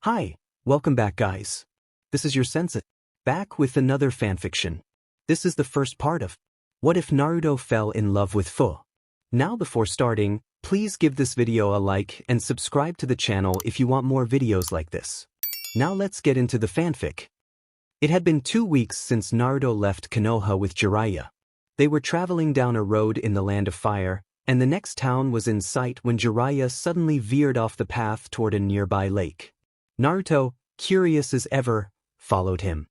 Hi, welcome back guys. This is your sensei, back with another fanfiction. This is the first part of What If Naruto Fell in Love with Fuu. Now before starting, please give this video a like and subscribe to the channel if you want more videos like this. Now let's get into the fanfic. It had been 2 weeks since Naruto left Konoha with Jiraiya. They were traveling down a road in the Land of Fire, and the next town was in sight when Jiraiya suddenly veered off the path toward a nearby lake. Naruto, curious as ever, followed him.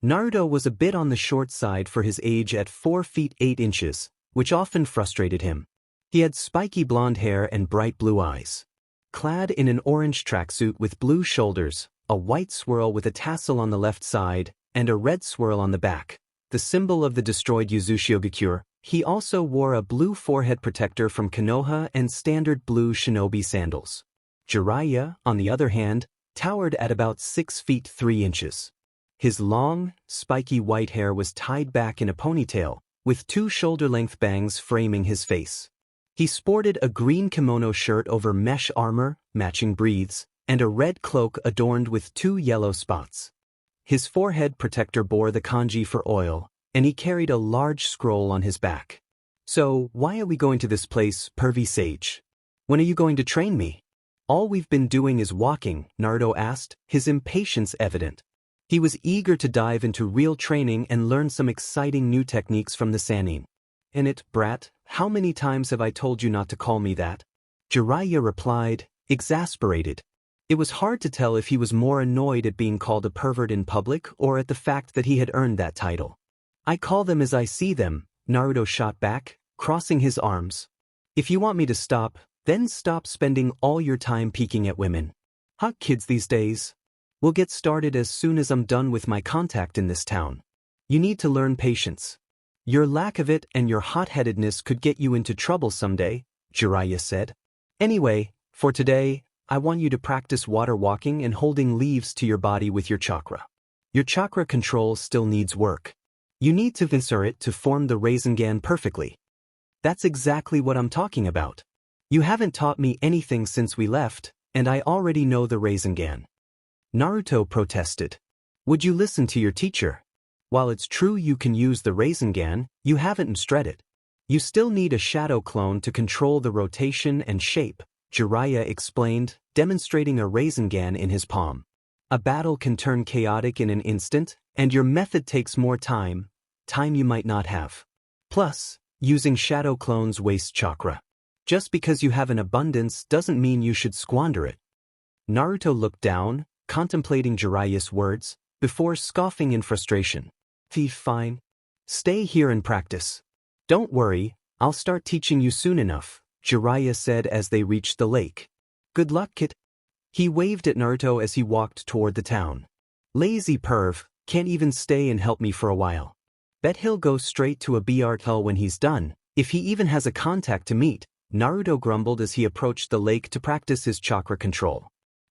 Naruto was a bit on the short side for his age at 4 feet 8 inches, which often frustrated him. He had spiky blonde hair and bright blue eyes. Clad in an orange tracksuit with blue shoulders, a white swirl with a tassel on the left side, and a red swirl on the back, the symbol of the destroyed Sunagakure, he also wore a blue forehead protector from Konoha and standard blue shinobi sandals. Jiraiya, on the other hand, towered at about 6 feet 3 inches. His long, spiky white hair was tied back in a ponytail, with 2 shoulder-length bangs framing his face. He sported a green kimono shirt over mesh armor, matching breathes, and a red cloak adorned with 2 yellow spots. His forehead protector bore the kanji for oil, and he carried a large scroll on his back. So, why are we going to this place, Pervy-Sage? When are you going to train me? All we've been doing is walking, Naruto asked, his impatience evident. He was eager to dive into real training and learn some exciting new techniques from the Sannin. "In it, brat, how many times have I told you not to call me that?" Jiraiya replied, exasperated. It was hard to tell if he was more annoyed at being called a pervert in public or at the fact that he had earned that title. "I call them as I see them," Naruto shot back, crossing his arms. "If you want me to stop, then stop spending all your time peeking at women. Hot kids these days. We'll get started as soon as I'm done with my contact in this town. You need to learn patience. Your lack of it and your hot-headedness could get you into trouble someday," Jiraiya said. "Anyway, for today, I want you to practice water walking and holding leaves to your body with your chakra. Your chakra control still needs work. You need to insert it to form the Rasengan perfectly." "That's exactly what I'm talking about. You haven't taught me anything since we left, and I already know the Rasengan." Naruto protested. "Would you listen to your teacher? While it's true you can use the Rasengan, you haven't mastered it. You still need a shadow clone to control the rotation and shape," Jiraiya explained, demonstrating a Rasengan in his palm. "A battle can turn chaotic in an instant, and your method takes more time you might not have. Plus, using shadow clones wastes chakra. Just because you have an abundance doesn't mean you should squander it." Naruto looked down, contemplating Jiraiya's words, before scoffing in frustration. Fine. Stay here and practice. Don't worry, I'll start teaching you soon enough," Jiraiya said as they reached the lake. "Good luck, kid." He waved at Naruto as he walked toward the town. "Lazy perv, can't even stay and help me for a while. Bet he'll go straight to a BRTL when he's done, if he even has a contact to meet," Naruto grumbled as he approached the lake to practice his chakra control.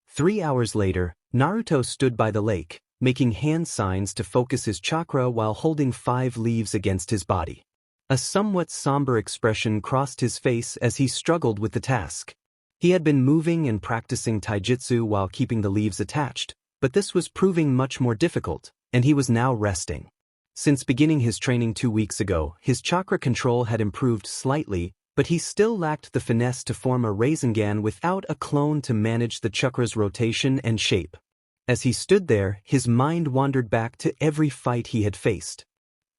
3 hours later, Naruto stood by the lake, making hand signs to focus his chakra while holding 5 leaves against his body. A somewhat somber expression crossed his face as he struggled with the task. He had been moving and practicing taijutsu while keeping the leaves attached, but this was proving much more difficult, and he was now resting. Since beginning his training 2 weeks ago, his chakra control had improved slightly, but he still lacked the finesse to form a Rasengan without a clone to manage the chakra's rotation and shape. As he stood there, his mind wandered back to every fight he had faced.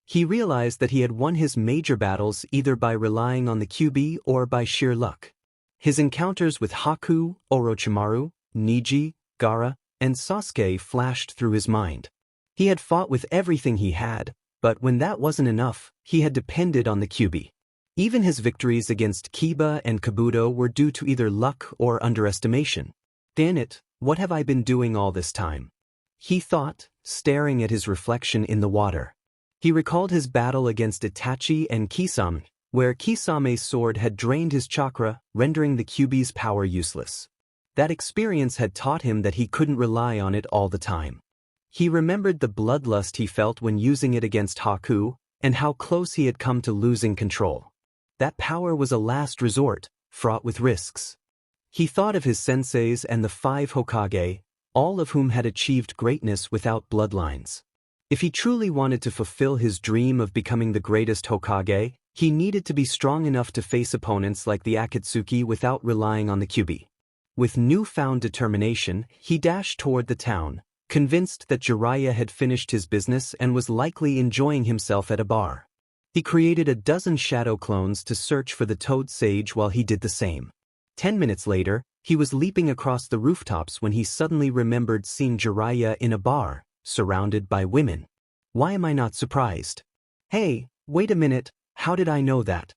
He realized that he had won his major battles either by relying on the QB or by sheer luck. His encounters with Haku, Orochimaru, Neji, Gaara, and Sasuke flashed through his mind. He had fought with everything he had, but when that wasn't enough, he had depended on the QB. Even his victories against Kiba and Kabuto were due to either luck or underestimation. "Damn it, what have I been doing all this time?" he thought, staring at his reflection in the water. He recalled his battle against Itachi and Kisame, where Kisame's sword had drained his chakra, rendering the QB's power useless. That experience had taught him that he couldn't rely on it all the time. He remembered the bloodlust he felt when using it against Haku, and how close he had come to losing control. That power was a last resort, fraught with risks. He thought of his senseis and the 5 Hokage, all of whom had achieved greatness without bloodlines. If he truly wanted to fulfill his dream of becoming the greatest Hokage, he needed to be strong enough to face opponents like the Akatsuki without relying on the Kyuubi. With newfound determination, he dashed toward the town, convinced that Jiraiya had finished his business and was likely enjoying himself at a bar. He created a dozen shadow clones to search for the Toad Sage while he did the same. 10 minutes later, he was leaping across the rooftops when he suddenly remembered seeing Jiraiya in a bar, surrounded by women. Why am I not surprised? Hey, wait a minute, how did I know that?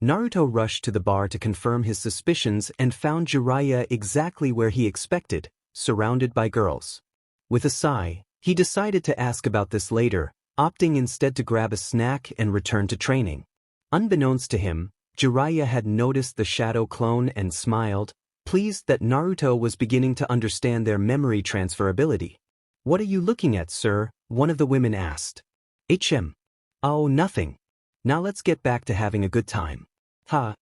Naruto rushed to the bar to confirm his suspicions and found Jiraiya exactly where he expected, surrounded by girls. With a sigh, he decided to ask about this later, opting instead to grab a snack and return to training. Unbeknownst to him, Jiraiya had noticed the shadow clone and smiled, pleased that Naruto was beginning to understand their memory transfer ability. "What are you looking at, sir?" one of the women asked. "Oh, nothing. Now let's get back to having a good time." Ha.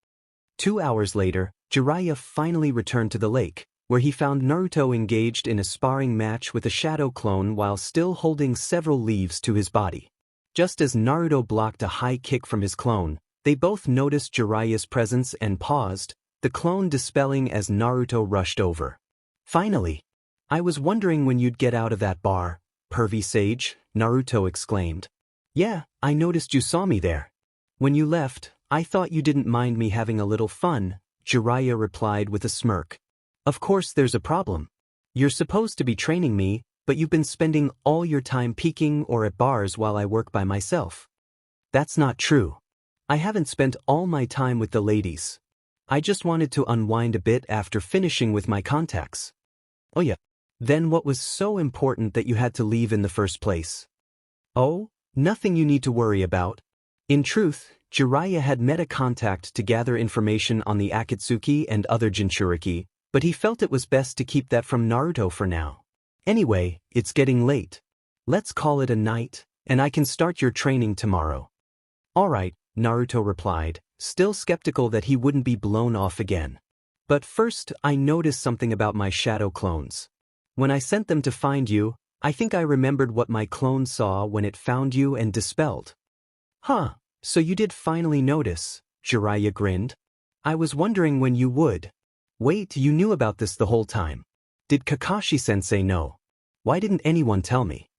2 hours later, Jiraiya finally returned to the lake, where he found Naruto engaged in a sparring match with a shadow clone while still holding several leaves to his body. Just as Naruto blocked a high kick from his clone, they both noticed Jiraiya's presence and paused, the clone dispelling as Naruto rushed over. "Finally! I was wondering when you'd get out of that bar, Pervy-Sage," Naruto exclaimed. "Yeah, I noticed you saw me there. When you left, I thought you didn't mind me having a little fun," Jiraiya replied with a smirk. "Of course there's a problem. You're supposed to be training me, but you've been spending all your time peeking or at bars while I work by myself." "That's not true. I haven't spent all my time with the ladies. I just wanted to unwind a bit after finishing with my contacts." "Oh yeah. Then what was so important that you had to leave in the first place?" "Oh, nothing you need to worry about." In truth, Jiraiya had met a contact to gather information on the Akatsuki and other Jinchuriki, but he felt it was best to keep that from Naruto for now. "Anyway, it's getting late. Let's call it a night, and I can start your training tomorrow." "Alright," Naruto replied, still skeptical that he wouldn't be blown off again. "But first, I noticed something about my shadow clones. When I sent them to find you, I think I remembered what my clone saw when it found you and dispelled." "Huh, so you did finally notice," Jiraiya grinned. "I was wondering when you would." "Wait, you knew about this the whole time. Did Kakashi-sensei know? Why didn't anyone tell me?"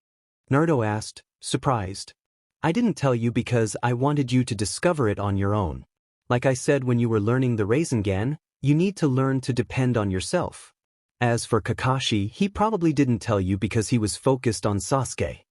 Naruto asked, surprised. "I didn't tell you because I wanted you to discover it on your own. Like I said when you were learning the Rasengan, you need to learn to depend on yourself. As for Kakashi, he probably didn't tell you because he was focused on Sasuke."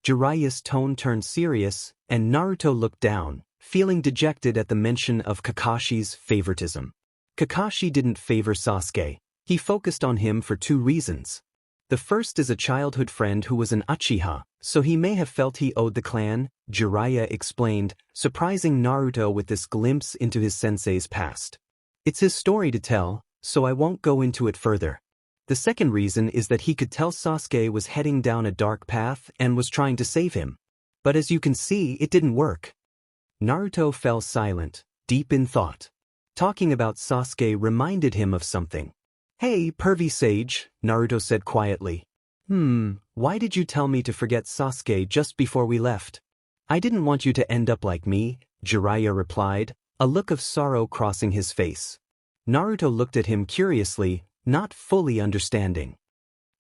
Jiraiya's tone turned serious, and Naruto looked down, feeling dejected at the mention of Kakashi's favoritism. Kakashi didn't favor Sasuke. He focused on him for 2 reasons. The first is a childhood friend who was an Uchiha, so he may have felt he owed the clan, Jiraiya explained, surprising Naruto with this glimpse into his sensei's past. "It's his story to tell, so I won't go into it further. The second reason is that he could tell Sasuke was heading down a dark path and was trying to save him. But as you can see, it didn't work." Naruto fell silent, deep in thought. Talking about Sasuke reminded him of something. "Hey, Pervy-Sage," Naruto said quietly. Why did you tell me to forget Sasuke just before we left?" "I didn't want you to end up like me," Jiraiya replied, a look of sorrow crossing his face. Naruto looked at him curiously, not fully understanding.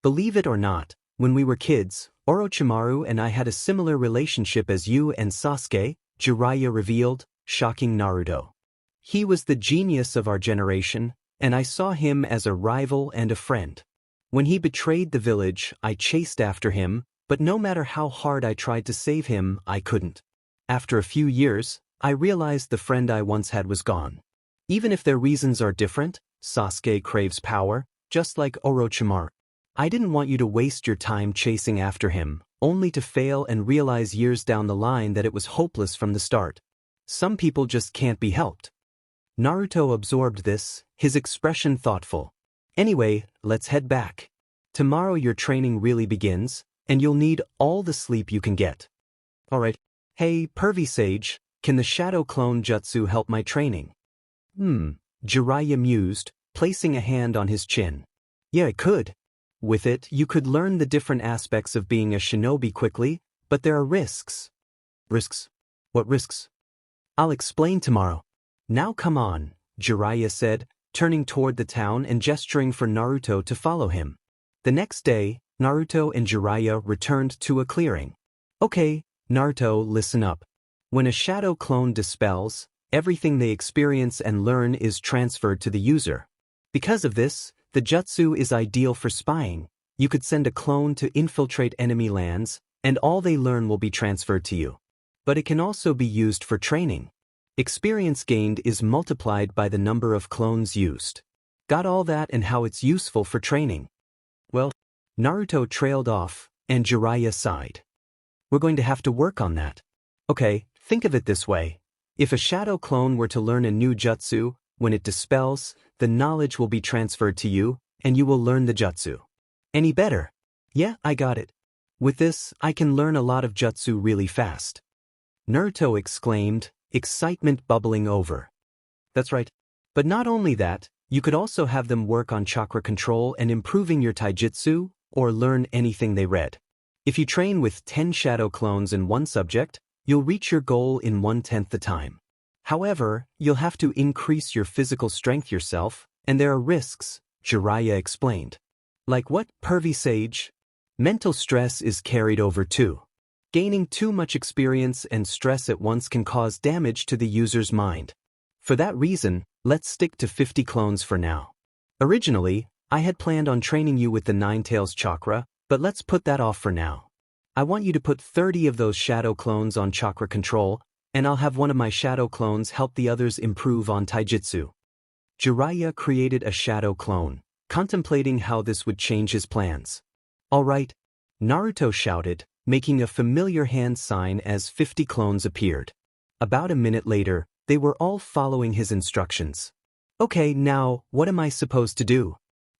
"Believe it or not, when we were kids, Orochimaru and I had a similar relationship as you and Sasuke," Jiraiya revealed, shocking Naruto. "He was the genius of our generation, and I saw him as a rival and a friend. When he betrayed the village, I chased after him, but no matter how hard I tried to save him, I couldn't. After a few years, I realized the friend I once had was gone. Even if their reasons are different, Sasuke craves power, just like Orochimaru. I didn't want you to waste your time chasing after him, only to fail and realize years down the line that it was hopeless from the start. Some people just can't be helped." Naruto absorbed this, his expression thoughtful. "Anyway, let's head back. Tomorrow your training really begins, and you'll need all the sleep you can get." "Alright. Hey, Pervy-Sage, can the Shadow Clone Jutsu help my training?" Jiraiya mused, placing a hand on his chin. "Yeah, it could. With it, you could learn the different aspects of being a shinobi quickly, but there are risks. Risks? What risks? I'll explain tomorrow. Now come on, Jiraiya said, turning toward the town and gesturing for Naruto to follow him. The next day, Naruto and Jiraiya returned to a clearing. Okay, Naruto, listen up. When a shadow clone dispels, everything they experience and learn is transferred to the user. Because of this, the jutsu is ideal for spying. You could send a clone to infiltrate enemy lands, and all they learn will be transferred to you. But it can also be used for training. Experience gained is multiplied by the number of clones used. Got all that and how it's useful for training? Well, Naruto trailed off, and Jiraiya sighed. We're going to have to work on that. Okay, think of it this way. If a shadow clone were to learn a new jutsu, when it dispels, the knowledge will be transferred to you, and you will learn the jutsu. Any better? Yeah, I got it. With this, I can learn a lot of jutsu really fast. Naruto exclaimed, excitement bubbling over. That's right. But not only that, you could also have them work on chakra control and improving your taijutsu, or learn anything they read. If you train with 10 shadow clones in one subject, you'll reach your goal in 1/10 the time. However, you'll have to increase your physical strength yourself, and there are risks, Jiraiya explained. Like what, Pervy-Sage? Mental stress is carried over too. Gaining too much experience and stress at once can cause damage to the user's mind. For that reason, let's stick to 50 clones for now. Originally, I had planned on training you with the Nine Tails chakra, but let's put that off for now. I want you to put 30 of those shadow clones on chakra control, and I'll have one of my shadow clones help the others improve on taijutsu. Jiraiya created a shadow clone, contemplating how this would change his plans. All right, Naruto shouted, making a familiar hand sign as 50 clones appeared. About a minute later, they were all following his instructions. Okay, now, what am I supposed to do?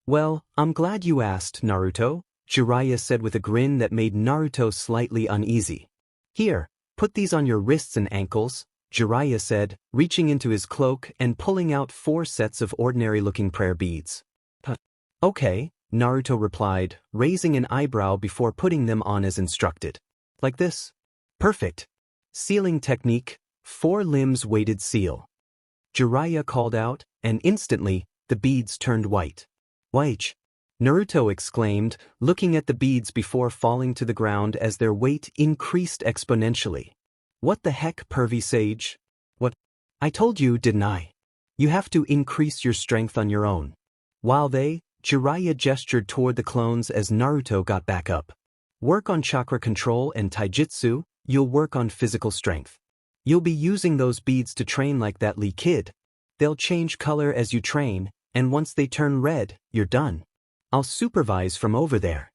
Well, I'm glad you asked, Naruto, Jiraiya said with a grin that made Naruto slightly uneasy. Here, put these on your wrists and ankles, Jiraiya said, reaching into his cloak and pulling out 4 sets of ordinary-looking prayer beads. Okay, Naruto replied, raising an eyebrow before putting them on as instructed. Like this? Perfect. Sealing technique, 4 limbs weighted seal. Jiraiya called out, and instantly, the beads turned white. White! Naruto exclaimed, looking at the beads before falling to the ground as their weight increased exponentially. What the heck, Pervy-Sage? What? I told you, didn't I? You have to increase your strength on your own. While Jiraiya gestured toward the clones as Naruto got back up. Work on chakra control and taijutsu, you'll work on physical strength. You'll be using those beads to train like that Lee kid. They'll change color as you train, and once they turn red, you're done. I'll supervise from over there.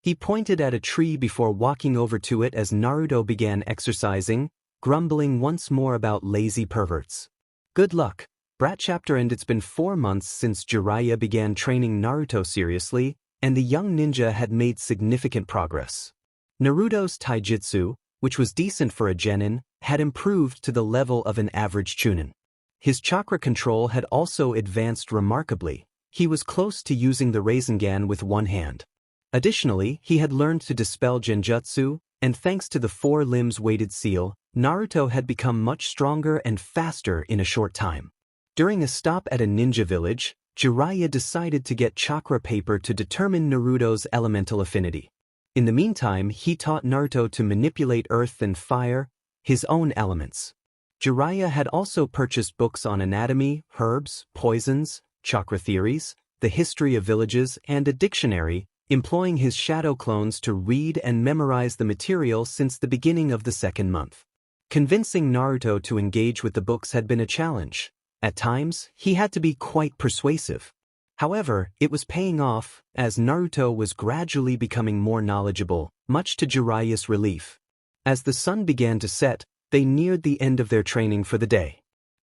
He pointed at a tree before walking over to it as Naruto began exercising, grumbling once more about lazy perverts. Good luck, brat chapter. And it's been 4 months since Jiraiya began training Naruto seriously, and the young ninja had made significant progress. Naruto's taijutsu, which was decent for a genin, had improved to the level of an average chunin. His chakra control had also advanced remarkably. He was close to using the Rasengan with one hand. Additionally, he had learned to dispel genjutsu, and thanks to the 4 limbs weighted seal, Naruto had become much stronger and faster in a short time. During a stop at a ninja village, Jiraiya decided to get chakra paper to determine Naruto's elemental affinity. In the meantime, he taught Naruto to manipulate earth and fire, his own elements. Jiraiya had also purchased books on anatomy, herbs, poisons, chakra theories, the history of villages, and a dictionary, employing his shadow clones to read and memorize the material since the beginning of the 2nd month. Convincing Naruto to engage with the books had been a challenge. At times, he had to be quite persuasive. However, it was paying off, as Naruto was gradually becoming more knowledgeable, much to Jiraiya's relief. As the sun began to set, they neared the end of their training for the day.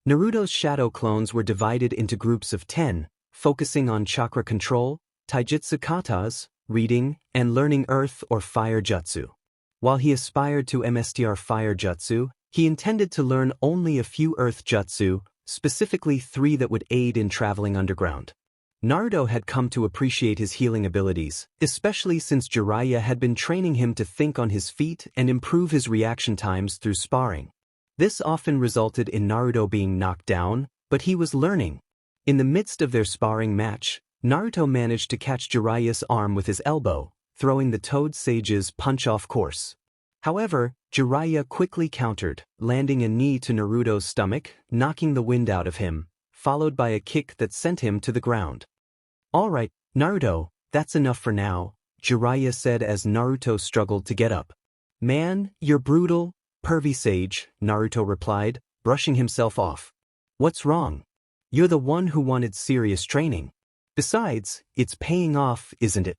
Naruto's shadow clones were divided into groups of 10, focusing on chakra control, taijutsu katas, reading, and learning earth or fire jutsu. While he aspired to MSTR fire jutsu, he intended to learn only a few earth jutsu, specifically 3 that would aid in traveling underground. Naruto had come to appreciate his healing abilities, especially since Jiraiya had been training him to think on his feet and improve his reaction times through sparring. This often resulted in Naruto being knocked down, but he was learning. In the midst of their sparring match, Naruto managed to catch Jiraiya's arm with his elbow, throwing the Toad Sage's punch off course. However, Jiraiya quickly countered, landing a knee to Naruto's stomach, knocking the wind out of him, followed by a kick that sent him to the ground. "Alright, Naruto, that's enough for now," Jiraiya said as Naruto struggled to get up. "Man, you're brutal, Pervy-Sage," Naruto replied, brushing himself off. "What's wrong? You're the one who wanted serious training. Besides, it's paying off, isn't it?"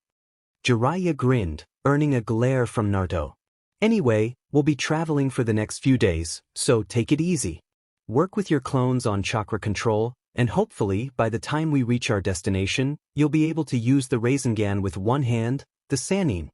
Jiraiya grinned, earning a glare from Naruto. "Anyway, we'll be traveling for the next few days, so take it easy. Work with your clones on chakra control, and hopefully, by the time we reach our destination, you'll be able to use the Rasengan with one hand," the Sannin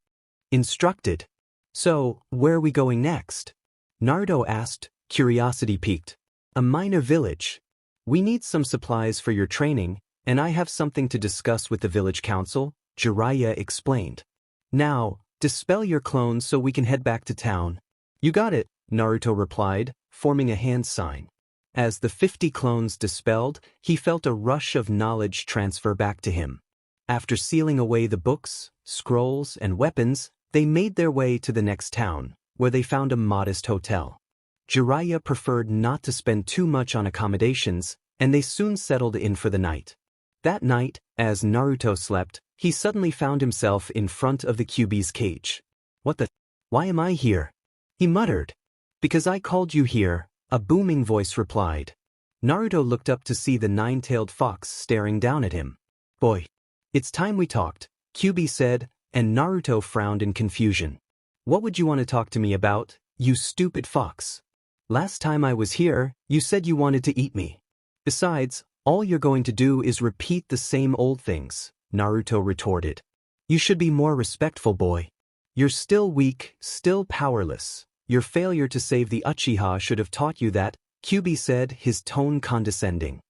instructed. "So, where are we going next?" Naruto asked, curiosity piqued. "A minor village. We need some supplies for your training, and I have something to discuss with the village council," Jiraiya explained. "Now, dispel your clones so we can head back to town." "You got it," Naruto replied, forming a hand sign. As the 50 clones dispelled, he felt a rush of knowledge transfer back to him. After sealing away the books, scrolls, and weapons, they made their way to the next town, where they found a modest hotel. Jiraiya preferred not to spend too much on accommodations, and they soon settled in for the night. That night, as Naruto slept, he suddenly found himself in front of the Kyuubi's cage. "What the? Why am I here?" he muttered. "Because I called you here," a booming voice replied. Naruto looked up to see the nine-tailed fox staring down at him. "Boy, it's time we talked," Kyuubi said, and Naruto frowned in confusion. "What would you want to talk to me about, you stupid fox? Last time I was here, you said you wanted to eat me. Besides, all you're going to do is repeat the same old things," Naruto retorted. "You should be more respectful, boy. You're still weak, still powerless. Your failure to save the Uchiha should have taught you that," Kyuubi said, his tone condescending.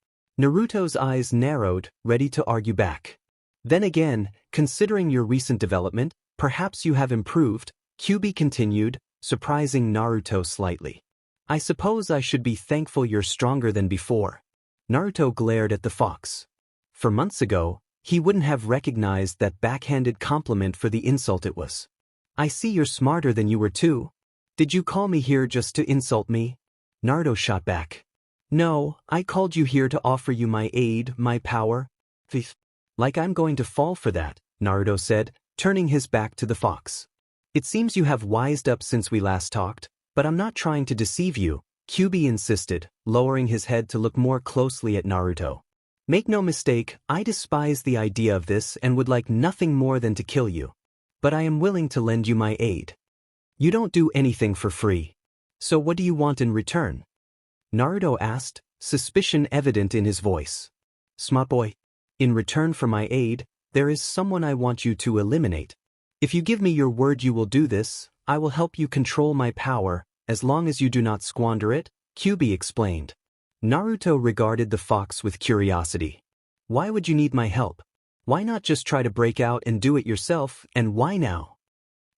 Naruto's eyes narrowed, ready to argue back. "Then again, considering your recent development, perhaps you have improved," Kyuubi continued, surprising Naruto slightly. "I suppose I should be thankful you're stronger than before." Naruto glared at the fox. For months ago, he wouldn't have recognized that backhanded compliment for the insult it was. "I see you're smarter than you were too. Did you call me here just to insult me?" Naruto shot back. "No, I called you here to offer you my aid, my power." "Like I'm going to fall for that," Naruto said, turning his back to the fox. "It seems you have wised up since we last talked, but I'm not trying to deceive you," Kyuubi insisted, lowering his head to look more closely at Naruto. "Make no mistake, I despise the idea of this and would like nothing more than to kill you. But I am willing to lend you my aid. You don't do anything for free. So what do you want in return?" Naruto asked, suspicion evident in his voice. "Smart boy. In return for my aid, there is someone I want you to eliminate. If you give me your word you will do this, I will help you control my power, as long as you do not squander it," Kyuubi explained. Naruto regarded the fox with curiosity. "Why would you need my help? Why not just try to break out and do it yourself, and why now?"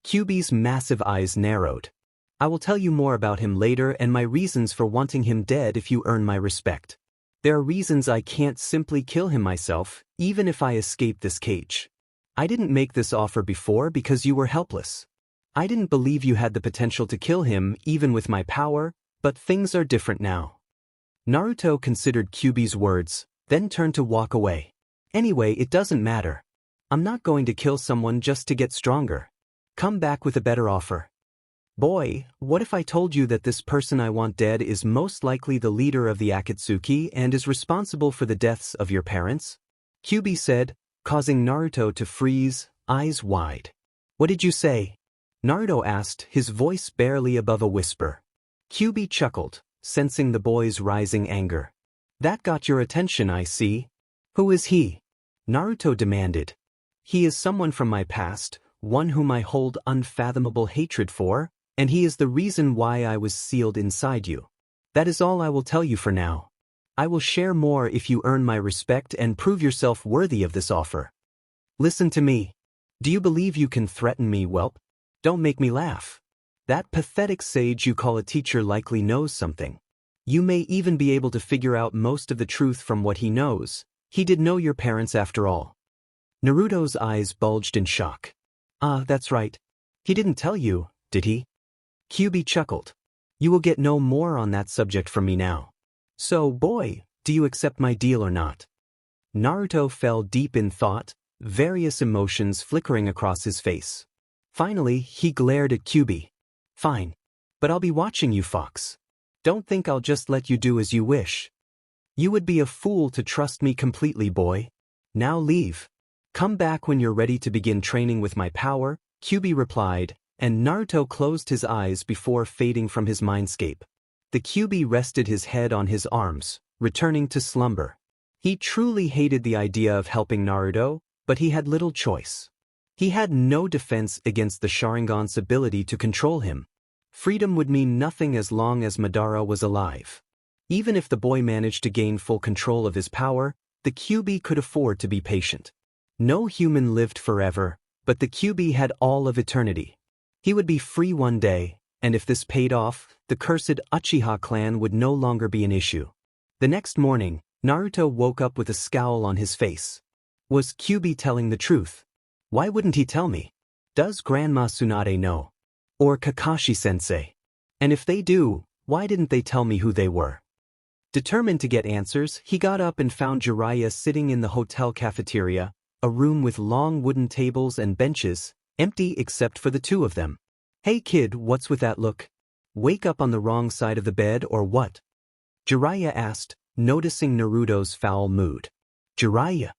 Kyuubi's massive eyes narrowed. "I will tell you more about him later and my reasons for wanting him dead if you earn my respect. There are reasons I can't simply kill him myself, even if I escape this cage. I didn't make this offer before because you were helpless. I didn't believe you had the potential to kill him even with my power, but things are different now." Naruto considered Kyuubi's words, then turned to walk away. "Anyway, it doesn't matter. I'm not going to kill someone just to get stronger. Come back with a better offer." "Boy, what if I told you that this person I want dead is most likely the leader of the Akatsuki and is responsible for the deaths of your parents?" Kyuubi said, causing Naruto to freeze, eyes wide. "What did you say?" Naruto asked, his voice barely above a whisper. Kyuubi chuckled, sensing the boy's rising anger. "That got your attention, I see. Who is he?" Naruto demanded. "He is someone from my past, one whom I hold unfathomable hatred for, and he is the reason why I was sealed inside you. That is all I will tell you for now." I will share more if you earn my respect and prove yourself worthy of this offer. Listen to me. Do you believe you can threaten me, whelp? Don't make me laugh. That pathetic sage you call a teacher likely knows something. You may even be able to figure out most of the truth from what he knows. He did know your parents after all. Naruto's eyes bulged in shock. Ah, that's right. He didn't tell you, did he? Kyuubi chuckled. You will get no more on that subject from me now. So, boy, do you accept my deal or not? Naruto fell deep in thought, various emotions flickering across his face. Finally, he glared at Kyuubi. Fine. But I'll be watching you, Fox. Don't think I'll just let you do as you wish. You would be a fool to trust me completely, boy. Now leave. Come back when you're ready to begin training with my power, Kyuubi replied, and Naruto closed his eyes before fading from his mindscape. The Kyuubi rested his head on his arms, returning to slumber. He truly hated the idea of helping Naruto, but he had little choice. He had no defense against the Sharingan's ability to control him. Freedom would mean nothing as long as Madara was alive. Even if the boy managed to gain full control of his power, the Kyuubi could afford to be patient. No human lived forever, but the Kyuubi had all of eternity. He would be free one day, and if this paid off, the cursed Uchiha clan would no longer be an issue. The next morning, Naruto woke up with a scowl on his face. Was Kyuubi telling the truth? Why wouldn't he tell me? Does Grandma Sunade know? Or Kakashi-sensei? And if they do, why didn't they tell me who they were? Determined to get answers, he got up and found Jiraiya sitting in the hotel cafeteria, a room with long wooden tables and benches, empty except for the two of them. Hey kid, what's with that look? Wake up on the wrong side of the bed or what? Jiraiya asked, noticing Naruto's foul mood. Jiraiya?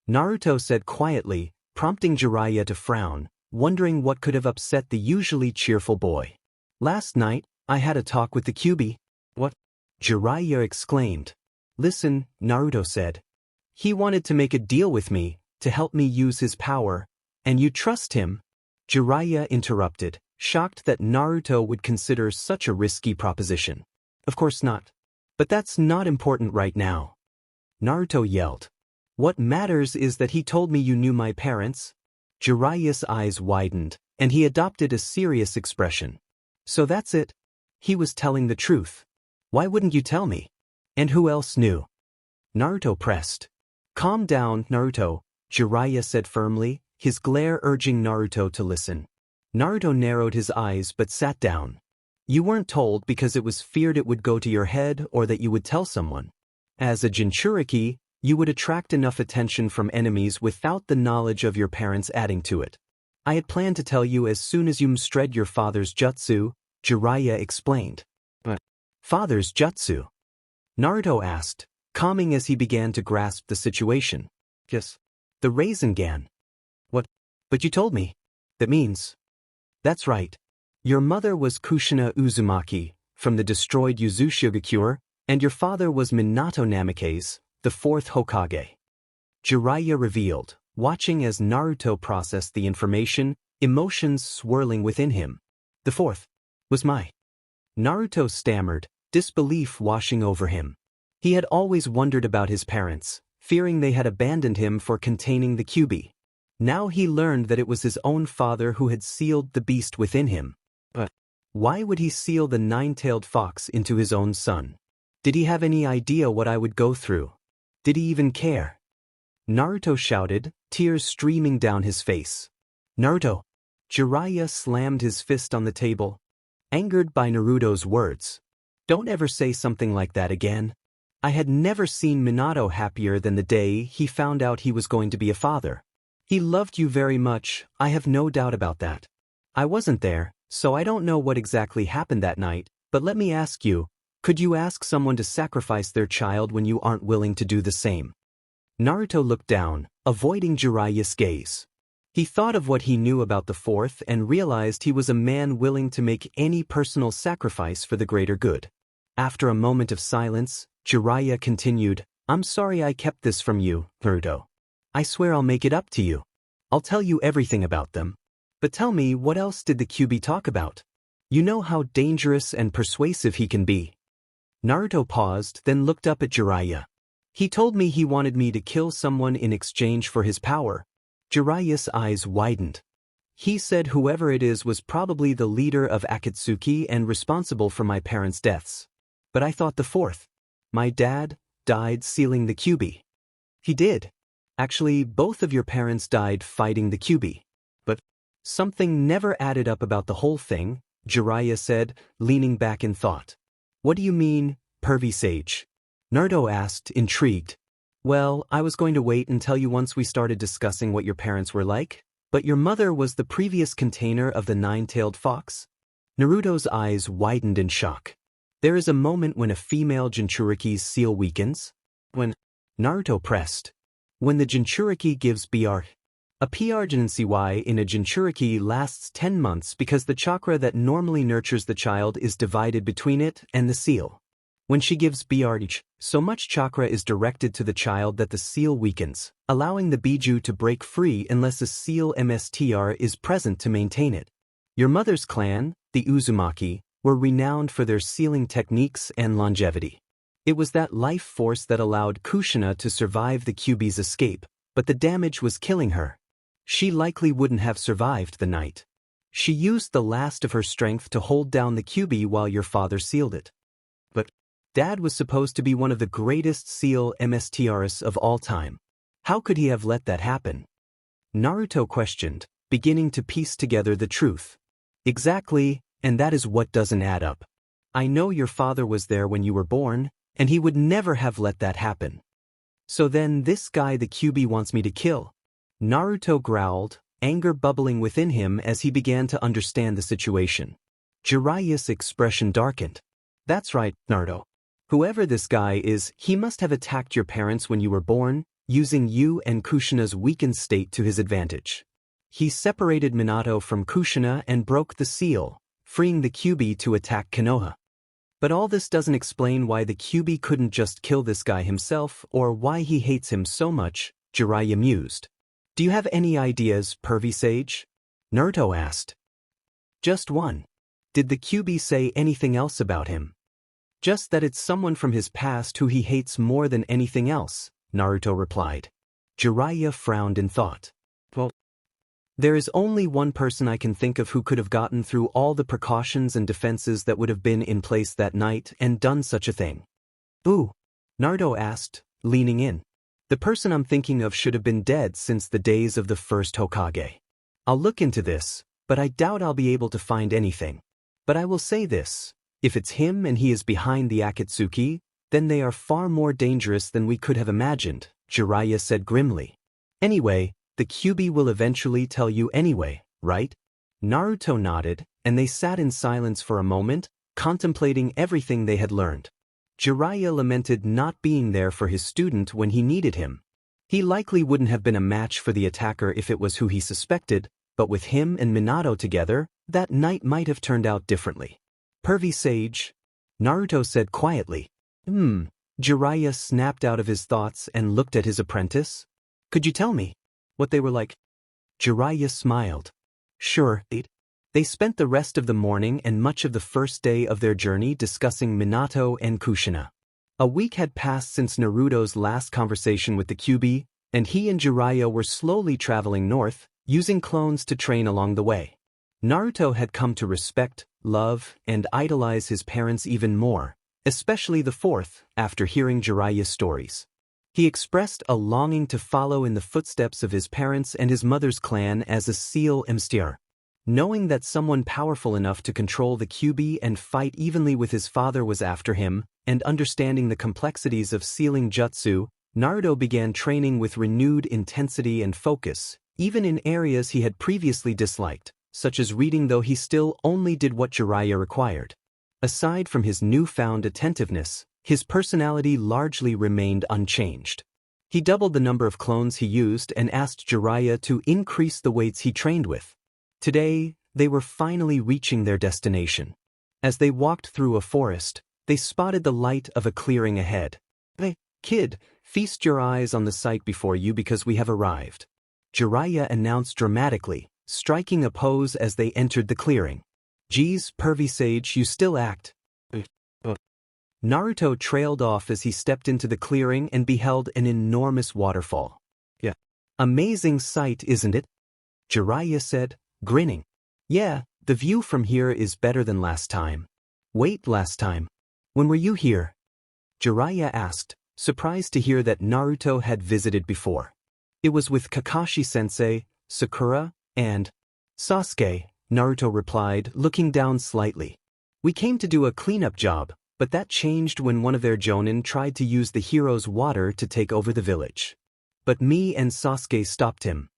Naruto said quietly, prompting Jiraiya to frown, wondering what could have upset the usually cheerful boy. Last night, I had a talk with the Kyuubi. What? Jiraiya exclaimed. Listen, Naruto said. He wanted to make a deal with me, to help me use his power, and you trust him? Jiraiya interrupted, shocked that Naruto would consider such a risky proposition. Of course not. But that's not important right now. Naruto yelled. What matters is that he told me you knew my parents. Jiraiya's eyes widened, and he adopted a serious expression. So that's it. He was telling the truth. Why wouldn't you tell me? And who else knew? Naruto pressed. Calm down, Naruto, Jiraiya said firmly, his glare urging Naruto to listen. Naruto narrowed his eyes but sat down. You weren't told because it was feared it would go to your head or that you would tell someone. As a Jinchuriki, you would attract enough attention from enemies without the knowledge of your parents adding to it. I had planned to tell you as soon as you mastered your father's jutsu, Jiraiya explained. But father's jutsu? Naruto asked, calming as he began to grasp the situation. Yes. The Rasengan. What? But you told me. That means. That's right. Your mother was Kushina Uzumaki, from the destroyed Uzumaki, and your father was Minato Namikaze, the fourth Hokage. Jiraiya revealed, watching as Naruto processed the information, emotions swirling within him. The fourth was my. Naruto stammered, disbelief washing over him. He had always wondered about his parents, fearing they had abandoned him for containing the Kyuubi. Now he learned that it was his own father who had sealed the beast within him. But why would he seal the nine-tailed fox into his own son? Did he have any idea what I would go through? Did he even care? Naruto shouted, tears streaming down his face. Naruto! Jiraiya slammed his fist on the table, angered by Naruto's words. Don't ever say something like that again. I had never seen Minato happier than the day he found out he was going to be a father. He loved you very much, I have no doubt about that. I wasn't there, so I don't know what exactly happened that night, but let me ask you, could you ask someone to sacrifice their child when you aren't willing to do the same? Naruto looked down, avoiding Jiraiya's gaze. He thought of what he knew about the fourth and realized he was a man willing to make any personal sacrifice for the greater good. After a moment of silence, Jiraiya continued, I'm sorry I kept this from you, Naruto. I swear I'll make it up to you. I'll tell you everything about them. But tell me, what else did the Kyuubi talk about? You know how dangerous and persuasive he can be. Naruto paused, then looked up at Jiraiya. He told me he wanted me to kill someone in exchange for his power. Jiraiya's eyes widened. He said whoever it is was probably the leader of Akatsuki and responsible for my parents' deaths. But I thought the fourth. My dad died sealing the Kyuubi. He did. Actually, both of your parents died fighting the Kyuubi. But something never added up about the whole thing, Jiraiya said, leaning back in thought. What do you mean, Pervy-Sage? Naruto asked, intrigued. Well, I was going to wait and tell you once we started discussing what your parents were like, but your mother was the previous container of the nine-tailed fox? Naruto's eyes widened in shock. There is a moment when a female Jinchuriki's seal weakens. When Naruto pressed. When the Jinchuriki gives BR. A PRGNCY in a Jinchuriki lasts 10 months because the chakra that normally nurtures the child is divided between it and the seal. When she gives BRH, so much chakra is directed to the child that the seal weakens, allowing the Biju to break free unless a seal MSTR is present to maintain it. Your mother's clan, the Uzumaki, were renowned for their sealing techniques and longevity. It was that life force that allowed Kushina to survive the Kyuubi's escape, but the damage was killing her. She likely wouldn't have survived the night. She used the last of her strength to hold down the Kyuubi while your father sealed it. But Dad was supposed to be one of the greatest seal MSTRs of all time. How could he have let that happen? Naruto questioned, beginning to piece together the truth. Exactly, and that is what doesn't add up. I know your father was there when you were born, and he would never have let that happen. So then this guy the Kyuubi wants me to kill. Naruto growled, anger bubbling within him as he began to understand the situation. Jiraiya's expression darkened. That's right, Naruto. Whoever this guy is, he must have attacked your parents when you were born, using you and Kushina's weakened state to his advantage. He separated Minato from Kushina and broke the seal, freeing the Kyuubi to attack Konoha. But all this doesn't explain why the Kyuubi couldn't just kill this guy himself or why he hates him so much, Jiraiya mused. Do you have any ideas, Pervy-Sage? Naruto asked. Just one. Did the Kyuubi say anything else about him? Just that it's someone from his past who he hates more than anything else, Naruto replied. Jiraiya frowned in thought. Well, there is only one person I can think of who could have gotten through all the precautions and defenses that would have been in place that night and done such a thing. Who? Naruto asked, leaning in. The person I'm thinking of should have been dead since the days of the first Hokage. I'll look into this, but I doubt I'll be able to find anything. But I will say this, if it's him and he is behind the Akatsuki, then they are far more dangerous than we could have imagined, Jiraiya said grimly. Anyway, the Kyuubi will eventually tell you anyway, right? Naruto nodded, and they sat in silence for a moment, contemplating everything they had learned. Jiraiya lamented not being there for his student when he needed him. He likely wouldn't have been a match for the attacker if it was who he suspected, but with him and Minato together, that night might have turned out differently. Pervy-Sage, Naruto said quietly. Jiraiya snapped out of his thoughts and looked at his apprentice. Could you tell me what they were like? Jiraiya smiled. Sure, They spent the rest of the morning and much of the first day of their journey discussing Minato and Kushina. A week had passed since Naruto's last conversation with the Kyuubi, and he and Jiraiya were slowly traveling north, using clones to train along the way. Naruto had come to respect, love, and idolize his parents even more, especially the fourth, after hearing Jiraiya's stories. He expressed a longing to follow in the footsteps of his parents and his mother's clan as a seal MSTR. Knowing that someone powerful enough to control the Kyuubi and fight evenly with his father was after him, and understanding the complexities of sealing jutsu, Naruto began training with renewed intensity and focus, even in areas he had previously disliked, such as reading, though he still only did what Jiraiya required. Aside from his newfound attentiveness, his personality largely remained unchanged. He doubled the number of clones he used and asked Jiraiya to increase the weights he trained with. Today, they were finally reaching their destination. As they walked through a forest, they spotted the light of a clearing ahead. Hey, kid, feast your eyes on the sight before you because we have arrived, Jiraiya announced dramatically, striking a pose as they entered the clearing. Geez, Pervy-Sage, you still act Naruto trailed off as he stepped into the clearing and beheld an enormous waterfall. Yeah. Amazing sight, isn't it? Jiraiya said, grinning. Yeah, the view from here is better than last time. Wait, last time? When were you here? Jiraiya asked, surprised to hear that Naruto had visited before. It was with Kakashi-sensei, Sakura, and Sasuke, Naruto replied, looking down slightly. We came to do a cleanup job, but that changed when one of their jonin tried to use the hero's water to take over the village. But me and Sasuke stopped him.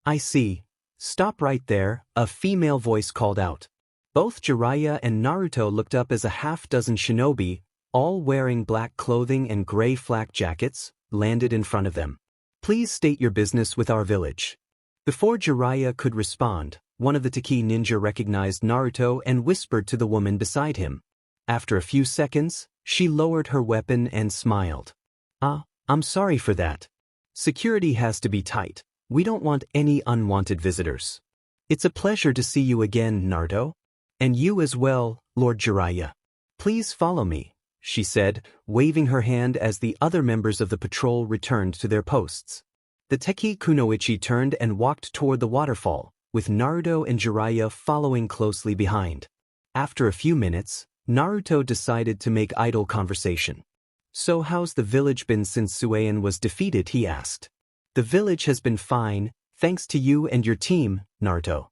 I see. Stop right there, a female voice called out. Both Jiraiya and Naruto looked up as a half-dozen shinobi, all wearing black clothing and gray flak jackets, landed in front of them. Please state your business with our village. Before Jiraiya could respond, one of the Taki ninja recognized Naruto and whispered to the woman beside him. After a few seconds, she lowered her weapon and smiled. I'm sorry for that. Security has to be tight. We don't want any unwanted visitors. It's a pleasure to see you again, Naruto. And you as well, Lord Jiraiya. Please follow me, she said, waving her hand as the other members of the patrol returned to their posts. The Teki Kunoichi turned and walked toward the waterfall, with Naruto and Jiraiya following closely behind. After a few minutes, Naruto decided to make idle conversation. So how's the village been since Suien was defeated, he asked. The village has been fine, thanks to you and your team, Naruto.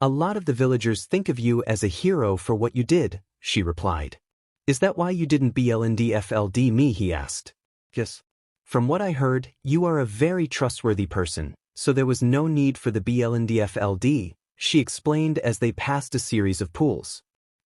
A lot of the villagers think of you as a hero for what you did, she replied. Is that why you didn't BLNDFLD me, he asked. Yes. From what I heard, you are a very trustworthy person, so there was no need for the BLNDFLD, she explained as they passed a series of pools.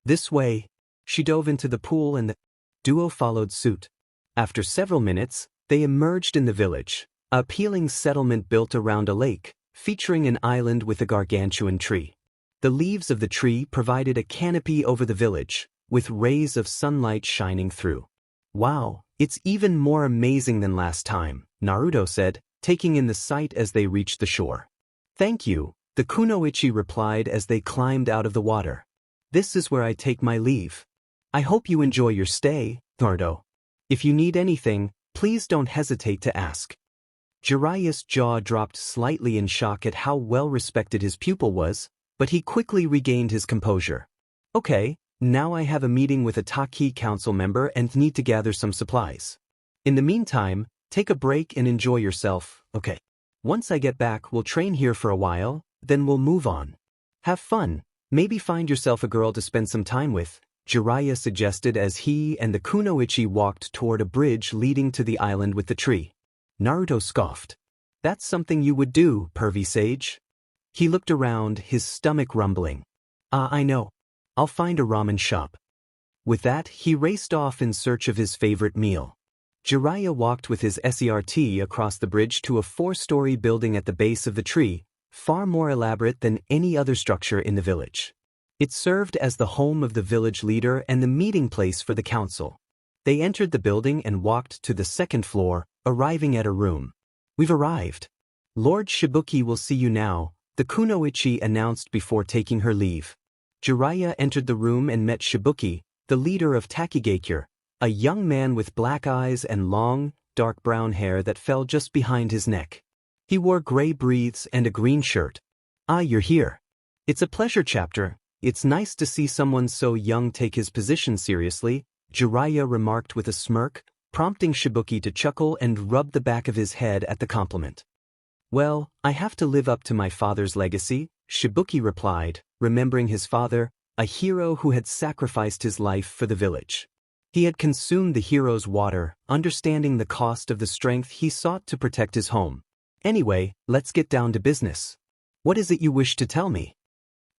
This way. She dove into the pool and the duo followed suit. After several minutes, they emerged in the village, a appealing settlement built around a lake, featuring an island with a gargantuan tree. The leaves of the tree provided a canopy over the village, with rays of sunlight shining through. Wow, it's even more amazing than last time, Naruto said, taking in the sight as they reached the shore. Thank you, the Kunoichi replied as they climbed out of the water. This is where I take my leave. I hope you enjoy your stay, Naruto. If you need anything, please don't hesitate to ask. Jiraiya's jaw dropped slightly in shock at how well respected his pupil was, but he quickly regained his composure. Okay, now I have a meeting with a Taki Council member and need to gather some supplies. In the meantime, take a break and enjoy yourself, okay? Once I get back, we'll train here for a while, then we'll move on. Have fun, maybe find yourself a girl to spend some time with, Jiraiya suggested as he and the Kunoichi walked toward a bridge leading to the island with the tree. Naruto scoffed. That's something you would do, Pervy-Sage. He looked around, his stomach rumbling. I know. I'll find a ramen shop. With that, he raced off in search of his favorite meal. Jiraiya walked with his SERT across the bridge to a 4-story building at the base of the tree, far more elaborate than any other structure in the village. It served as the home of the village leader and the meeting place for the council. They entered the building and walked to the second floor, arriving at a room. We've arrived. Lord Shibuki will see you now, the Kunoichi announced before taking her leave. Jiraiya entered the room and met Shibuki, the leader of Takigakure, a young man with black eyes and long, dark brown hair that fell just behind his neck. He wore gray breaths and a green shirt. You're here. It's a pleasure, chapter. It's nice to see someone so young take his position seriously, Jiraiya remarked with a smirk, prompting Shibuki to chuckle and rub the back of his head at the compliment. Well, I have to live up to my father's legacy, Shibuki replied, remembering his father, a hero who had sacrificed his life for the village. He had consumed the hero's water, understanding the cost of the strength he sought to protect his home. Anyway, let's get down to business. What is it you wish to tell me?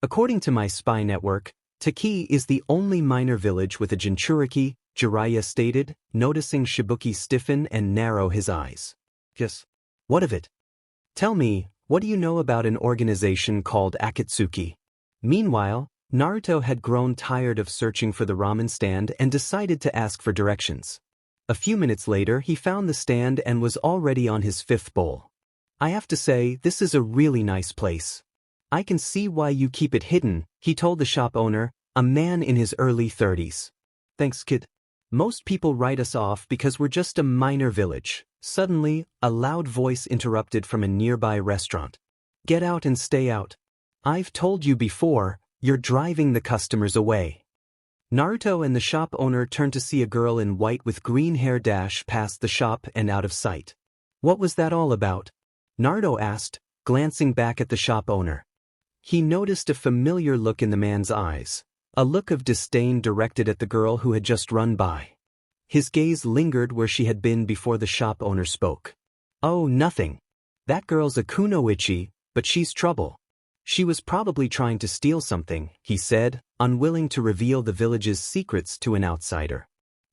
According to my spy network, Taki is the only minor village with a Jinchuriki, Jiraiya stated, noticing Shibuki stiffen and narrow his eyes. Yes. What of it? Tell me, what do you know about an organization called Akatsuki? Meanwhile, Naruto had grown tired of searching for the ramen stand and decided to ask for directions. A few minutes later, he found the stand and was already on his 5th bowl. I have to say, this is a really nice place. I can see why you keep it hidden, he told the shop owner, a man in his early 30s. Thanks, kid. Most people write us off because we're just a minor village. Suddenly, a loud voice interrupted from a nearby restaurant. Get out and stay out. I've told you before, you're driving the customers away. Naruto and the shop owner turned to see a girl in white with green hair dash past the shop and out of sight. What was that all about? Naruto asked, glancing back at the shop owner. He noticed a familiar look in the man's eyes, a look of disdain directed at the girl who had just run by. His gaze lingered where she had been before the shop owner spoke. Oh, nothing. That girl's a kunoichi, but she's trouble. She was probably trying to steal something, he said, unwilling to reveal the village's secrets to an outsider.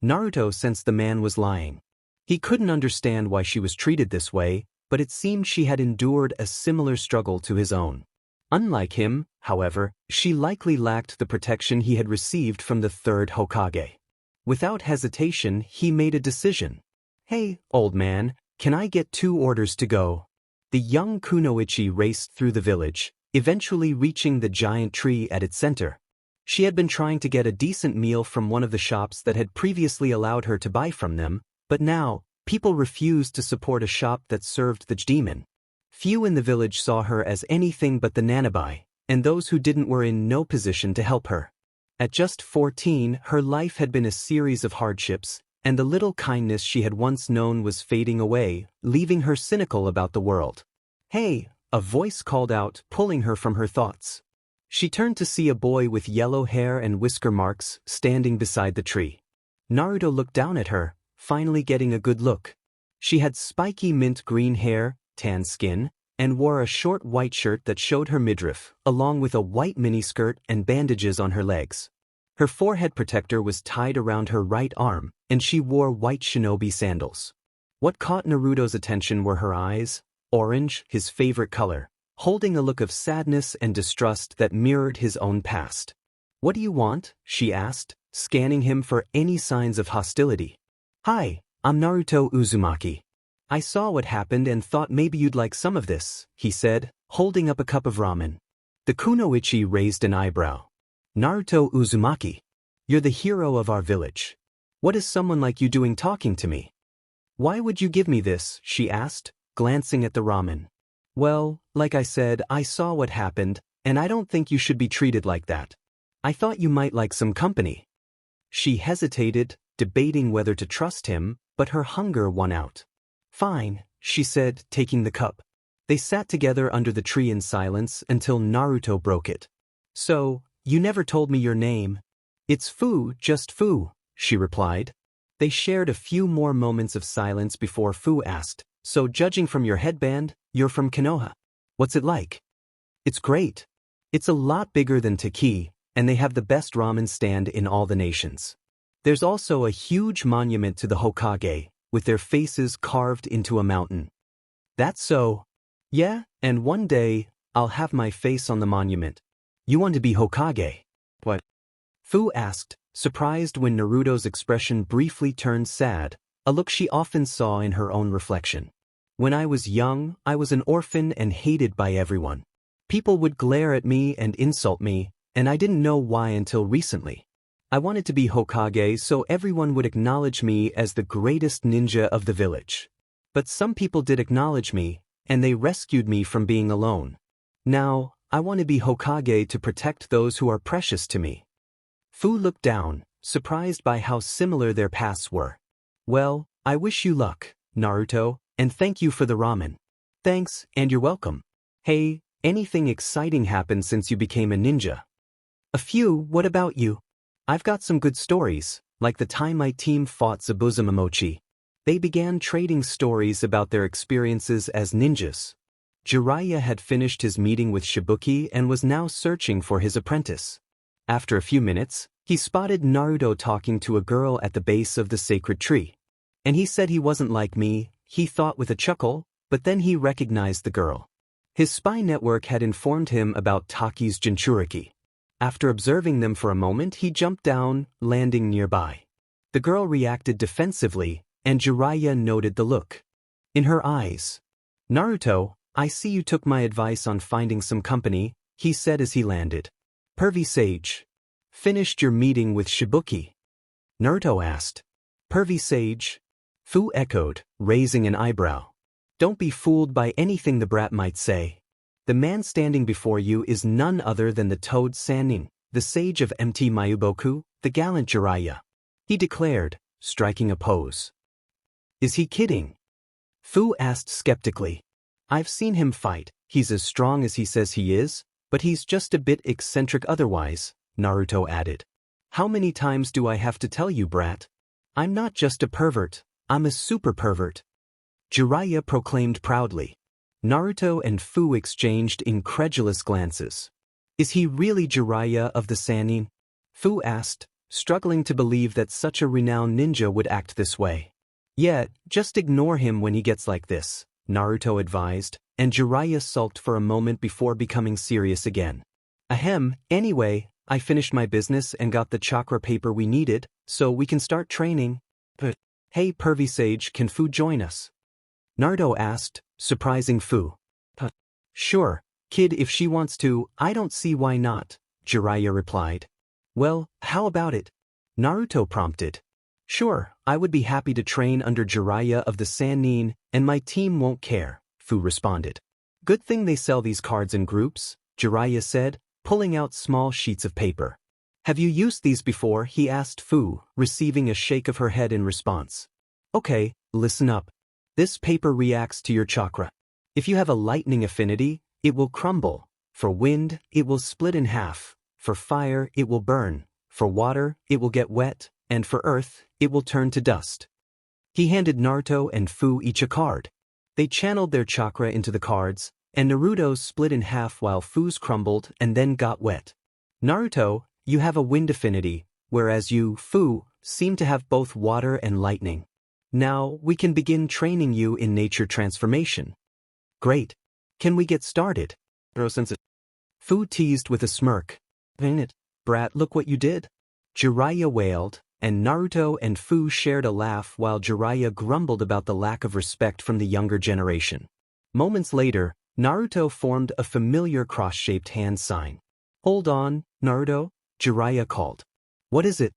Naruto sensed the man was lying. He couldn't understand why she was treated this way, but it seemed she had endured a similar struggle to his own. Unlike him, however, she likely lacked the protection he had received from the third Hokage. Without hesitation, he made a decision. Hey, old man, can I get 2 orders to go? The young kunoichi raced through the village, eventually reaching the giant tree at its center. She had been trying to get a decent meal from one of the shops that had previously allowed her to buy from them, but now, people refused to support a shop that served the demon. Few in the village saw her as anything but the nanabai, and those who didn't were in no position to help her. At just 14, her life had been a series of hardships, and the little kindness she had once known was fading away, leaving her cynical about the world. Hey, a voice called out, pulling her from her thoughts. She turned to see a boy with yellow hair and whisker marks standing beside the tree. Naruto looked down at her, finally getting a good look. She had spiky mint green hair, tan skin, and wore a short white shirt that showed her midriff, along with a white miniskirt and bandages on her legs. Her forehead protector was tied around her right arm, and she wore white shinobi sandals. What caught Naruto's attention were her eyes, orange, his favorite color, holding a look of sadness and distrust that mirrored his own past. What do you want? She asked, scanning him for any signs of hostility. Hi, I'm Naruto Uzumaki. I saw what happened and thought maybe you'd like some of this, he said, holding up a cup of ramen. The kunoichi raised an eyebrow. Naruto Uzumaki, you're the hero of our village. What is someone like you doing talking to me? Why would you give me this? She asked, glancing at the ramen. Well, like I said, I saw what happened, and I don't think you should be treated like that. I thought you might like some company. She hesitated, debating whether to trust him, but her hunger won out. Fine, she said, taking the cup. They sat together under the tree in silence until Naruto broke it. So, you never told me your name. It's Fuu, just Fuu, she replied. They shared a few more moments of silence before Fuu asked, so judging from your headband, you're from Konoha. What's it like? It's great. It's a lot bigger than Taki, and they have the best ramen stand in all the nations. There's also a huge monument to the Hokage, with their faces carved into a mountain. That's so. Yeah, and one day, I'll have my face on the monument. You want to be Hokage? What? Fuu asked, surprised when Naruto's expression briefly turned sad, a look she often saw in her own reflection. When I was young, I was an orphan and hated by everyone. People would glare at me and insult me, and I didn't know why until recently. I wanted to be Hokage so everyone would acknowledge me as the greatest ninja of the village. But some people did acknowledge me, and they rescued me from being alone. Now, I want to be Hokage to protect those who are precious to me. Fuu looked down, surprised by how similar their paths were. Well, I wish you luck, Naruto, and thank you for the ramen. Thanks, and you're welcome. Hey, anything exciting happened since you became a ninja? A few, what about you? I've got some good stories, like the time my team fought Zabuza-Momochi. They began trading stories about their experiences as ninjas. Jiraiya had finished his meeting with Shibuki and was now searching for his apprentice. After a few minutes, he spotted Naruto talking to a girl at the base of the sacred tree. And he said he wasn't like me, he thought with a chuckle, but then he recognized the girl. His spy network had informed him about Taki's Jinchuriki. After observing them for a moment, he jumped down, landing nearby. The girl reacted defensively, and Jiraiya noted the look in her eyes. Naruto, I see you took my advice on finding some company, he said as he landed. Pervy-Sage. Finished your meeting with Shibuki. Naruto asked. Pervy-Sage? Fuu echoed, raising an eyebrow. Don't be fooled by anything the brat might say. The man standing before you is none other than the Toad Sannin, the sage of MT Mayuboku, the gallant Jiraiya. He declared, striking a pose. Is he kidding? Fuu asked skeptically. I've seen him fight, he's as strong as he says he is, but he's just a bit eccentric otherwise, Naruto added. How many times do I have to tell you, brat? I'm not just a pervert, I'm a super pervert. Jiraiya proclaimed proudly. Naruto and Fuu exchanged incredulous glances. Is he really Jiraiya of the Sannin? Fuu asked, struggling to believe that such a renowned ninja would act this way. Yeah, just ignore him when he gets like this, Naruto advised, and Jiraiya sulked for a moment before becoming serious again. Ahem, anyway, I finished my business and got the chakra paper we needed, so we can start training. But, hey Pervy-Sage, can Fuu join us? Naruto asked, surprising Fuu. Sure, kid, if she wants to, I don't see why not, Jiraiya replied. Well, how about it? Naruto prompted. Sure, I would be happy to train under Jiraiya of the Sannin, and my team won't care, Fuu responded. Good thing they sell these cards in groups, Jiraiya said, pulling out small sheets of paper. Have you used these before? He asked Fuu, receiving a shake of her head in response. Okay, listen up. This paper reacts to your chakra. If you have a lightning affinity, it will crumble. For wind, it will split in half. For fire, it will burn. For water, it will get wet. And for earth, it will turn to dust. He handed Naruto and Fuu each a card. They channeled their chakra into the cards, and Naruto's split in half while Fuu's crumbled and then got wet. Naruto, you have a wind affinity, whereas you, Fuu, seem to have both water and lightning. Now, we can begin training you in nature transformation. Great. Can we get started? Fuu teased with a smirk. Ain't it, brat, look what you did. Jiraiya wailed, and Naruto and Fuu shared a laugh while Jiraiya grumbled about the lack of respect from the younger generation. Moments later, Naruto formed a familiar cross-shaped hand sign. Hold on, Naruto, Jiraiya called. What is it?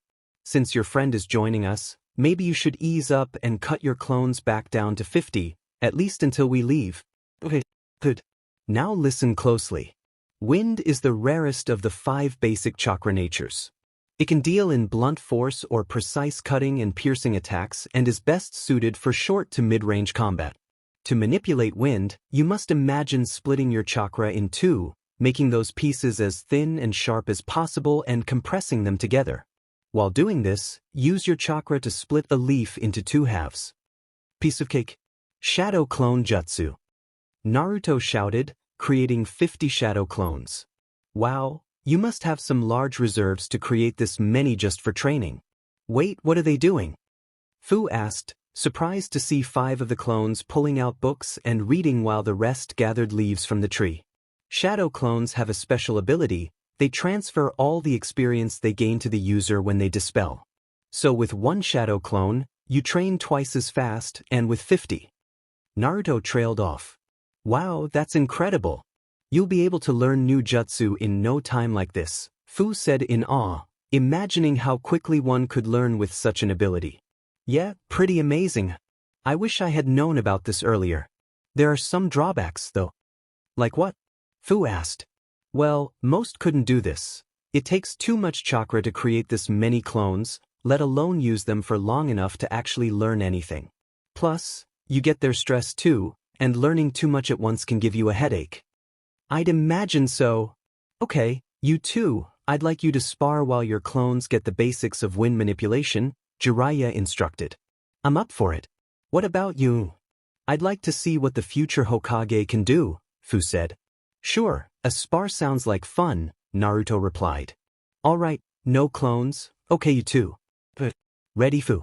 Since your friend is joining us, maybe you should ease up and cut your clones back down to 50, at least until we leave. Okay, good. Now listen closely. Wind is the rarest of the 5 basic chakra natures. It can deal in blunt force or precise cutting and piercing attacks and is best suited for short to mid-range combat. To manipulate wind, you must imagine splitting your chakra in 2, making those pieces as thin and sharp as possible and compressing them together. While doing this, use your chakra to split a leaf into 2 halves. Piece of cake. Shadow Clone Jutsu. Naruto shouted, creating 50 shadow clones. Wow, you must have some large reserves to create this many just for training. Wait, what are they doing? Fuu asked, surprised to see 5 of the clones pulling out books and reading while the rest gathered leaves from the tree. Shadow clones have a special ability. They transfer all the experience they gain to the user when they dispel. So with 1 shadow clone, you train twice as fast, and with 50. Naruto trailed off. Wow, that's incredible. You'll be able to learn new jutsu in no time like this, Fuu said in awe, imagining how quickly one could learn with such an ability. Yeah, pretty amazing. I wish I had known about this earlier. There are some drawbacks, though. Like what? Fuu asked. Well, most couldn't do this. It takes too much chakra to create this many clones, let alone use them for long enough to actually learn anything. Plus, you get their stress too, and learning too much at once can give you a headache. I'd imagine so. Okay, you too, I'd like you to spar while your clones get the basics of wind manipulation, Jiraiya instructed. I'm up for it. What about you? I'd like to see what the future Hokage can do, Fuu said. Sure, a spar sounds like fun, Naruto replied. Alright, no clones, okay you too. But, ready Fuu?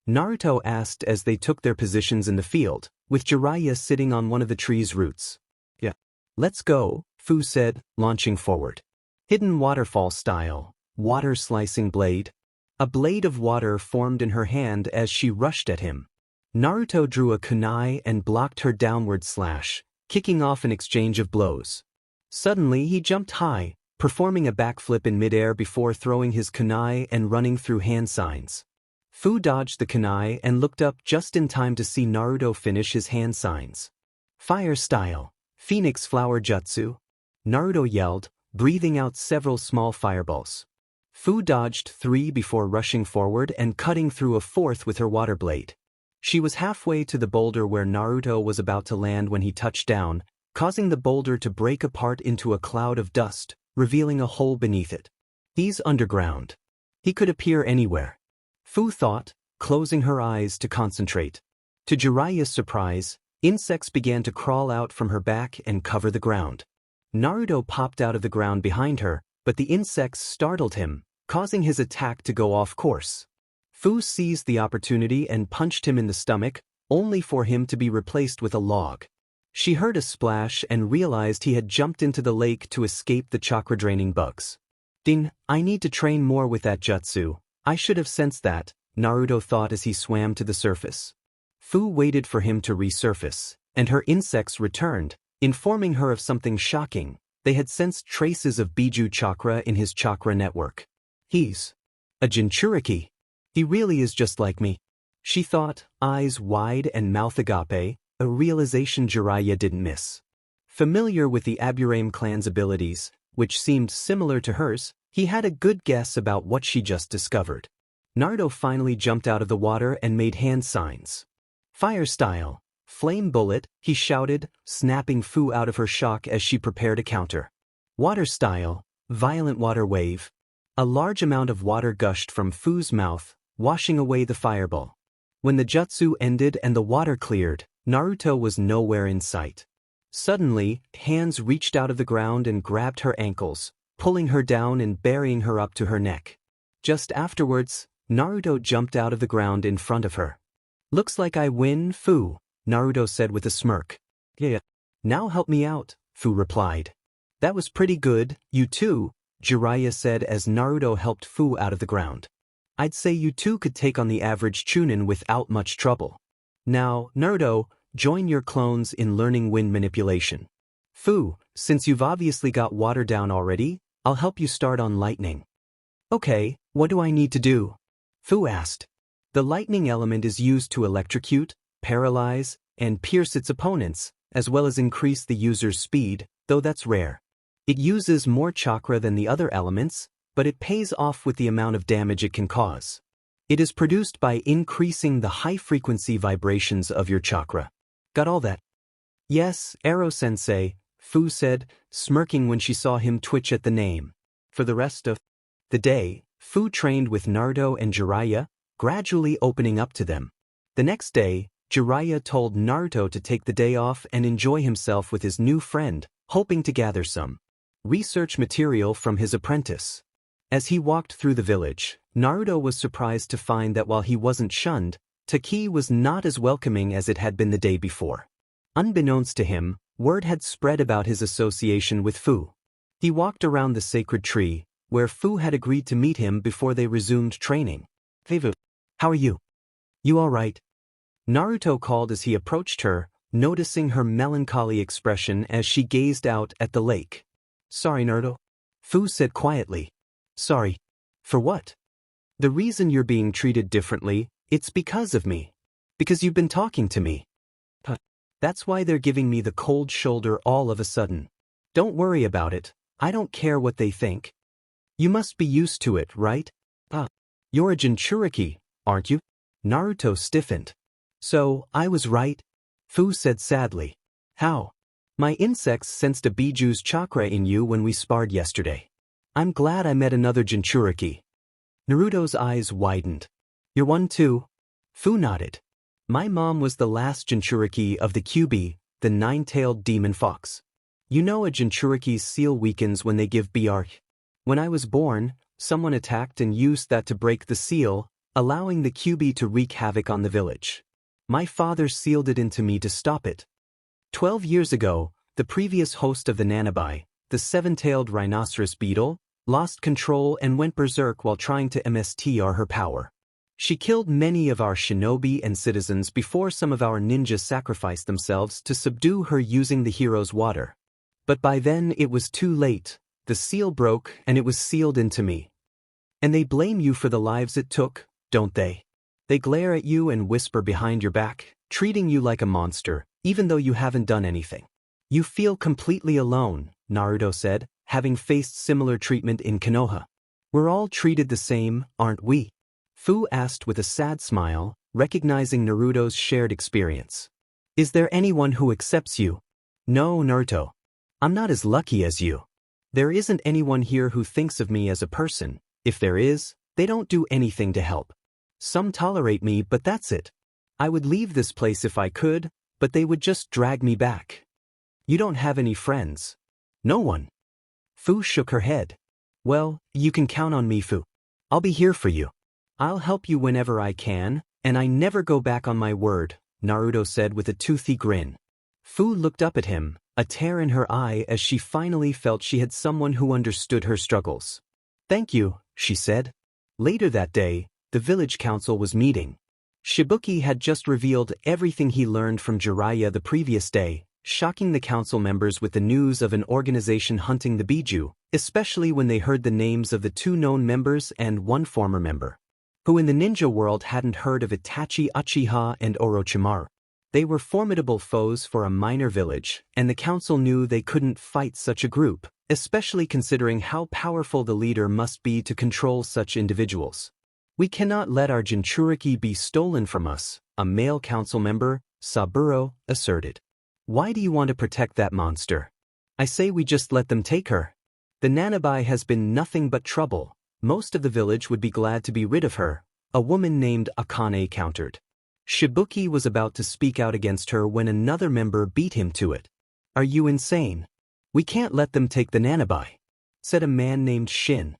Naruto asked as they took their positions in the field, with Jiraiya sitting on one of the tree's roots. Yeah. Let's go, Fuu said, launching forward. Hidden waterfall style, water slicing blade. A blade of water formed in her hand as she rushed at him. Naruto drew a kunai and blocked her downward slash, kicking off an exchange of blows. Suddenly he jumped high, performing a backflip in midair before throwing his kunai and running through hand signs. Fuu dodged the kunai and looked up just in time to see Naruto finish his hand signs. Fire style, Phoenix Flower Jutsu, Naruto yelled, breathing out several small fireballs. Fuu dodged 3 before rushing forward and cutting through a 4th with her water blade. She was halfway to the boulder where Naruto was about to land when he touched down, causing the boulder to break apart into a cloud of dust, revealing a hole beneath it. He's underground. He could appear anywhere. Fuu thought, closing her eyes to concentrate. To Jiraiya's surprise, insects began to crawl out from her back and cover the ground. Naruto popped out of the ground behind her, but the insects startled him, causing his attack to go off course. Fuu seized the opportunity and punched him in the stomach, only for him to be replaced with a log. She heard a splash and realized he had jumped into the lake to escape the chakra-draining bugs. Ding, I need to train more with that jutsu. I should have sensed that, Naruto thought as he swam to the surface. Fuu waited for him to resurface, and her insects returned, informing her of something shocking. They had sensed traces of Biju chakra in his chakra network. He's a Jinchuriki. He really is just like me, she thought, eyes wide and mouth agape, a realization Jiraiya didn't miss. Familiar with the Aburame clan's abilities, which seemed similar to hers, he had a good guess about what she just discovered. Naruto finally jumped out of the water and made hand signs. Fire style, flame bullet, he shouted, snapping Fuu out of her shock as she prepared a counter. Water style, violent water wave. A large amount of water gushed from Fuu's mouth, washing away the fireball. When the jutsu ended and the water cleared, Naruto was nowhere in sight. Suddenly, hands reached out of the ground and grabbed her ankles, pulling her down and burying her up to her neck. Just afterwards, Naruto jumped out of the ground in front of her. Looks like I win, Fuu, Naruto said with a smirk. Yeah. Now help me out, Fuu replied. That was pretty good, you too, Jiraiya said as Naruto helped Fuu out of the ground. I'd say you two could take on the average Chunin without much trouble. Now, Naruto, join your clones in learning wind manipulation. Fuu, since you've obviously got water down already, I'll help you start on lightning. Okay, what do I need to do? Fuu asked. The lightning element is used to electrocute, paralyze, and pierce its opponents, as well as increase the user's speed, though that's rare. It uses more chakra than the other elements, but it pays off with the amount of damage it can cause. It is produced by increasing the high-frequency vibrations of your chakra. Got all that? Yes, Arrow-sensei, Fuu said, smirking when she saw him twitch at the name. For the rest of the day, Fuu trained with Naruto and Jiraiya, gradually opening up to them. The next day, Jiraiya told Naruto to take the day off and enjoy himself with his new friend, hoping to gather some research material from his apprentice. As he walked through the village, Naruto was surprised to find that while he wasn't shunned, Taki was not as welcoming as it had been the day before. Unbeknownst to him, word had spread about his association with Fuu. He walked around the sacred tree, where Fuu had agreed to meet him before they resumed training. Hey Fuu, how are you? You all right? Naruto called as he approached her, noticing her melancholy expression as she gazed out at the lake. Sorry, Naruto, Fuu said quietly. Sorry. For what? The reason you're being treated differently, it's because of me. Because you've been talking to me. That's why they're giving me the cold shoulder all of a sudden. Don't worry about it, I don't care what they think. You must be used to it, right? You're a Jinchuriki, aren't you? Naruto stiffened. So, I was right? Fuu said sadly. How? My insects sensed a Biju's chakra in you when we sparred yesterday. I'm glad I met another Jinchuriki. Naruto's eyes widened. You're one too? Fuu nodded. My mom was the last Jinchuriki of the Kyuubi, the nine-tailed demon fox. You know a Jinchuriki's seal weakens when they give BR. When I was born, someone attacked and used that to break the seal, allowing the Kyuubi to wreak havoc on the village. My father sealed it into me to stop it. 12 years ago, the previous host of the Nanabai, the seven-tailed rhinoceros beetle, lost control and went berserk while trying to MSTR her power. She killed many of our shinobi and citizens before some of our ninjas sacrificed themselves to subdue her using the hero's water. But by then it was too late, The seal broke and it was sealed into me. And they blame you for the lives it took, don't they? They glare at you and whisper behind your back, treating you like a monster, even though you haven't done anything. You feel completely alone, Naruto said, having faced similar treatment in Konoha. We're all treated the same, aren't we? Fuu asked with a sad smile, recognizing Naruto's shared experience. Is there anyone who accepts you? No, Naruto. I'm not as lucky as you. There isn't anyone here who thinks of me as a person. If there is, they don't do anything to help. Some tolerate me, but that's it. I would leave this place if I could, but they would just drag me back. You don't have any friends. No one. Fuu shook her head. Well, you can count on me, Fuu. I'll be here for you. I'll help you whenever I can, and I never go back on my word, Naruto said with a toothy grin. Fuu looked up at him, a tear in her eye as she finally felt she had someone who understood her struggles. Thank you, she said. Later that day, the village council was meeting. Shibuki had just revealed everything he learned from Jiraiya the previous day, shocking the council members with the news of an organization hunting the Biju, especially when they heard the names of the 2 known members and 1 former member, who in the ninja world hadn't heard of Itachi Uchiha and Orochimaru. They were formidable foes for a minor village, and the council knew they couldn't fight such a group, especially considering how powerful the leader must be to control such individuals. We cannot let our Jinchuriki be stolen from us, a male council member, Saburo, asserted. Why do you want to protect that monster? I say we just let them take her. The Nanabai has been nothing but trouble. Most of the village would be glad to be rid of her, a woman named Akane countered. Shibuki was about to speak out against her when another member beat him to it. Are you insane? We can't let them take the Nanabai, said a man named Shin.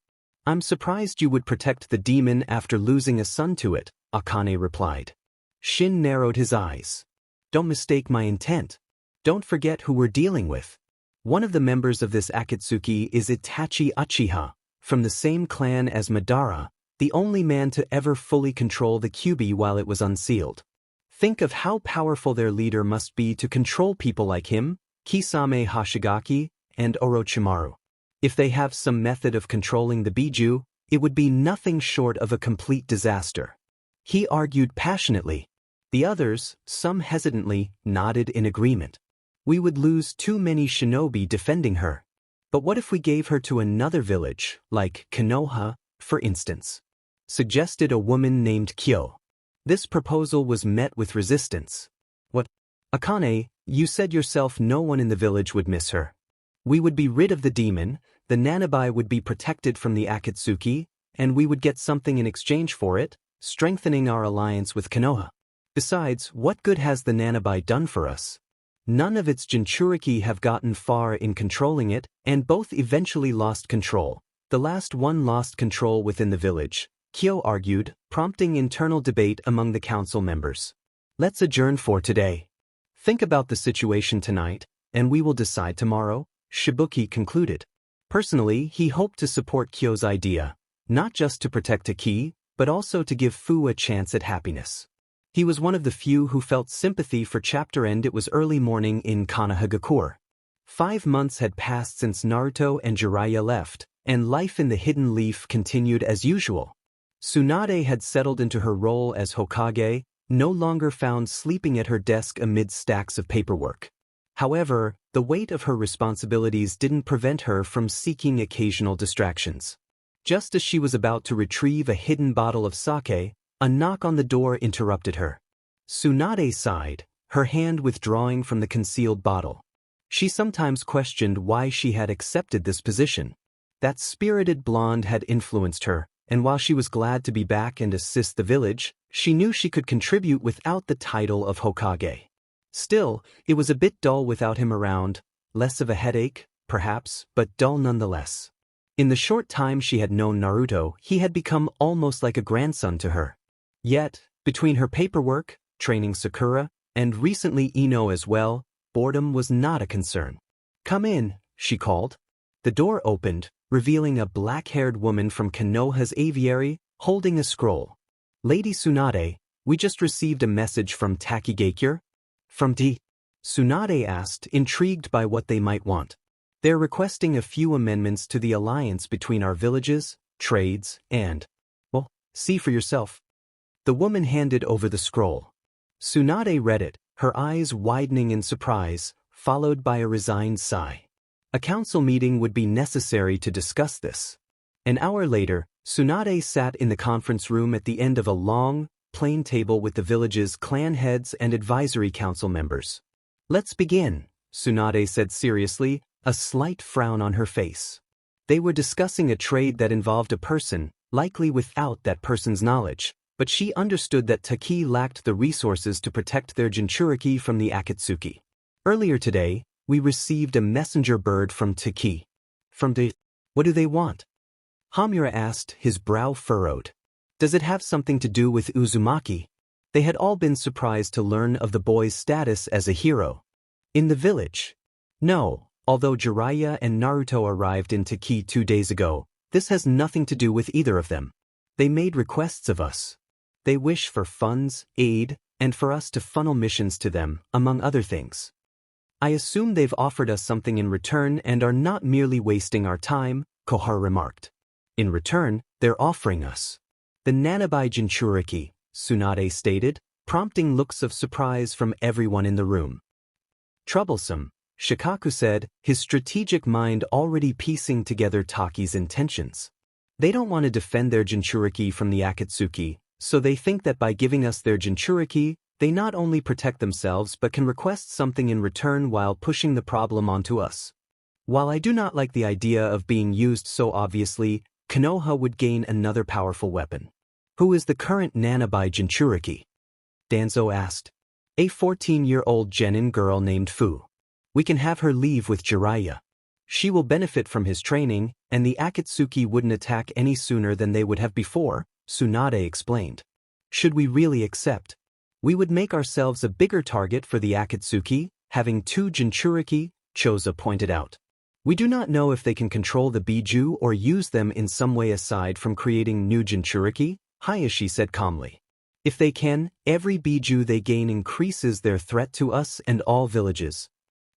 I'm surprised you would protect the demon after losing a son to it, Akane replied. Shin narrowed his eyes. Don't mistake my intent. Don't forget who we're dealing with. One of the members of this Akatsuki is Itachi Uchiha, from the same clan as Madara, the only man to ever fully control the Kyuubi while it was unsealed. Think of how powerful their leader must be to control people like him, Kisame Hoshigaki, and Orochimaru. If they have some method of controlling the Biju, it would be nothing short of a complete disaster. He argued passionately. The others, some hesitantly, nodded in agreement. We would lose too many shinobi defending her. But what if we gave her to another village, like Konoha, for instance? Suggested a woman named Chio. This proposal was met with resistance. What? Akane, you said yourself no one in the village would miss her. We would be rid of the demon, the Nanabai would be protected from the Akatsuki, and we would get something in exchange for it, strengthening our alliance with Konoha. Besides, what good has the Nanabai done for us? None of its Jinchuriki have gotten far in controlling it, and both eventually lost control. The last one lost control within the village, Chio argued, prompting internal debate among the council members. Let's adjourn for today. Think about the situation tonight, and we will decide tomorrow, Shibuki concluded. Personally, he hoped to support Kyo's idea, not just to protect Taki, but also to give Fuu a chance at happiness. He was one of the few who felt sympathy for chapter end. It was early morning in Konohagakure. 5 months had passed since Naruto and Jiraiya left, and life in the Hidden Leaf continued as usual. Sunade had settled into her role as Hokage, no longer found sleeping at her desk amid stacks of paperwork. However, the weight of her responsibilities didn't prevent her from seeking occasional distractions. Just as she was about to retrieve a hidden bottle of sake, a knock on the door interrupted her. Sunade sighed, her hand withdrawing from the concealed bottle. She sometimes questioned why she had accepted this position. That spirited blonde had influenced her, and while she was glad to be back and assist the village, she knew she could contribute without the title of Hokage. Still, it was a bit dull without him around, less of a headache, perhaps, but dull nonetheless. In the short time she had known Naruto, he had become almost like a grandson to her. Yet, between her paperwork, training Sakura, and recently Ino as well, boredom was not a concern. Come in, she called. The door opened, revealing a black-haired woman from Konoha's aviary, holding a scroll. Lady Sunade, we just received a message from Takigakure. From D. Sunade asked, intrigued by what they might want. They're requesting a few amendments to the alliance between our villages, trades, and, well, see for yourself. The woman handed over the scroll. Sunade read it, her eyes widening in surprise, followed by a resigned sigh. A council meeting would be necessary to discuss this. An hour later, Sunade sat in the conference room at the end of a long, plain table with the village's clan heads and advisory council members. Let's begin, Sunade said seriously, a slight frown on her face. They were discussing a trade that involved a person, likely without that person's knowledge, but she understood that Taki lacked the resources to protect their Jinchuriki from the Akatsuki. Earlier today, we received a messenger bird from Taki. From the... What do they want? Hamura asked, his brow furrowed. Does it have something to do with Uzumaki? They had all been surprised to learn of the boy's status as a hero. In the village? No, although Jiraiya and Naruto arrived in Taki 2 days ago, this has nothing to do with either of them. They made requests of us. They wish for funds, aid, and for us to funnel missions to them, among other things. I assume they've offered us something in return and are not merely wasting our time, Konoha remarked. In return, they're offering us the Nanabai Jinchuriki, Sunade stated, prompting looks of surprise from everyone in the room. Troublesome, Shikaku said, his strategic mind already piecing together Taki's intentions. They don't want to defend their Jinchuriki from the Akatsuki, so they think that by giving us their Jinchuriki, they not only protect themselves but can request something in return while pushing the problem onto us. While I do not like the idea of being used so obviously, Konoha would gain another powerful weapon. Who is the current Nanabai Jinchuriki? Danzo asked. A 14-year-old genin girl named Fuu. We can have her leave with Jiraiya. She will benefit from his training, and the Akatsuki wouldn't attack any sooner than they would have before, Sunade explained. Should we really accept? We would make ourselves a bigger target for the Akatsuki, having 2 Jinchuriki, Choza pointed out. We do not know if they can control the Biju or use them in some way aside from creating new Jinchuriki, Hayashi said calmly. If they can, every Biju they gain increases their threat to us and all villages.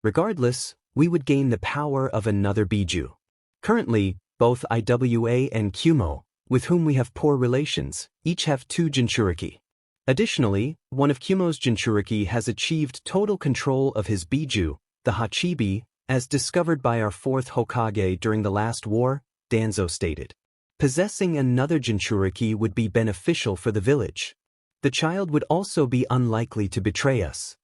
Regardless, we would gain the power of another Biju. Currently, both IWA and Kumo, with whom we have poor relations, each have 2 Jinchuriki. Additionally, one of Kumo's Jinchuriki has achieved total control of his Biju, the Hachibi, as discovered by our 4th Hokage during the last war, Danzo stated. Possessing another Jinchuriki would be beneficial for the village. The child would also be unlikely to betray us.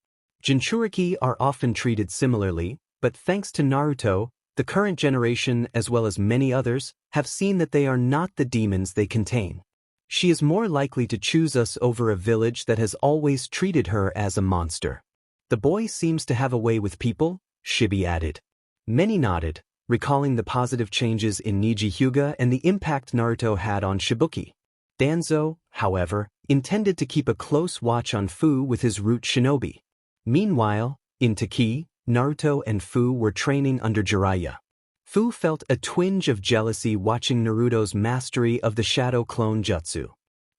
Jinchuriki are often treated similarly, but thanks to Naruto, the current generation as well as many others, have seen that they are not the demons they contain. She is more likely to choose us over a village that has always treated her as a monster. The boy seems to have a way with people, Shibi added. Many nodded, recalling the positive changes in Niji Hyuga and the impact Naruto had on Shibuki. Danzo, however, intended to keep a close watch on Fuu with his root shinobi. Meanwhile, in Taki, Naruto and Fuu were training under Jiraiya. Fuu felt a twinge of jealousy watching Naruto's mastery of the Shadow Clone Jutsu.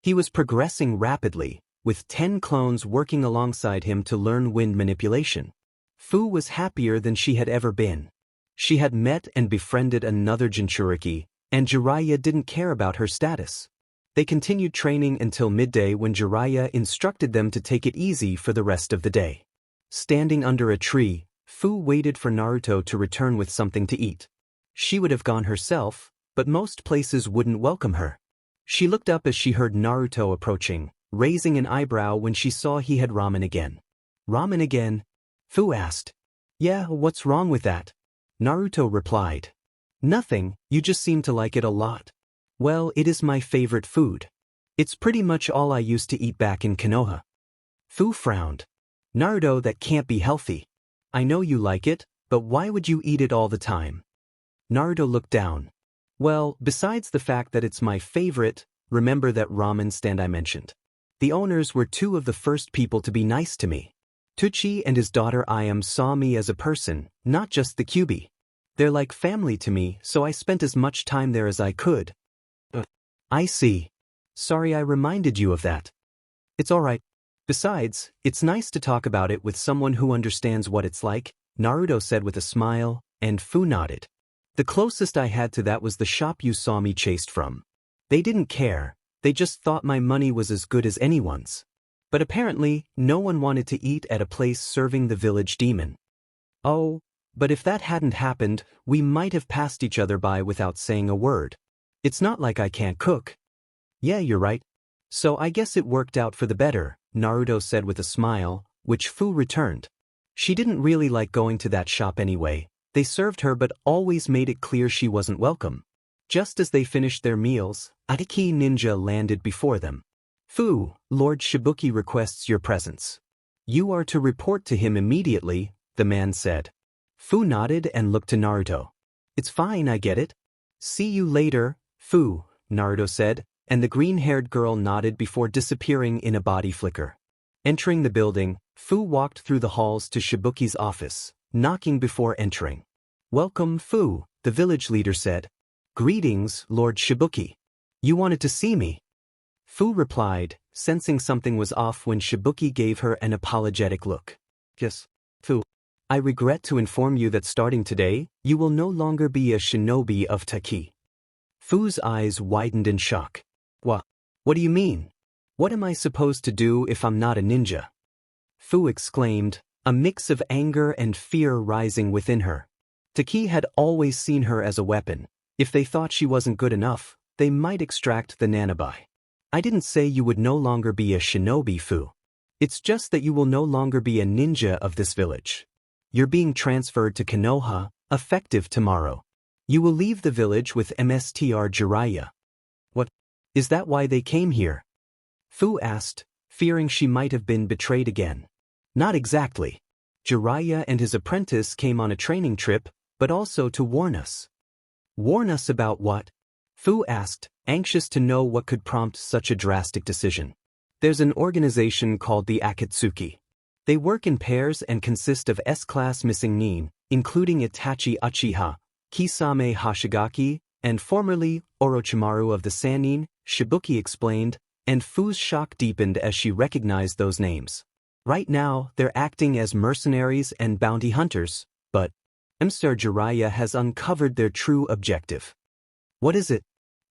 He was progressing rapidly, with 10 clones working alongside him to learn wind manipulation. Fuu was happier than she had ever been. She had met and befriended another Jinchuriki, and Jiraiya didn't care about her status. They continued training until midday when Jiraiya instructed them to take it easy for the rest of the day. Standing under a tree, Fuu waited for Naruto to return with something to eat. She would have gone herself, but most places wouldn't welcome her. She looked up as she heard Naruto approaching, raising an eyebrow when she saw he had ramen again. Ramen again? Fuu asked. Yeah, what's wrong with that? Naruto replied. Nothing, you just seem to like it a lot. Well, it is my favorite food. It's pretty much all I used to eat back in Konoha. Fuu frowned. Naruto, that can't be healthy. I know you like it, but why would you eat it all the time? Naruto looked down. Well, besides the fact that it's my favorite, remember that ramen stand I mentioned. The owners were 2 of the first people to be nice to me. Tuchi and his daughter Ayam saw me as a person, not just the Kyuubi. They're like family to me, so I spent as much time there as I could. I see. Sorry I reminded you of that. It's alright. Besides, it's nice to talk about it with someone who understands what it's like, Naruto said with a smile, and Fuu nodded. The closest I had to that was the shop you saw me chased from. They didn't care, they just thought my money was as good as anyone's. But apparently, no one wanted to eat at a place serving the village demon. Oh, but if that hadn't happened, we might have passed each other by without saying a word. It's not like I can't cook. Yeah, you're right. So I guess it worked out for the better, Naruto said with a smile, which Fuu returned. She didn't really like going to that shop anyway. They served her but always made it clear she wasn't welcome. Just as they finished their meals, a Taki ninja landed before them. Fuu, Lord Shibuki requests your presence. You are to report to him immediately, the man said. Fuu nodded and looked to Naruto. It's fine, I get it. See you later, Fuu, Naruto said, and the green-haired girl nodded before disappearing in a body flicker. Entering the building, Fuu walked through the halls to Shibuki's office, knocking before entering. Welcome, Fuu, the village leader said. Greetings, Lord Shibuki. You wanted to see me? Fuu replied, sensing something was off when Shibuki gave her an apologetic look. Yes, Fuu. I regret to inform you that starting today, you will no longer be a shinobi of Taki. Fuu's eyes widened in shock. What do you mean? What am I supposed to do if I'm not a ninja? Fuu exclaimed, a mix of anger and fear rising within her. Taki had always seen her as a weapon. If they thought she wasn't good enough, they might extract the nanabi. I didn't say you would no longer be a shinobi, Fuu. It's just that you will no longer be a ninja of this village. You're being transferred to Konoha, effective tomorrow. You will leave the village with Mr. Jiraiya. What? Is that why they came here? Fuu asked, fearing she might have been betrayed again. Not exactly. Jiraiya and his apprentice came on a training trip, but also to warn us. Warn us about what? Fuu asked, anxious to know what could prompt such a drastic decision. There's an organization called the Akatsuki. They work in pairs and consist of S-class missing nin, including Itachi Uchiha, Kisame Hoshigaki, and formerly Orochimaru of the Sannin, Shibuki explained, and Fuu's shock deepened as she recognized those names. Right now, they're acting as mercenaries and bounty hunters, but Mr. Jiraiya has uncovered their true objective. What is it?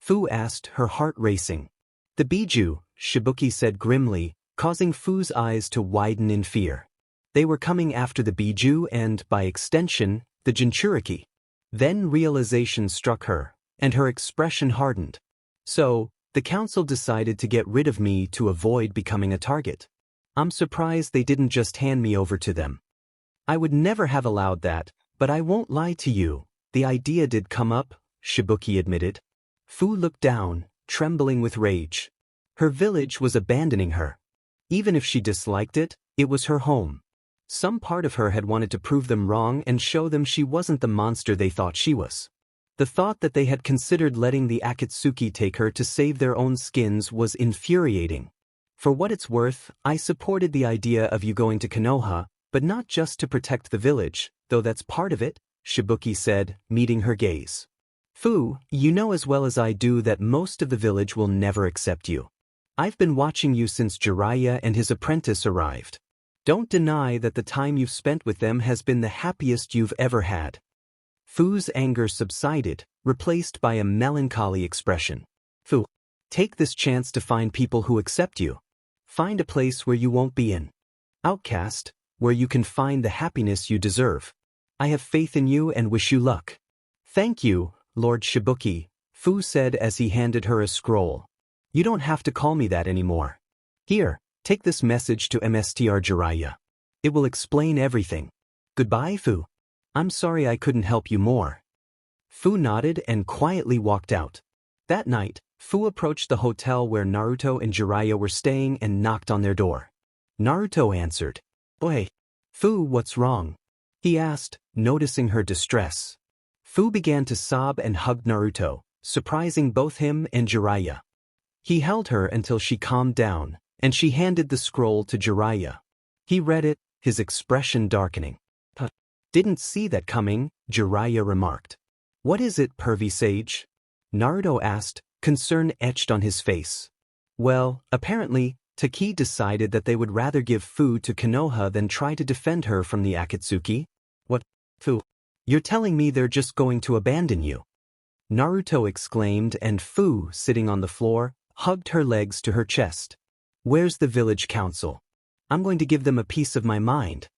Fuu asked, her heart racing. The Biju, Shibuki said grimly, causing Fuu's eyes to widen in fear. They were coming after the Biju and, by extension, the Jinchuriki. Then realization struck her, and her expression hardened. So, the council decided to get rid of me to avoid becoming a target. I'm surprised they didn't just hand me over to them. I would never have allowed that, but I won't lie to you, the idea did come up, Shibuki admitted. Fuu looked down, trembling with rage. Her village was abandoning her. Even if she disliked it, it was her home. Some part of her had wanted to prove them wrong and show them she wasn't the monster they thought she was. The thought that they had considered letting the Akatsuki take her to save their own skins was infuriating. For what it's worth, I supported the idea of you going to Konoha, but not just to protect the village, though that's part of it, Shibuki said, meeting her gaze. Fuu, you know as well as I do that most of the village will never accept you. I've been watching you since Jiraiya and his apprentice arrived. Don't deny that the time you've spent with them has been the happiest you've ever had. Fuu's anger subsided, replaced by a melancholy expression. Fuu, take this chance to find people who accept you. Find a place where you won't be an outcast, where you can find the happiness you deserve. I have faith in you and wish you luck. Thank you, Lord Shibuki, Fuu said as he handed her a scroll. You don't have to call me that anymore. Here, take this message to Mr. Jiraiya. It will explain everything. Goodbye, Fuu. I'm sorry I couldn't help you more. Fuu nodded and quietly walked out. That night, Fuu approached the hotel where Naruto and Jiraiya were staying and knocked on their door. Naruto answered. Oi. Fuu, what's wrong? He asked, noticing her distress. Fuu began to sob and hugged Naruto, surprising both him and Jiraiya. He held her until she calmed down, and she handed the scroll to Jiraiya. He read it, his expression darkening. Didn't see that coming, Jiraiya remarked. What is it, Pervy-Sage? Naruto asked, concern etched on his face. Well, apparently, Taki decided that they would rather give Fuu to Konoha than try to defend her from the Akatsuki. What? Fuu. You're telling me they're just going to abandon you? Naruto exclaimed, and Fuu, sitting on the floor, hugged her legs to her chest. Where's the village council? I'm going to give them a piece of my mind.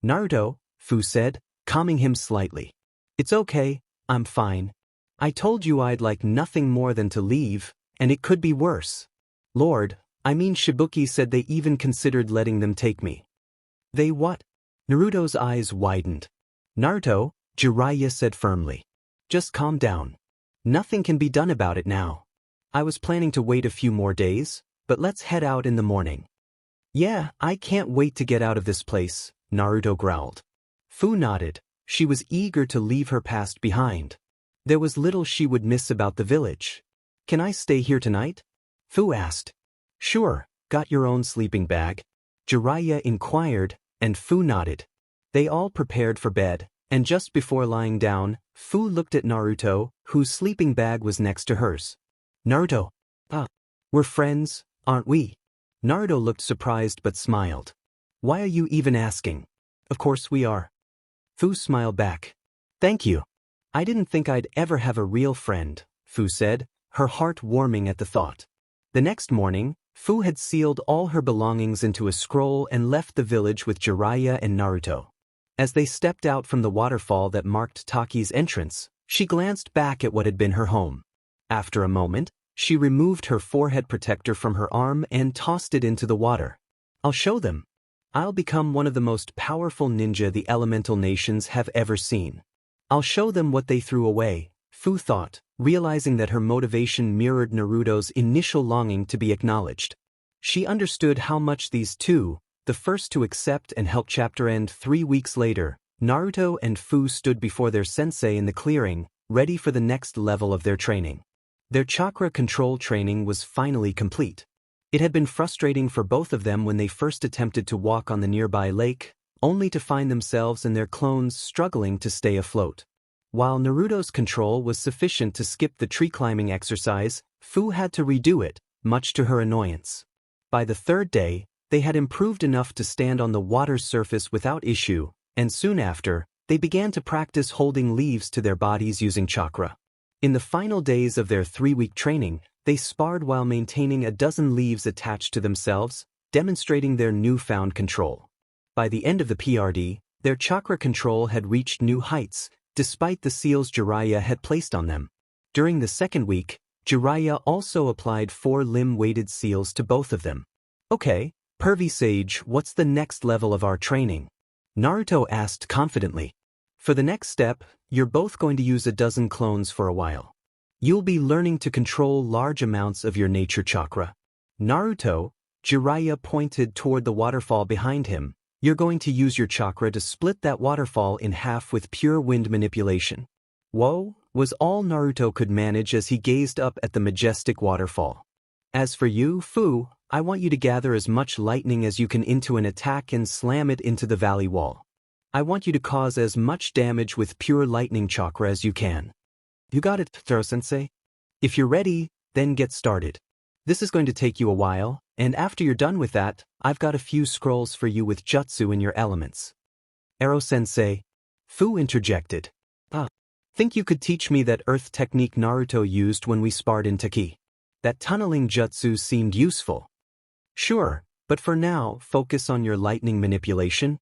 Naruto, Fuu said, calming him slightly. It's okay, I'm fine. I told you I'd like nothing more than to leave, and it could be worse. Shibuki said they even considered letting them take me. They what? Naruto's eyes widened. Naruto, Jiraiya said firmly. Just calm down. Nothing can be done about it now. I was planning to wait a few more days, but let's head out in the morning. Yeah, I can't wait to get out of this place, Naruto growled. Fuu nodded. She was eager to leave her past behind. There was little she would miss about the village. Can I stay here tonight? Fuu asked. Sure, got your own sleeping bag? Jiraiya inquired, and Fuu nodded. They all prepared for bed, and just before lying down, Fuu looked at Naruto, whose sleeping bag was next to hers. Naruto. We're friends, aren't we? Naruto looked surprised but smiled. Why are you even asking? Of course we are. Fuu smiled back. Thank you. I didn't think I'd ever have a real friend, Fuu said, her heart warming at the thought. The next morning, Fuu had sealed all her belongings into a scroll and left the village with Jiraiya and Naruto. As they stepped out from the waterfall that marked Taki's entrance, she glanced back at what had been her home. After a moment, she removed her forehead protector from her arm and tossed it into the water. I'll show them. I'll become one of the most powerful ninja the elemental nations have ever seen. I'll show them what they threw away, Fuu thought, realizing that her motivation mirrored Naruto's initial longing to be acknowledged. She understood how much these two, the first to accept and help chapter end 3 weeks later, Naruto and Fuu stood before their sensei in the clearing, ready for the next level of their training. Their chakra control training was finally complete. It had been frustrating for both of them when they first attempted to walk on the nearby lake, only to find themselves and their clones struggling to stay afloat. While Naruto's control was sufficient to skip the tree climbing exercise, Fuu had to redo it, much to her annoyance. By the third day, they had improved enough to stand on the water's surface without issue, and soon after, they began to practice holding leaves to their bodies using chakra. In the final days of their 3-week training, they sparred while maintaining a dozen leaves attached to themselves, demonstrating their newfound control. By the end of the PRD, their chakra control had reached new heights, despite the seals Jiraiya had placed on them. During the second week, Jiraiya also applied 4 limb-weighted seals to both of them. Okay, Pervy-Sage, what's the next level of our training? Naruto asked confidently. For the next step, you're both going to use a dozen clones for a while. You'll be learning to control large amounts of your nature chakra. Naruto, Jiraiya pointed toward the waterfall behind him. You're going to use your chakra to split that waterfall in half with pure wind manipulation. Whoa, was all Naruto could manage as he gazed up at the majestic waterfall. As for you, Fuu, I want you to gather as much lightning as you can into an attack and slam it into the valley wall. I want you to cause as much damage with pure lightning chakra as you can. You got it, Taro-sensei? If you're ready, then get started. This is going to take you a while, and after you're done with that, I've got a few scrolls for you with jutsu in your elements. Ero-sensei, Fuu interjected. Think you could teach me that earth technique Naruto used when we sparred in Taki? That tunneling jutsu seemed useful. Sure, but for now, focus on your lightning manipulation.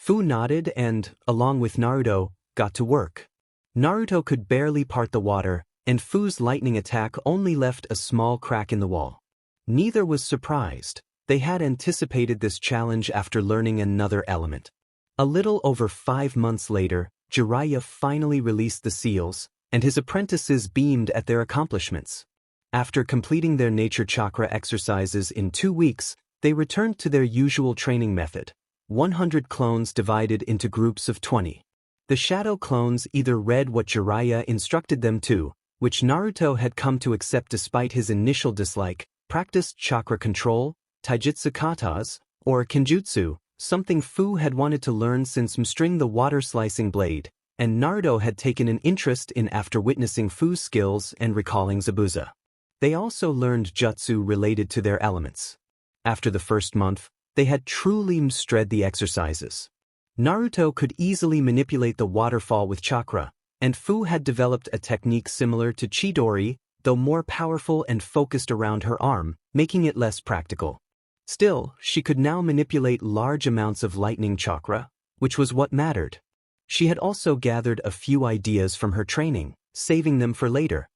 Fuu nodded and, along with Naruto, got to work. Naruto could barely part the water, and Fuu's lightning attack only left a small crack in the wall. Neither was surprised. They had anticipated this challenge after learning another element. A little over 5 months later, Jiraiya finally released the seals, and his apprentices beamed at their accomplishments. After completing their nature chakra exercises in 2 weeks, they returned to their usual training method. 100 clones divided into groups of 20. The shadow clones either read what Jiraiya instructed them to, which Naruto had come to accept despite his initial dislike, practiced chakra control, taijutsu katas, or kenjutsu, something Fuu had wanted to learn since mastering the water-slicing blade, and Naruto had taken an interest in after witnessing Fuu's skills and recalling Zabuza. They also learned jutsu related to their elements. After the first month, they had truly mastered the exercises. Naruto could easily manipulate the waterfall with chakra, and Fuu had developed a technique similar to Chidori, though more powerful and focused around her arm, making it less practical. Still, she could now manipulate large amounts of lightning chakra, which was what mattered. She had also gathered a few ideas from her training, saving them for later.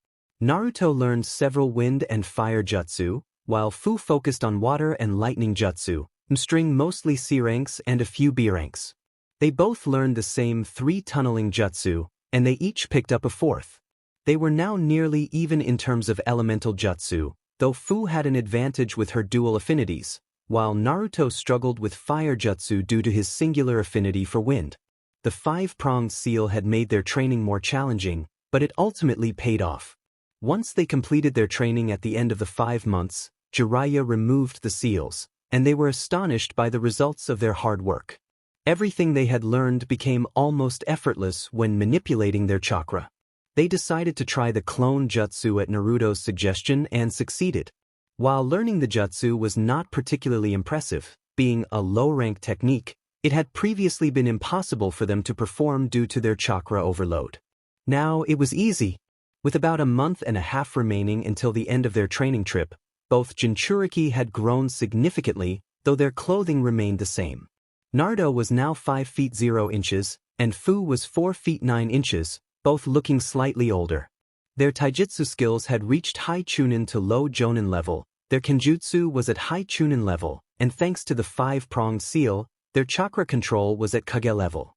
Naruto learned several wind and fire jutsu, while Fuu focused on water and lightning jutsu, mastering mostly C ranks and a few B ranks. They both learned the same 3 tunneling jutsu, and they each picked up a 4th. They were now nearly even in terms of elemental jutsu, though Fuu had an advantage with her dual affinities, while Naruto struggled with fire jutsu due to his singular affinity for wind. The 5-pronged seal had made their training more challenging, but it ultimately paid off. Once they completed their training at the end of the 5 months, Jiraiya removed the seals, and they were astonished by the results of their hard work. Everything they had learned became almost effortless when manipulating their chakra. They decided to try the clone jutsu at Naruto's suggestion and succeeded. While learning the jutsu was not particularly impressive, being a low-rank technique, it had previously been impossible for them to perform due to their chakra overload. Now it was easy. With about a month and a half remaining until the end of their training trip, both Jinchuriki had grown significantly, though their clothing remained the same. Naruto was now 5 feet 0 inches, and Fuu was 4 feet 9 inches, both looking slightly older. Their taijutsu skills had reached high chunin to low jonin level, their kenjutsu was at high chunin level, and thanks to the 5-pronged seal, their chakra control was at kage level.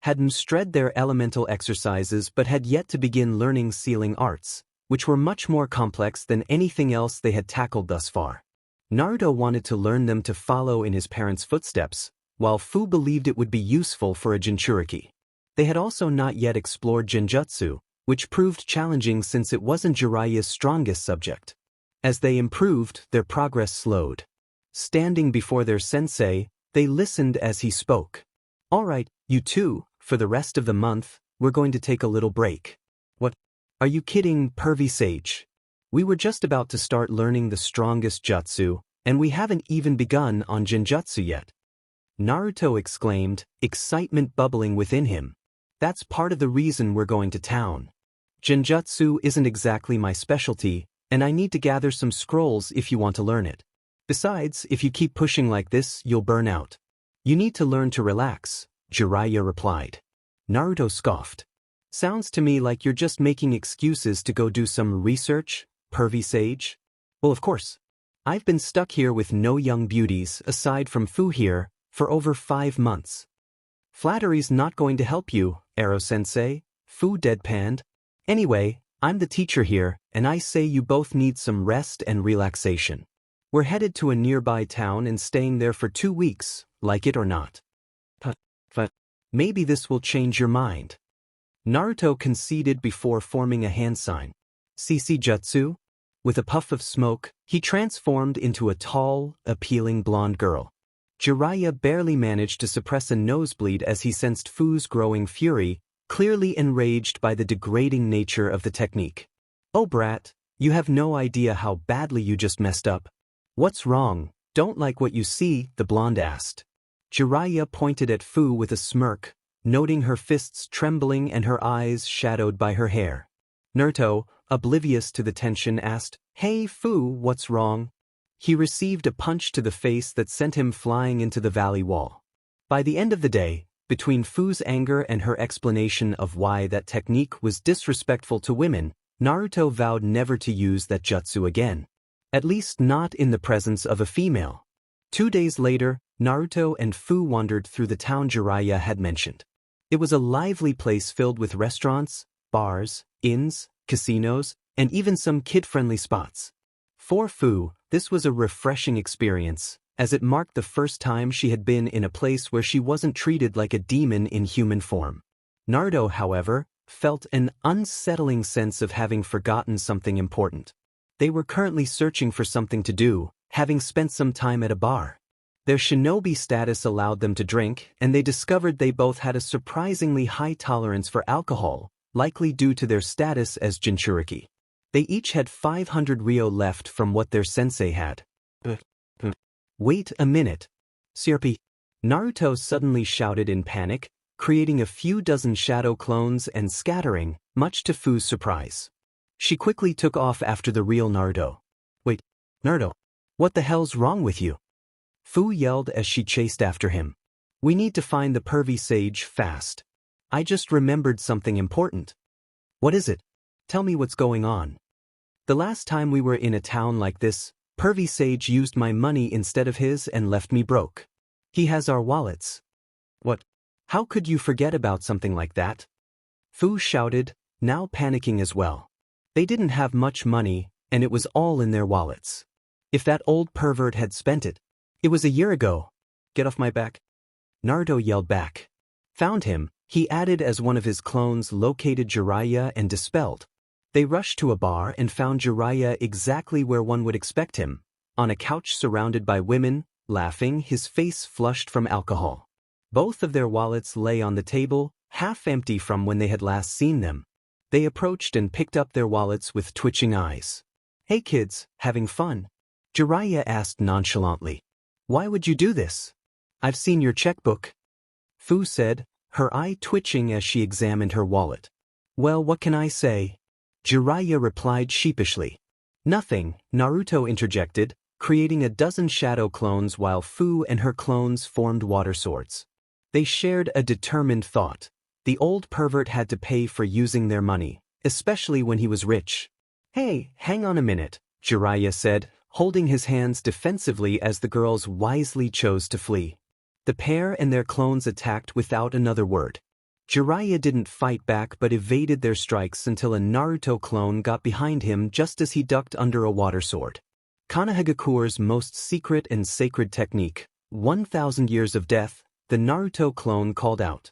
Had mastered their elemental exercises but had yet to begin learning sealing arts, which were much more complex than anything else they had tackled thus far. Naruto wanted to learn them to follow in his parents' footsteps, while Fuu believed it would be useful for a Jinchuriki. They had also not yet explored Genjutsu, which proved challenging since it wasn't Jiraiya's strongest subject. As they improved, their progress slowed. Standing before their sensei, they listened as he spoke. "All right, you two, for the rest of the month, we're going to take a little break." "What? Are you kidding, Pervy-Sage? We were just about to start learning the strongest jutsu, and we haven't even begun on Genjutsu yet." Naruto exclaimed, excitement bubbling within him. "That's part of the reason we're going to town. Genjutsu isn't exactly my specialty, and I need to gather some scrolls if you want to learn it. Besides, if you keep pushing like this, you'll burn out. You need to learn to relax," Jiraiya replied. Naruto scoffed. "Sounds to me like you're just making excuses to go do some research, Pervy-Sage." "Well, of course. I've been stuck here with no young beauties aside from Fuu here for over 5 months. Flattery's not going to help you, Ero-sensei," Fuu deadpanned. "Anyway, I'm the teacher here, and I say you both need some rest and relaxation. We're headed to a nearby town and staying there for 2 weeks, like it or not. But maybe this will change your mind." Naruto conceded before forming a hand sign. "CC Jutsu?" With a puff of smoke, he transformed into a tall, appealing blonde girl. Jiraiya barely managed to suppress a nosebleed as he sensed Fuu's growing fury, clearly enraged by the degrading nature of the technique. "Oh brat, you have no idea how badly you just messed up." "What's wrong? Don't like what you see?" the blonde asked. Jiraiya pointed at Fuu with a smirk, noting her fists trembling and her eyes shadowed by her hair. Naruto, oblivious to the tension, asked, "Hey Fuu, what's wrong?" He received a punch to the face that sent him flying into the valley wall. By the end of the day, between Fuu's anger and her explanation of why that technique was disrespectful to women, Naruto vowed never to use that jutsu again. At least not in the presence of a female. 2 days later, Naruto and Fuu wandered through the town Jiraiya had mentioned. It was a lively place filled with restaurants, bars, inns, casinos, and even some kid-friendly spots. For Fuu, this was a refreshing experience, as it marked the first time she had been in a place where she wasn't treated like a demon in human form. Naruto, however, felt an unsettling sense of having forgotten something important. They were currently searching for something to do, having spent some time at a bar. Their shinobi status allowed them to drink, and they discovered they both had a surprisingly high tolerance for alcohol, likely due to their status as Jinchuriki. They each had 500 ryo left from what their sensei had. Wait a minute. Sirpi. Naruto suddenly shouted in panic, creating a few dozen shadow clones and scattering, much to Fuu's surprise. She quickly took off after the real Naruto. Wait, Naruto, what the hell's wrong with you? Fuu yelled as she chased after him. We need to find the Pervy-Sage fast. I just remembered something important. What is it? Tell me what's going on. The last time we were in a town like this, Pervy-Sage used my money instead of his and left me broke. He has our wallets. What? How could you forget about something like that? Fuu shouted, now panicking as well. They didn't have much money, and it was all in their wallets. If that old pervert had spent it. It was a year ago. Get off my back. Naruto yelled back. Found him, he added as one of his clones located Jiraiya and dispelled. They rushed to a bar and found Jiraiya exactly where one would expect him, on a couch surrounded by women, laughing, his face flushed from alcohol. Both of their wallets lay on the table, half empty from when they had last seen them. They approached and picked up their wallets with twitching eyes. Hey kids, having fun? Jiraiya asked nonchalantly. Why would you do this? I've seen your checkbook. Fuu said, her eye twitching as she examined her wallet. Well, what can I say? Jiraiya replied sheepishly. Nothing, Naruto interjected, creating a dozen shadow clones while Fuu and her clones formed water swords. They shared a determined thought. The old pervert had to pay for using their money, especially when he was rich. Hey, hang on a minute, Jiraiya said, holding his hands defensively as the girls wisely chose to flee. The pair and their clones attacked without another word. Jiraiya didn't fight back but evaded their strikes until a Naruto clone got behind him just as he ducked under a water sword. Konohagakure's most secret and sacred technique, 1,000 years of death, the Naruto clone called out.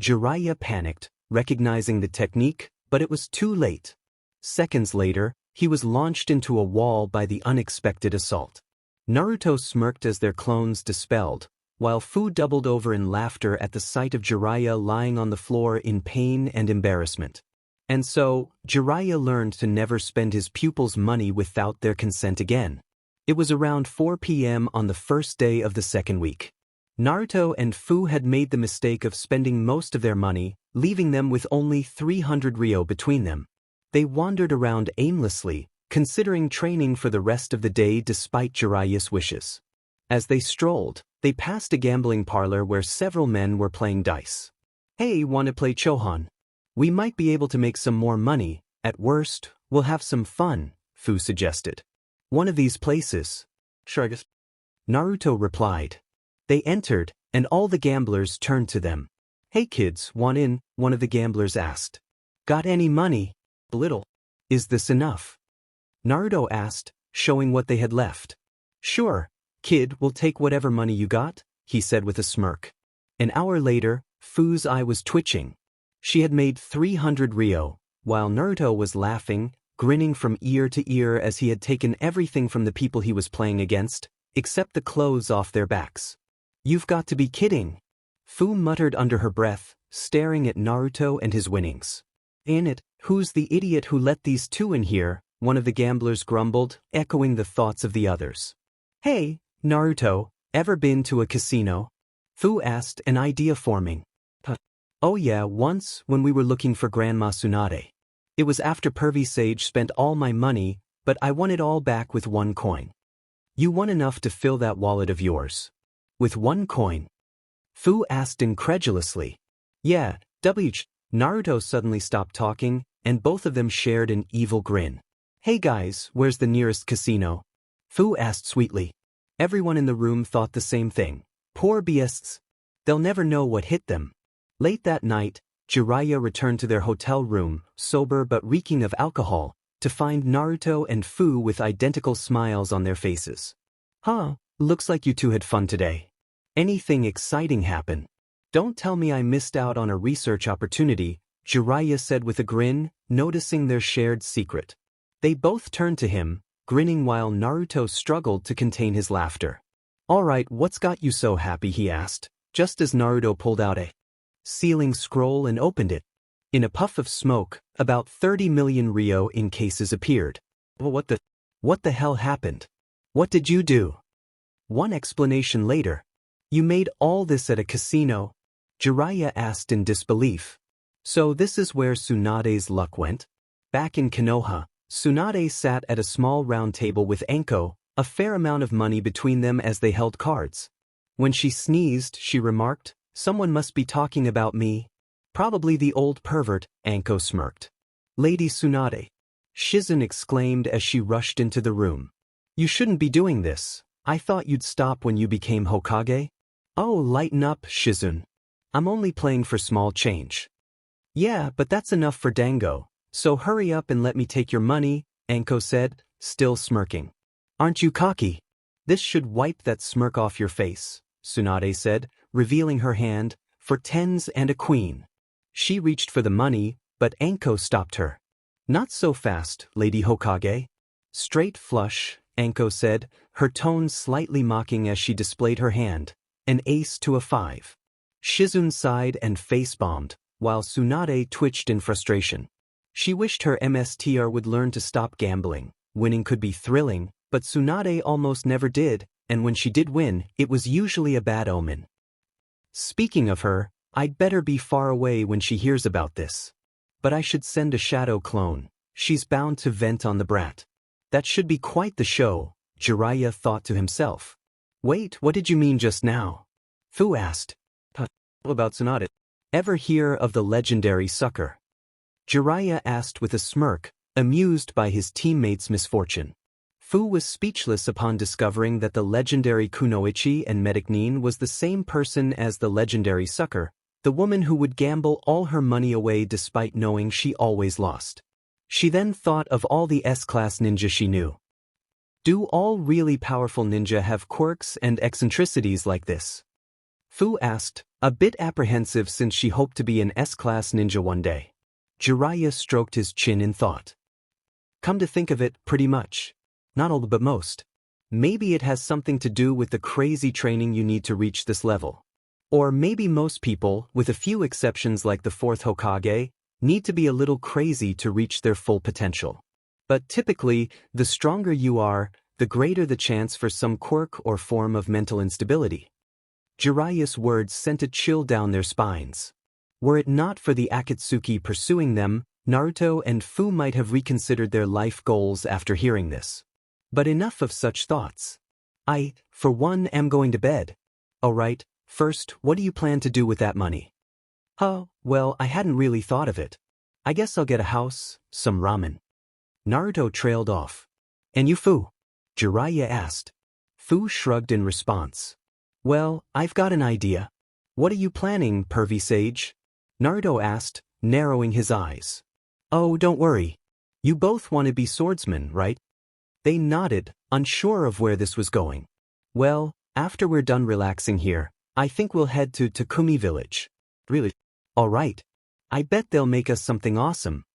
Jiraiya panicked, recognizing the technique, but it was too late. Seconds later, he was launched into a wall by the unexpected assault. Naruto smirked as their clones dispelled, while Fuu doubled over in laughter at the sight of Jiraiya lying on the floor in pain and embarrassment. And so, Jiraiya learned to never spend his pupils' money without their consent again. It was around 4 p.m. on the first day of the second week. Naruto and Fuu had made the mistake of spending most of their money, leaving them with only 300 ryo between them. They wandered around aimlessly, considering training for the rest of the day despite Jiraiya's wishes. As they strolled, they passed a gambling parlor where several men were playing dice. Hey, wanna play Chohan? We might be able to make some more money, at worst, we'll have some fun, Fuu suggested. One of these places. Sure, I guess. Naruto replied. They entered, and all the gamblers turned to them. Hey kids, want in? One of the gamblers asked. Got any money? A little. Is this enough? Naruto asked, showing what they had left. Sure, kid, we'll take whatever money you got, he said with a smirk. An hour later, Fuu's eye was twitching. She had made 300 ryo, while Naruto was laughing, grinning from ear to ear as he had taken everything from the people he was playing against, except the clothes off their backs. You've got to be kidding. Fuu muttered under her breath, staring at Naruto and his winnings. In it, who's the idiot who let these two in here? One of the gamblers grumbled, echoing the thoughts of the others. Hey, Naruto, ever been to a casino? Fuu asked, an idea forming. Oh yeah, once, when we were looking for Grandma Sunade. It was after Pervy-Sage spent all my money, but I won it all back with 1 coin. You won enough to fill that wallet of yours. With 1 coin? Fuu asked incredulously. Yeah, Naruto suddenly stopped talking, and both of them shared an evil grin. Hey guys, where's the nearest casino? Fuu asked sweetly. Everyone in the room thought the same thing. Poor beasts. They'll never know what hit them. Late that night, Jiraiya returned to their hotel room, sober but reeking of alcohol, to find Naruto and Fuu with identical smiles on their faces. Huh, looks like you two had fun today. Anything exciting happen? Don't tell me I missed out on a research opportunity, Jiraiya said with a grin, noticing their shared secret. They both turned to him, grinning while Naruto struggled to contain his laughter. Alright, what's got you so happy, he asked, just as Naruto pulled out a sealing scroll and opened it. In a puff of smoke, about 30 million ryo in cases appeared. Well, what the hell happened? What did you do? One explanation later. You made all this at a casino? Jiraiya asked in disbelief. So this is where Tsunade's luck went? Back in Konoha, Tsunade sat at a small round table with Anko, a fair amount of money between them as they held cards. When she sneezed, she remarked, "Someone must be talking about me." "Probably the old pervert," Anko smirked. "Lady Tsunade," Shizun exclaimed as she rushed into the room. "You shouldn't be doing this. I thought you'd stop when you became Hokage." "Oh, lighten up, Shizun. I'm only playing for small change." "Yeah, but that's enough for Dango, so hurry up and let me take your money," Anko said, still smirking. "Aren't you cocky? This should wipe that smirk off your face," Tsunade said, revealing her hand, for tens and a queen. She reached for the money, but Anko stopped her. "Not so fast, Lady Hokage." "Straight flush," Anko said, her tone slightly mocking as she displayed her hand, an ace to a 5. Shizun sighed and face-bombed, while Tsunade twitched in frustration. She wished her MSTR would learn to stop gambling. Winning could be thrilling, but Tsunade almost never did, and when she did win, it was usually a bad omen. "Speaking of her, I'd better be far away when she hears about this. But I should send a shadow clone. She's bound to vent on the brat. That should be quite the show," Jiraiya thought to himself. "Wait, what did you mean just now?" Fuu asked. "About Sunade. Ever hear of the legendary sucker?" Jiraiya asked with a smirk, amused by his teammate's misfortune. Fuu was speechless upon discovering that the legendary Kunoichi and Medicnine was the same person as the legendary sucker, the woman who would gamble all her money away despite knowing she always lost. She then thought of all the S-class ninja she knew. Do all really powerful ninja have quirks and eccentricities like this? Fuu asked, a bit apprehensive since she hoped to be an S-class ninja one day. Jiraiya stroked his chin in thought. Come to think of it, pretty much. Not all but most. Maybe it has something to do with the crazy training you need to reach this level. Or maybe most people, with a few exceptions like the 4th Hokage, need to be a little crazy to reach their full potential. But typically, the stronger you are, the greater the chance for some quirk or form of mental instability. Jiraiya's words sent a chill down their spines. Were it not for the Akatsuki pursuing them, Naruto and Fuu might have reconsidered their life goals after hearing this. But enough of such thoughts. I, for one, am going to bed. Alright, first, what do you plan to do with that money? Oh, well, I hadn't really thought of it. I guess I'll get a house, some ramen. Naruto trailed off. And you, Fuu? Jiraiya asked. Fuu shrugged in response. Well, I've got an idea. What are you planning, Pervy-Sage? Naruto asked, narrowing his eyes. Oh, don't worry. You both want to be swordsmen, right? They nodded, unsure of where this was going. Well, after we're done relaxing here, I think we'll head to Takumi Village. Really? All right. I bet they'll make us something awesome.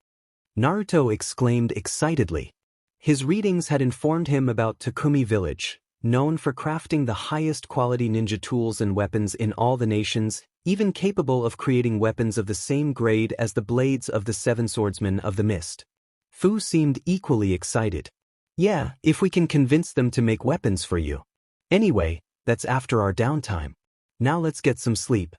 Naruto exclaimed excitedly. His readings had informed him about Takumi Village, known for crafting the highest quality ninja tools and weapons in all the nations, even capable of creating weapons of the same grade as the blades of the 7 swordsmen of the mist. Fuu seemed equally excited. Yeah, if we can convince them to make weapons for you. Anyway, that's after our downtime. Now let's get some sleep.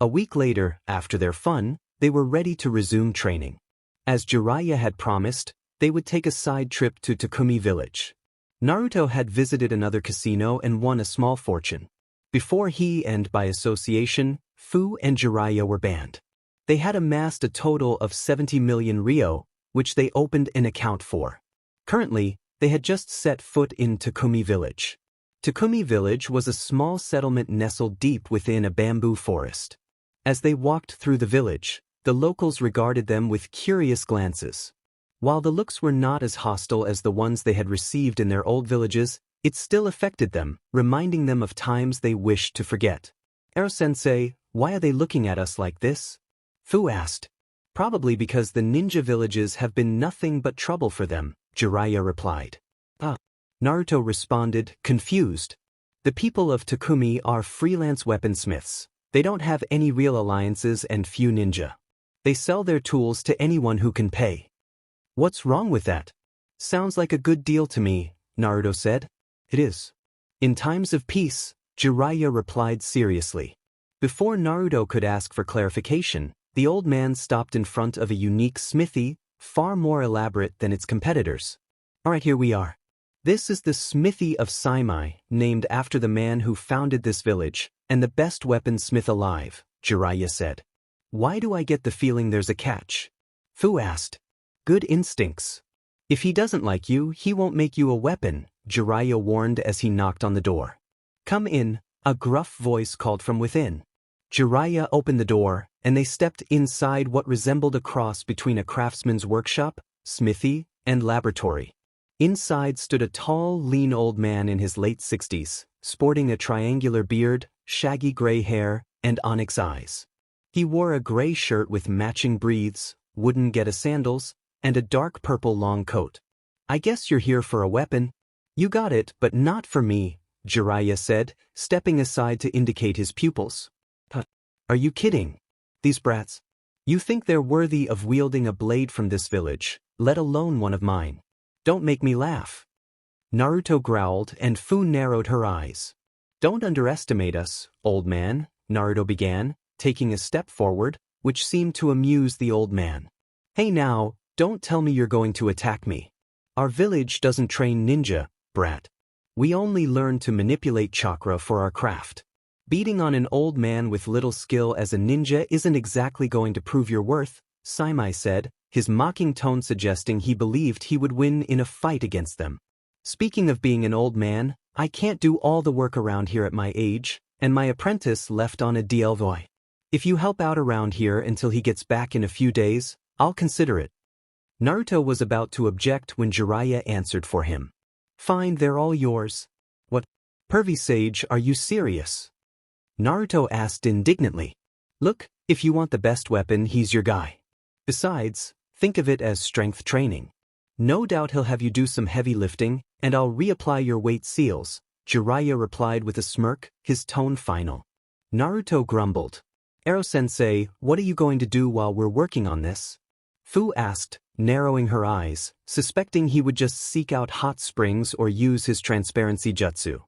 A week later, after their fun, they were ready to resume training. As Jiraiya had promised, they would take a side trip to Takumi Village. Naruto had visited another casino and won a small fortune. Before he and, by association, Fuu and Jiraiya were banned. They had amassed a total of 70 million ryo, which they opened an account for. Currently, they had just set foot in Takumi Village. Takumi Village was a small settlement nestled deep within a bamboo forest. As they walked through the village, the locals regarded them with curious glances. While the looks were not as hostile as the ones they had received in their old villages, it still affected them, reminding them of times they wished to forget. Ero-sensei, why are they looking at us like this? Fuu asked. Probably because the ninja villages have been nothing but trouble for them, Jiraiya replied. Naruto responded, confused. The people of Takumi are freelance weaponsmiths. They don't have any real alliances and few ninja. They sell their tools to anyone who can pay. What's wrong with that? Sounds like a good deal to me, Naruto said. It is. In times of peace, Jiraiya replied seriously. Before Naruto could ask for clarification, the old man stopped in front of a unique smithy, far more elaborate than its competitors. Alright, here we are. This is the smithy of Saimai, named after the man who founded this village, and the best weaponsmith alive, Jiraiya said. Why do I get the feeling there's a catch? Fuu asked. Good instincts. If he doesn't like you, he won't make you a weapon, Jiraiya warned as he knocked on the door. Come in, a gruff voice called from within. Jiraiya opened the door, and they stepped inside what resembled a cross between a craftsman's workshop, smithy, and laboratory. Inside stood a tall, lean old man in his late 60s, sporting a triangular beard, shaggy gray hair, and onyx eyes. He wore a gray shirt with matching breaths, wooden geta sandals, and a dark purple long coat. I guess you're here for a weapon. You got it, but not for me, Jiraiya said, stepping aside to indicate his pupils. Are you kidding? These brats? You think they're worthy of wielding a blade from this village, let alone one of mine. Don't make me laugh. Naruto growled and Fuu narrowed her eyes. Don't underestimate us, old man, Naruto began, taking a step forward, which seemed to amuse the old man. Hey now, don't tell me you're going to attack me. Our village doesn't train ninja, brat. We only learn to manipulate chakra for our craft. Beating on an old man with little skill as a ninja isn't exactly going to prove your worth, Saimai said, his mocking tone suggesting he believed he would win in a fight against them. Speaking of being an old man, I can't do all the work around here at my age, and my apprentice left on a DLVOI. If you help out around here until he gets back in a few days, I'll consider it. Naruto was about to object when Jiraiya answered for him. Fine, they're all yours. What? Pervy-Sage, are you serious? Naruto asked indignantly. Look, if you want the best weapon, he's your guy. Besides, think of it as strength training. No doubt he'll have you do some heavy lifting, and I'll reapply your weight seals, Jiraiya replied with a smirk, his tone final. Naruto grumbled. Ero-sensei, what are you going to do while we're working on this? Fuu asked, narrowing her eyes, suspecting he would just seek out hot springs or use his transparency jutsu.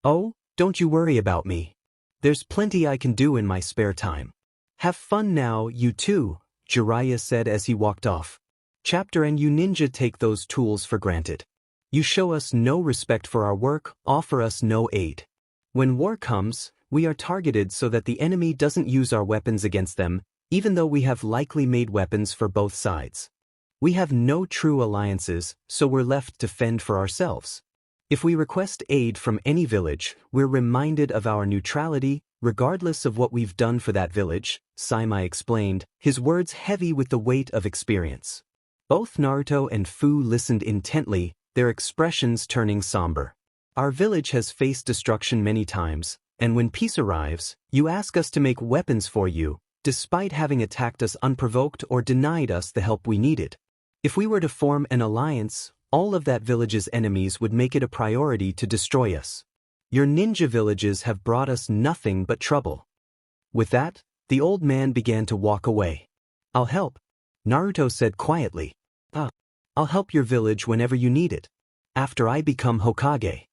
Oh, don't you worry about me. There's plenty I can do in my spare time. Have fun now, you two, Jiraiya said as he walked off. Chapter and you ninja take those tools for granted. You show us no respect for our work, offer us no aid. When war comes, we are targeted so that the enemy doesn't use our weapons against them, even though we have likely made weapons for both sides. We have no true alliances, so we're left to fend for ourselves. If we request aid from any village, we're reminded of our neutrality, regardless of what we've done for that village, Saimai explained, his words heavy with the weight of experience. Both Naruto and Fuu listened intently, their expressions turning somber. Our village has faced destruction many times, and when peace arrives, you ask us to make weapons for you, despite having attacked us unprovoked or denied us the help we needed. If we were to form an alliance, all of that village's enemies would make it a priority to destroy us. Your ninja villages have brought us nothing but trouble. With that, the old man began to walk away. I'll help, Naruto said quietly. I'll help your village whenever you need it. After I become Hokage.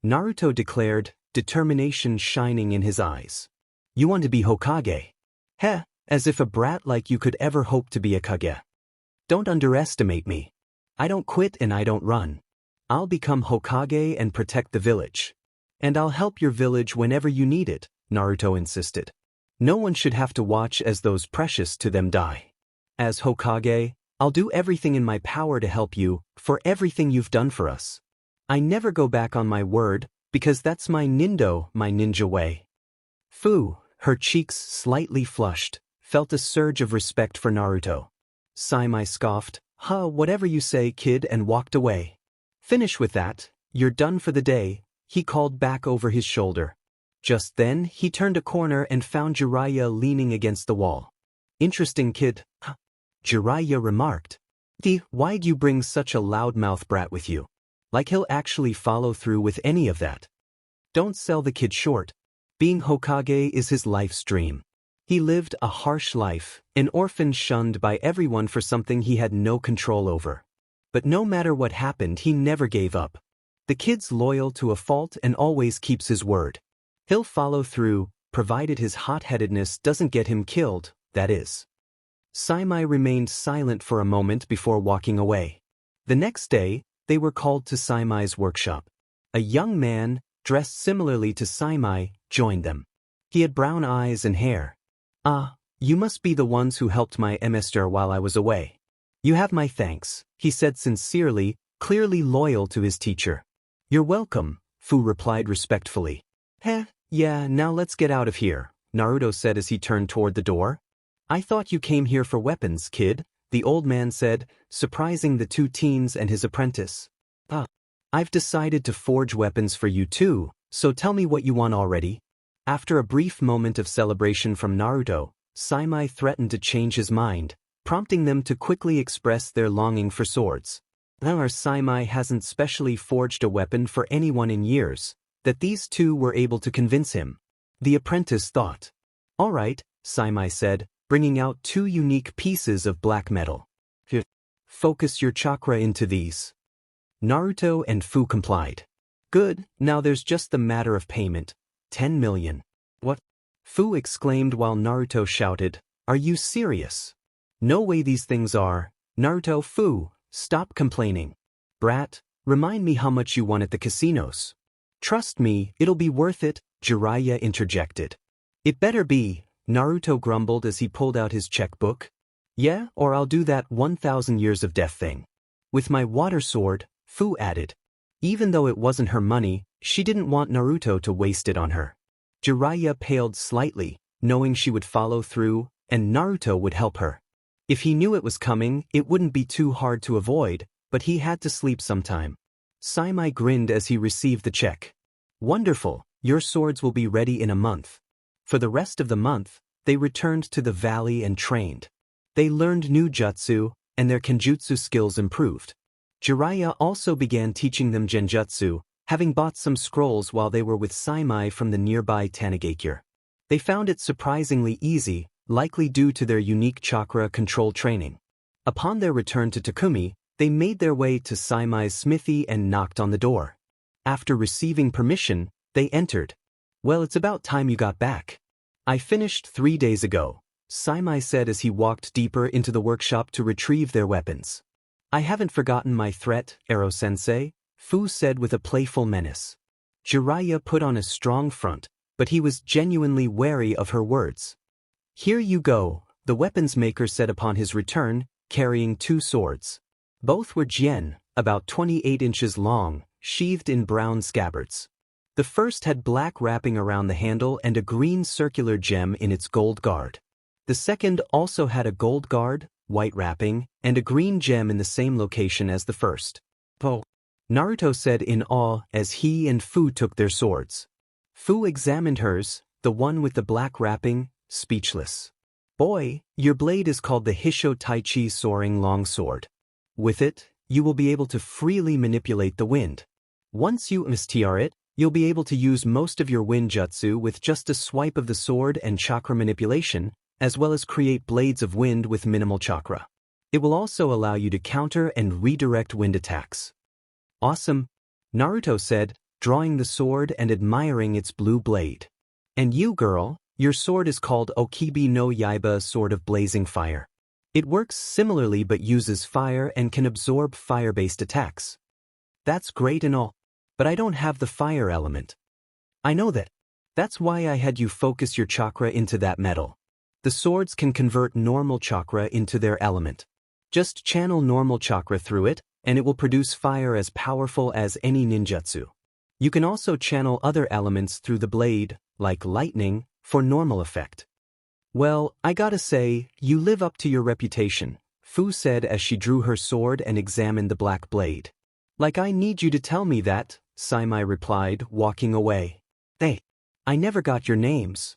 Naruto declared, determination shining in his eyes. You want to be Hokage? Heh, as if a brat like you could ever hope to be a Kage. Don't underestimate me. I don't quit and I don't run. I'll become Hokage and protect the village. And I'll help your village whenever you need it, Naruto insisted. No one should have to watch as those precious to them die. As Hokage, I'll do everything in my power to help you, for everything you've done for us. I never go back on my word, because that's my ninja way. Fuu, her cheeks slightly flushed, felt a surge of respect for Naruto. Saimai scoffed, whatever you say, kid, and walked away. Finish with that, you're done for the day, he called back over his shoulder. Just then, he turned a corner and found Jiraiya leaning against the wall. Interesting kid, Jiraiya remarked. Why'd you bring such a loudmouth brat with you? Like he'll actually follow through with any of that. Don't sell the kid short. Being Hokage is his life's dream. He lived a harsh life, an orphan shunned by everyone for something he had no control over. But no matter what happened, he never gave up. The kid's loyal to a fault and always keeps his word. He'll follow through, provided his hot-headedness doesn't get him killed, that is. Saimai remained silent for a moment before walking away. The next day, they were called to Saimai's workshop. A young man, dressed similarly to Saimai, joined them. He had brown eyes and hair. "Ah, you must be the ones who helped my emester while I was away. You have my thanks," he said sincerely, clearly loyal to his teacher. "You're welcome," Fuu replied respectfully. Yeah, now let's get out of here," Naruto said as he turned toward the door. "I thought you came here for weapons, kid," the old man said, surprising the two teens and his apprentice. "I've decided to forge weapons for you too, so tell me what you want already." After a brief moment of celebration from Naruto, Saimai threatened to change his mind, prompting them to quickly express their longing for swords. Our Saimai hasn't specially forged a weapon for anyone in years, that these two were able to convince him. The apprentice thought. "All right," Saimai said, bringing out two unique pieces of black metal. "Here, focus your chakra into these." Naruto and Fuu complied. "Good, now there's just the matter of payment. 10 million. "What?" Fuu exclaimed while Naruto shouted, "Are you serious?" "No way these things are." "Naruto, Fuu, stop complaining. Brat, remind me how much you won at the casinos." "Trust me, it'll be worth it," Jiraiya interjected. "It better be," Naruto grumbled as he pulled out his checkbook. "Yeah, or I'll do that 1,000 years of death thing. With my water sword," Fuu added. Even though it wasn't her money, she didn't want Naruto to waste it on her. Jiraiya paled slightly, knowing she would follow through, and Naruto would help her. If he knew it was coming, it wouldn't be too hard to avoid, but he had to sleep sometime. Saimai grinned as he received the check. "Wonderful, your swords will be ready in a month." For the rest of the month, they returned to the valley and trained. They learned new jutsu, and their kenjutsu skills improved. Jiraiya also began teaching them genjutsu, having bought some scrolls while they were with Saimai from the nearby Takigakure. They found it surprisingly easy, likely due to their unique chakra control training. Upon their return to Takumi, they made their way to Saimai's smithy and knocked on the door. After receiving permission, they entered. "Well, it's about time you got back. I finished 3 days ago," Saimai said as he walked deeper into the workshop to retrieve their weapons. "I haven't forgotten my threat, Ero-sensei," Fuu said with a playful menace. Jiraiya put on a strong front, but he was genuinely wary of her words. "Here you go," the weapons maker said upon his return, carrying 2 swords. Both were jien, about 28 inches long, sheathed in brown scabbards. The first had black wrapping around the handle and a green circular gem in its gold guard. The second also had a gold guard, white wrapping, and a green gem in the same location as the first. "Oh," Naruto said in awe as he and Fuu took their swords. Fuu examined hers, the one with the black wrapping, speechless. "Boy, your blade is called the Hisho Taichi Soaring Longsword. With it, you will be able to freely manipulate the wind. Once you master it, you'll be able to use most of your wind jutsu with just a swipe of the sword and chakra manipulation, as well as create blades of wind with minimal chakra. It will also allow you to counter and redirect wind attacks." "Awesome," Naruto said, drawing the sword and admiring its blue blade. "And you, girl, your sword is called Okibi no Yaiba, Sword of Blazing Fire. It works similarly but uses fire and can absorb fire-based attacks." "That's great and all, but I don't have the fire element." "I know that. That's why I had you focus your chakra into that metal. The swords can convert normal chakra into their element. Just channel normal chakra through it, and it will produce fire as powerful as any ninjutsu. You can also channel other elements through the blade, like lightning, for normal effect." "Well, I gotta say, you live up to your reputation," Fuu said as she drew her sword and examined the black blade. "Like I need you to tell me that," Saimai replied, walking away. "Hey, I never got your names."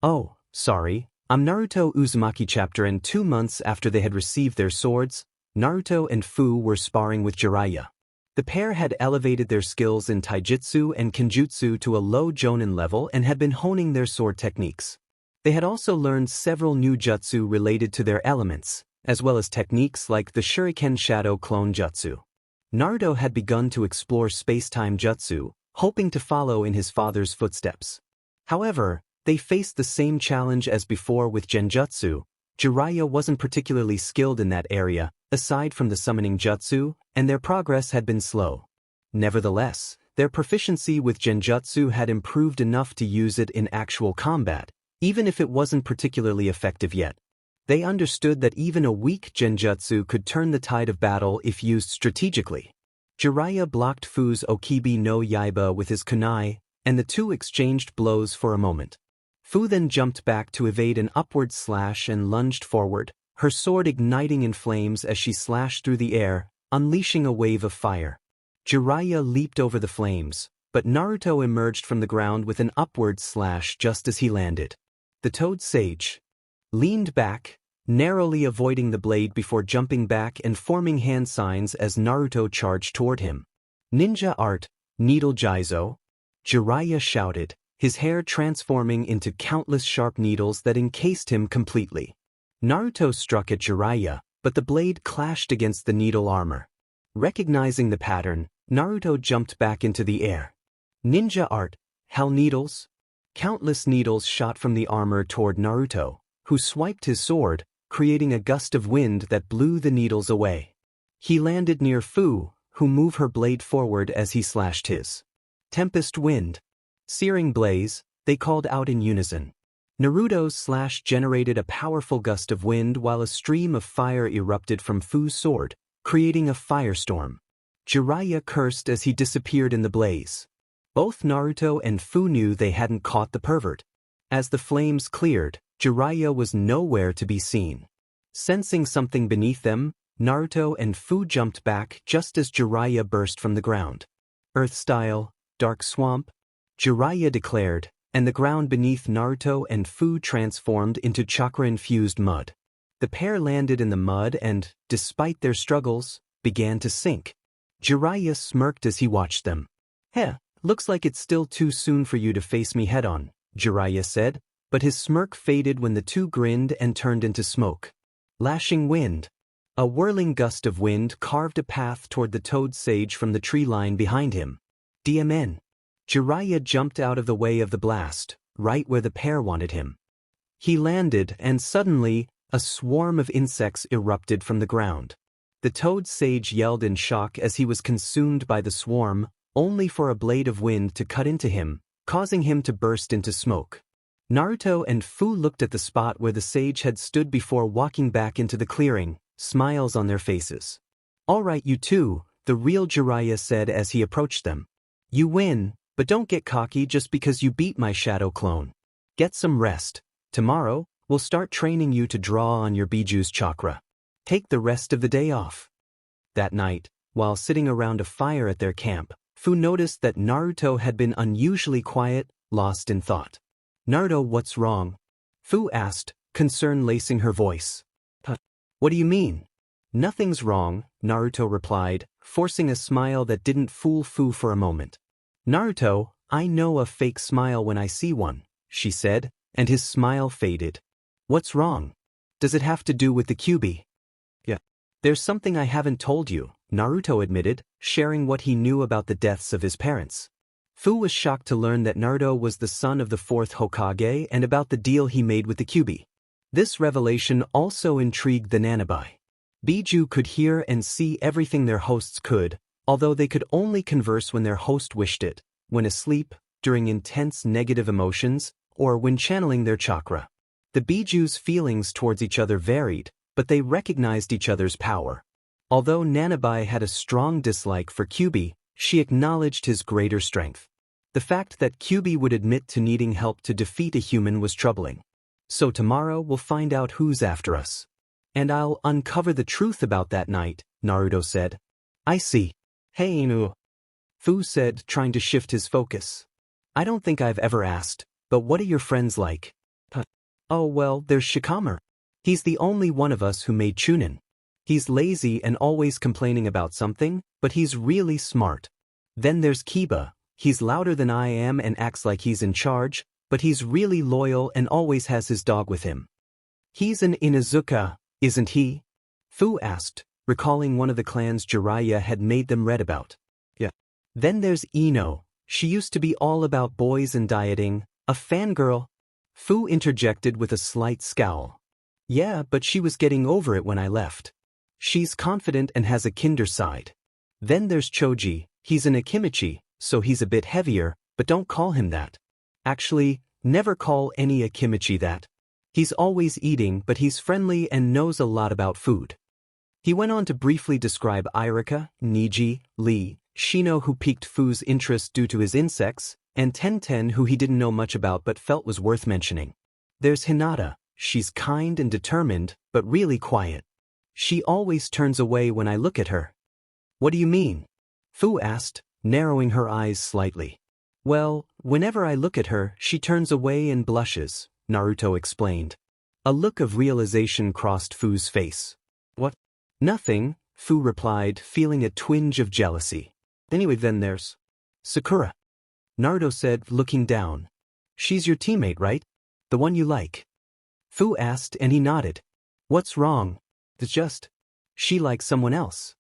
"Oh, sorry, I'm Naruto Uzumaki." Chapter. And 2 months after they had received their swords, Naruto and Fuu were sparring with Jiraiya. The pair had elevated their skills in taijutsu and kenjutsu to a low jonin level and had been honing their sword techniques. They had also learned several new jutsu related to their elements, as well as techniques like the Shuriken Shadow Clone Jutsu. Naruto had begun to explore space-time jutsu, hoping to follow in his father's footsteps. However, they faced the same challenge as before with Genjutsu. Jiraiya wasn't particularly skilled in that area, aside from the summoning jutsu, and their progress had been slow. Nevertheless, their proficiency with Genjutsu had improved enough to use it in actual combat, even if it wasn't particularly effective yet. They understood that even a weak Genjutsu could turn the tide of battle if used strategically. Jiraiya blocked Fuu's Okibi no Yaiba with his kunai, and the two exchanged blows for a moment. Fuu then jumped back to evade an upward slash and lunged forward, her sword igniting in flames as she slashed through the air, unleashing a wave of fire. Jiraiya leaped over the flames, but Naruto emerged from the ground with an upward slash just as he landed. The Toad Sage leaned back, narrowly avoiding the blade before jumping back and forming hand signs as Naruto charged toward him. Ninja art, Needle Jizo? Jiraiya shouted, his hair transforming into countless sharp needles that encased him completely. Naruto struck at Jiraiya, but the blade clashed against the needle armor. Recognizing the pattern, Naruto jumped back into the air. Ninja art, Hell Needles? Countless needles shot from the armor toward Naruto, who swiped his sword, creating a gust of wind that blew the needles away. He landed near Fuu, who moved her blade forward as he slashed his. Tempest Wind. Searing Blaze, they called out in unison. Naruto's slash generated a powerful gust of wind while a stream of fire erupted from Fuu's sword, creating a firestorm. Jiraiya cursed as he disappeared in the blaze. Both Naruto and Fuu knew they hadn't caught the pervert. As the flames cleared, Jiraiya was nowhere to be seen. Sensing something beneath them, Naruto and Fuu jumped back just as Jiraiya burst from the ground. Earth-style, Dark Swamp? Jiraiya declared, and the ground beneath Naruto and Fuu transformed into chakra-infused mud. The pair landed in the mud and, despite their struggles, began to sink. Jiraiya smirked as he watched them. Heh, looks like it's still too soon for you to face me head-on, Jiraiya said, but his smirk faded when the two grinned and turned into smoke. Lashing wind. A whirling gust of wind carved a path toward the Toad Sage from the tree line behind him. DMN. Jiraiya jumped out of the way of the blast, right where the pair wanted him. He landed and suddenly, a swarm of insects erupted from the ground. The Toad Sage yelled in shock as he was consumed by the swarm, only for a blade of wind to cut into him, causing him to burst into smoke. Naruto and Fuu looked at the spot where the sage had stood before walking back into the clearing, smiles on their faces. All right, you two, the real Jiraiya said as he approached them. You win, but don't get cocky just because you beat my shadow clone. Get some rest. Tomorrow, we'll start training you to draw on your Biju's chakra. Take the rest of the day off. That night, while sitting around a fire at their camp, Fuu noticed that Naruto had been unusually quiet, lost in thought. Naruto, what's wrong? Fuu asked, concern lacing her voice. What do you mean? Nothing's wrong, Naruto replied, forcing a smile that didn't fool Fuu for a moment. Naruto, I know a fake smile when I see one, she said, and his smile faded. What's wrong? Does it have to do with the Kyuubi? Yeah. There's something I haven't told you, Naruto admitted, sharing what he knew about the deaths of his parents. Fuu was shocked to learn that Naruto was the son of the fourth Hokage and about the deal he made with the Kyuubi. This revelation also intrigued the Nanabi. Biju could hear and see everything their hosts could, although they could only converse when their host wished it, when asleep, during intense negative emotions, or when channeling their chakra. The Biju's feelings towards each other varied, but they recognized each other's power. Although Nanabi had a strong dislike for Kyuubi, she acknowledged his greater strength. The fact that Kyuubi would admit to needing help to defeat a human was troubling. So tomorrow we'll find out who's after us. And I'll uncover the truth about that night, Naruto said. I see. Hey Inu. Fuu said, trying to shift his focus. I don't think I've ever asked, but what are your friends like? Oh well, there's Shikamaru. He's the only one of us who made Chunin. He's lazy and always complaining about something, but he's really smart. Then there's Kiba. He's louder than I am and acts like he's in charge, but he's really loyal and always has his dog with him. He's an Inuzuka, isn't he? Fuu asked, recalling one of the clans Jiraiya had made them read about. Yeah. Then there's Ino. She used to be all about boys and dieting, a fangirl. Fuu interjected with a slight scowl. Yeah, but she was getting over it when I left. She's confident and has a kinder side. Then there's Choji, he's an Akimichi, so he's a bit heavier, but don't call him that. Actually, never call any Akimichi that. He's always eating, but he's friendly and knows a lot about food. He went on to briefly describe Irika, Niji, Lee, Shino who piqued Fuu's interest due to his insects, and Tenten who he didn't know much about but felt was worth mentioning. There's Hinata, she's kind and determined, but really quiet. She always turns away when I look at her. What do you mean? Fuu asked, narrowing her eyes slightly. Well, whenever I look at her, she turns away and blushes, Naruto explained. A look of realization crossed Fuu's face. What? Nothing, Fuu replied, feeling a twinge of jealousy. Anyway, then there's Sakura. Naruto said, looking down. She's your teammate, right? The one you like? Fuu asked and he nodded. What's wrong? It's just, she likes someone else.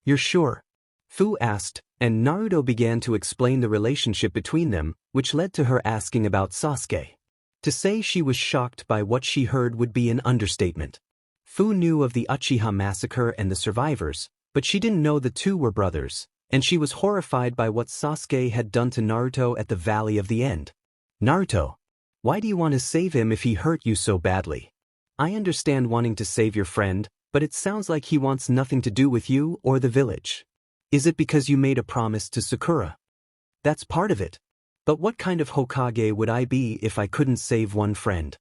You're sure? Fuu asked, and Naruto began to explain the relationship between them, which led to her asking about Sasuke. To say she was shocked by what she heard would be an understatement. Fuu knew of the Uchiha massacre and the survivors, but she didn't know the two were brothers, and she was horrified by what Sasuke had done to Naruto at the Valley of the End. Naruto, why do you want to save him if he hurt you so badly? I understand wanting to save your friend, but it sounds like he wants nothing to do with you or the village. Is it because you made a promise to Sakura? That's part of it. But what kind of Hokage would I be if I couldn't save one friend?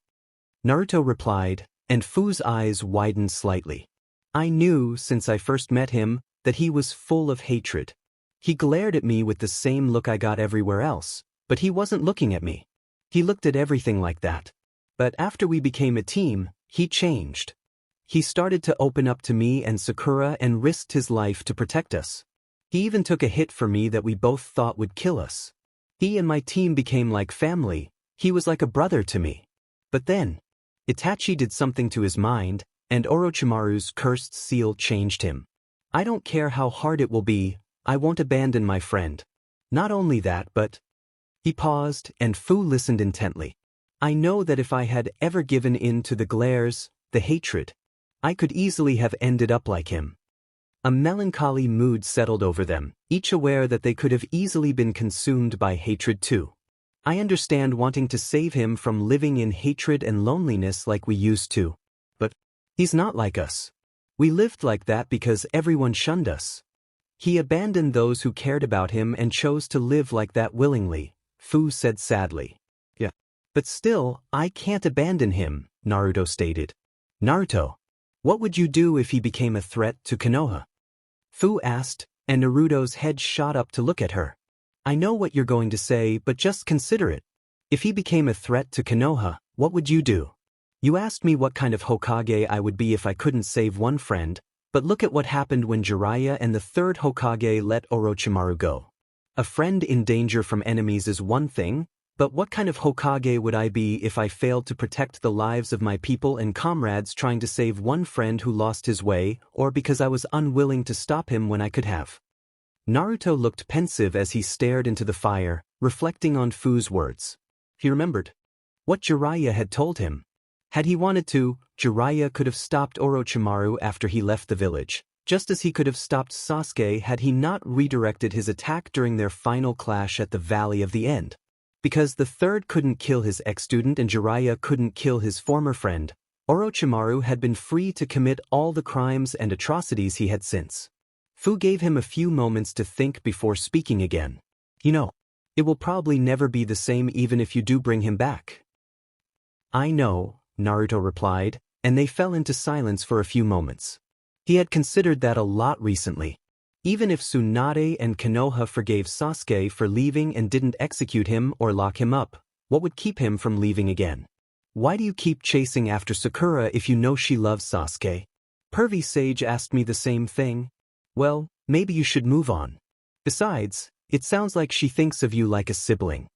Naruto replied, and Fuu's eyes widened slightly. I knew, since I first met him, that he was full of hatred. He glared at me with the same look I got everywhere else, but he wasn't looking at me. He looked at everything like that. But after we became a team, he changed. He started to open up to me and Sakura and risked his life to protect us. He even took a hit for me that we both thought would kill us. He and my team became like family. He was like a brother to me. But then, Itachi did something to his mind, and Orochimaru's cursed seal changed him. I don't care how hard it will be, I won't abandon my friend. Not only that, but... He paused, and Fuu listened intently. I know that if I had ever given in to the glares, the hatred, I could easily have ended up like him. A melancholy mood settled over them, each aware that they could have easily been consumed by hatred too. I understand wanting to save him from living in hatred and loneliness like we used to. But he's not like us. We lived like that because everyone shunned us. He abandoned those who cared about him and chose to live like that willingly, Fuu said sadly. Yeah. But still, I can't abandon him, Naruto stated. Naruto, what would you do if he became a threat to Konoha? Fuu asked, and Naruto's head shot up to look at her. I know what you're going to say, but just consider it. If he became a threat to Konoha, what would you do? You asked me what kind of Hokage I would be if I couldn't save one friend, but look at what happened when Jiraiya and the third Hokage let Orochimaru go. A friend in danger from enemies is one thing, but what kind of Hokage would I be if I failed to protect the lives of my people and comrades trying to save one friend who lost his way, or because I was unwilling to stop him when I could have? Naruto looked pensive as he stared into the fire, reflecting on Fuu's words. He remembered what Jiraiya had told him. Had he wanted to, Jiraiya could have stopped Orochimaru after he left the village, just as he could have stopped Sasuke had he not redirected his attack during their final clash at the Valley of the End. Because the third couldn't kill his ex-student and Jiraiya couldn't kill his former friend, Orochimaru had been free to commit all the crimes and atrocities he had since. Fuu gave him a few moments to think before speaking again. You know, it will probably never be the same even if you do bring him back. I know, Naruto replied, and they fell into silence for a few moments. He had considered that a lot recently. Even if Sunade and Konoha forgave Sasuke for leaving and didn't execute him or lock him up, what would keep him from leaving again? Why do you keep chasing after Sakura if you know she loves Sasuke? Pervy-Sage asked me the same thing. Well, maybe you should move on. Besides, it sounds like she thinks of you like a sibling.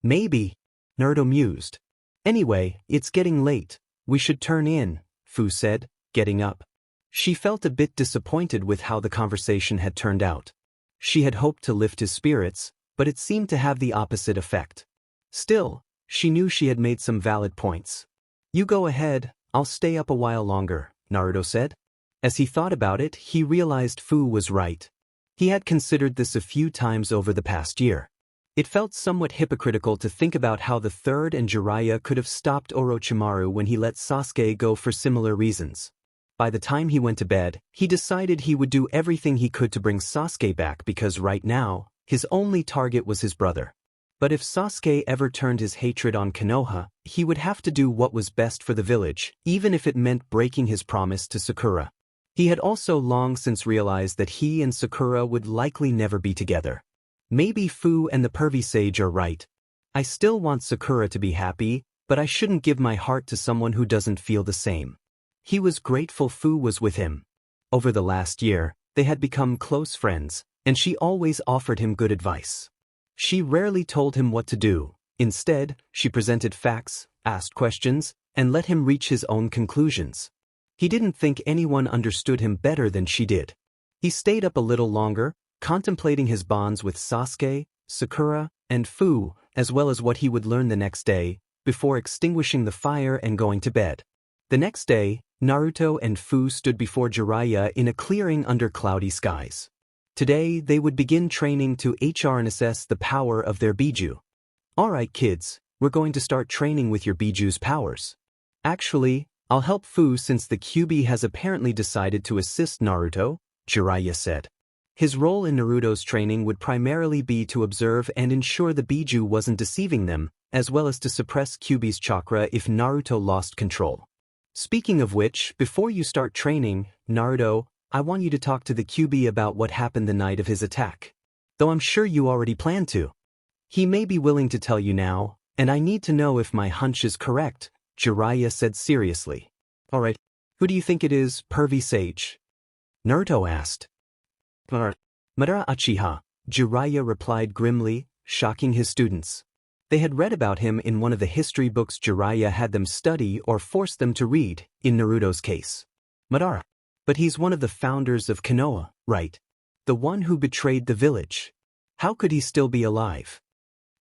Maybe, Naruto mused. Anyway, it's getting late. We should turn in, Fuu said, getting up. She felt a bit disappointed with how the conversation had turned out. She had hoped to lift his spirits, but it seemed to have the opposite effect. Still, she knew she had made some valid points. "You go ahead, I'll stay up a while longer," Naruto said. As he thought about it, he realized Fuu was right. He had considered this a few times over the past year. It felt somewhat hypocritical to think about how the third and Jiraiya could have stopped Orochimaru when he let Sasuke go for similar reasons. By the time he went to bed, he decided he would do everything he could to bring Sasuke back because right now, his only target was his brother. But if Sasuke ever turned his hatred on Konoha, he would have to do what was best for the village, even if it meant breaking his promise to Sakura. He had also long since realized that he and Sakura would likely never be together. Maybe Fuu and the Pervy-Sage are right. I still want Sakura to be happy, but I shouldn't give my heart to someone who doesn't feel the same. He was grateful Fuu was with him. Over the last year, they had become close friends, and she always offered him good advice. She rarely told him what to do. Instead, she presented facts, asked questions, and let him reach his own conclusions. He didn't think anyone understood him better than she did. He stayed up a little longer, contemplating his bonds with Sasuke, Sakura, and Fuu, as well as what he would learn the next day, before extinguishing the fire and going to bed. The next day, Naruto and Fuu stood before Jiraiya in a clearing under cloudy skies. Today, they would begin training to HR and assess the power of their Biju. "Alright kids, we're going to start training with your Biju's powers. Actually, I'll help Fuu since the QB has apparently decided to assist Naruto," Jiraiya said. His role in Naruto's training would primarily be to observe and ensure the Biju wasn't deceiving them, as well as to suppress QB's chakra if Naruto lost control. "Speaking of which, before you start training, Naruto, I want you to talk to the QB about what happened the night of his attack. Though I'm sure you already planned to. He may be willing to tell you now, and I need to know if my hunch is correct," Jiraiya said seriously. "Alright, who do you think it is, Pervy-Sage?" Naruto asked. "Madara Uchiha," Jiraiya replied grimly, shocking his students. They had read about him in one of the history books Jiraiya had them study or forced them to read, in Naruto's case. "Madara. But he's one of the founders of Konoha, right? The one who betrayed the village. How could he still be alive?"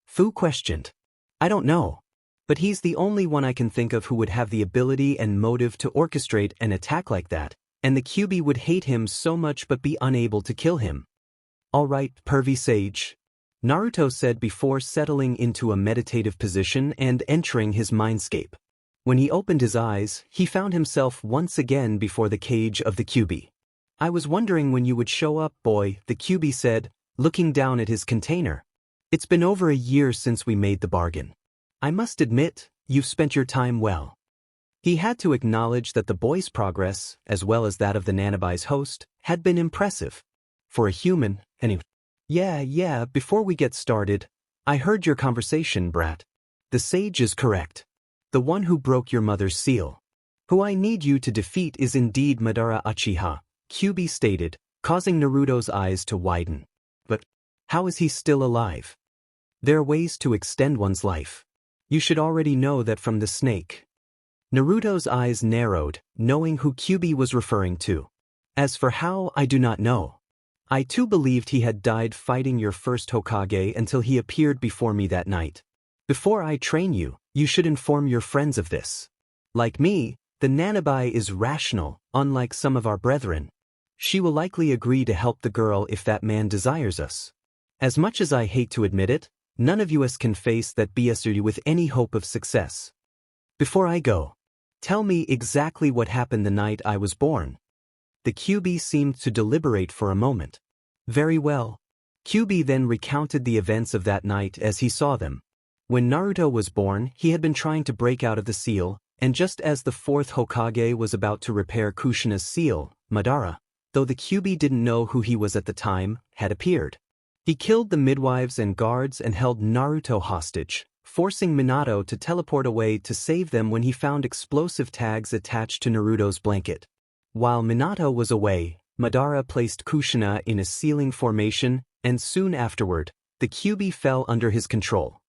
Fuu questioned. "I don't know. But he's the only one I can think of who would have the ability and motive to orchestrate an attack like that, and the QB would hate him so much but be unable to kill him." "Alright, Pervy-Sage," Naruto said before settling into a meditative position and entering his mindscape. When he opened his eyes, he found himself once again before the cage of the QB. "I was wondering when you would show up, boy," the QB said, looking down at his container. "It's been over a year since we made the bargain. I must admit, you've spent your time well." He had to acknowledge that the boy's progress, as well as that of the Nanabai's host, had been impressive. For a human, anyway. Yeah, before we get started, I heard your conversation, brat. The sage is correct. The one who broke your mother's seal. Who I need you to defeat is indeed Madara Uchiha, QB stated, causing Naruto's eyes to widen. But how is he still alive? There are ways to extend one's life. You should already know that from the snake. Naruto's eyes narrowed, knowing who QB was referring to. As for how, I do not know. I too believed he had died fighting your first Hokage until he appeared before me that night. Before I train you, you should inform your friends of this. Like me, the Nanabai is rational, unlike some of our brethren. She will likely agree to help the girl if that man desires us. As much as I hate to admit it, none of us can face that BSU with any hope of success. Before I go, tell me exactly what happened the night I was born." The QB seemed to deliberate for a moment. "Very well." QB then recounted the events of that night as he saw them. When Naruto was born, he had been trying to break out of the seal, and just as the fourth Hokage was about to repair Kushina's seal, Madara, though the QB didn't know who he was at the time, had appeared. He killed the midwives and guards and held Naruto hostage, forcing Minato to teleport away to save them when he found explosive tags attached to Naruto's blanket. While Minato was away, Madara placed Kushina in a sealing formation, and soon afterward, the QB fell under his control.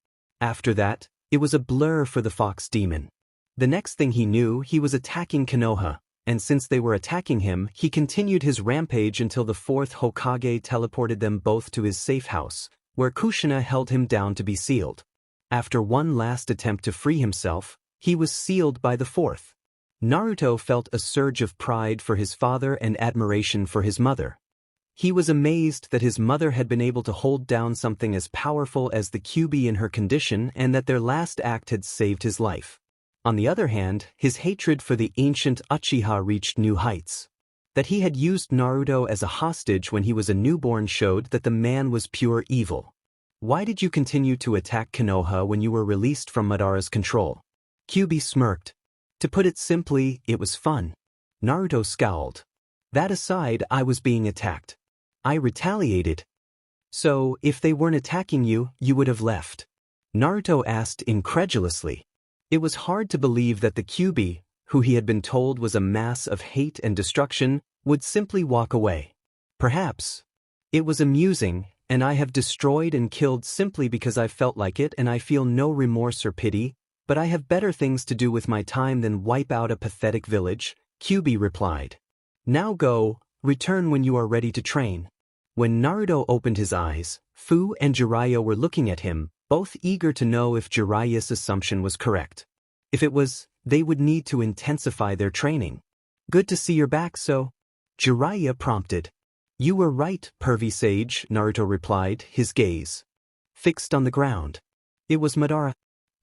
After that, it was a blur for the fox demon. The next thing he knew, he was attacking Konoha, and since they were attacking him, he continued his rampage until the fourth Hokage teleported them both to his safe house, where Kushina held him down to be sealed. After one last attempt to free himself, he was sealed by the fourth. Naruto felt a surge of pride for his father and admiration for his mother. He was amazed that his mother had been able to hold down something as powerful as the Kyuubi in her condition and that their last act had saved his life. On the other hand, his hatred for the ancient Uchiha reached new heights. That he had used Naruto as a hostage when he was a newborn showed that the man was pure evil. Why did you continue to attack Konoha when you were released from Madara's control? Kyuubi smirked. To put it simply, it was fun. Naruto scowled. That aside, I was being attacked. I retaliated. So, if they weren't attacking you, you would have left? Naruto asked incredulously. It was hard to believe that the Kyuubi, who he had been told was a mass of hate and destruction, would simply walk away. Perhaps. It was amusing, and I have destroyed and killed simply because I felt like it and I feel no remorse or pity, but I have better things to do with my time than wipe out a pathetic village, Kyuubi replied. Now go, return when you are ready to train. When Naruto opened his eyes, Fuu and Jiraiya were looking at him, both eager to know if Jiraiya's assumption was correct. If it was, they would need to intensify their training. Good to see you're back, so? Jiraiya prompted. You were right, Pervy-Sage, Naruto replied, his gaze fixed on the ground. It was Madara.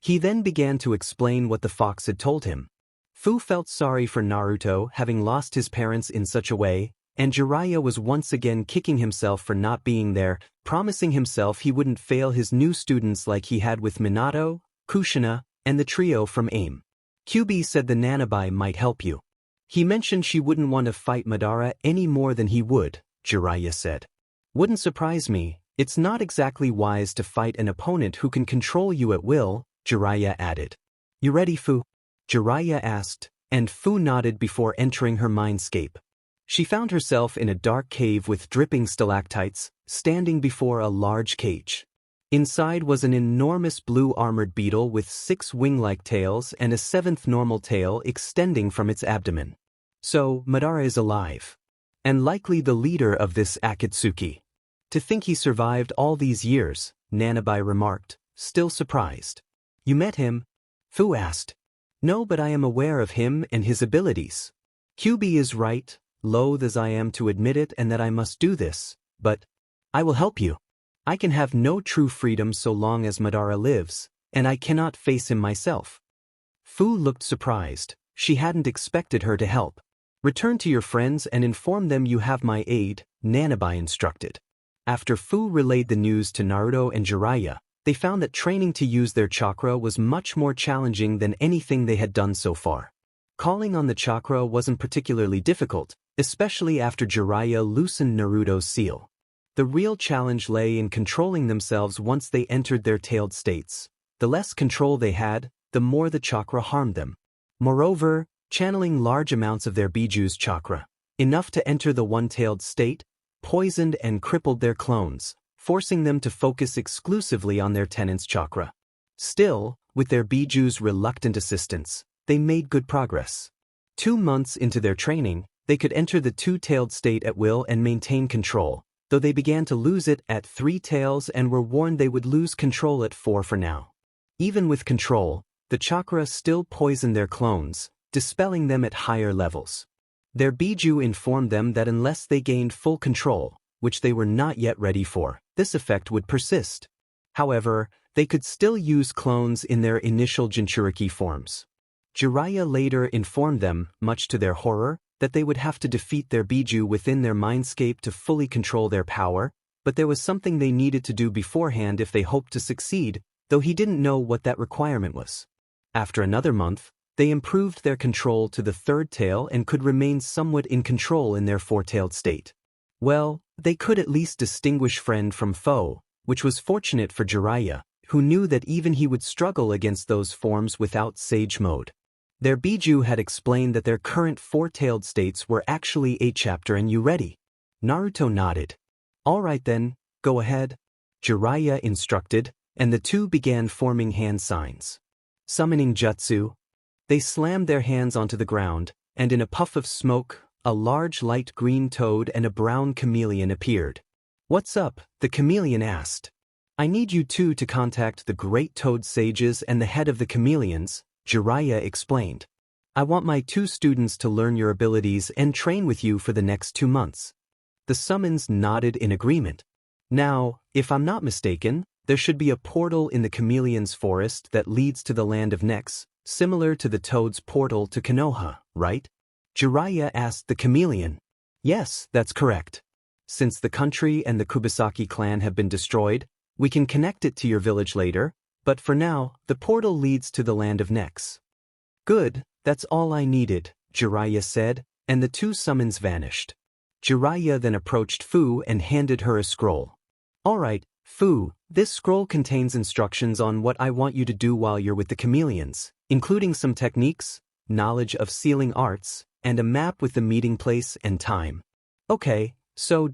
He then began to explain what the fox had told him. Fuu felt sorry for Naruto having lost his parents in such a way, and Jiraiya was once again kicking himself for not being there, promising himself he wouldn't fail his new students like he had with Minato, Kushina, and the trio from AIM. Kyuubi said the Nanabi might help you. He mentioned she wouldn't want to fight Madara any more than he would, Jiraiya said. Wouldn't surprise me, it's not exactly wise to fight an opponent who can control you at will, Jiraiya added. You ready, Fuu? Jiraiya asked, and Fuu nodded before entering her mindscape. She found herself in a dark cave with dripping stalactites, standing before a large cage. Inside was an enormous blue armored beetle with 6 wing-like tails and a 7th normal tail extending from its abdomen. So, Madara is alive. And likely the leader of this Akatsuki. To think he survived all these years, Nanabi remarked, still surprised. You met him? Fuu asked. No, but I am aware of him and his abilities. Kyuubi is right, loath as I am to admit it and that I must do this, but I will help you. I can have no true freedom so long as Madara lives, and I cannot face him myself. Fuu looked surprised. She hadn't expected her to help. Return to your friends and inform them you have my aid, Nanabi instructed. After Fuu relayed the news to Naruto and Jiraiya, they found that training to use their chakra was much more challenging than anything they had done so far. Calling on the chakra wasn't particularly difficult, especially after Jiraiya loosened Naruto's seal. The real challenge lay in controlling themselves once they entered their tailed states. The less control they had, the more the chakra harmed them. Moreover, channeling large amounts of their Biju's chakra, enough to enter the one-tailed state, poisoned and crippled their clones, forcing them to focus exclusively on their tenant's chakra. Still, with their Biju's reluctant assistance, they made good progress. 2 months into their training, they could enter the 2-tailed state at will and maintain control, though they began to lose it at 3 tails and were warned they would lose control at 4 for now. Even with control, the chakra still poisoned their clones, dispelling them at higher levels. Their Biju informed them that unless they gained full control, which they were not yet ready for, this effect would persist. However, they could still use clones in their initial Jinchuriki forms. Jiraiya later informed them, much to their horror, that they would have to defeat their Biju within their mindscape to fully control their power, but there was something they needed to do beforehand if they hoped to succeed, though he didn't know what that requirement was. After another month, they improved their control to the 3rd tail and could remain somewhat in control in their 4-tailed state. Well, they could at least distinguish friend from foe, which was fortunate for Jiraiya, who knew that even he would struggle against those forms without Sage Mode. Their Biju had explained that their current 4-tailed states were actually 8-chapter and you ready? Naruto nodded. All right then, go ahead. Jiraiya instructed, and the two began forming hand signs. Summoning jutsu. They slammed their hands onto the ground, and in a puff of smoke, a large light green toad and a brown chameleon appeared. What's up? The chameleon asked. I need you two to contact the great toad sages and the head of the chameleons, Jiraiya explained. I want my 2 students to learn your abilities and train with you for the next 2 months. The summons nodded in agreement. Now, if I'm not mistaken, there should be a portal in the chameleon's forest that leads to the land of Nex, similar to the toad's portal to Konoha, right? Jiraiya asked the chameleon. Yes, that's correct. Since the country and the Kubasaki clan have been destroyed, we can connect it to your village later, but for now, the portal leads to the land of Nex. Good, that's all I needed, Jiraiya said, and the 2 summons vanished. Jiraiya then approached Fuu and handed her a scroll. Alright, Fuu, this scroll contains instructions on what I want you to do while you're with the chameleons, including some techniques, knowledge of sealing arts, and a map with the meeting place and time. Okay, so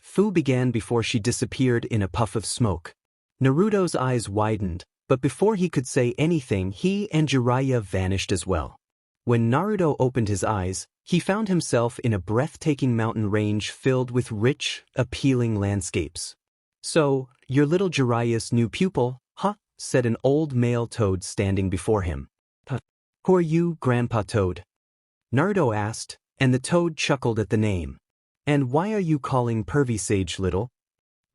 Fuu began before she disappeared in a puff of smoke. Naruto's eyes widened, but before he could say anything he and Jiraiya vanished as well. When Naruto opened his eyes, he found himself in a breathtaking mountain range filled with rich, appealing landscapes. So, you're little Jiraiya's new pupil, huh? Said an old male toad standing before him. Who are you, Grandpa Toad? Naruto asked, and the toad chuckled at the name. And why are you calling Pervy-Sage little?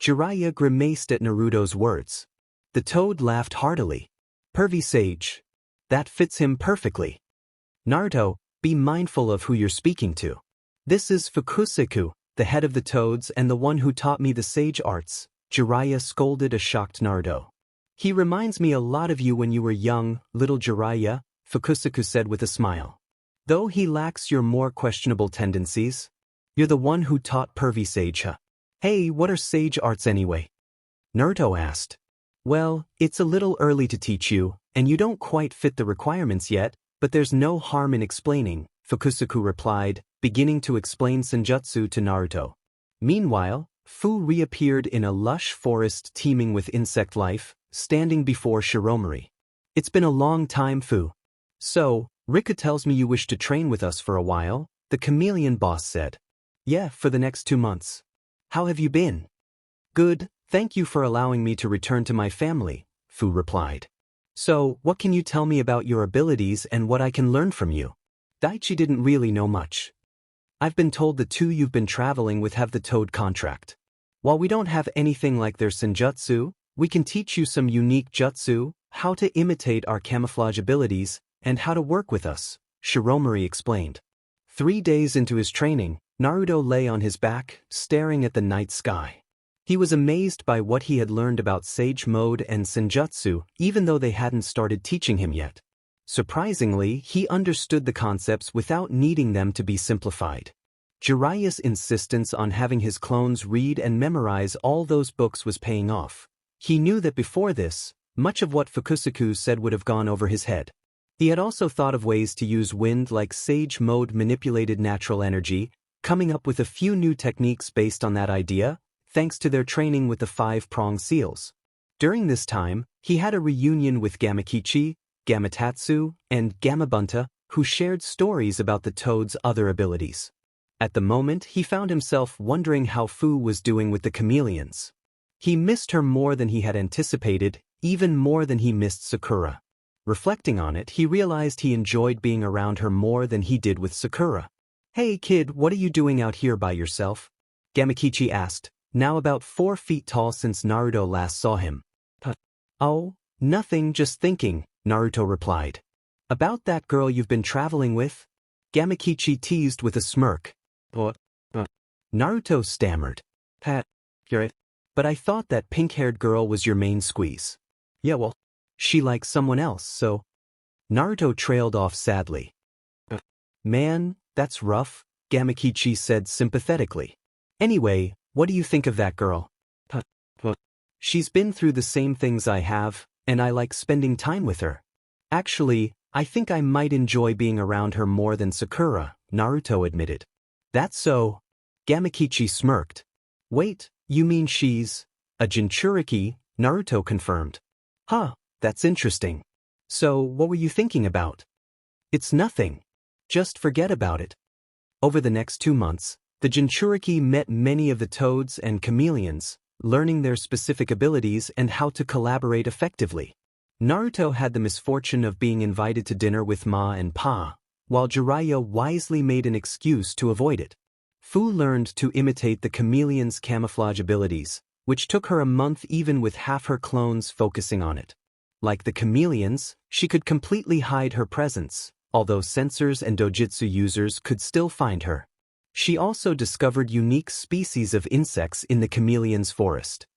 Jiraiya grimaced at Naruto's words. The toad laughed heartily. Pervy-Sage. That fits him perfectly. Naruto, be mindful of who you're speaking to. This is Fukusaku, the head of the toads and the one who taught me the sage arts, Jiraiya scolded a shocked Naruto. He reminds me a lot of you when you were young, little Jiraiya, Fukusaku said with a smile. Though he lacks your more questionable tendencies. You're the one who taught Pervy-Sage, huh? Hey, what are sage arts anyway? Naruto asked. Well, it's a little early to teach you, and you don't quite fit the requirements yet, but there's no harm in explaining, Fukusaku replied, beginning to explain senjutsu to Naruto. Meanwhile, Fuu reappeared in a lush forest teeming with insect life, standing before Shiromari. It's been a long time, Fuu. So, Rika tells me you wish to train with us for a while, the chameleon boss said. Yeah, for the next 2 months. How have you been? Good, thank you for allowing me to return to my family, Fuu replied. So, what can you tell me about your abilities and what I can learn from you? Daichi didn't really know much. I've been told the 2 you've been traveling with have the Toad contract. While we don't have anything like their senjutsu, we can teach you some unique jutsu, how to imitate our camouflage abilities, and how to work with us, Shiromari explained. 3 days into his training, Naruto lay on his back, staring at the night sky. He was amazed by what he had learned about Sage Mode and Senjutsu, even though they hadn't started teaching him yet. Surprisingly, he understood the concepts without needing them to be simplified. Jiraiya's insistence on having his clones read and memorize all those books was paying off. He knew that before this, much of what Fukusaku said would have gone over his head. He had also thought of ways to use wind like Sage Mode manipulated natural energy, coming up with a few new techniques based on that idea, thanks to their training with the 5-prong seals. During this time, he had a reunion with Gamakichi, Gamatatsu, and Gamabunta, who shared stories about the Toad's other abilities. At the moment, he found himself wondering how Fuu was doing with the chameleons. He missed her more than he had anticipated, even more than he missed Sakura. Reflecting on it, he realized he enjoyed being around her more than he did with Sakura. Hey kid, what are you doing out here by yourself? Gamakichi asked, now about 4 feet tall since Naruto last saw him. Oh, nothing, just thinking, Naruto replied. About that girl you've been traveling with? Gamakichi teased with a smirk. What? Naruto stammered. But I thought that pink-haired girl was your main squeeze. Yeah, well, she likes someone else, so... Naruto trailed off sadly. Man, that's rough, Gamakichi said sympathetically. Anyway, what do you think of that girl? She's been through the same things I have, and I like spending time with her. Actually, I think I might enjoy being around her more than Sakura, Naruto admitted. That's so. Gamakichi smirked. Wait, you mean she's a Jinchuriki? Naruto confirmed. Huh, that's interesting. So, what were you thinking about? It's nothing. Just forget about it. Over the next 2 months, the Jinchuriki met many of the toads and chameleons, learning their specific abilities and how to collaborate effectively. Naruto had the misfortune of being invited to dinner with Ma and Pa, while Jiraiya wisely made an excuse to avoid it. Fuu learned to imitate the chameleon's camouflage abilities, which took her a month even with half her clones focusing on it. Like the chameleons, she could completely hide her presence, although sensors and dojutsu users could still find her. She also discovered unique species of insects in the chameleon's forest.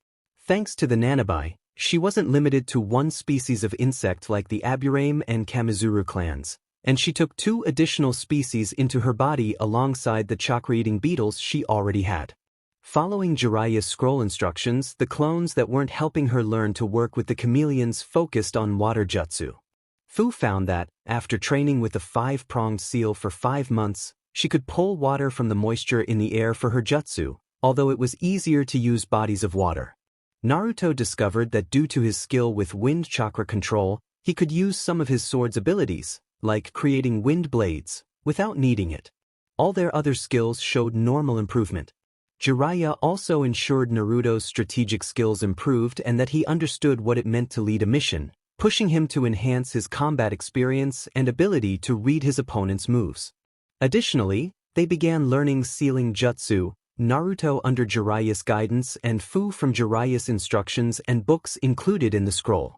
Thanks to the Nanabi, she wasn't limited to one species of insect like the Aburame and Kamizuru clans, and she took 2 additional species into her body alongside the chakra-eating beetles she already had. Following Jiraiya's scroll instructions, the clones that weren't helping her learn to work with the chameleons focused on water jutsu. Fuu found that, after training with a 5-pronged seal for 5 months, she could pull water from the moisture in the air for her jutsu, although it was easier to use bodies of water. Naruto discovered that due to his skill with wind chakra control, he could use some of his sword's abilities, like creating wind blades, without needing it. All their other skills showed normal improvement. Jiraiya also ensured Naruto's strategic skills improved and that he understood what it meant to lead a mission, pushing him to enhance his combat experience and ability to read his opponent's moves. Additionally, they began learning sealing jutsu, Naruto under Jiraiya's guidance and Fuu from Jiraiya's instructions and books included in the scroll.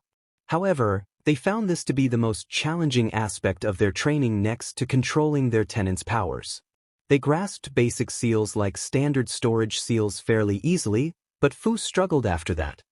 However, they found this to be the most challenging aspect of their training next to controlling their tenants' powers. They grasped basic seals like standard storage seals fairly easily, but Fuu struggled after that.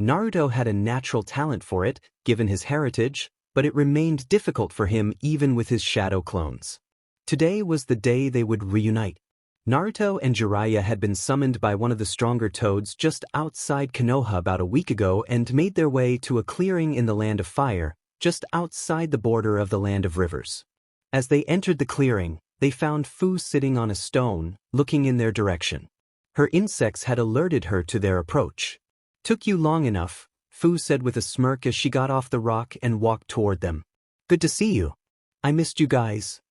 Naruto had a natural talent for it, given his heritage, but it remained difficult for him even with his shadow clones. Today was the day they would reunite. Naruto and Jiraiya had been summoned by one of the stronger toads just outside Konoha about a week ago and made their way to a clearing in the Land of Fire, just outside the border of the Land of Rivers. As they entered the clearing, they found Fuu sitting on a stone, looking in their direction. Her insects had alerted her to their approach. "Took you long enough," Fuu said with a smirk as she got off the rock and walked toward them. "Good to see you. I missed you guys."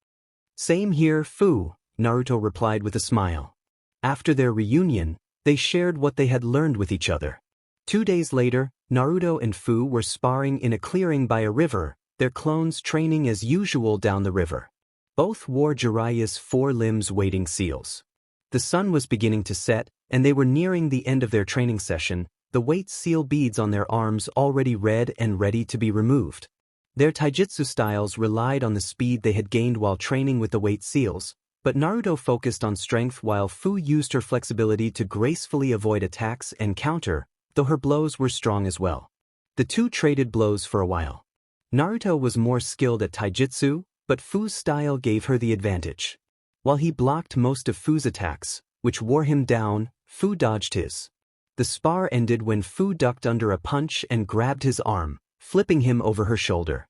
"Same here, Fuu," Naruto replied with a smile. After their reunion, they shared what they had learned with each other. 2 days later, Naruto and Fuu were sparring in a clearing by a river, their clones training as usual down the river. Both wore Jiraiya's 4 limbs weighting seals. The sun was beginning to set, and they were nearing the end of their training session, the weight seal beads on their arms already red and ready to be removed. Their taijutsu styles relied on the speed they had gained while training with the weight seals, but Naruto focused on strength while Fuu used her flexibility to gracefully avoid attacks and counter, though her blows were strong as well. The two traded blows for a while. Naruto was more skilled at taijutsu, but Fuu's style gave her the advantage. While he blocked most of Fuu's attacks, which wore him down, Fuu dodged his. The spar ended when Fuu ducked under a punch and grabbed his arm, flipping him over her shoulder.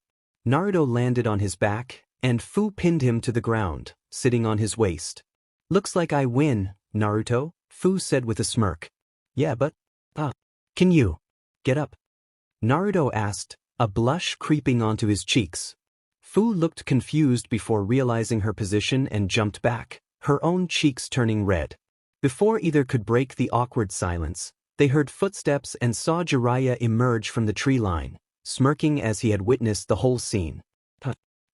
Naruto landed on his back, and Fuu pinned him to the ground, sitting on his waist. "Looks like I win, Naruto," Fuu said with a smirk. "Yeah, but, can you get up?" Naruto asked, a blush creeping onto his cheeks. Fuu looked confused before realizing her position and jumped back, her own cheeks turning red. Before either could break the awkward silence, they heard footsteps and saw Jiraiya emerge from the tree line, smirking as he had witnessed the whole scene.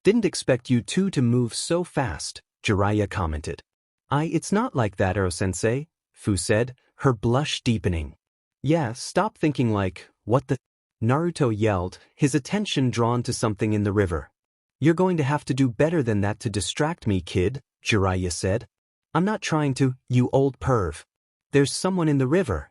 "Didn't expect you two to move so fast," Jiraiya commented. It's not like that, Ero-sensei," Fuu said, her blush deepening. "Yeah, stop thinking like, what the—" Naruto yelled, his attention drawn to something in the river. "You're going to have to do better than that to distract me, kid," Jiraiya said. "I'm not trying to, you old perv. There's someone in the river."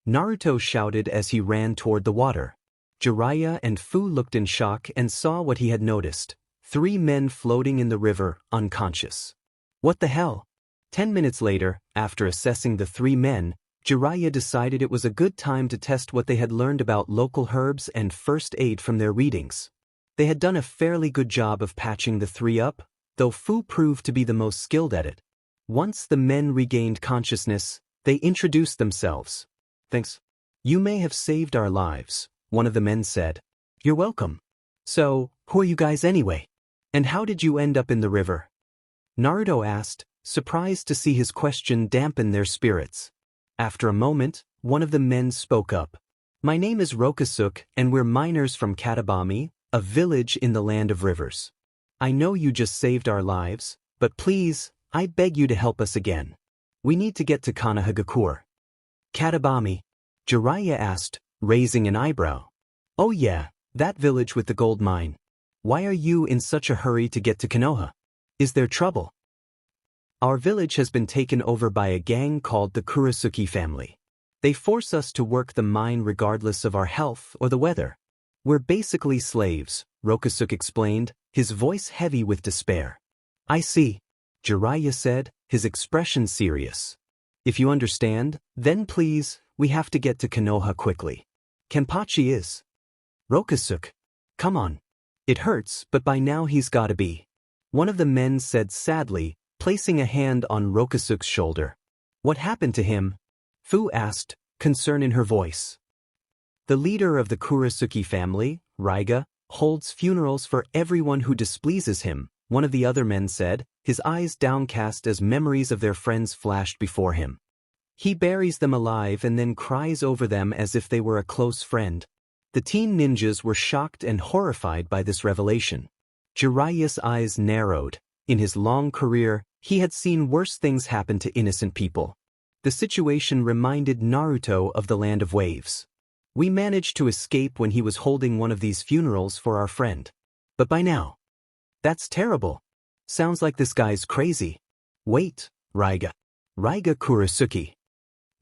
Naruto shouted as he ran toward the water. Jiraiya and Fuu looked in shock and saw what he had noticed. 3 men floating in the river, unconscious. What the hell? 10 minutes later, after assessing the 3 men, Jiraiya decided it was a good time to test what they had learned about local herbs and first aid from their readings. They had done a fairly good job of patching the 3 up, though Fuu proved to be the most skilled at it. Once the men regained consciousness, they introduced themselves. "Thanks. You may have saved our lives," one of the men said. "You're welcome. So, who are you guys anyway? And how did you end up in the river?" Naruto asked, surprised to see his question dampen their spirits. After a moment, one of the men spoke up. My name is Rasuk and we're miners from Katabami, a village in the land of rivers. I know you just saved our lives, but please, I beg you to help us again. We need to get to Konohagakure. Katabami? Jiraiya asked, raising an eyebrow. Oh yeah, that village with the gold mine. Why are you in such a hurry to get to Konoha? Is there trouble? Our village has been taken over by a gang called the Kuruki Family. They force us to work the mine regardless of our health or the weather. We're basically slaves, Rasuk explained, his voice heavy with despair. I see, Jiraiya said, his expression serious. If you understand, then please, we have to get to Konoha quickly. Kenpachi is. Rasuk. Come on. It hurts, but by now he's gotta be. One of the men said sadly, placing a hand on Rasuk's shoulder. What happened to him? Fuu asked, concern in her voice. The leader of the Kuruki family, Ryuga, holds funerals for everyone who displeases him, one of the other men said, his eyes downcast as memories of their friends flashed before him. He buries them alive and then cries over them as if they were a close friend. The teen ninjas were shocked and horrified by this revelation. Jiraiya's eyes narrowed. In his long career, he had seen worse things happen to innocent people. The situation reminded Naruto of the Land of Waves. We managed to escape when he was holding one of these funerals for our friend. But by now. That's terrible. Sounds like this guy's crazy. Wait, Ryuga. Ryuga Kuruki.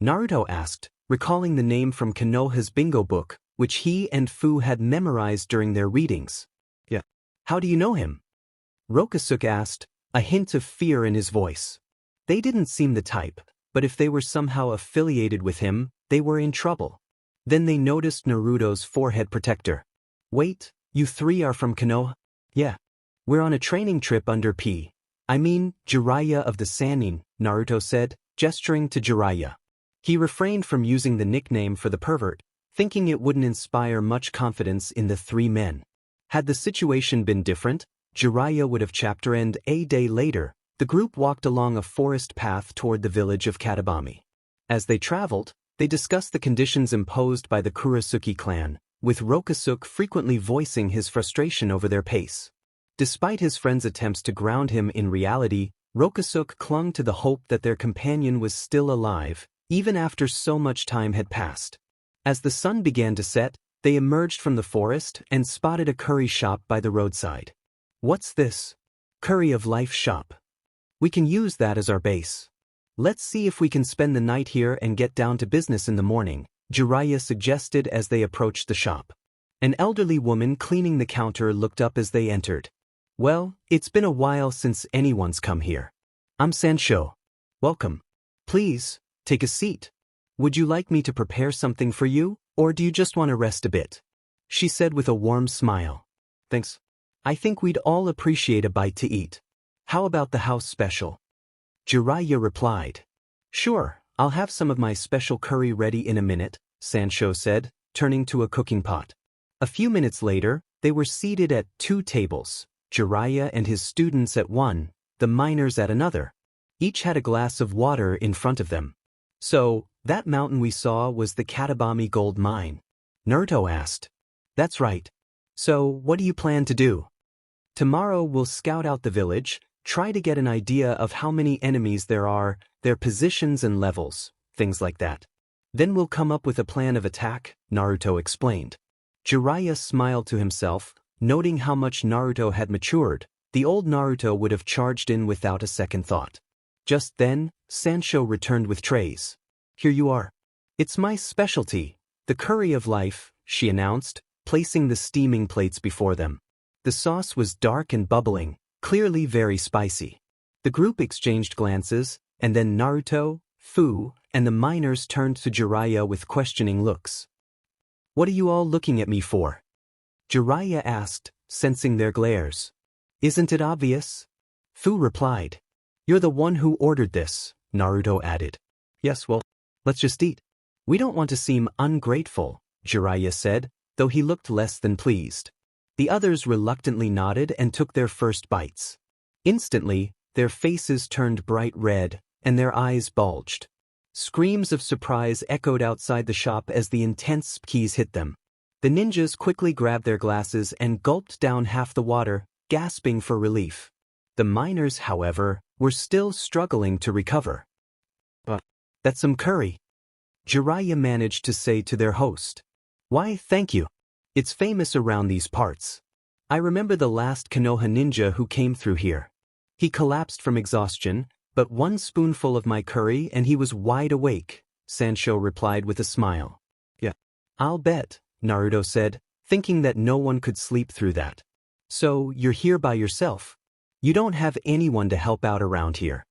Naruto asked, recalling the name from Konoha's bingo book, which he and Fuu had memorized during their readings. Yeah. How do you know him? Rasuk asked, a hint of fear in his voice. They didn't seem the type, but if they were somehow affiliated with him, they were in trouble. Then they noticed Naruto's forehead protector. Wait, you three are from Konoha? Yeah. We're on a training trip under Jiraiya of the Sannin, Naruto said, gesturing to Jiraiya. He refrained from using the nickname for the pervert, thinking it wouldn't inspire much confidence in the three men. Had the situation been different, Jiraiya would have chapter and a day later, the group walked along a forest path toward the village of Katabami. As they traveled, they discussed the conditions imposed by the Kuruki clan, with Rasuk frequently voicing his frustration over their pace. Despite his friend's attempts to ground him in reality, Rasuk clung to the hope that their companion was still alive, even after so much time had passed. As the sun began to set, they emerged from the forest and spotted a curry shop by the roadside. What's this? Curry of Life shop. We can use that as our base. Let's see if we can spend the night here and get down to business in the morning, Jiraiya suggested as they approached the shop. An elderly woman cleaning the counter looked up as they entered. Well, it's been a while since anyone's come here. I'm Sancho. Welcome. Please, take a seat. Would you like me to prepare something for you, or do you just want to rest a bit? She said with a warm smile. Thanks. I think we'd all appreciate a bite to eat. How about the house special? Jiraiya replied. Sure, I'll have some of my special curry ready in a minute, Sancho said, turning to a cooking pot. A few minutes later, they were seated at 2 tables, Jiraiya and his students at one, the miners at another. Each had a glass of water in front of them. So, that mountain we saw was the Katabami gold mine? Naruto asked. That's right. So, what do you plan to do? Tomorrow we'll scout out the village, try to get an idea of how many enemies there are, their positions and levels, things like that. Then we'll come up with a plan of attack, Naruto explained. Jiraiya smiled to himself, noting how much Naruto had matured. The old Naruto would have charged in without a second thought. Just then, Sancho returned with trays. Here you are. It's my specialty, the curry of life, she announced, placing the steaming plates before them. The sauce was dark and bubbling, clearly very spicy. The group exchanged glances, and then Naruto, Fuu, and the miners turned to Jiraiya with questioning looks. What are you all looking at me for? Jiraiya asked, sensing their glares. Isn't it obvious? Fuu replied. You're the one who ordered this, Naruto added. Yes, well, let's just eat. We don't want to seem ungrateful, Jiraiya said, though he looked less than pleased. The others reluctantly nodded and took their first bites. Instantly, their faces turned bright red, and their eyes bulged. Screams of surprise echoed outside the shop as the intense keys hit them. The ninjas quickly grabbed their glasses and gulped down half the water, gasping for relief. The miners, however, were still struggling to recover. "But that's some curry," Jiraiya managed to say to their host. "Why, thank you. It's famous around these parts. I remember the last Konoha ninja who came through here. He collapsed from exhaustion, but one spoonful of my curry and he was wide awake," Sancho replied with a smile. "Yeah, I'll bet," Naruto said, thinking that no one could sleep through that. "So, you're here by yourself? You don't have anyone to help out around here?"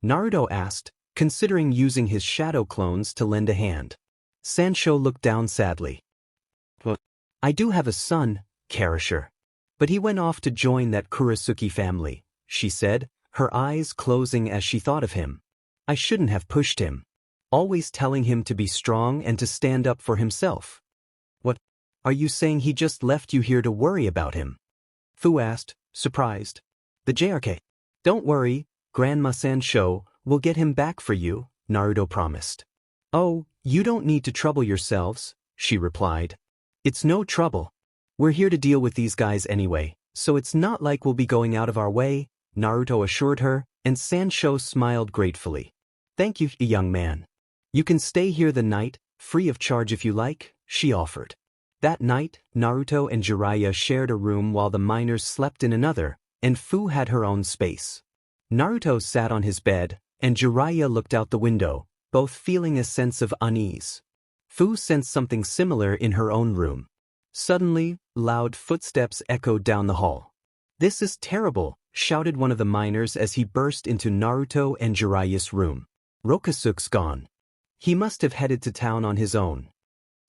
Naruto asked, considering using his shadow clones to lend a hand. Sancho looked down sadly. "Well, I do have a son, Kakashi. But he went off to join that Kuruki family," she said, her eyes closing as she thought of him. "I shouldn't have pushed him. Always telling him to be strong and to stand up for himself." "What? Are you saying he just left you here to worry about him?" Fuu asked, surprised. "The JRK. Don't worry, Grandma Sancho, we'll get him back for you," Naruto promised. "Oh, you don't need to trouble yourselves," she replied. "It's no trouble. We're here to deal with these guys anyway, so it's not like we'll be going out of our way," Naruto assured her, and Sancho smiled gratefully. "Thank you, young man. You can stay here the night, free of charge if you like," she offered. That night, Naruto and Jiraiya shared a room while the miners slept in another, and Fuu had her own space. Naruto sat on his bed, and Jiraiya looked out the window, both feeling a sense of unease. Fuu sensed something similar in her own room. Suddenly, loud footsteps echoed down the hall. "This is terrible," shouted one of the miners as he burst into Naruto and Jiraiya's room. "Rokasuk's gone. He must have headed to town on his own."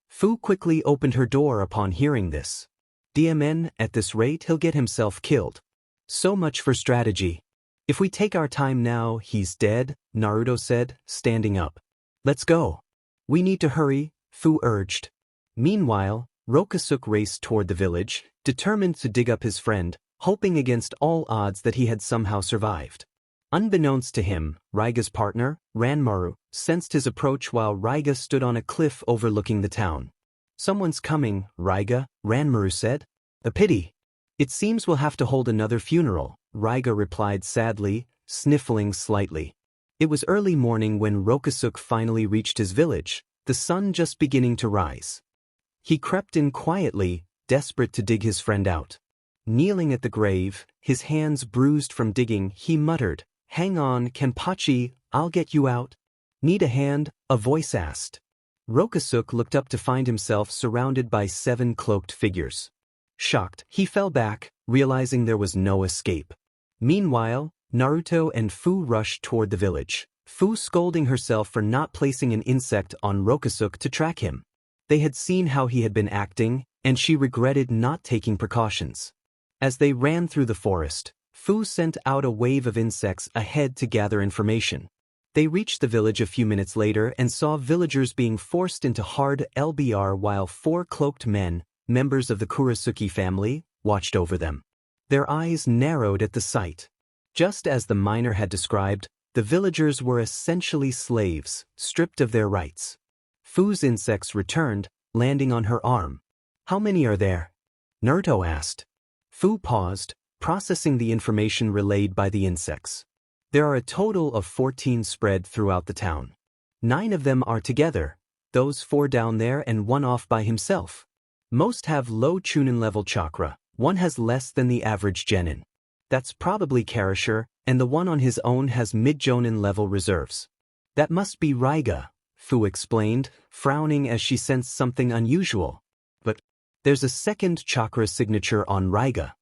Fuu quickly opened her door upon hearing this. "DMN, at this rate he'll get himself killed. So much for strategy. If we take our time now, he's dead," Naruto said, standing up. "Let's go." "We need to hurry," Fuu urged. Meanwhile, Rokasuk raced toward the village, determined to dig up his friend, hoping against all odds that he had somehow survived. Unbeknownst to him, Ryuga's partner, Ranmaru, sensed his approach while Ryuga stood on a cliff overlooking the town. "Someone's coming, Ryuga," Ranmaru said. "A pity. It seems we'll have to hold another funeral," Ryuga replied sadly, sniffling slightly. It was early morning when Rokasuk finally reached his village, the sun just beginning to rise. He crept in quietly, desperate to dig his friend out. Kneeling at the grave, his hands bruised from digging, he muttered, "Hang on, Kenpachi, I'll get you out." "Need a hand?" a voice asked. Rokasuk looked up to find himself surrounded by 7 cloaked figures. Shocked, he fell back, realizing there was no escape. Meanwhile, Naruto and Fuu rushed toward the village, Fuu scolding herself for not placing an insect on Rokasuk to track him. They had seen how he had been acting, and she regretted not taking precautions. As they ran through the forest, Fuu sent out a wave of insects ahead to gather information. They reached the village a few minutes later and saw villagers being forced into hard LBR while 4 cloaked men, members of the Kuruki family, watched over them. Their eyes narrowed at the sight. Just as the miner had described, the villagers were essentially slaves, stripped of their rights. Fuu's insects returned, landing on her arm. "How many are there?" Naruto asked. Fuu paused, processing the information relayed by the insects. "There are a total of 14 spread throughout the town. 9 of them are together, those 4 down there and 1 off by himself. Most have low Chunin level chakra, 1 has less than the average genin. That's probably Kakashi, and the one on his own has mid-jonin level reserves. That must be Ryuga," Fuu explained, frowning as she sensed something unusual. "But there's a second chakra signature on Ryuga."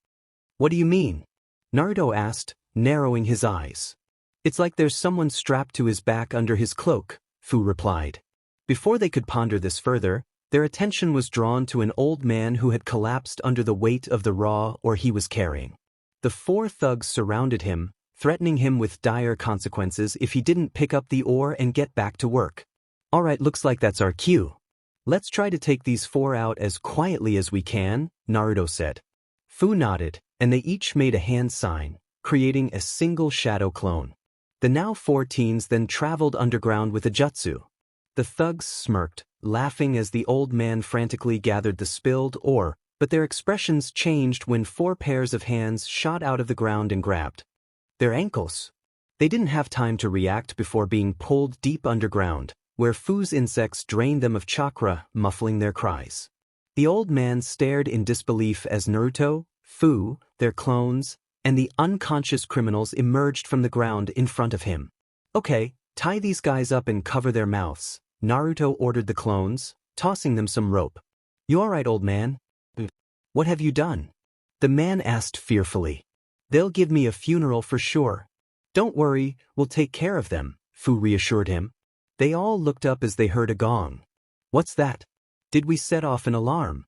"What do you mean?" Naruto asked, narrowing his eyes. "It's like there's someone strapped to his back under his cloak," Fuu replied. Before they could ponder this further, their attention was drawn to an old man who had collapsed under the weight of the raw ore he was carrying. The 4 thugs surrounded him, threatening him with dire consequences if he didn't pick up the ore and get back to work. "Alright, looks like that's our cue. Let's try to take these 4 out as quietly as we can," Naruto said. Fuu nodded, and they each made a hand sign, creating a single shadow clone. The now 4 teens then traveled underground with a jutsu. The thugs smirked, laughing as the old man frantically gathered the spilled ore, but their expressions changed when 4 pairs of hands shot out of the ground and grabbed their ankles. They didn't have time to react before being pulled deep underground, where Fuu's insects drained them of chakra, muffling their cries. The old man stared in disbelief as Naruto, Fuu, their clones, and the unconscious criminals emerged from the ground in front of him. Okay, tie these guys up and cover their mouths, Naruto ordered the clones, tossing them some rope. You alright, old man? What have you done? The man asked fearfully. They'll give me a funeral for sure. Don't worry, we'll take care of them, Fuu reassured him. They all looked up as they heard a gong. What's that? Did we set off an alarm?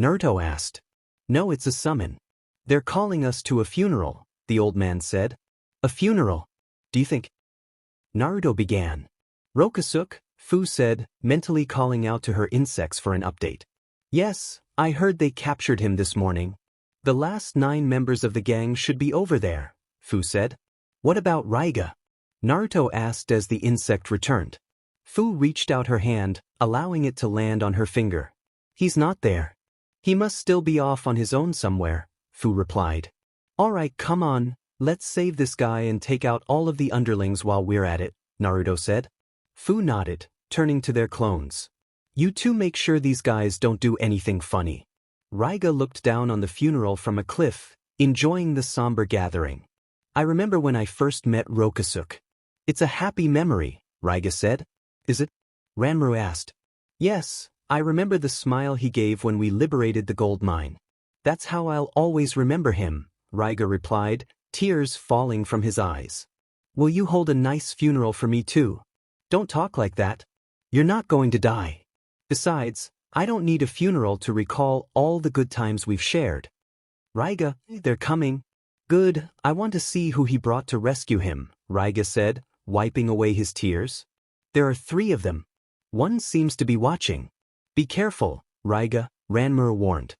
Naruto asked. No, it's a summon. They're calling us to a funeral, the old man said. A funeral? Do you think? Naruto began. Rokusuk, Fuu said, mentally calling out to her insects for an update. Yes, I heard they captured him this morning. The last 9 members of the gang should be over there, Fuu said. What about Ryuga? Naruto asked as the insect returned. Fuu reached out her hand, allowing it to land on her finger. He's not there. He must still be off on his own somewhere, Fuu replied. Alright, come on, let's save this guy and take out all of the underlings while we're at it, Naruto said. Fuu nodded, turning to their clones. You two make sure these guys don't do anything funny. Ryuga looked down on the funeral from a cliff, enjoying the somber gathering. I remember when I first met Rokusuk. It's a happy memory, Ryuga said. Is it? Ranmaru asked. Yes, I remember the smile he gave when we liberated the gold mine. That's how I'll always remember him, Ryuga replied, tears falling from his eyes. Will you hold a nice funeral for me too? Don't talk like that. You're not going to die. Besides, I don't need a funeral to recall all the good times we've shared. Ryuga, they're coming. Good, I want to see who he brought to rescue him, Ryuga said, wiping away his tears. There are 3 of them. One seems to be watching. Be careful, Ryuga, Ranmaru warned.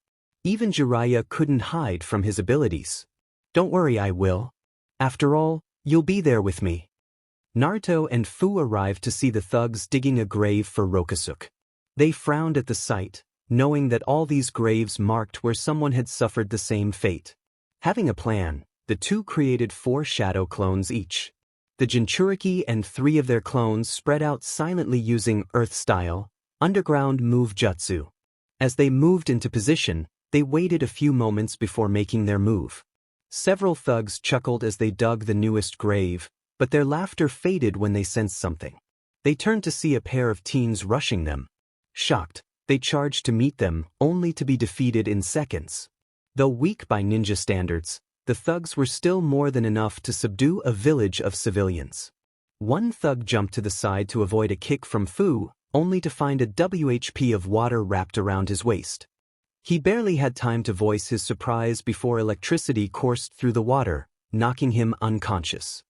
Even Jiraiya couldn't hide from his abilities. Don't worry, I will. After all, you'll be there with me. Naruto and Fuu arrived to see the thugs digging a grave for Rokusuk. They frowned at the sight, knowing that all these graves marked where someone had suffered the same fate. Having a plan, the 2 created 4 shadow clones each. The Jinchuriki and 3 of their clones spread out silently using Earth-style, underground move jutsu. As they moved into position, they waited a few moments before making their move. Several thugs chuckled as they dug the newest grave, but their laughter faded when they sensed something. They turned to see a pair of teens rushing them. Shocked, they charged to meet them, only to be defeated in seconds. Though weak by ninja standards, the thugs were still more than enough to subdue a village of civilians. One thug jumped to the side to avoid a kick from Fuu, only to find a WHP of water wrapped around his waist. He barely had time to voice his surprise before electricity coursed through the water, knocking him unconscious.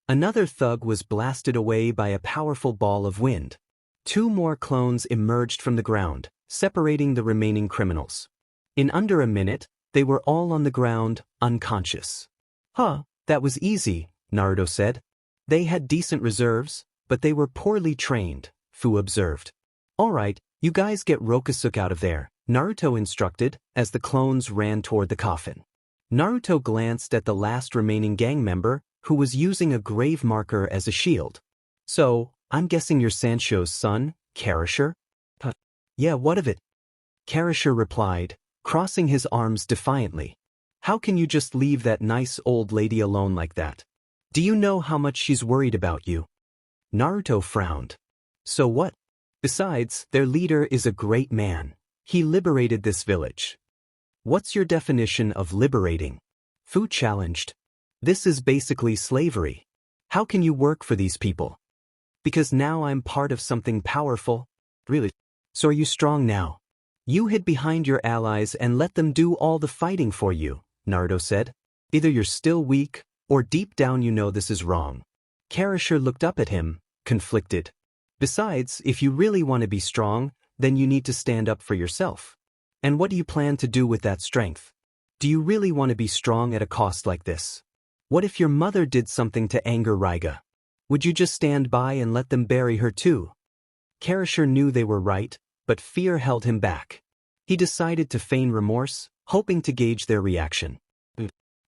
Another thug was blasted away by a powerful ball of wind. 2 more clones emerged from the ground, separating the remaining criminals. In under a minute, they were all on the ground, unconscious. Huh, that was easy, Naruto said. They had decent reserves, but they were poorly trained, Fuu observed. Alright, you guys get Rokusuk out of there, Naruto instructed, as the clones ran toward the coffin. Naruto glanced at the last remaining gang member, who was using a grave marker as a shield. So, I'm guessing you're Sancho's son, Kakashi? Yeah, what of it? Kakashi replied, crossing his arms defiantly. How can you just leave that nice old lady alone like that? Do you know how much she's worried about you? Naruto frowned. So what? Besides, their leader is a great man. He liberated this village. What's your definition of liberating? Fuu challenged. This is basically slavery. How can you work for these people? Because now I'm part of something powerful. Really? So are you strong now? You hid behind your allies and let them do all the fighting for you, Naruto said. Either you're still weak, or deep down you know this is wrong. Kakashi looked up at him, conflicted. Besides, if you really want to be strong, then you need to stand up for yourself. And what do you plan to do with that strength? Do you really want to be strong at a cost like this? What if your mother did something to anger Ryuga? Would you just stand by and let them bury her too? Karasher knew they were right, but fear held him back. He decided to feign remorse, hoping to gauge their reaction.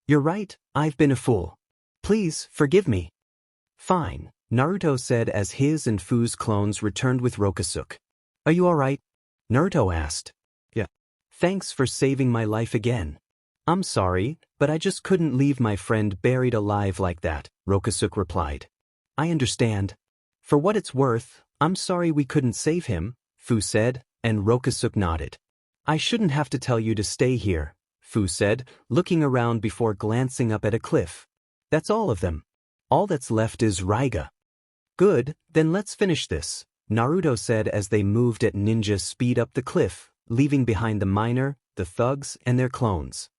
You're right, I've been a fool. Please, forgive me. Fine, Naruto said as his and Fuu's clones returned with Rasuk. Are you alright? Naruto asked. Yeah. Thanks for saving my life again. I'm sorry, but I just couldn't leave my friend buried alive like that, Rasuk replied. I understand. For what it's worth, I'm sorry we couldn't save him, Fuu said, and Rasuk nodded. I shouldn't have to tell you to stay here, Fuu said, looking around before glancing up at a cliff. That's all of them. All that's left is Ryuga. Good, then let's finish this, Naruto said as they moved at ninja speed up the cliff, leaving behind the miner, the thugs, and their clones.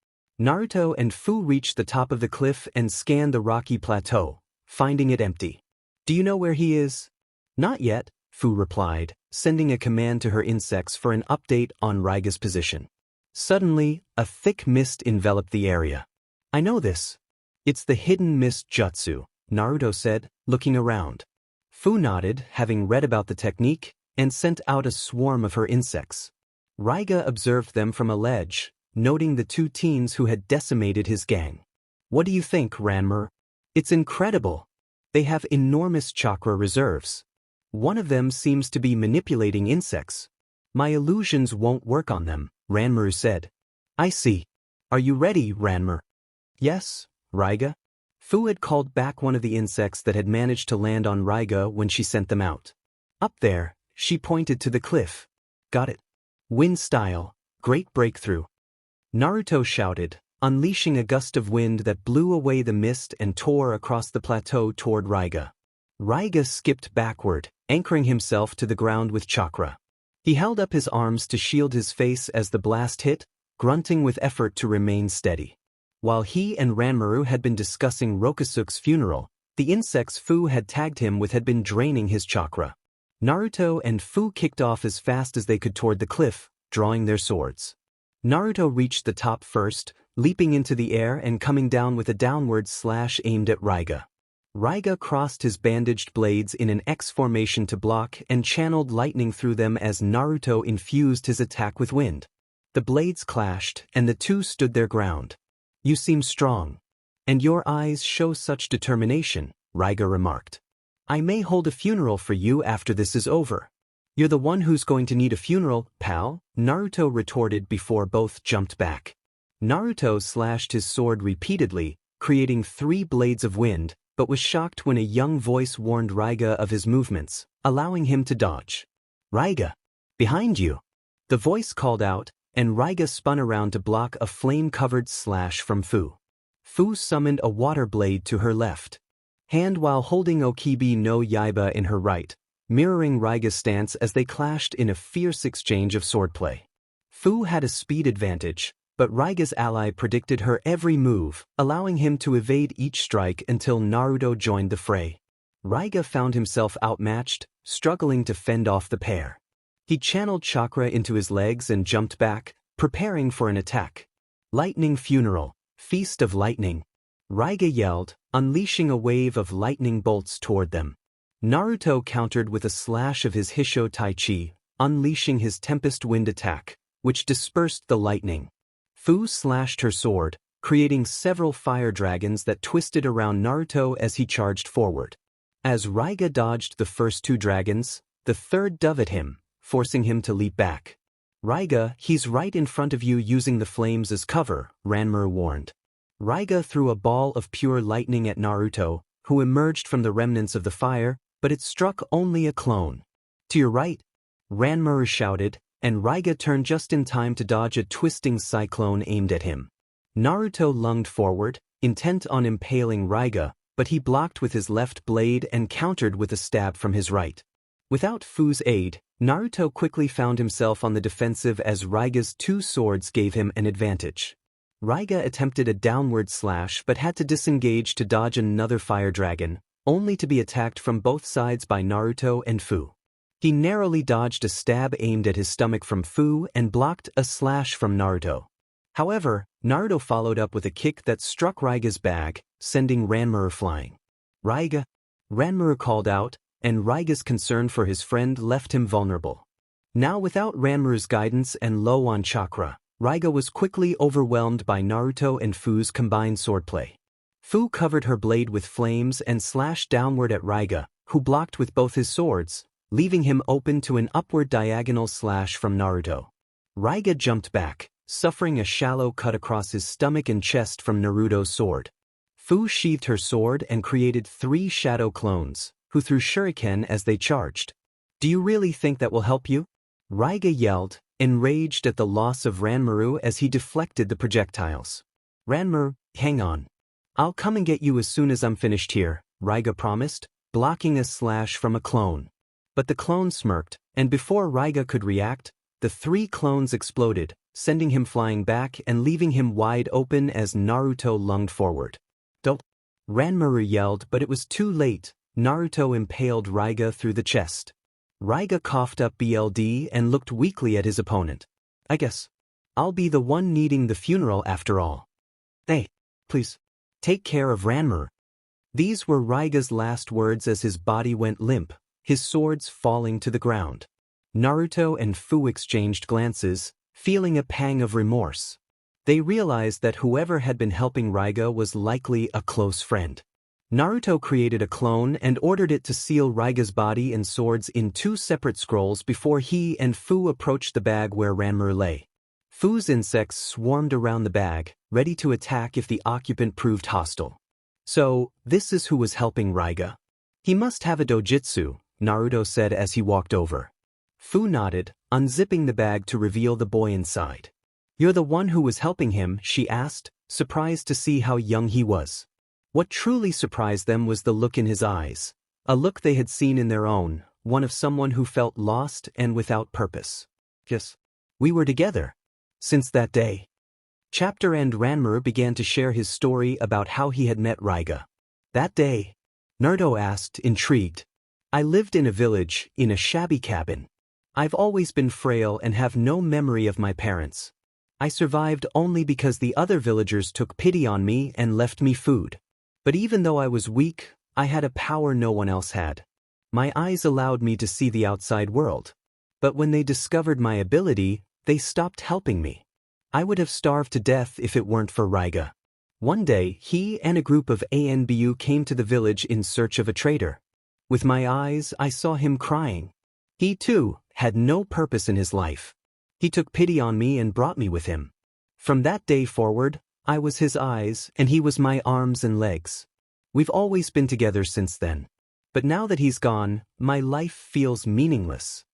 Naruto and Fuu reached the top of the cliff and scanned the rocky plateau, finding it empty. Do you know where he is? Not yet, Fuu replied, sending a command to her insects for an update on Ryuga's position. Suddenly, a thick mist enveloped the area. I know this. It's the hidden mist jutsu, Naruto said, looking around. Fuu nodded, having read about the technique, and sent out a swarm of her insects. Ryuga observed them from a ledge, noting the two teens who had decimated his gang. What do you think, Ranmaru? It's incredible. They have enormous chakra reserves. One of them seems to be manipulating insects. My illusions won't work on them, Ranmaru said. I see. Are you ready, Ranmaru? Yes, Ryuga. Fuu had called back one of the insects that had managed to land on Ryuga when she sent them out. Up there, she pointed to the cliff. Got it. Wind style, great breakthrough. Naruto shouted, unleashing a gust of wind that blew away the mist and tore across the plateau toward Ryuga. Ryuga skipped backward, anchoring himself to the ground with chakra. He held up his arms to shield his face as the blast hit, grunting with effort to remain steady. While he and Ranmaru had been discussing Rasuk's funeral, the insects Fuu had tagged him with had been draining his chakra. Naruto and Fuu kicked off as fast as they could toward the cliff, drawing their swords. Naruto reached the top first, leaping into the air and coming down with a downward slash aimed at Ryuga. Ryuga crossed his bandaged blades in an X formation to block and channeled lightning through them as Naruto infused his attack with wind. The blades clashed, and the two stood their ground. You seem strong. And your eyes show such determination, Ryuga remarked. I may hold a funeral for you after this is over. You're the one who's going to need a funeral, pal, Naruto retorted before both jumped back. Naruto slashed his sword repeatedly, creating 3 blades of wind, but was shocked when a young voice warned Ryuga of his movements, allowing him to dodge. Ryuga! Behind you! The voice called out, and Ryuga spun around to block a flame-covered slash from Fuu. Fuu summoned a water blade to her left hand while holding Okibi no Yaiba in her right, mirroring Ryuga's stance as they clashed in a fierce exchange of swordplay. Fuu had a speed advantage, but Ryuga's ally predicted her every move, allowing him to evade each strike until Naruto joined the fray. Ryuga found himself outmatched, struggling to fend off the pair. He channeled chakra into his legs and jumped back, preparing for an attack. Lightning funeral, feast of lightning. Ryuga yelled, unleashing a wave of lightning bolts toward them. Naruto countered with a slash of his Hisho Taichi, unleashing his Tempest Wind attack, which dispersed the lightning. Fuu slashed her sword, creating several fire dragons that twisted around Naruto as he charged forward. As Ryuga dodged the first 2 dragons, the third dove at him, forcing him to leap back. Ryuga, he's right in front of you using the flames as cover, Ranmaru warned. Ryuga threw a ball of pure lightning at Naruto, who emerged from the remnants of the fire, but it struck only a clone. To your right, Ranmaru shouted, and Ryuga turned just in time to dodge a twisting cyclone aimed at him. Naruto lunged forward, intent on impaling Ryuga, but he blocked with his left blade and countered with a stab from his right. Without Fuu's aid, Naruto quickly found himself on the defensive as Ryuga's 2 swords gave him an advantage. Ryuga attempted a downward slash but had to disengage to dodge another fire dragon, only to be attacked from both sides by Naruto and Fuu. He narrowly dodged a stab aimed at his stomach from Fuu and blocked a slash from Naruto. However, Naruto followed up with a kick that struck Ryuga's back, sending Ranmaru flying. Ryuga! Ranmaru called out, and Ryuga's concern for his friend left him vulnerable. Now without Ranmaru's guidance and low on chakra, Ryuga was quickly overwhelmed by Naruto and Fuu's combined swordplay. Fuu covered her blade with flames and slashed downward at Ryuga, who blocked with both his swords, leaving him open to an upward diagonal slash from Naruto. Ryuga jumped back, suffering a shallow cut across his stomach and chest from Naruto's sword. Fuu sheathed her sword and created 3 shadow clones, who threw shuriken as they charged. "Do you really think that will help you?" Ryuga yelled, enraged at the loss of Ranmaru as he deflected the projectiles. "Ranmaru, hang on. I'll come and get you as soon as I'm finished here," Ryuga promised, blocking a slash from a clone. But the clone smirked, and before Ryuga could react, the 3 clones exploded, sending him flying back and leaving him wide open as Naruto lunged forward. "Don't!" Ranmaru yelled, but it was too late. Naruto impaled Ryuga through the chest. Ryuga coughed up BLD and looked weakly at his opponent. "I guess I'll be the one needing the funeral after all. Hey, please, take care of Ranmaru." These were Ryuga's last words as his body went limp, his swords falling to the ground. Naruto and Fuu exchanged glances, feeling a pang of remorse. They realized that whoever had been helping Ryuga was likely a close friend. Naruto created a clone and ordered it to seal Ryuga's body and swords in 2 separate scrolls before he and Fuu approached the bag where Ranmaru lay. Fuu's insects swarmed around the bag, ready to attack if the occupant proved hostile. "So, this is who was helping Ryuga. He must have a dojutsu," Naruto said as he walked over. Fuu nodded, unzipping the bag to reveal the boy inside. "You're the one who was helping him?" she asked, surprised to see how young he was. What truly surprised them was the look in his eyes, a look they had seen in their own, one of someone who felt lost and without purpose. "Yes, we were together. Since that day." Chapter End. Ranmaru began to share his story about how he had met Ryuga. "That day?" Naruto asked, intrigued. "I lived in a village, in a shabby cabin. I've always been frail and have no memory of my parents. I survived only because the other villagers took pity on me and left me food. But even though I was weak, I had a power no one else had. My eyes allowed me to see the outside world. But when they discovered my ability, they stopped helping me. I would have starved to death if it weren't for Ryuga. One day, he and a group of ANBU came to the village in search of a traitor. With my eyes, I saw him crying. He, too, had no purpose in his life. He took pity on me and brought me with him. From that day forward, I was his eyes and he was my arms and legs. We've always been together since then. But now that he's gone, my life feels meaningless."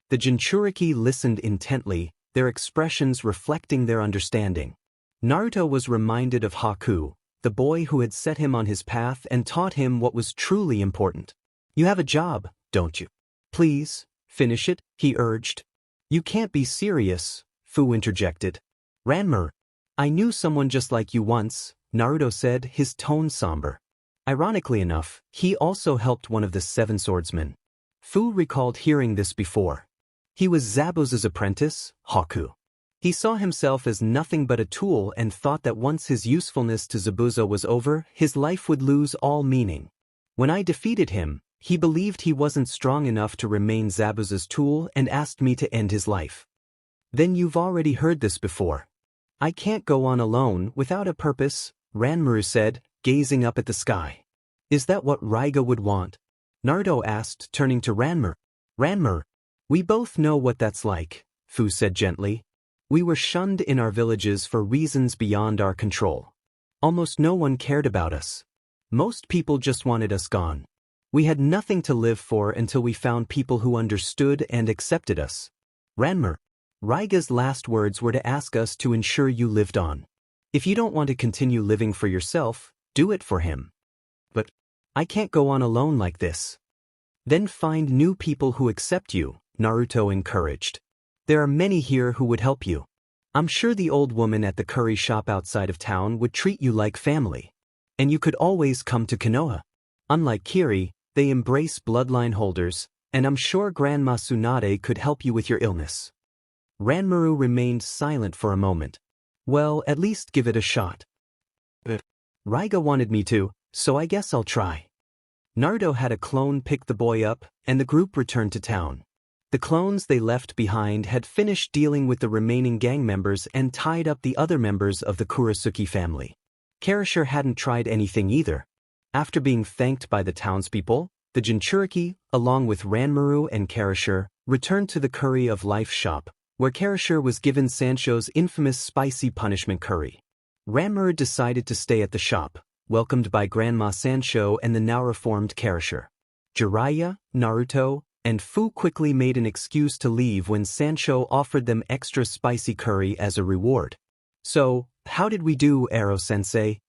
The Jinchuriki listened intently, their expressions reflecting their understanding. Naruto was reminded of Haku, the boy who had set him on his path and taught him what was truly important. "You have a job, don't you? Please, finish it," he urged. "You can't be serious," Fuu interjected. "Ranmaru, I knew someone just like you once," Naruto said, his tone somber. Ironically enough, he also helped one of the 7 swordsmen. Fuu recalled hearing this before. He was Zabuza's apprentice, Haku. He saw himself as nothing but a tool and thought that once his usefulness to Zabuza was over, his life would lose all meaning. When I defeated him, he believed he wasn't strong enough to remain Zabuza's tool and asked me to end his life. "Then you've already heard this before. I can't go on alone without a purpose," Ranmaru said, gazing up at the sky. "Is that what Ryuga would want?" Naruto asked, turning to Ranmaru. "Ranmaru, we both know what that's like," Fuu said gently. "We were shunned in our villages for reasons beyond our control. Almost no one cared about us. Most people just wanted us gone. We had nothing to live for until we found people who understood and accepted us. Ranmaru, Ryuga's last words were to ask us to ensure you lived on. If you don't want to continue living for yourself, do it for him. But I can't go on alone like this." "Then find new people who accept you," Naruto encouraged. "There are many here who would help you. I'm sure the old woman at the curry shop outside of town would treat you like family. And you could always come to Konoha. Unlike Kiri, they embrace bloodline holders, and I'm sure Grandma Sunade could help you with your illness." Ranmaru remained silent for a moment. "Well, at least give it a shot." "But Ryuga wanted me to, so I guess I'll try." Naruto had a clone pick the boy up, and the group returned to town. The clones they left behind had finished dealing with the remaining gang members and tied up the other members of the Kuruki family. Kakashi hadn't tried anything either. After being thanked by the townspeople, the Jinchuriki, along with Ranmaru and Kakashi, returned to the Curry of Life shop, where Kakashi was given Sancho's infamous spicy punishment curry. Ranmaru decided to stay at the shop, welcomed by Grandma Sancho and the now reformed Kakashi. Jiraiya, Naruto, and Fuu quickly made an excuse to leave when Sancho offered them extra spicy curry as a reward. "So, how did we do, Aro-sensei?"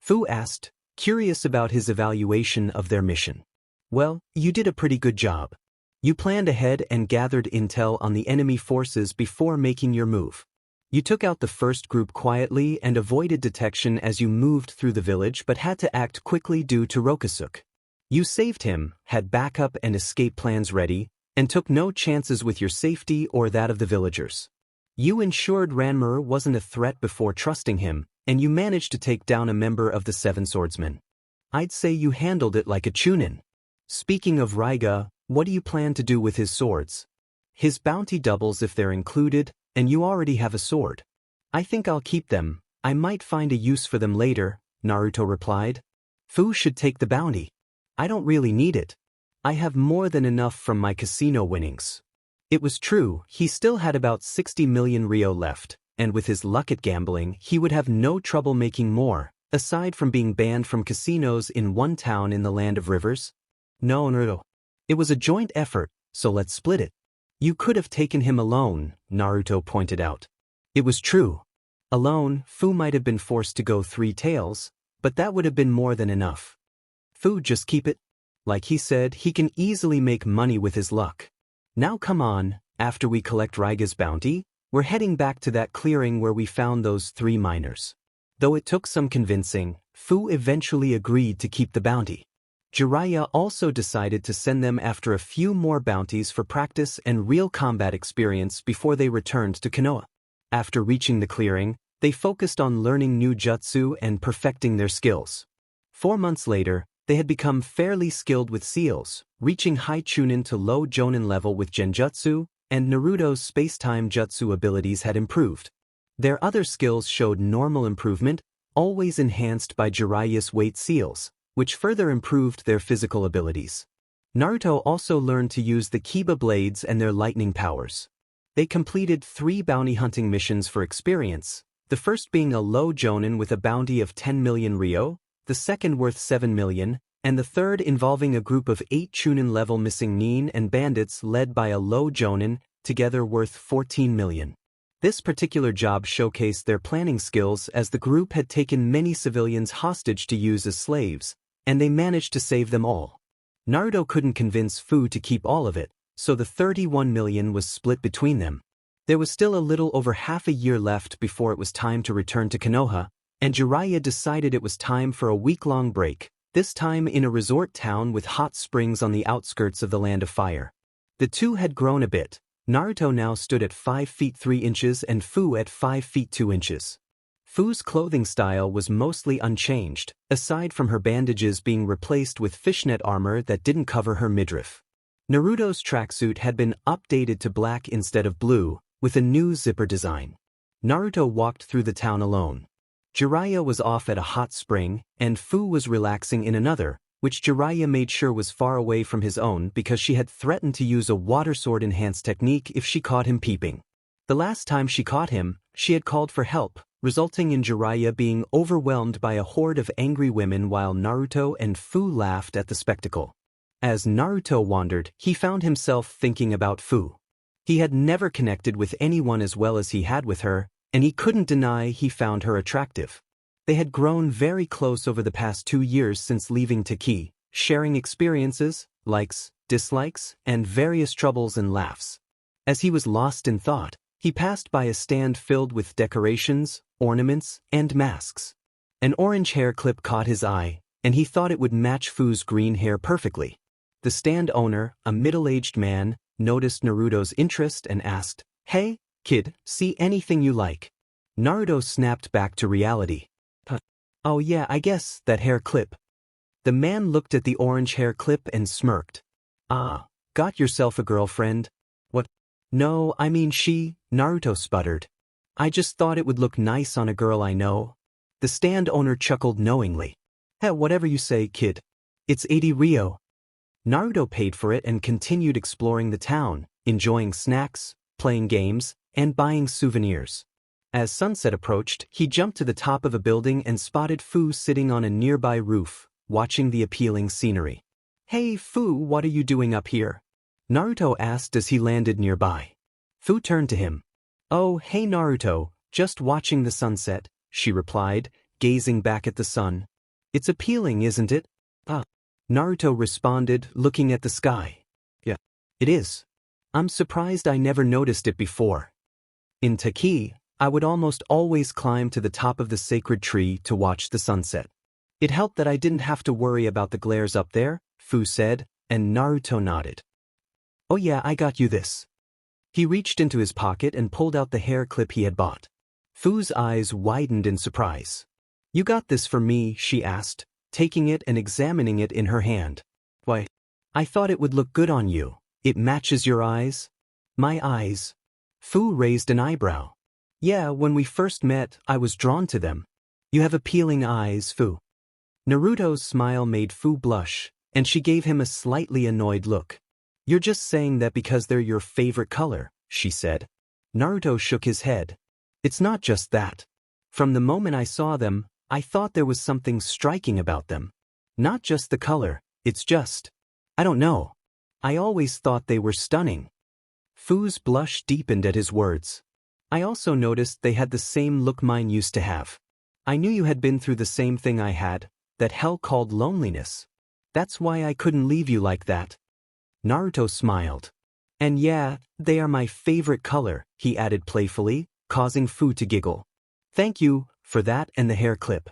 Fuu asked, curious about his evaluation of their mission. "Well, you did a pretty good job. You planned ahead and gathered intel on the enemy forces before making your move. You took out the first group quietly and avoided detection as you moved through the village but had to act quickly due to Rasuk. You saved him, had backup and escape plans ready, and took no chances with your safety or that of the villagers. You ensured Ranmaru wasn't a threat before trusting him, and you managed to take down a member of the Seven Swordsmen. I'd say you handled it like a chunin. Speaking of Ryuga, what do you plan to do with his swords? His bounty doubles if they're included, and you already have a sword." "I think I'll keep them. I might find a use for them later," Naruto replied. "Fuu should take the bounty. I don't really need it. I have more than enough from my casino winnings." It was true, he still had about 60 million Ryo left, and with his luck at gambling he would have no trouble making more, aside from being banned from casinos in one town in the Land of Rivers. "No, Naruto. It was a joint effort, so let's split it." "You could have taken him alone," Naruto pointed out. It was true. Alone, Fuu might have been forced to go 3 tails, but that would have been more than enough. "Fuu, just keep it. Like he said, he can easily make money with his luck. Now come on, after we collect Ryuga's bounty, we're heading back to that clearing where we found those 3 miners." Though it took some convincing, Fuu eventually agreed to keep the bounty. Jiraiya also decided to send them after a few more bounties for practice and real combat experience before they returned to Konoha. After reaching the clearing, they focused on learning new jutsu and perfecting their skills. 4 months later, they had become fairly skilled with seals, reaching high chunin to low jonin level with genjutsu, and Naruto's space-time jutsu abilities had improved. Their other skills showed normal improvement, always enhanced by Jiraiya's weight seals, which further improved their physical abilities. Naruto also learned to use the Kiba blades and their lightning powers. They completed 3 bounty hunting missions for experience, the first being a low jonin with a bounty of 10 million Ryo, the second worth 7 million, and the third involving a group of 8 chunin level missing nin and bandits led by a low jonin, together worth 14 million. This particular job showcased their planning skills as the group had taken many civilians hostage to use as slaves, and they managed to save them all. Naruto couldn't convince Fuu to keep all of it, so the 31 million was split between them. There was still a little over half a year left before it was time to return to Konoha, and Jiraiya decided it was time for a week-long break, this time in a resort town with hot springs on the outskirts of the Land of Fire. The two had grown a bit. Naruto now stood at 5 feet 3 inches and Fuu at 5 feet 2 inches. Fuu's clothing style was mostly unchanged, aside from her bandages being replaced with fishnet armor that didn't cover her midriff. Naruto's tracksuit had been updated to black instead of blue, with a new zipper design. Naruto walked through the town alone. Jiraiya was off at a hot spring, and Fuu was relaxing in another, which Jiraiya made sure was far away from his own because she had threatened to use a water sword enhanced technique if she caught him peeping. The last time she caught him, she had called for help, resulting in Jiraiya being overwhelmed by a horde of angry women while Naruto and Fuu laughed at the spectacle. As Naruto wandered, he found himself thinking about Fuu. He had never connected with anyone as well as he had with her, and he couldn't deny he found her attractive. They had grown very close over the past 2 years since leaving Taki, sharing experiences, likes, dislikes, and various troubles and laughs. As he was lost in thought, he passed by a stand filled with decorations, ornaments, and masks. An orange hair clip caught his eye, and he thought it would match Fuu's green hair perfectly. The stand owner, a middle-aged man, noticed Naruto's interest and asked, "Hey, kid, see anything you like?" Naruto snapped back to reality. "Oh yeah, I guess, that hair clip." The man looked at the orange hair clip and smirked. Ah, got yourself a girlfriend? What? No, I mean she, Naruto sputtered. I just thought it would look nice on a girl I know. The stand owner chuckled knowingly. Hey, whatever you say, kid. It's 80 Rio. Naruto paid for it and continued exploring the town, enjoying snacks, playing games, and buying souvenirs. As sunset approached, he jumped to the top of a building and spotted Fuu sitting on a nearby roof, watching the appealing scenery. Hey Fuu, what are you doing up here? Naruto asked as he landed nearby. Fuu turned to him. Oh, hey Naruto, just watching the sunset, she replied, gazing back at the sun. It's appealing, isn't it? Naruto responded, looking at the sky. Yeah, it is. I'm surprised I never noticed it before. In Taki, I would almost always climb to the top of the sacred tree to watch the sunset. It helped that I didn't have to worry about the glares up there, Fuu said, and Naruto nodded. Oh yeah, I got you this. He reached into his pocket and pulled out the hair clip he had bought. Fuu's eyes widened in surprise. You got this for me, she asked, taking it and examining it in her hand. Why? I thought it would look good on you. It matches your eyes? My eyes? Fuu raised an eyebrow. Yeah, when we first met, I was drawn to them. You have appealing eyes, Fuu. Naruto's smile made Fuu blush, and she gave him a slightly annoyed look. You're just saying that because they're your favorite color, she said. Naruto shook his head. It's not just that. From the moment I saw them, I thought there was something striking about them. Not just the color, it's just, I don't know. I always thought they were stunning. Fuu's blush deepened at his words. I also noticed they had the same look mine used to have. I knew you had been through the same thing I had, that hell called loneliness. That's why I couldn't leave you like that. Naruto smiled. And yeah, they are my favorite color, he added playfully, causing Fuu to giggle. Thank you for that and the hair clip.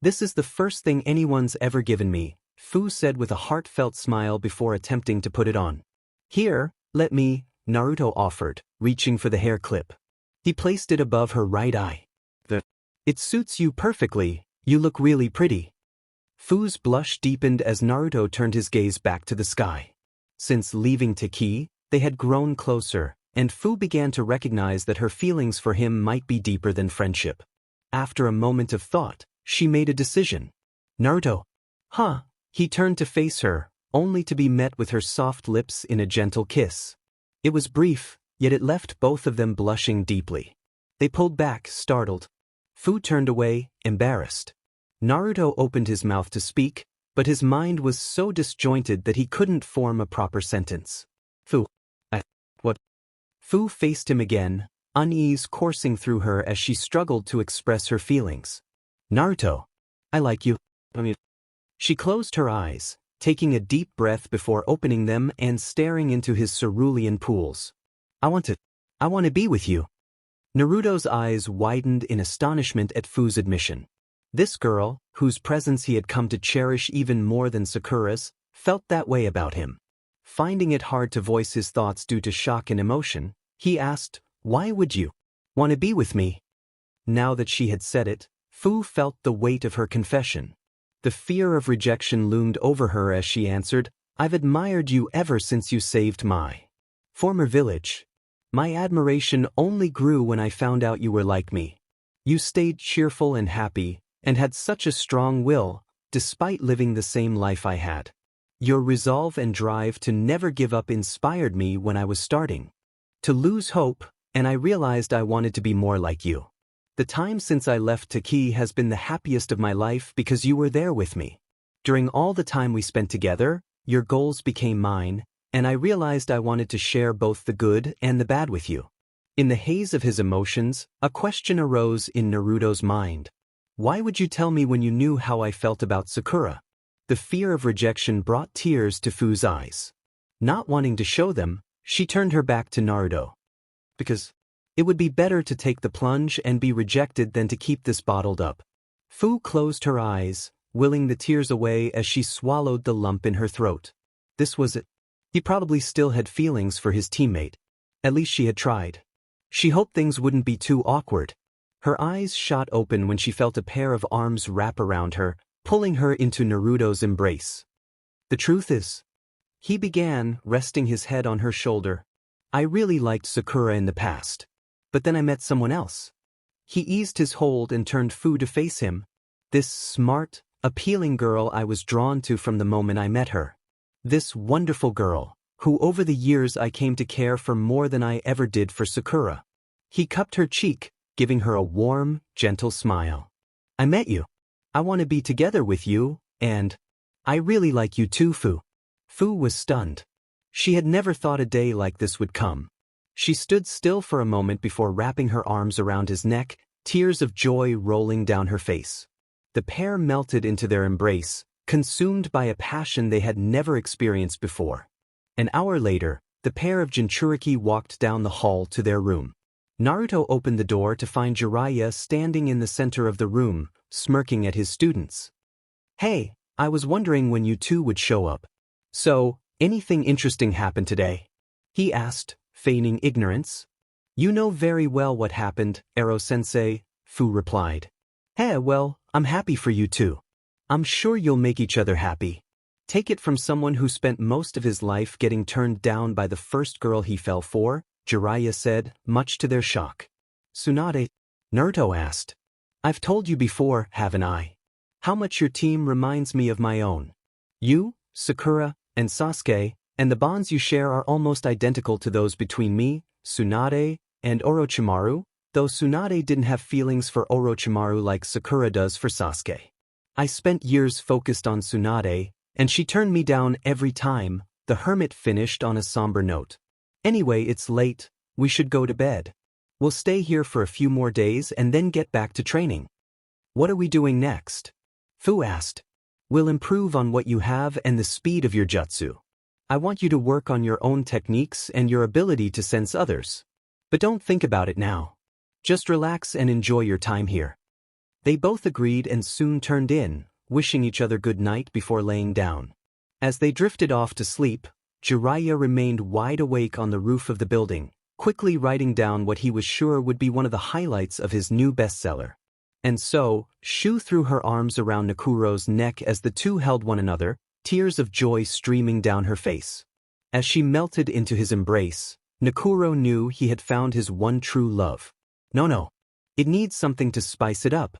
This is the first thing anyone's ever given me, Fuu said with a heartfelt smile before attempting to put it on. Here, let me, Naruto offered, reaching for the hair clip. He placed it above her right eye. It suits you perfectly, you look really pretty. Fuu's blush deepened as Naruto turned his gaze back to the sky. Since leaving Taki, they had grown closer, and Fuu began to recognize that her feelings for him might be deeper than friendship. After a moment of thought, she made a decision. Naruto. Huh? He turned to face her, only to be met with her soft lips in a gentle kiss. It was brief, yet it left both of them blushing deeply. They pulled back, startled. Fuu turned away, embarrassed. Naruto opened his mouth to speak, but his mind was so disjointed that he couldn't form a proper sentence. Fuu. What? Fuu faced him again, unease coursing through her as she struggled to express her feelings. Naruto. I like you. She closed her eyes, taking a deep breath before opening them and staring into his cerulean pools. I want to be with you. Naruto's eyes widened in astonishment at Fuu's admission. This girl, whose presence he had come to cherish even more than Sakura's, felt that way about him. Finding it hard to voice his thoughts due to shock and emotion, he asked, Why would you want to be with me? Now that she had said it, Fuu felt the weight of her confession. The fear of rejection loomed over her as she answered, I've admired you ever since you saved my former village. My admiration only grew when I found out you were like me. You stayed cheerful and happy, and had such a strong will, despite living the same life I had. Your resolve and drive to never give up inspired me when I was starting to lose hope, and I realized I wanted to be more like you. The time since I left Taki has been the happiest of my life because you were there with me. During all the time we spent together, your goals became mine, and I realized I wanted to share both the good and the bad with you. In the haze of his emotions, a question arose in Naruto's mind. Why would you tell me when you knew how I felt about Sakura? The fear of rejection brought tears to Fuu's eyes. Not wanting to show them, she turned her back to Naruto. Because it would be better to take the plunge and be rejected than to keep this bottled up. Fuu closed her eyes, willing the tears away as she swallowed the lump in her throat. This was it. He probably still had feelings for his teammate. At least she had tried. She hoped things wouldn't be too awkward. Her eyes shot open when she felt a pair of arms wrap around her, pulling her into Naruto's embrace. The truth is, he began, resting his head on her shoulder, I really liked Sakura in the past. But then I met someone else. He eased his hold and turned Fuu to face him. This smart, appealing girl I was drawn to from the moment I met her. This wonderful girl, who over the years I came to care for more than I ever did for Sakura. He cupped her cheek, giving her a warm, gentle smile. I met you. I want to be together with you, and I really like you too, Fuu. Fuu was stunned. She had never thought a day like this would come. She stood still for a moment before wrapping her arms around his neck, tears of joy rolling down her face. The pair melted into their embrace, consumed by a passion they had never experienced before. An hour later, the pair of Jinchuriki walked down the hall to their room. Naruto opened the door to find Jiraiya standing in the center of the room, smirking at his students. Hey, I was wondering when you two would show up. So, anything interesting happened today? He asked, feigning ignorance. You know very well what happened, Ero-sensei, Fuu replied. Hey, well, I'm happy for you too. I'm sure you'll make each other happy. Take it from someone who spent most of his life getting turned down by the first girl he fell for, Jiraiya said, much to their shock. Sunade? Naruto asked. I've told you before, haven't I? How much your team reminds me of my own. You, Sakura, and Sasuke, and the bonds you share are almost identical to those between me, Sunade, and Orochimaru, though Sunade didn't have feelings for Orochimaru like Sakura does for Sasuke. I spent years focused on Sunade, and she turned me down every time, the hermit finished on a somber note. Anyway, it's late, we should go to bed. We'll stay here for a few more days and then get back to training. What are we doing next? Fuu asked. We'll improve on what you have and the speed of your jutsu. I want you to work on your own techniques and your ability to sense others. But don't think about it now. Just relax and enjoy your time here. They both agreed and soon turned in, wishing each other good night before laying down. As they drifted off to sleep, Jiraiya remained wide awake on the roof of the building, quickly writing down what he was sure would be one of the highlights of his new bestseller. And so, Shu threw her arms around Nakuro's neck as the two held one another, tears of joy streaming down her face. As she melted into his embrace, Nakuro knew he had found his one true love. No. It needs something to spice it up.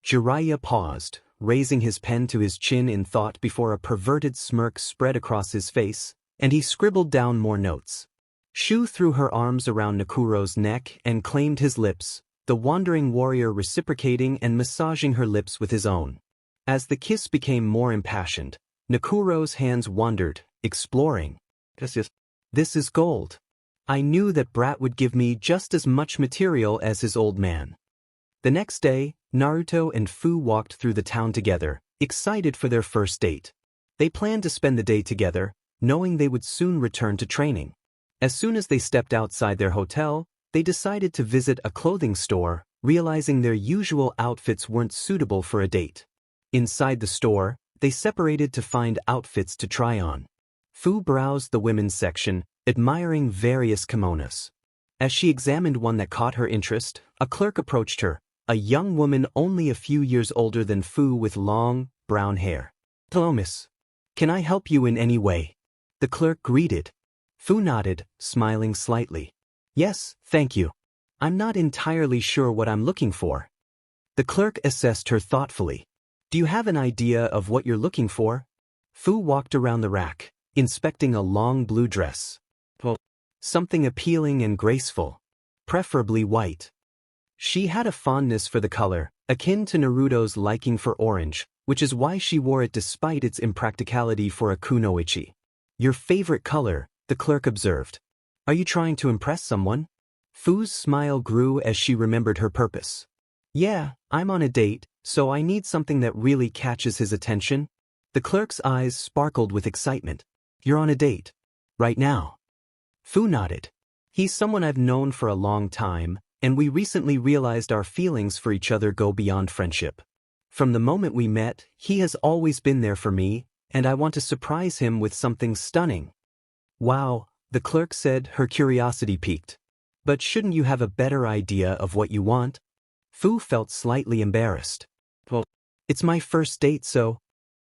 Jiraiya paused, raising his pen to his chin in thought before a perverted smirk spread across his face, and he scribbled down more notes. Shu threw her arms around Nakuro's neck and claimed his lips, the wandering warrior reciprocating and massaging her lips with his own. As the kiss became more impassioned, Nakuro's hands wandered, exploring. This is gold. I knew that brat would give me just as much material as his old man. The next day, Naruto and Fuu walked through the town together, excited for their first date. They planned to spend the day together, knowing they would soon return to training. As soon as they stepped outside their hotel, they decided to visit a clothing store, realizing their usual outfits weren't suitable for a date. Inside the store, they separated to find outfits to try on. Fuu browsed the women's section, admiring various kimonos. As she examined one that caught her interest, a clerk approached her, a young woman only a few years older than Fuu with long, brown hair. Hello, miss. Can I help you in any way? The clerk greeted. Fuu nodded, smiling slightly. Yes, thank you. I'm not entirely sure what I'm looking for. The clerk assessed her thoughtfully. Do you have an idea of what you're looking for? Fuu walked around the rack, inspecting a long blue dress. Well, something appealing and graceful. Preferably white. She had a fondness for the color, akin to Naruto's liking for orange, which is why she wore it despite its impracticality for a kunoichi. Your favorite color, the clerk observed. Are you trying to impress someone? Fuu's smile grew as she remembered her purpose. Yeah, I'm on a date, so I need something that really catches his attention. The clerk's eyes sparkled with excitement. You're on a date. Right now. Fuu nodded. He's someone I've known for a long time, and we recently realized our feelings for each other go beyond friendship. From the moment we met, he has always been there for me, and I want to surprise him with something stunning. Wow, the clerk said, her curiosity piqued. But shouldn't you have a better idea of what you want? Fuu felt slightly embarrassed. Well, It's my first date, so…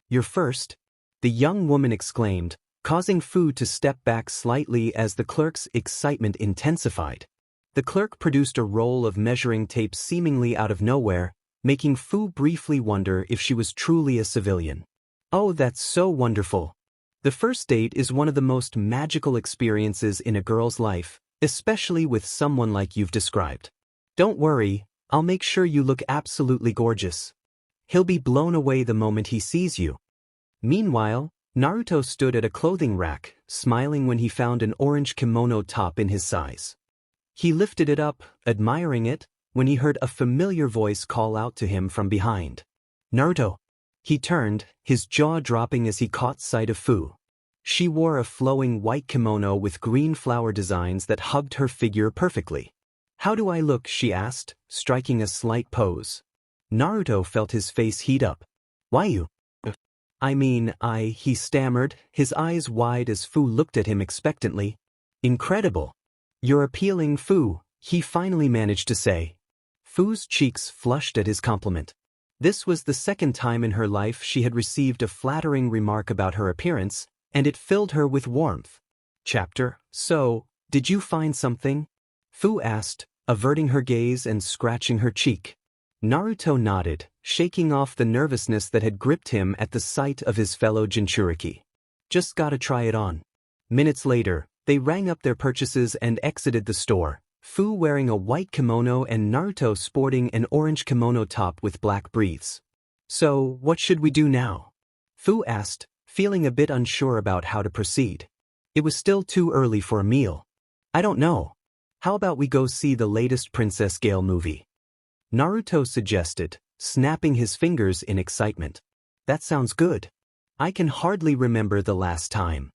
Your first? The young woman exclaimed, causing Fuu to step back slightly as the clerk's excitement intensified. The clerk produced a roll of measuring tape seemingly out of nowhere, making Fuu briefly wonder if she was truly a civilian. Oh, that's so wonderful. The first date is one of the most magical experiences in a girl's life, especially with someone like you've described. Don't worry, I'll make sure you look absolutely gorgeous. He'll be blown away the moment he sees you. Meanwhile, Naruto stood at a clothing rack, smiling when he found an orange kimono top in his size. He lifted it up, admiring it, when he heard a familiar voice call out to him from behind. Naruto! He turned, his jaw dropping as he caught sight of Fuu. She wore a flowing white kimono with green flower designs that hugged her figure perfectly. How do I look? She asked, striking a slight pose. Naruto felt his face heat up. Why you? He stammered, his eyes wide as Fuu looked at him expectantly. Incredible. You're appealing, Fuu, he finally managed to say. Fuu's cheeks flushed at his compliment. This was the second time in her life she had received a flattering remark about her appearance, and it filled her with warmth. So, did you find something? Fuu asked, averting her gaze and scratching her cheek. Naruto nodded, shaking off the nervousness that had gripped him at the sight of his fellow Jinchuriki. Just gotta try it on. Minutes later, they rang up their purchases and exited the store, Fuu wearing a white kimono and Naruto sporting an orange kimono top with black breathes. So, what should we do now? Fuu asked, feeling a bit unsure about how to proceed. It was still too early for a meal. I don't know. How about we go see the latest Princess Gale movie? Naruto suggested, snapping his fingers in excitement. That sounds good. I can hardly remember the last time.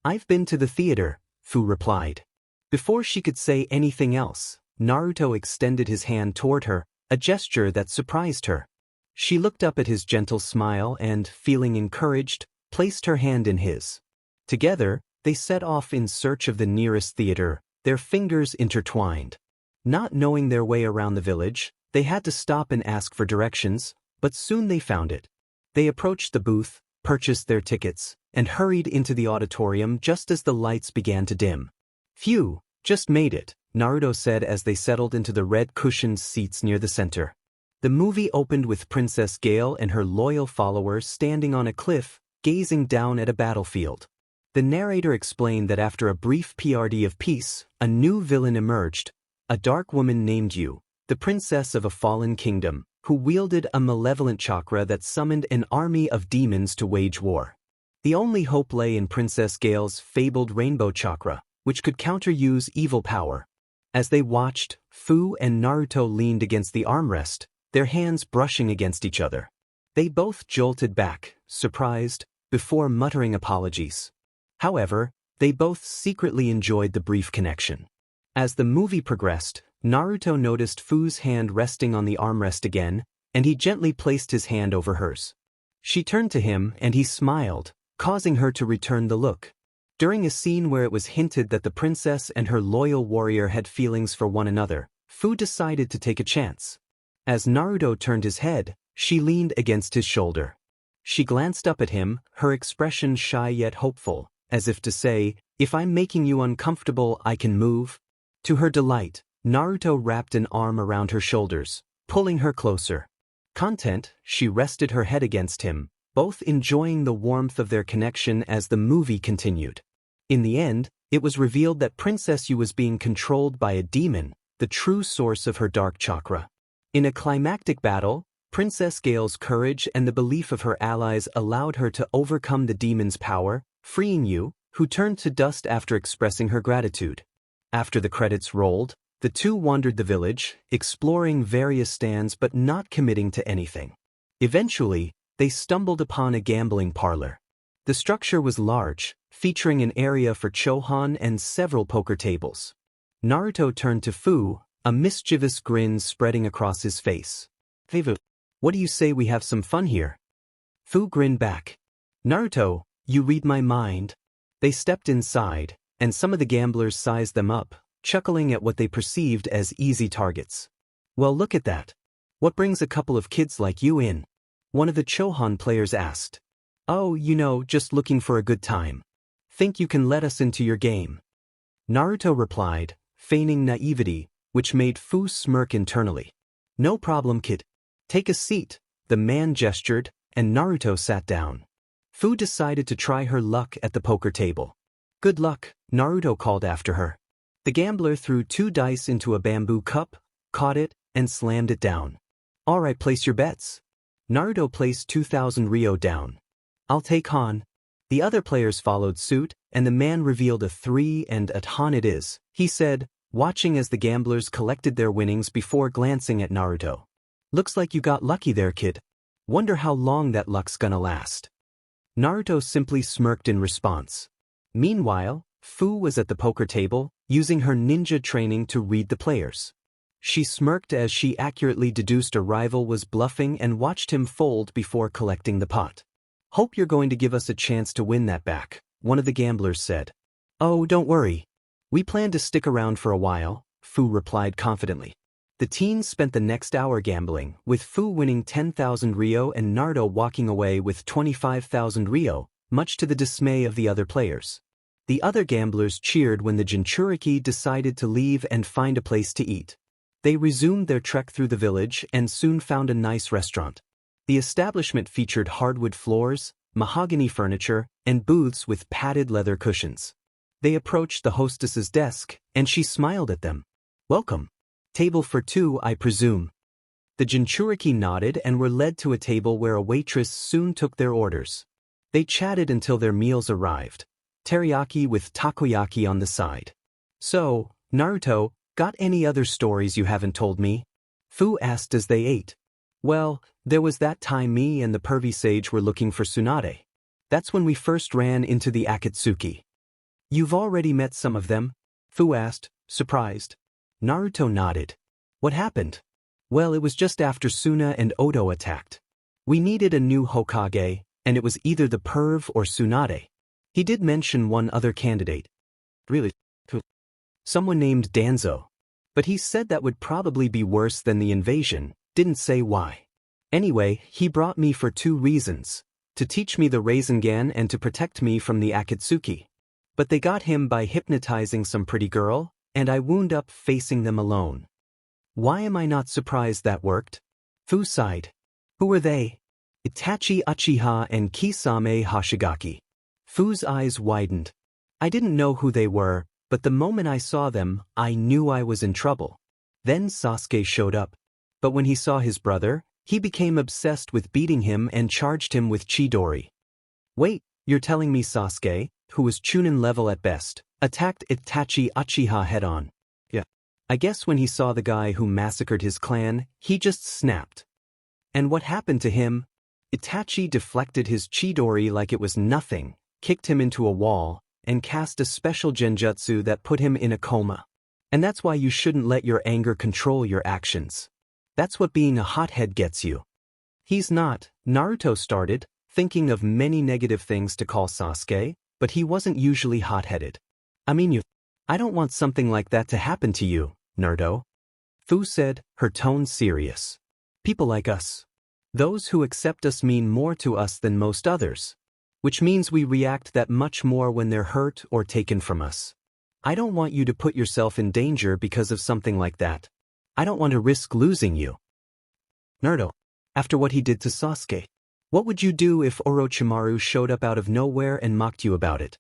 I've been to the theater, Fuu replied. Before she could say anything else, Naruto extended his hand toward her, a gesture that surprised her. She looked up at his gentle smile and, feeling encouraged, placed her hand in his. Together, they set off in search of the nearest theater, their fingers intertwined. Not knowing their way around the village, they had to stop and ask for directions, but soon they found it. They approached the booth, purchased their tickets, and hurried into the auditorium just as the lights began to dim. Phew, just made it, Naruto said as they settled into the red cushioned seats near the center. The movie opened with Princess Gale and her loyal followers standing on a cliff, gazing down at a battlefield. The narrator explained that after a brief period of peace, a new villain emerged, a dark woman named Yu, the princess of a fallen kingdom, who wielded a malevolent chakra that summoned an army of demons to wage war. The only hope lay in Princess Gale's fabled rainbow chakra, which could counter Yu's evil power. As they watched, Fuu and Naruto leaned against the armrest, their hands brushing against each other. They both jolted back, surprised, before muttering apologies. However, they both secretly enjoyed the brief connection. As the movie progressed, Naruto noticed Fuu's hand resting on the armrest again, and he gently placed his hand over hers. She turned to him and he smiled, causing her to return the look. During a scene where it was hinted that the princess and her loyal warrior had feelings for one another, Fuu decided to take a chance. As Naruto turned his head, she leaned against his shoulder. She glanced up at him, her expression shy yet hopeful, as if to say, "If I'm making you uncomfortable, I can move." To her delight, Naruto wrapped an arm around her shoulders, pulling her closer. Content, she rested her head against him, both enjoying the warmth of their connection as the movie continued. In the end, it was revealed that Princess Yu was being controlled by a demon, the true source of her dark chakra. In a climactic battle, Princess Gale's courage and the belief of her allies allowed her to overcome the demon's power, freeing Yu, who turned to dust after expressing her gratitude. After the credits rolled, the two wandered the village, exploring various stands but not committing to anything. Eventually, they stumbled upon a gambling parlor. The structure was large, featuring an area for chohan and several poker tables. Naruto turned to Fuu, a mischievous grin spreading across his face. "Hey Fuu, what do you say we have some fun here?" Fuu grinned back. "Naruto, you read my mind." They stepped inside, and some of the gamblers sized them up, chuckling at what they perceived as easy targets. "Well, look at that. What brings a couple of kids like you in?" One of the Chohan players asked. Oh, just looking for a good time. Think you can let us into your game? Naruto replied, feigning naivety, which made Fuu smirk internally. No problem, kid. Take a seat, the man gestured, and Naruto sat down. Fuu decided to try her luck at the poker table. Good luck, Naruto called after her. The gambler threw 2 dice into a bamboo cup, caught it, and slammed it down. Alright, place your bets. Naruto placed 2,000 ryo down. I'll take Han. The other players followed suit, and the man revealed a 3 and at Han it is, he said, watching as the gamblers collected their winnings before glancing at Naruto. Looks like you got lucky there, kid. Wonder how long that luck's gonna last. Naruto simply smirked in response. Meanwhile, Fuu was at the poker table, using her ninja training to read the players. She smirked as she accurately deduced a rival was bluffing and watched him fold before collecting the pot. Hope you're going to give us a chance to win that back, one of the gamblers said. Oh, don't worry. We plan to stick around for a while, Fuu replied confidently. The teens spent the next hour gambling, with Fuu winning 10,000 ryo and Naruto walking away with 25,000 ryo, much to the dismay of the other players. The other gamblers cheered when the Jinchuriki decided to leave and find a place to eat. They resumed their trek through the village and soon found a nice restaurant. The establishment featured hardwood floors, mahogany furniture, and booths with padded leather cushions. They approached the hostess's desk, and she smiled at them. Welcome. Table for 2, I presume. The Jinchuriki nodded and were led to a table where a waitress soon took their orders. They chatted until their meals arrived. Teriyaki with takoyaki on the side. So, Naruto, got any other stories you haven't told me? Fuu asked as they ate. Well, there was that time me and the Pervy-Sage were looking for Sunade. That's when we first ran into the Akatsuki. You've already met some of them? Fuu asked, surprised. Naruto nodded. What happened? Well, it was just after Suna and Odo attacked. We needed a new Hokage, and it was either the Perv or Sunade. He did mention one other candidate. Really? Someone named Danzo. But he said that would probably be worse than the invasion, didn't say why. Anyway, he brought me for 2 reasons. To teach me the Rasengan and to protect me from the Akatsuki. But they got him by hypnotizing some pretty girl, and I wound up facing them alone. Why am I not surprised that worked? Fuu sighed. Who were they? Itachi Uchiha and Kisame Hoshigaki. Fuu's eyes widened. I didn't know who they were, but the moment I saw them, I knew I was in trouble. Then Sasuke showed up. But when he saw his brother, he became obsessed with beating him and charged him with Chidori. Wait, you're telling me Sasuke, who was Chunin level at best, attacked Itachi Uchiha head-on? Yeah. I guess when he saw the guy who massacred his clan, he just snapped. And what happened to him? Itachi deflected his Chidori like it was nothing, kicked him into a wall, and cast a special genjutsu that put him in a coma. And that's why you shouldn't let your anger control your actions. That's what being a hothead gets you. He's not, Naruto started, thinking of many negative things to call Sasuke, but he wasn't usually hot-headed. I don't want something like that to happen to you, Naruto. Fuu said, her tone serious. People like us. Those who accept us mean more to us than most others. Which means we react that much more when they're hurt or taken from us. I don't want you to put yourself in danger because of something like that. I don't want to risk losing you. Naruto, after what he did to Sasuke, what would you do if Orochimaru showed up out of nowhere and mocked you about it?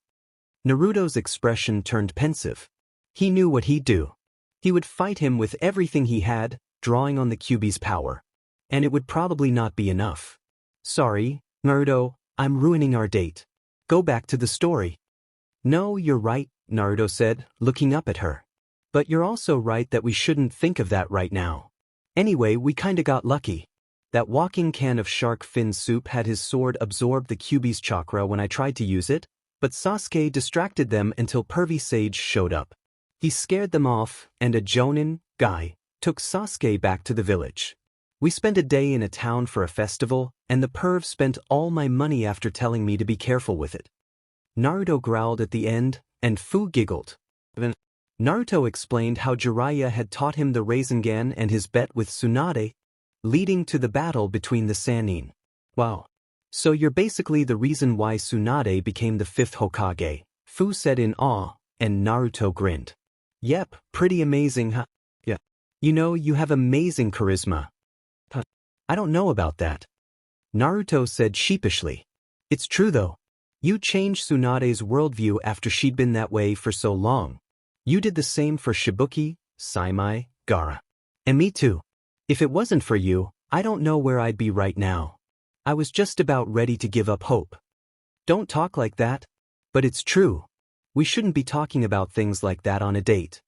Naruto's expression turned pensive. He knew what he'd do. He would fight him with everything he had, drawing on the Kyuubi's power. And it would probably not be enough. Sorry, Naruto, I'm ruining our date. Go back to the story. No, you're right, Naruto said, looking up at her. But you're also right that we shouldn't think of that right now. Anyway, we kinda got lucky. That walking can of shark fin soup had his sword absorb the Kyuubi's chakra when I tried to use it, but Sasuke distracted them until Pervy-Sage showed up. He scared them off, and a Jonin, guy, took Sasuke back to the village. We spent a day in a town for a festival, and the perv spent all my money after telling me to be careful with it. Naruto growled at the end, and Fuu giggled. Naruto explained how Jiraiya had taught him the Rasengan and his bet with Sunade, leading to the battle between the Sannin. Wow. So you're basically the reason why Sunade became the 5th Hokage, Fuu said in awe, and Naruto grinned. Yep, pretty amazing, huh? Yeah. You know, you have amazing charisma. Huh. I don't know about that. Naruto said sheepishly. It's true though. You changed Tsunade's worldview after she'd been that way for so long. You did the same for Shibuki, Saimai, Gaara. And me too. If it wasn't for you, I don't know where I'd be right now. I was just about ready to give up hope. Don't talk like that. But it's true. We shouldn't be talking about things like that on a date.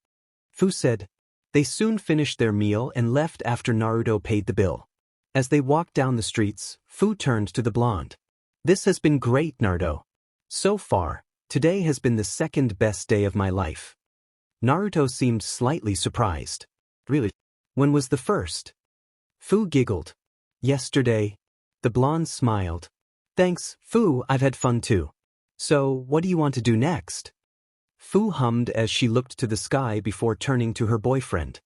Fuu said. They soon finished their meal and left after Naruto paid the bill. As they walked down the streets, Fuu turned to the blonde. This has been great, Naruto. So far, today has been the second best day of my life. Naruto seemed slightly surprised. Really? When was the first? Fuu giggled. Yesterday. The blonde smiled. Thanks, Fuu, I've had fun too. So, what do you want to do next? Fuu hummed as she looked to the sky before turning to her boyfriend.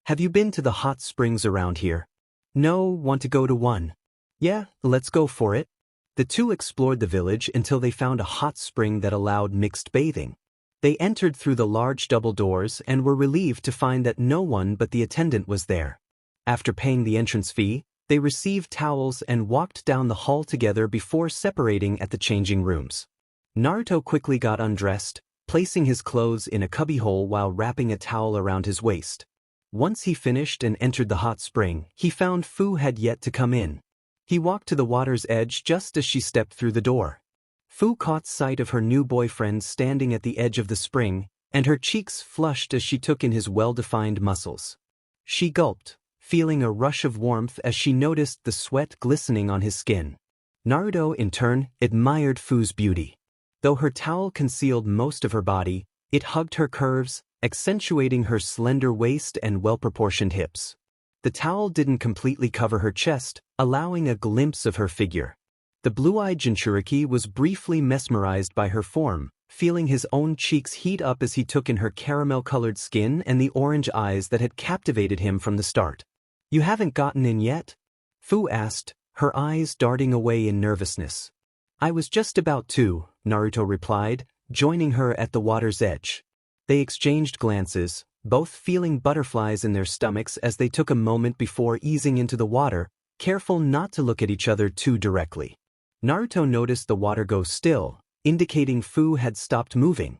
Have you been to the hot springs around here? No, want to go to one? Yeah, let's go for it. The two explored the village until they found a hot spring that allowed mixed bathing. They entered through the large double doors and were relieved to find that no one but the attendant was there. After paying the entrance fee, they received towels and walked down the hall together before separating at the changing rooms. Naruto quickly got undressed, placing his clothes in a cubbyhole while wrapping a towel around his waist. Once he finished and entered the hot spring, he found Fuu had yet to come in. He walked to the water's edge just as she stepped through the door. Fuu caught sight of her new boyfriend standing at the edge of the spring, and her cheeks flushed as she took in his well-defined muscles. She gulped, feeling a rush of warmth as she noticed the sweat glistening on his skin. Naruto, in turn, admired Fuu's beauty. Though her towel concealed most of her body, it hugged her curves, accentuating her slender waist and well-proportioned hips. The towel didn't completely cover her chest, allowing a glimpse of her figure. The blue-eyed Jinchuriki was briefly mesmerized by her form, feeling his own cheeks heat up as he took in her caramel-colored skin and the orange eyes that had captivated him from the start. You haven't gotten in yet? Fuu asked, her eyes darting away in nervousness. I was just about to, Naruto replied, joining her at the water's edge. They exchanged glances, both feeling butterflies in their stomachs as they took a moment before easing into the water, careful not to look at each other too directly. Naruto noticed the water go still, indicating Fuu had stopped moving.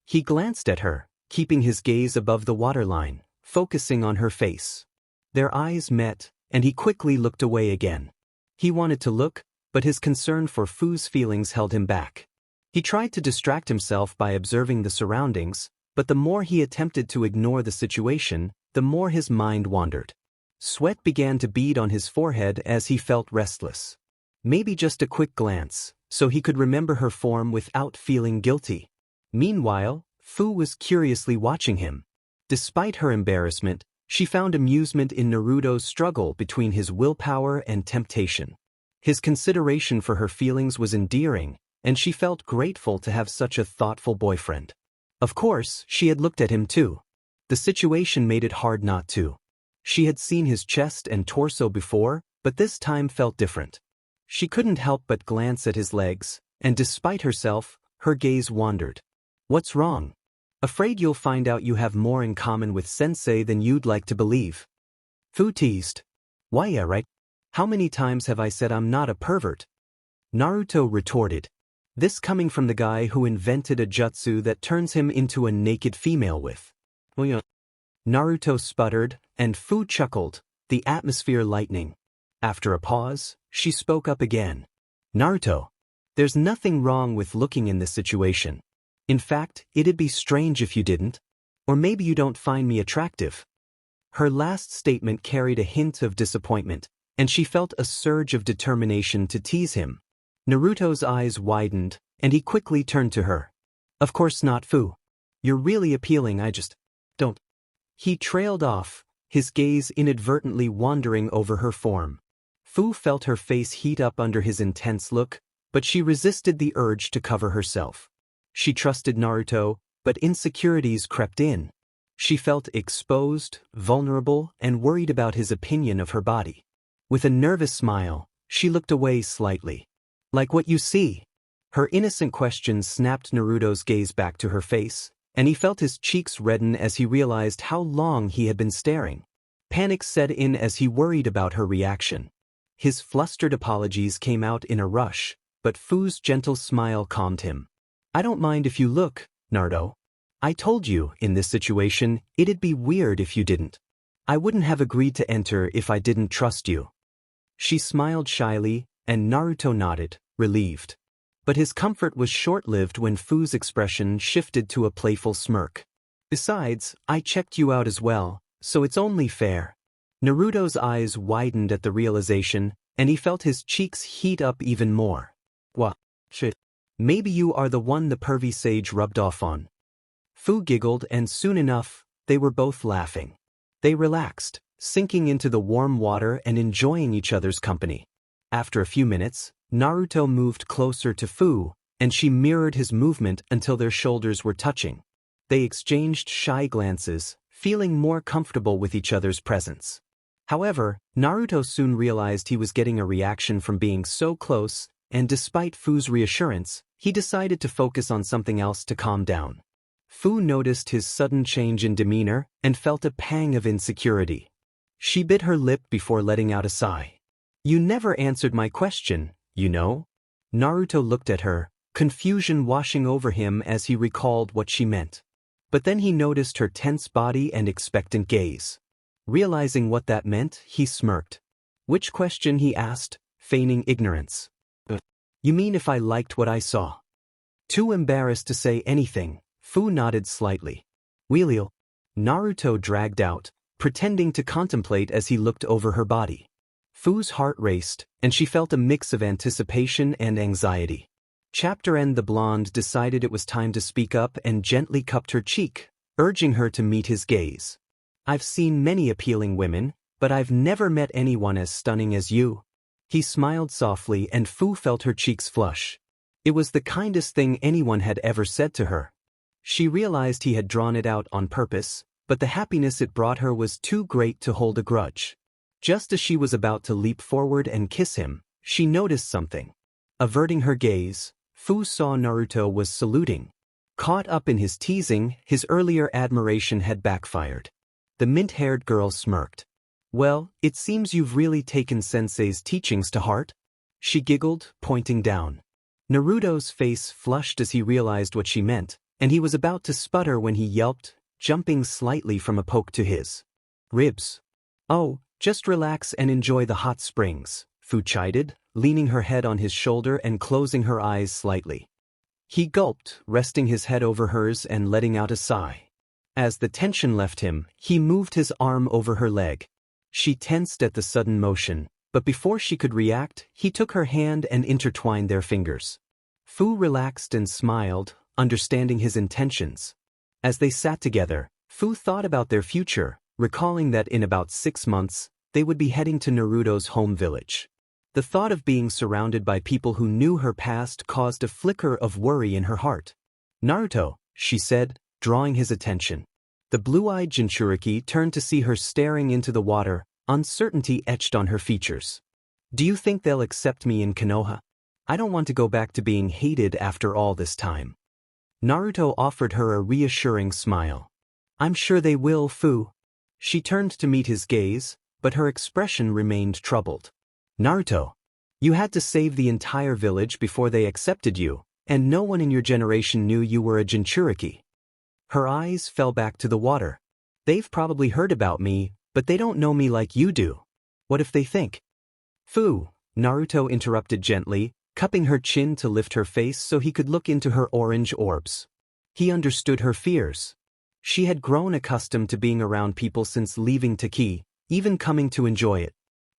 He glanced at her, keeping his gaze above the waterline, focusing on her face. Their eyes met, and he quickly looked away again. He wanted to look, but his concern for Fuu's feelings held him back. He tried to distract himself by observing the surroundings, but the more he attempted to ignore the situation, the more his mind wandered. Sweat began to bead on his forehead as he felt restless. Maybe just a quick glance, so he could remember her form without feeling guilty. Meanwhile, Fuu was curiously watching him. Despite her embarrassment, she found amusement in Naruto's struggle between his willpower and temptation. His consideration for her feelings was endearing, and she felt grateful to have such a thoughtful boyfriend. Of course, she had looked at him too. The situation made it hard not to. She had seen his chest and torso before, but this time felt different. She couldn't help but glance at his legs, and despite herself, her gaze wandered. What's wrong? Afraid you'll find out you have more in common with Sensei than you'd like to believe. Fuu teased. Why yeah right? How many times have I said I'm not a pervert? Naruto retorted. This coming from the guy who invented a jutsu that turns him into a naked female with. Well, yeah. Naruto sputtered, and Fuu chuckled, the atmosphere lightening. After a pause, she spoke up again. Naruto, there's nothing wrong with looking in this situation. In fact, it'd be strange if you didn't. Or maybe you don't find me attractive. Her last statement carried a hint of disappointment, and she felt a surge of determination to tease him. Naruto's eyes widened, and he quickly turned to her. Of course not, Fuu. You're really appealing, I just don't. He trailed off, his gaze inadvertently wandering over her form. Fuu felt her face heat up under his intense look, but she resisted the urge to cover herself. She trusted Naruto, but insecurities crept in. She felt exposed, vulnerable, and worried about his opinion of her body. With a nervous smile, She looked away slightly. Like what you see? Her innocent question snapped Naruto's gaze back to her face, and he felt his cheeks redden as he realized how long he had been staring. Panic set in as he worried about her reaction. His flustered apologies came out in a rush, but Fuu's gentle smile calmed him. I don't mind if you look, Naruto. I told you, in this situation, it'd be weird if you didn't. I wouldn't have agreed to enter if I didn't trust you. She smiled shyly, and Naruto nodded, relieved. But his comfort was short-lived when Fuu's expression shifted to a playful smirk. Besides, I checked you out as well, so it's only fair. Naruto's eyes widened at the realization, and he felt his cheeks heat up even more. What? Shit. Maybe you are the one the Pervy-Sage rubbed off on. Fuu giggled, and soon enough, they were both laughing. They relaxed, sinking into the warm water and enjoying each other's company. After a few minutes, Naruto moved closer to Fuu, and she mirrored his movement until their shoulders were touching. They exchanged shy glances, feeling more comfortable with each other's presence. However, Naruto soon realized he was getting a reaction from being so close, and despite Fuu's reassurance, he decided to focus on something else to calm down. Fuu noticed his sudden change in demeanor and felt a pang of insecurity. She bit her lip before letting out a sigh. You never answered my question, you know? Naruto looked at her, confusion washing over him as he recalled what she meant. But then he noticed her tense body and expectant gaze. Realizing what that meant, he smirked. Which question, he asked, feigning ignorance. You mean if I liked what I saw? Too embarrassed to say anything, Fuu nodded slightly. Wheelio. Naruto dragged out, pretending to contemplate as he looked over her body. Fuu's heart raced, and she felt a mix of anticipation and anxiety. Chapter End. The blonde decided it was time to speak up and gently cupped her cheek, urging her to meet his gaze. I've seen many appealing women, but I've never met anyone as stunning as you. He smiled softly and Fuu felt her cheeks flush. It was the kindest thing anyone had ever said to her. She realized he had drawn it out on purpose, but the happiness it brought her was too great to hold a grudge. Just as she was about to leap forward and kiss him, she noticed something. Averting her gaze, Fuu saw Naruto was saluting. Caught up in his teasing, his earlier admiration had backfired. The mint-haired girl smirked. Well, it seems you've really taken Sensei's teachings to heart? She giggled, pointing down. Naruto's face flushed as he realized what she meant, and he was about to sputter when he yelped, jumping slightly from a poke to his ribs. Oh, just relax and enjoy the hot springs, Fuu chided, leaning her head on his shoulder and closing her eyes slightly. He gulped, resting his head over hers and letting out a sigh. As the tension left him, he moved his arm over her leg. She tensed at the sudden motion, but before she could react, he took her hand and intertwined their fingers. Fuu relaxed and smiled, understanding his intentions. As they sat together, Fuu thought about their future, recalling that in about 6 months, they would be heading to Naruto's home village. The thought of being surrounded by people who knew her past caused a flicker of worry in her heart. Naruto, she said, drawing his attention. The blue-eyed Jinchuriki turned to see her staring into the water, uncertainty etched on her features. Do you think they'll accept me in Konoha? I don't want to go back to being hated after all this time. Naruto offered her a reassuring smile. I'm sure they will, Fuu. She turned to meet his gaze, but her expression remained troubled. Naruto, you had to save the entire village before they accepted you, and no one in your generation knew you were a Jinchuriki. Her eyes fell back to the water. They've probably heard about me, but they don't know me like you do. What if they think? Fuu, Naruto interrupted gently, cupping her chin to lift her face so he could look into her orange orbs. He understood her fears. She had grown accustomed to being around people since leaving Taki, even coming to enjoy it.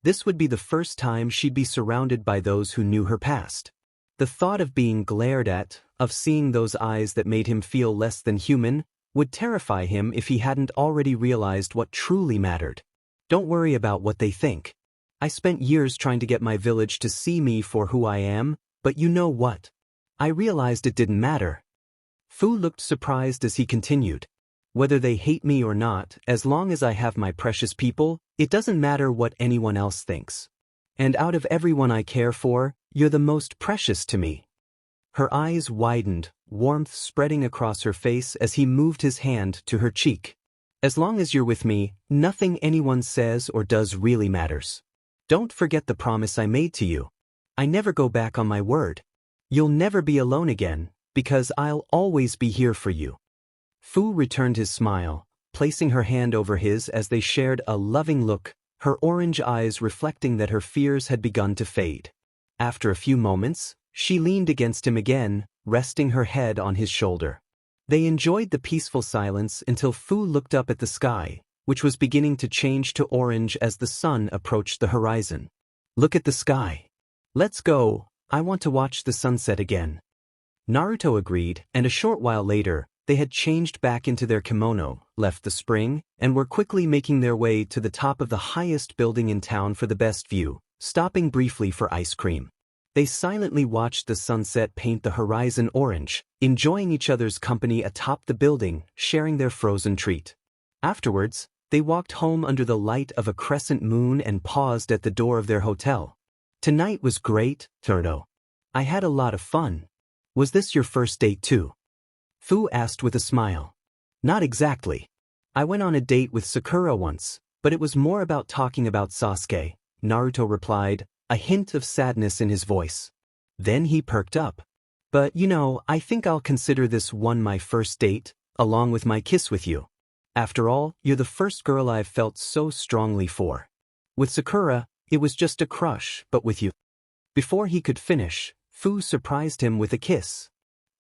This would be the first time she'd be surrounded by those who knew her past. The thought of being glared at, of seeing those eyes that made him feel less than human, would terrify him if he hadn't already realized what truly mattered. Don't worry about what they think. I spent years trying to get my village to see me for who I am, but you know what? I realized it didn't matter. Fuu looked surprised as he continued. Whether they hate me or not, as long as I have my precious people, it doesn't matter what anyone else thinks. And out of everyone I care for, you're the most precious to me. Her eyes widened, warmth spreading across her face as he moved his hand to her cheek. As long as you're with me, nothing anyone says or does really matters. Don't forget the promise I made to you. I never go back on my word. You'll never be alone again, because I'll always be here for you. Fuu returned his smile, placing her hand over his as they shared a loving look, her orange eyes reflecting that her fears had begun to fade. After a few moments, she leaned against him again, resting her head on his shoulder. They enjoyed the peaceful silence until Fuu looked up at the sky, which was beginning to change to orange as the sun approached the horizon. Look at the sky. Let's go, I want to watch the sunset again. Naruto agreed, and a short while later, they had changed back into their kimono, left the spring, and were quickly making their way to the top of the highest building in town for the best view, stopping briefly for ice cream. They silently watched the sunset paint the horizon orange, enjoying each other's company atop the building, sharing their frozen treat. Afterwards, they walked home under the light of a crescent moon and paused at the door of their hotel. Tonight was great, Naruto. I had a lot of fun. Was this your first date too? Fuu asked with a smile. Not exactly. I went on a date with Sakura once, but it was more about talking about Sasuke, Naruto replied, a hint of sadness in his voice. Then he perked up. But I think I'll consider this one my first date, along with my kiss with you. After all, you're the first girl I've felt so strongly for. With Sakura, it was just a crush, but with you. Before he could finish, Fuu surprised him with a kiss.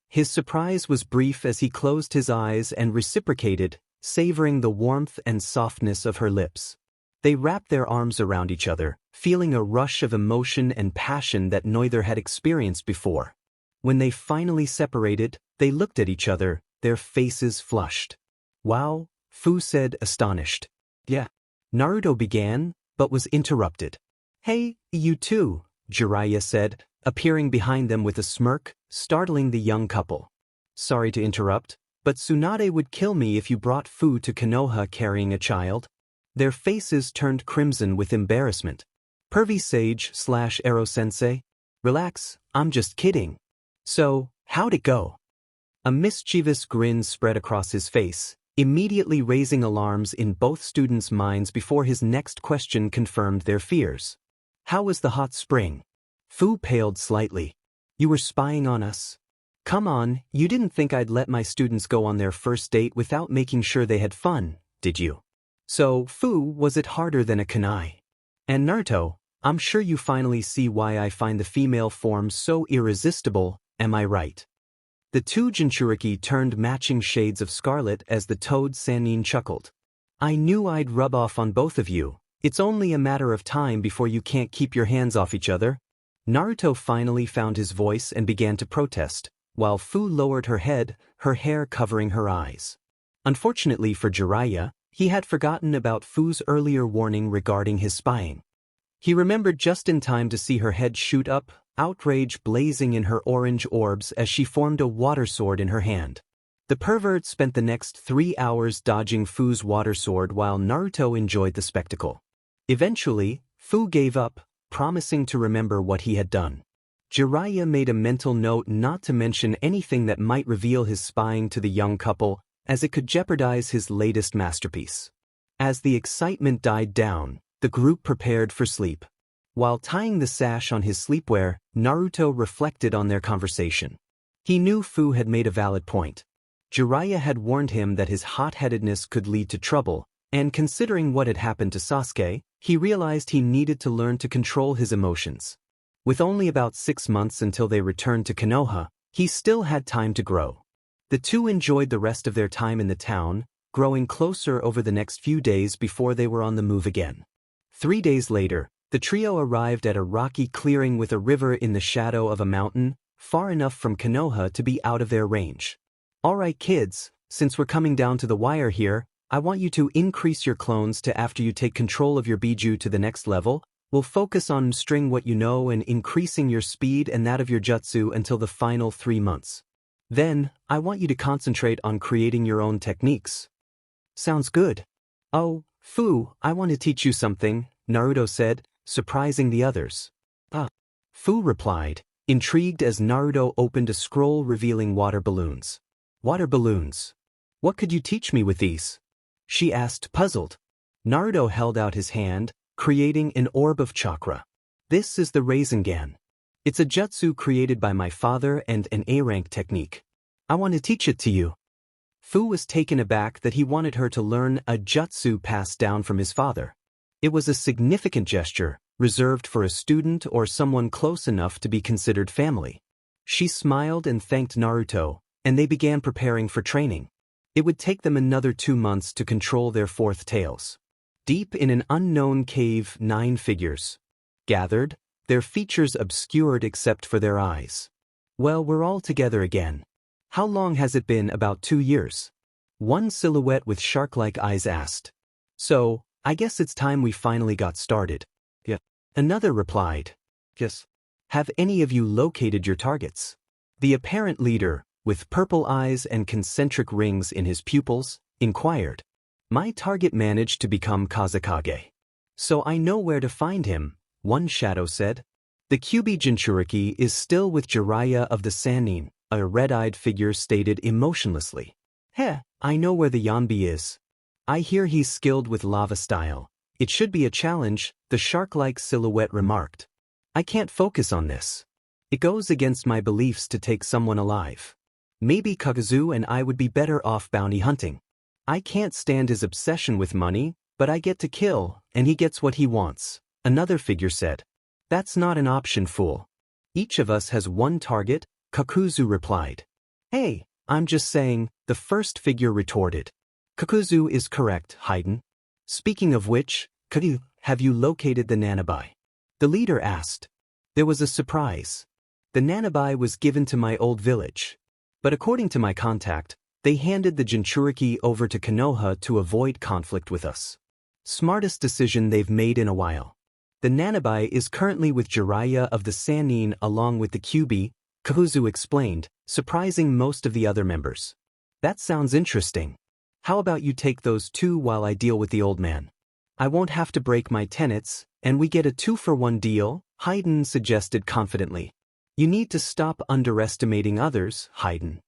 His surprise was brief as he closed his eyes and reciprocated, savoring the warmth and softness of her lips. They wrapped their arms around each other, feeling a rush of emotion and passion that neither had experienced before. When they finally separated, they looked at each other, their faces flushed. Wow, Fuu said, astonished. Yeah. Naruto began, but was interrupted. Hey, you too, Jiraiya said, appearing behind them with a smirk, startling the young couple. Sorry to interrupt, but Sunade would kill me if you brought Fuu to Konoha carrying a child. Their faces turned crimson with embarrassment. Pervy-Sage / Ero-sensei? Relax, I'm just kidding. So, how'd it go? A mischievous grin spread across his face, immediately raising alarms in both students' minds before his next question confirmed their fears. How was the hot spring? Fuu paled slightly. You were spying on us? Come on, you didn't think I'd let my students go on their first date without making sure they had fun, did you? So, Fuu, was it harder than a kunai? And Naruto, I'm sure you finally see why I find the female form so irresistible, am I right? The two Jinchuriki turned matching shades of scarlet as the toad Sannin chuckled. I knew I'd rub off on both of you. It's only a matter of time before you can't keep your hands off each other. Naruto finally found his voice and began to protest, while Fuu lowered her head, her hair covering her eyes. Unfortunately for Jiraiya, he had forgotten about Fuu's earlier warning regarding his spying. He remembered just in time to see her head shoot up, outrage blazing in her orange orbs as she formed a water sword in her hand. The pervert spent the next 3 hours dodging Fuu's water sword while Naruto enjoyed the spectacle. Eventually, Fuu gave up, promising to remember what he had done. Jiraiya made a mental note not to mention anything that might reveal his spying to the young couple, as it could jeopardize his latest masterpiece. As the excitement died down, the group prepared for sleep. While tying the sash on his sleepwear, Naruto reflected on their conversation. He knew Fuu had made a valid point. Jiraiya had warned him that his hot-headedness could lead to trouble, and considering what had happened to Sasuke, he realized he needed to learn to control his emotions. With only about 6 months until they returned to Konoha, he still had time to grow. The two enjoyed the rest of their time in the town, growing closer over the next few days before they were on the move again. 3 days later, the trio arrived at a rocky clearing with a river in the shadow of a mountain, far enough from Konoha to be out of their range. Alright kids, since we're coming down to the wire here, I want you to increase your clones to after you take control of your Biju to the next level. We'll focus on mastering what you know and increasing your speed and that of your jutsu until the final 3 months. Then, I want you to concentrate on creating your own techniques. Sounds good. Oh, Fuu, I want to teach you something, Naruto said, surprising the others. Fuu replied, intrigued as Naruto opened a scroll revealing water balloons. Water balloons. What could you teach me with these? She asked, puzzled. Naruto held out his hand, creating an orb of chakra. This is the Rasengan. It's a jutsu created by my father and an A-rank technique. I want to teach it to you. Fuu was taken aback that he wanted her to learn a jutsu passed down from his father. It was a significant gesture, reserved for a student or someone close enough to be considered family. She smiled and thanked Naruto, and they began preparing for training. It would take them another 2 months to control their fourth tails. Deep in an unknown cave, 9 figures gathered, their features obscured except for their eyes. Well, we're all together again. How long has it been? About 2 years. One silhouette with shark-like eyes asked. So, I guess it's time we finally got started. Yeah. Another replied. Yes. Have any of you located your targets? The apparent leader, with purple eyes and concentric rings in his pupils, inquired. My target managed to become Kazekage. So I know where to find him, one shadow said. The Kyuubi Jinchuriki is still with Jiraiya of the Sannin, a red-eyed figure stated emotionlessly. Heh, I know where the Yanbi is. I hear he's skilled with lava style. It should be a challenge, the shark-like silhouette remarked. I can't focus on this. It goes against my beliefs to take someone alive. Maybe Kakazu and I would be better off bounty hunting. I can't stand his obsession with money, but I get to kill, and he gets what he wants, another figure said. That's not an option, fool. Each of us has one target, Kakuzu replied. Hey, I'm just saying, the first figure retorted. Kakuzu is correct, Haiden. Speaking of which, have you located the Nanabai? The leader asked. There was a surprise. The Nanabai was given to my old village. But according to my contact, they handed the Jinchuriki over to Konoha to avoid conflict with us. Smartest decision they've made in a while. The Nanabai is currently with Jiraiya of the Sannin along with the Kyuubi, Kakuzu explained, surprising most of the other members. That sounds interesting. How about you take those 2 while I deal with the old man? I won't have to break my tenets, and we get a 2-for-1 deal, Haiden suggested confidently. You need to stop underestimating others, Haiden.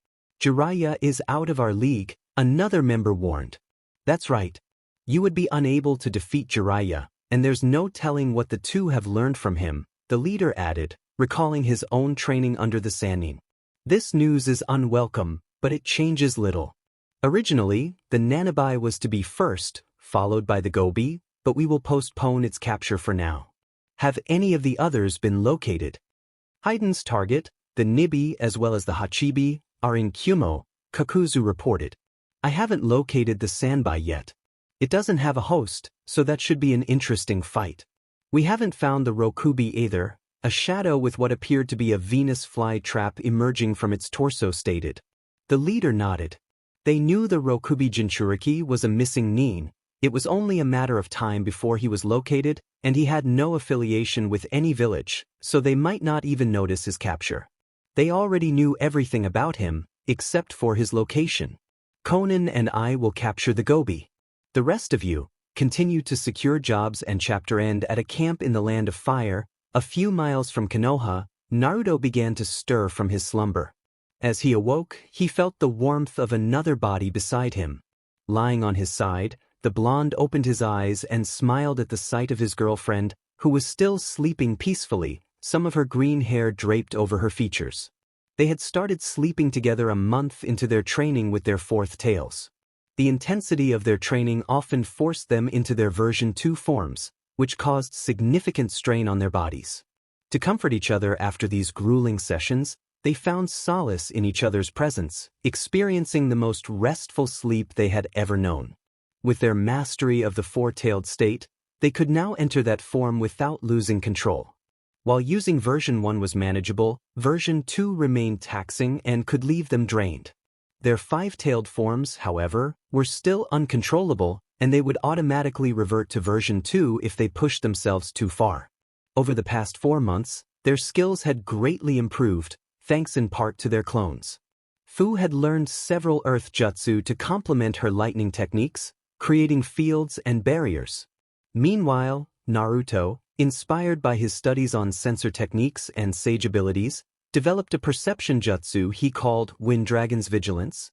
Jiraiya is out of our league, another member warned. That's right. You would be unable to defeat Jiraiya, and there's no telling what the 2 have learned from him, the leader added, recalling his own training under the Sannin. This news is unwelcome, but it changes little. Originally, the Nanabai was to be first, followed by the Gobi, but we will postpone its capture for now. Have any of the others been located? Haiden's target, the Nibi as well as the Hachibi, are in Kumo, Kakuzu reported. I haven't located the Sanbai yet. It doesn't have a host, so that should be an interesting fight. We haven't found the Rokubi either, a shadow with what appeared to be a Venus flytrap emerging from its torso stated. The leader nodded. They knew the Rokubi Jinchuriki was a missing nin. It was only a matter of time before he was located, and he had no affiliation with any village, so they might not even notice his capture. They already knew everything about him, except for his location. Conan and I will capture the Gobi. The rest of you, continue to secure jobs and chapter end at a camp in the Land of Fire, a few miles from Konoha. Naruto began to stir from his slumber. As he awoke, he felt the warmth of another body beside him. Lying on his side, the blonde opened his eyes and smiled at the sight of his girlfriend, who was still sleeping peacefully, some of her green hair draped over her features. They had started sleeping together a month into their training with their fourth tails. The intensity of their training often forced them into their version 2 forms, which caused significant strain on their bodies. To comfort each other after these grueling sessions, they found solace in each other's presence, experiencing the most restful sleep they had ever known. With their mastery of the four-tailed state, they could now enter that form without losing control. While using version 1 was manageable, version 2 remained taxing and could leave them drained. Their five-tailed forms, however, were still uncontrollable, and they would automatically revert to version 2 if they pushed themselves too far. Over the past 4 months, their skills had greatly improved, thanks in part to their clones. Fuu had learned several earth jutsu to complement her lightning techniques, creating fields and barriers. Meanwhile, Naruto, inspired by his studies on sensor techniques and sage abilities, developed a perception jutsu he called Wind Dragon's Vigilance.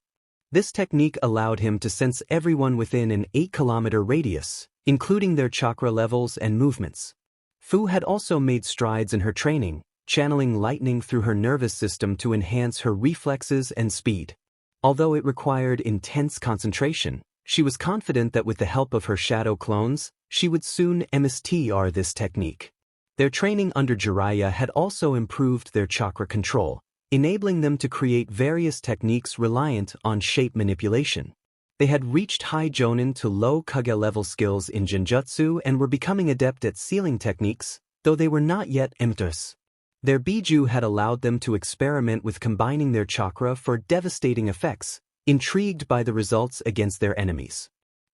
This technique allowed him to sense everyone within an 8-kilometer radius, including their chakra levels and movements. Fuu had also made strides in her training, channeling lightning through her nervous system to enhance her reflexes and speed. Although it required intense concentration, she was confident that with the help of her shadow clones, she would soon master this technique. Their training under Jiraiya had also improved their chakra control, enabling them to create various techniques reliant on shape manipulation. They had reached high Jonin to low Kage level skills in Genjutsu and were becoming adept at sealing techniques, though they were not yet Emtus. Their Biju had allowed them to experiment with combining their chakra for devastating effects, intrigued by the results against their enemies.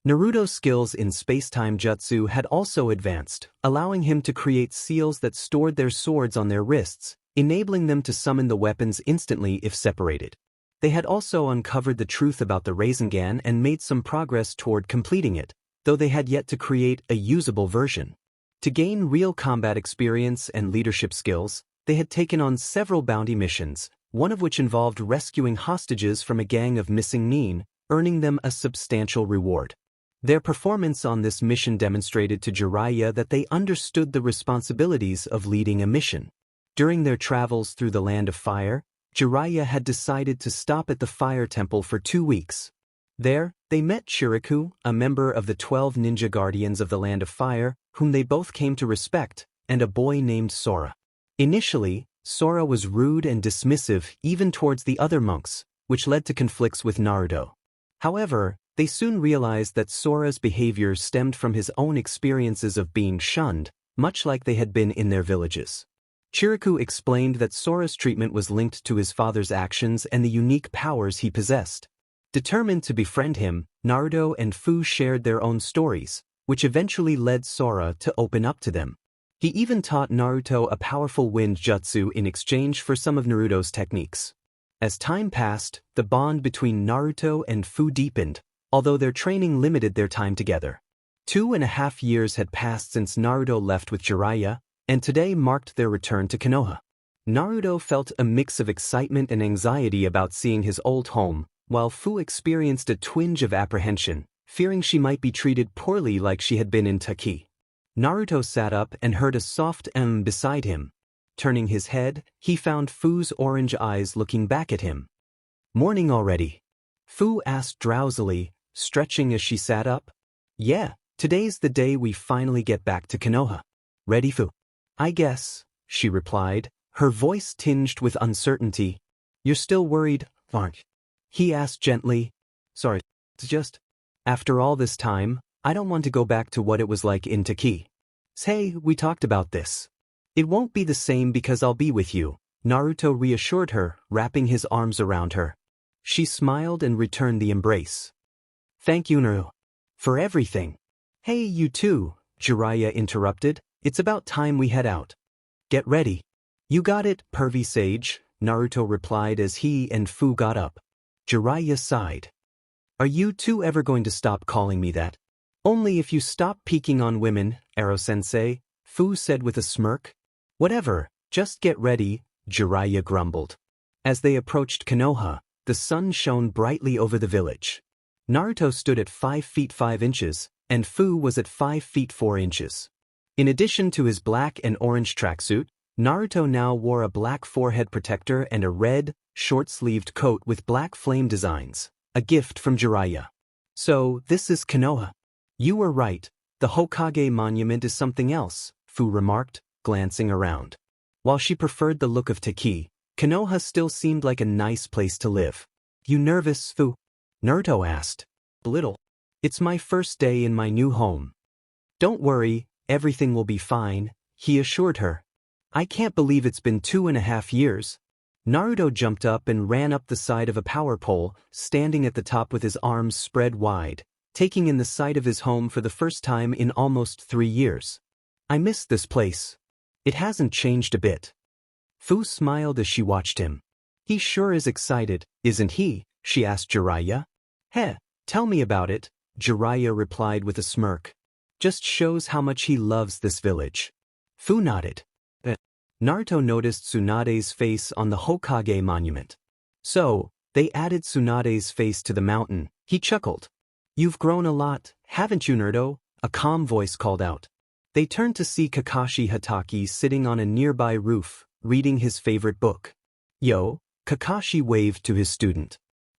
Naruto's skills in space-time jutsu had also advanced, allowing him to create seals that stored their swords on their wrists, enabling them to summon the weapons instantly if separated. They had also uncovered the truth about the Rasengan and made some progress toward completing it, though they had yet to create a usable version. To gain real combat experience and leadership skills, they had taken on several bounty missions, one of which involved rescuing hostages from a gang of missing nin, earning them a substantial reward. Their performance on this mission demonstrated to Jiraiya that they understood the responsibilities of leading a mission. During their travels through the Land of Fire, Jiraiya had decided to stop at the Fire Temple for 2 weeks. There, they met Chiriku, a member of the 12 ninja guardians of the Land of Fire, whom they both came to respect, and a boy named Sora. Initially, Sora was rude and dismissive even towards the other monks, which led to conflicts with Naruto. However, they soon realized that Sora's behavior stemmed from his own experiences of being shunned, much like they had been in their villages. Chiriku explained that Sora's treatment was linked to his father's actions and the unique powers he possessed. Determined to befriend him, Naruto and Fuu shared their own stories, which eventually led Sora to open up to them. He even taught Naruto a powerful wind jutsu in exchange for some of Naruto's techniques. As time passed, the bond between Naruto and Fuu deepened, although their training limited their time together. 2.5 years had passed since Naruto left with Jiraiya, and today marked their return to Konoha. Naruto felt a mix of excitement and anxiety about seeing his old home, while Fuu experienced a twinge of apprehension, fearing she might be treated poorly like she had been in Taki. Naruto sat up and heard a soft beside him. Turning his head, he found Fuu's orange eyes looking back at him. "Morning already?" Fuu asked drowsily, stretching as she sat up. "Yeah, today's the day we finally get back to Konoha. Ready, Fuu?" "I guess," she replied, her voice tinged with uncertainty. "You're still worried, aren't you?" he asked gently. "Sorry, it's just, after all this time, I don't want to go back to what it was like in Taki. Say, we talked about this. It won't be the same because I'll be with you," Naruto reassured her, wrapping his arms around her. She smiled and returned the embrace. "Thank you, Naru, for everything." "Hey, you too," Jiraiya interrupted. "It's about time we head out." "Get ready." "You got it, Pervy-Sage," Naruto replied as he and Fuu got up. Jiraiya sighed. "Are you two ever going to stop calling me that?" "Only if you stop peeking on women, Aro-sensei," Fuu said with a smirk. "Whatever, just get ready," Jiraiya grumbled. As they approached Konoha, the sun shone brightly over the village. Naruto stood at 5 feet 5 inches, and Fuu was at 5 feet 4 inches. In addition to his black and orange tracksuit, Naruto now wore a black forehead protector and a red, short-sleeved coat with black flame designs, a gift from Jiraiya. "So, this is Konoha." "You were right, the Hokage monument is something else," Fuu remarked, glancing around. While she preferred the look of Taki, Konoha still seemed like a nice place to live. "You nervous, Fuu?" Naruto asked. "A little. It's my first day in my new home." "Don't worry, everything will be fine," he assured her. "I can't believe it's been 2.5 years." Naruto jumped up and ran up the side of a power pole, standing at the top with his arms spread wide, taking in the sight of his home for the first time in almost 3 years. "I miss this place. It hasn't changed a bit." Fuu smiled as she watched him. "He sure is excited, isn't he?" she asked Jiraiya. "Heh, tell me about it," Jiraiya replied with a smirk. "Just shows how much he loves this village." Fuu nodded. Naruto noticed Tsunade's face on the Hokage monument. So, they added Tsunade's face to the mountain. He chuckled. You've grown a lot, haven't you, Naruto? A calm voice called out. They turned to see Kakashi Hatake sitting on a nearby roof, reading his favorite book. Yo, Kakashi waved to his student.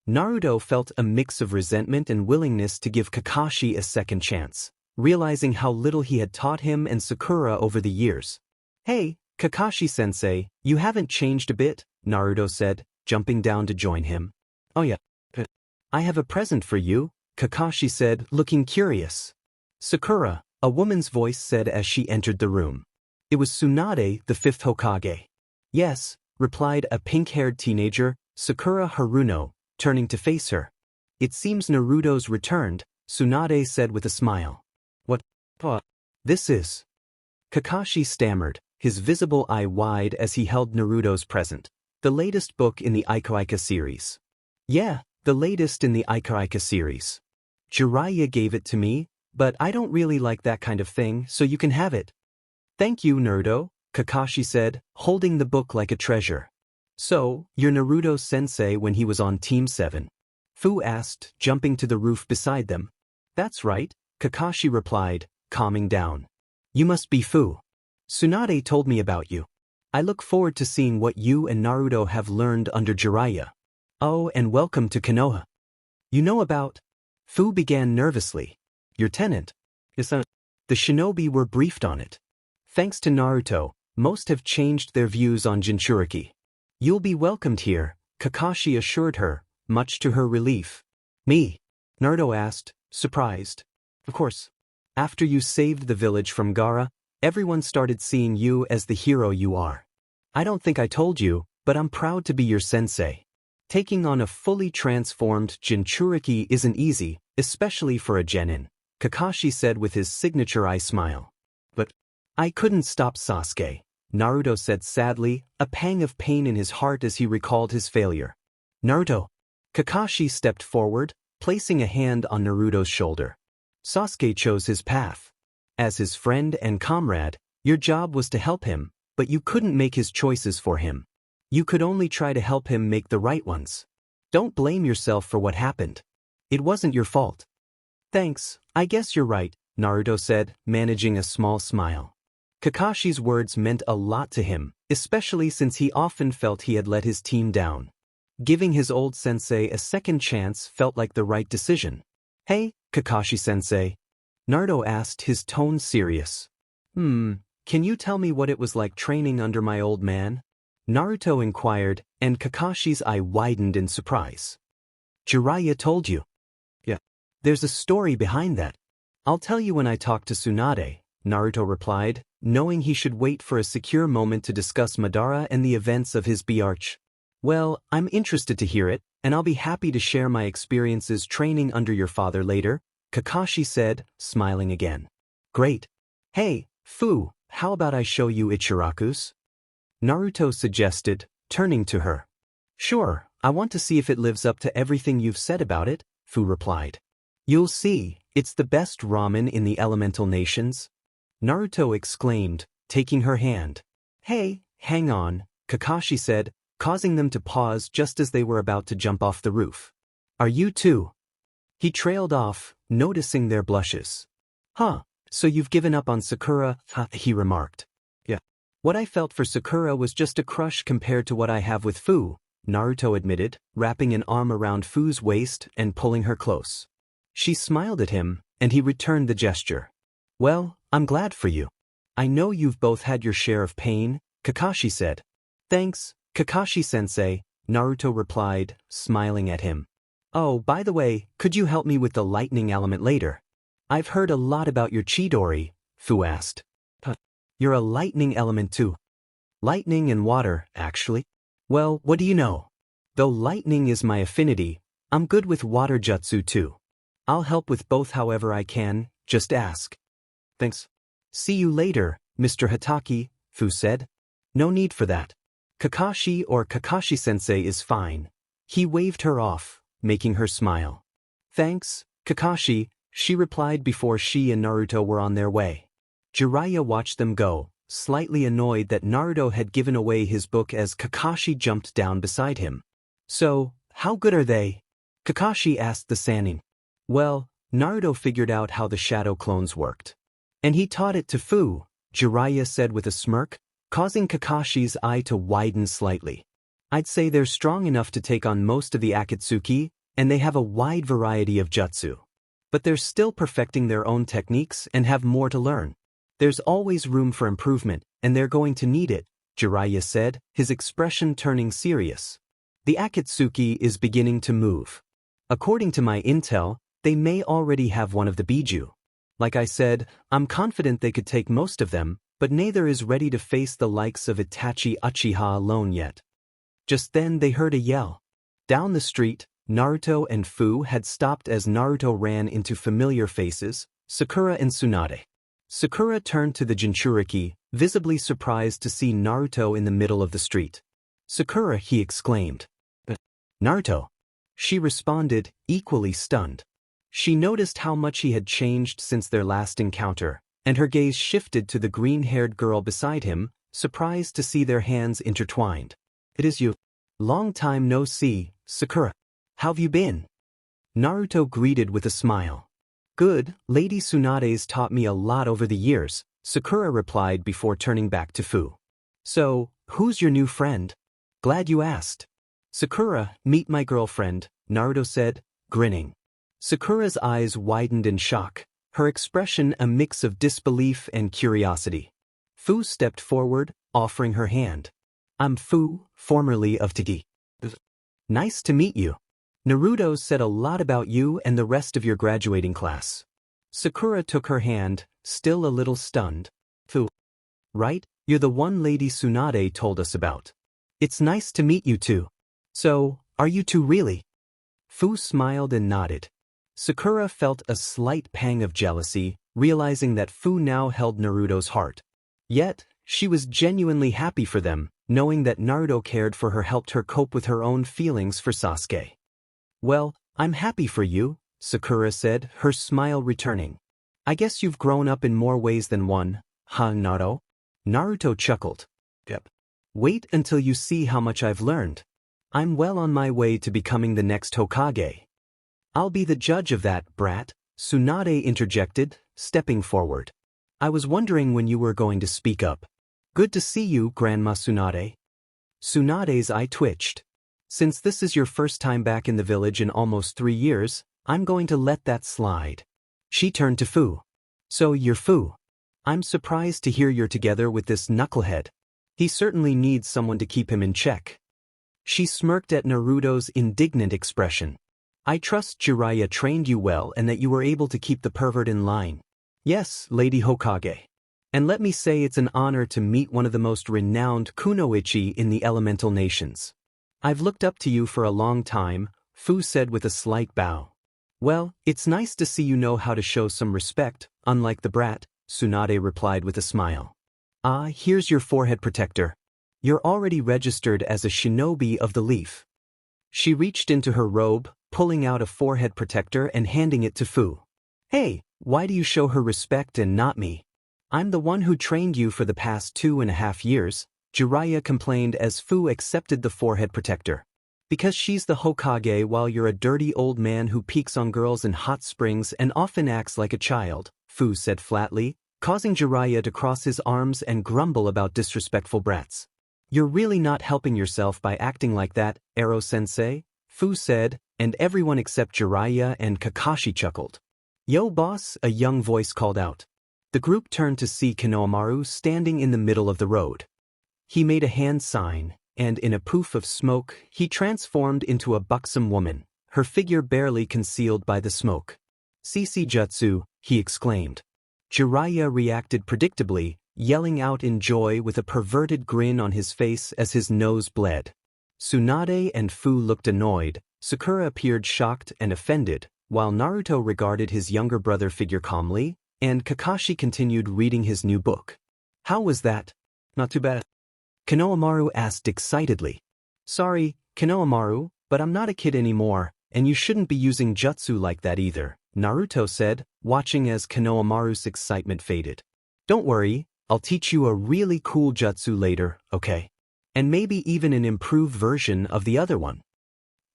Naruto felt a mix of resentment and willingness to give Kakashi a second chance, realizing how little he had taught him and Sakura over the years. Hey, Kakashi-sensei, you haven't changed a bit, Naruto said, jumping down to join him. Oh yeah. I have a present for you, Kakashi said, looking curious. Sakura, a woman's voice said as she entered the room. It was Sunade, the fifth Hokage. Yes, replied a pink-haired teenager, Sakura Haruno, turning to face her. It seems Naruto's returned, Sunade said with a smile. What? This is... Kakashi stammered, his visible eye wide as he held Naruto's present, the latest book in the Ikaika series. Yeah, the latest in the Ikaika series. Jiraiya gave it to me, but I don't really like that kind of thing, so you can have it. Thank you, Naruto, Kakashi said, holding the book like a treasure. So, you're Naruto's sensei when he was on Team 7? Fuu asked, jumping to the roof beside them. That's right, Kakashi replied, calming down. You must be Fuu. Tsunade told me about you. I look forward to seeing what you and Naruto have learned under Jiraiya. Oh, and welcome to Konoha. You know about... Fuu began nervously. Your tenant. The shinobi were briefed on it. Thanks to Naruto, most have changed their views on Jinchuriki. You'll be welcomed here, Kakashi assured her, much to her relief. Me? Naruto asked, surprised. Of course. After you saved the village from Gaara, everyone started seeing you as the hero you are. I don't think I told you, but I'm proud to be your sensei. Taking on a fully transformed Jinchuriki isn't easy, especially for a genin, Kakashi said with his signature eye smile. But I couldn't stop Sasuke, Naruto said sadly, a pang of pain in his heart as he recalled his failure. Naruto. Kakashi stepped forward, placing a hand on Naruto's shoulder. Sasuke chose his path. As his friend and comrade, your job was to help him, but you couldn't make his choices for him. You could only try to help him make the right ones. Don't blame yourself for what happened. It wasn't your fault. Thanks, I guess you're right, Naruto said, managing a small smile. Kakashi's words meant a lot to him, especially since he often felt he had let his team down. Giving his old sensei a second chance felt like the right decision. Hey, Kakashi-sensei. Naruto asked, his tone serious. Can you tell me what it was like training under my old man? Naruto inquired, and Kakashi's eye widened in surprise. Jiraiya told you. Yeah. There's a story behind that. I'll tell you when I talk to Sunade, Naruto replied, knowing he should wait for a secure moment to discuss Madara and the events of his B-arch. Well, I'm interested to hear it, and I'll be happy to share my experiences training under your father later, Kakashi said, smiling again. Great. Hey, Fuu, how about I show you Ichiraku's? Naruto suggested, turning to her. Sure, I want to see if it lives up to everything you've said about it, Fuu replied. You'll see, it's the best ramen in the elemental nations. Naruto exclaimed, taking her hand. Hey, hang on, Kakashi said, causing them to pause just as they were about to jump off the roof. Are you too? He trailed off, noticing their blushes. Huh, so you've given up on Sakura, he remarked. Yeah. What I felt for Sakura was just a crush compared to what I have with Fuu, Naruto admitted, wrapping an arm around Fuu's waist and pulling her close. She smiled at him, and he returned the gesture. Well, I'm glad for you. I know you've both had your share of pain, Kakashi said. Thanks, Kakashi-sensei, Naruto replied, smiling at him. Oh, by the way, could you help me with the lightning element later? I've heard a lot about your Chidori, Fuu asked. You're a lightning element too. Lightning and water, actually. Well, what do you know? Though lightning is my affinity, I'm good with water jutsu too. I'll help with both however I can, just ask. Thanks. See you later, Mr. Hatake, Fuu said. No need for that. Kakashi or Kakashi-sensei is fine. He waved her off, making her smile. Thanks, Kakashi, she replied before she and Naruto were on their way. Jiraiya watched them go, slightly annoyed that Naruto had given away his book as Kakashi jumped down beside him. So, how good are they? Kakashi asked the Sannin. Well, Naruto figured out how the shadow clones worked. And he taught it to Fuu, Jiraiya said with a smirk, causing Kakashi's eye to widen slightly. I'd say they're strong enough to take on most of the Akatsuki, and they have a wide variety of jutsu. But they're still perfecting their own techniques and have more to learn. There's always room for improvement, and they're going to need it, Jiraiya said, his expression turning serious. The Akatsuki is beginning to move. According to my intel, they may already have one of the Biju. Like I said, I'm confident they could take most of them, but neither is ready to face the likes of Itachi Uchiha alone yet. Just then they heard a yell. Down the street, Naruto and Fuu had stopped as Naruto ran into familiar faces, Sakura and Sunade. Sakura turned to the Jinchuriki, visibly surprised to see Naruto in the middle of the street. Sakura, he exclaimed. But Naruto. She responded, equally stunned. She noticed how much he had changed since their last encounter, and her gaze shifted to the green-haired girl beside him, surprised to see their hands intertwined. It is you. Long time no see, Sakura. How've you been? Naruto greeted with a smile. Good, Lady Tsunade's taught me a lot over the years, Sakura replied before turning back to Fuu. So, who's your new friend? Glad you asked. Sakura, meet my girlfriend, Naruto said, grinning. Sakura's eyes widened in shock, her expression a mix of disbelief and curiosity. Fuu stepped forward, offering her hand. I'm Fuu, formerly of Taki. Nice to meet you. Naruto said a lot about you and the rest of your graduating class. Sakura took her hand, still a little stunned. Fuu. Right, you're the one Lady Tsunade told us about. It's nice to meet you too. So, are you two really? Fuu smiled and nodded. Sakura felt a slight pang of jealousy, realizing that Fuu now held Naruto's heart. Yet, she was genuinely happy for them, knowing that Naruto cared for her helped her cope with her own feelings for Sasuke. Well, I'm happy for you, Sakura said, her smile returning. I guess you've grown up in more ways than one, huh, Naruto? Naruto chuckled. Yep. Wait until you see how much I've learned. I'm well on my way to becoming the next Hokage. I'll be the judge of that, brat, Sunade interjected, stepping forward. I was wondering when you were going to speak up. Good to see you, Grandma Sunade. Sunade's eye twitched. Since this is your first time back in the village in almost 3 years, I'm going to let that slide. She turned to Fuu. So you're Fuu. I'm surprised to hear you're together with this knucklehead. He certainly needs someone to keep him in check. She smirked at Naruto's indignant expression. I trust Jiraiya trained you well and that you were able to keep the pervert in line. Yes, Lady Hokage. And let me say it's an honor to meet one of the most renowned kunoichi in the elemental nations. I've looked up to you for a long time, Fuu said with a slight bow. Well, it's nice to see you know how to show some respect, unlike the brat, Sunade replied with a smile. Ah, here's your forehead protector. You're already registered as a shinobi of the leaf. She reached into her robe, pulling out a forehead protector and handing it to Fuu. Hey, why do you show her respect and not me? I'm the one who trained you for the past 2.5 years, Jiraiya complained as Fuu accepted the forehead protector. Because she's the Hokage while you're a dirty old man who peeks on girls in hot springs and often acts like a child, Fuu said flatly, causing Jiraiya to cross his arms and grumble about disrespectful brats. You're really not helping yourself by acting like that, Ero-sensei, Fuu said, and everyone except Jiraiya and Kakashi chuckled. Yo boss, a young voice called out. The group turned to see Konohamaru standing in the middle of the road. He made a hand sign, and in a poof of smoke, he transformed into a buxom woman, her figure barely concealed by the smoke. "Sisi Jutsu," he exclaimed. Jiraiya reacted predictably, yelling out in joy with a perverted grin on his face as his nose bled. Sunade and Fuu looked annoyed, Sakura appeared shocked and offended, while Naruto regarded his younger brother figure calmly, and Kakashi continued reading his new book. How was that? Not too bad. Konohamaru asked excitedly. Sorry, Konohamaru, but I'm not a kid anymore, and you shouldn't be using jutsu like that either, Naruto said, watching as Konohamaru's excitement faded. Don't worry, I'll teach you a really cool jutsu later, okay? And maybe even an improved version of the other one.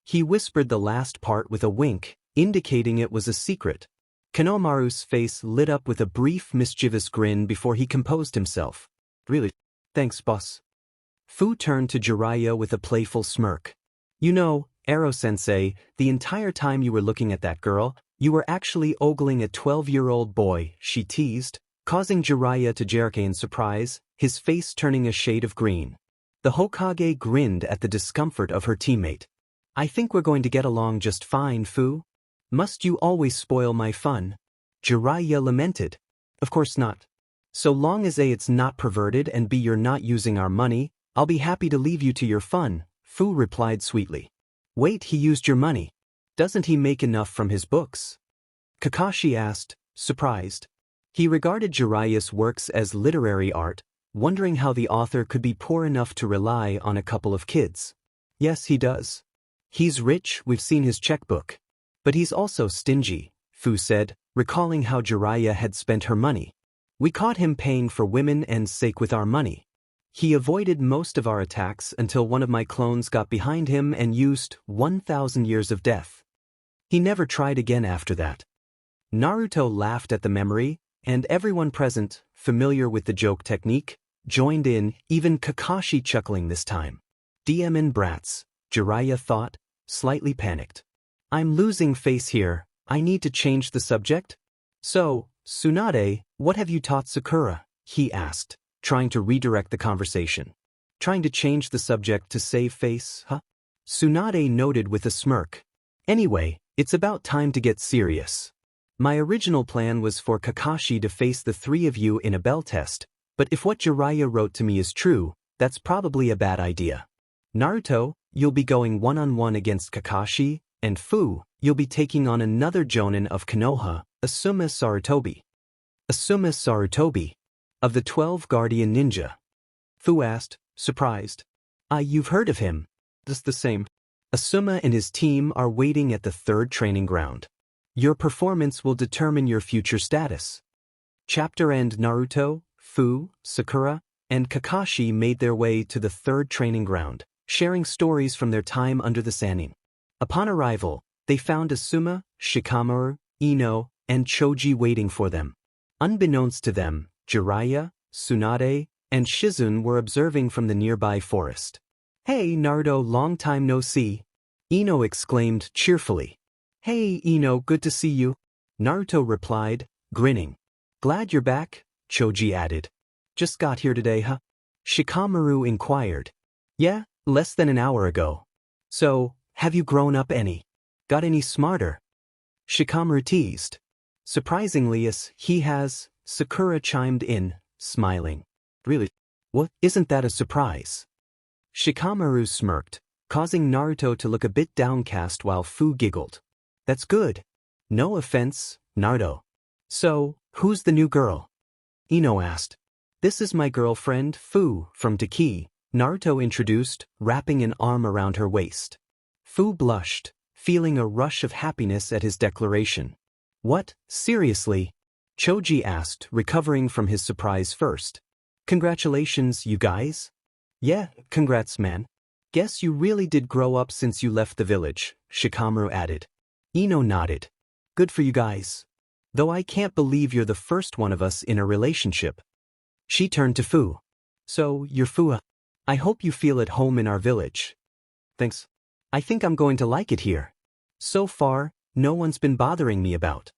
He whispered the last part with a wink, indicating it was a secret. Konohamaru's face lit up with a brief mischievous grin before he composed himself. Really? Thanks, boss. Fuu turned to Jiraiya with a playful smirk. You know, Ero-sensei, the entire time you were looking at that girl, you were actually ogling a 12-year-old boy, she teased, causing Jiraiya to jerk in surprise, his face turning a shade of green. The Hokage grinned at the discomfort of her teammate. I think we're going to get along just fine, Fuu. Must you always spoil my fun? Jiraiya lamented. Of course not. So long as A, it's not perverted, and B, you're not using our money, I'll be happy to leave you to your fun, Fuu replied sweetly. Wait, he used your money. Doesn't he make enough from his books? Kakashi asked, surprised. He regarded Jiraiya's works as literary art, wondering how the author could be poor enough to rely on a couple of kids. Yes, he does. He's rich, we've seen his checkbook. But he's also stingy, Fuu said, recalling how Jiraiya had spent her money. We caught him paying for women and sake with our money. He avoided most of our attacks until one of my clones got behind him and used 1,000 years of death. He never tried again after that. Naruto laughed at the memory, and everyone present, familiar with the joke technique, joined in, even Kakashi chuckling this time. DMN brats, Jiraiya thought, slightly panicked. I'm losing face here, I need to change the subject? So, Sunade, what have you taught Sakura? He asked, trying to redirect the conversation. Trying to change the subject to save face, huh? Sunade noted with a smirk. Anyway, it's about time to get serious. My original plan was for Kakashi to face the three of you in a bell test, but if what Jiraiya wrote to me is true, that's probably a bad idea. Naruto, you'll be going one-on-one against Kakashi, and Fuu, you'll be taking on another jonin of Konoha, Asuma Sarutobi. Asuma Sarutobi? Of the 12 Guardian Ninja? Fuu asked, surprised. You've heard of him. Just the same. Asuma and his team are waiting at the third training ground. Your performance will determine your future status. Chapter end. Naruto, Fuu, Sakura, and Kakashi made their way to the third training ground, sharing stories from their time under the Sannin. Upon arrival, they found Asuma, Shikamaru, Ino, and Choji waiting for them. Unbeknownst to them, Jiraiya, Sunade, and Shizune were observing from the nearby forest. Hey Naruto, long time no see. Ino exclaimed cheerfully. Hey Ino, good to see you. Naruto replied, grinning. Glad you're back, Choji added. Just got here today, huh? Shikamaru inquired. Yeah, less than an hour ago. So, have you grown up any? Got any smarter? Shikamaru teased. Surprisingly, yes, he has, Sakura chimed in, smiling. Really? What, isn't that a surprise? Shikamaru smirked, causing Naruto to look a bit downcast while Fuu giggled. That's good. No offense, Naruto. So, who's the new girl? Ino asked. This is my girlfriend, Fuu, from Taki, Naruto introduced, wrapping an arm around her waist. Fuu blushed, feeling a rush of happiness at his declaration. What, seriously? Choji asked, recovering from his surprise first. Congratulations, you guys? Yeah, congrats, man. Guess you really did grow up since you left the village, Shikamaru added. Ino nodded. Good for you guys. Though I can't believe you're the first one of us in a relationship. She turned to Fuu. So, you're Fuu. I hope you feel at home in our village. Thanks. I think I'm going to like it here. So far, no one's been bothering me about.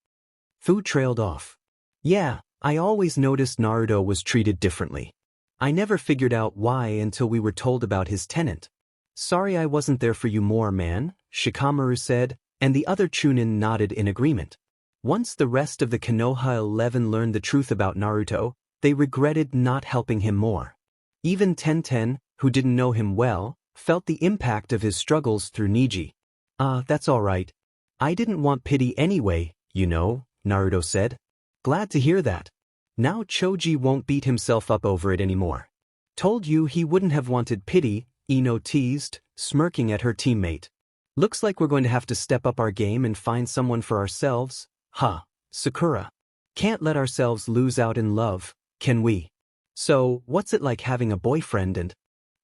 Fuu trailed off. Yeah, I always noticed Naruto was treated differently. I never figured out why until we were told about his tenant. Sorry I wasn't there for you more, man, Shikamaru said, and the other Chunin nodded in agreement. Once the rest of the Konoha 11 learned the truth about Naruto, they regretted not helping him more. Even Tenten, who didn't know him well, felt the impact of his struggles through Niji. That's all right. I didn't want pity anyway, you know, Naruto said. Glad to hear that. Now Choji won't beat himself up over it anymore. Told you he wouldn't have wanted pity, Ino teased, smirking at her teammate. Looks like we're going to have to step up our game and find someone for ourselves, huh, Sakura? Can't let ourselves lose out in love, can we? So, what's it like having a boyfriend and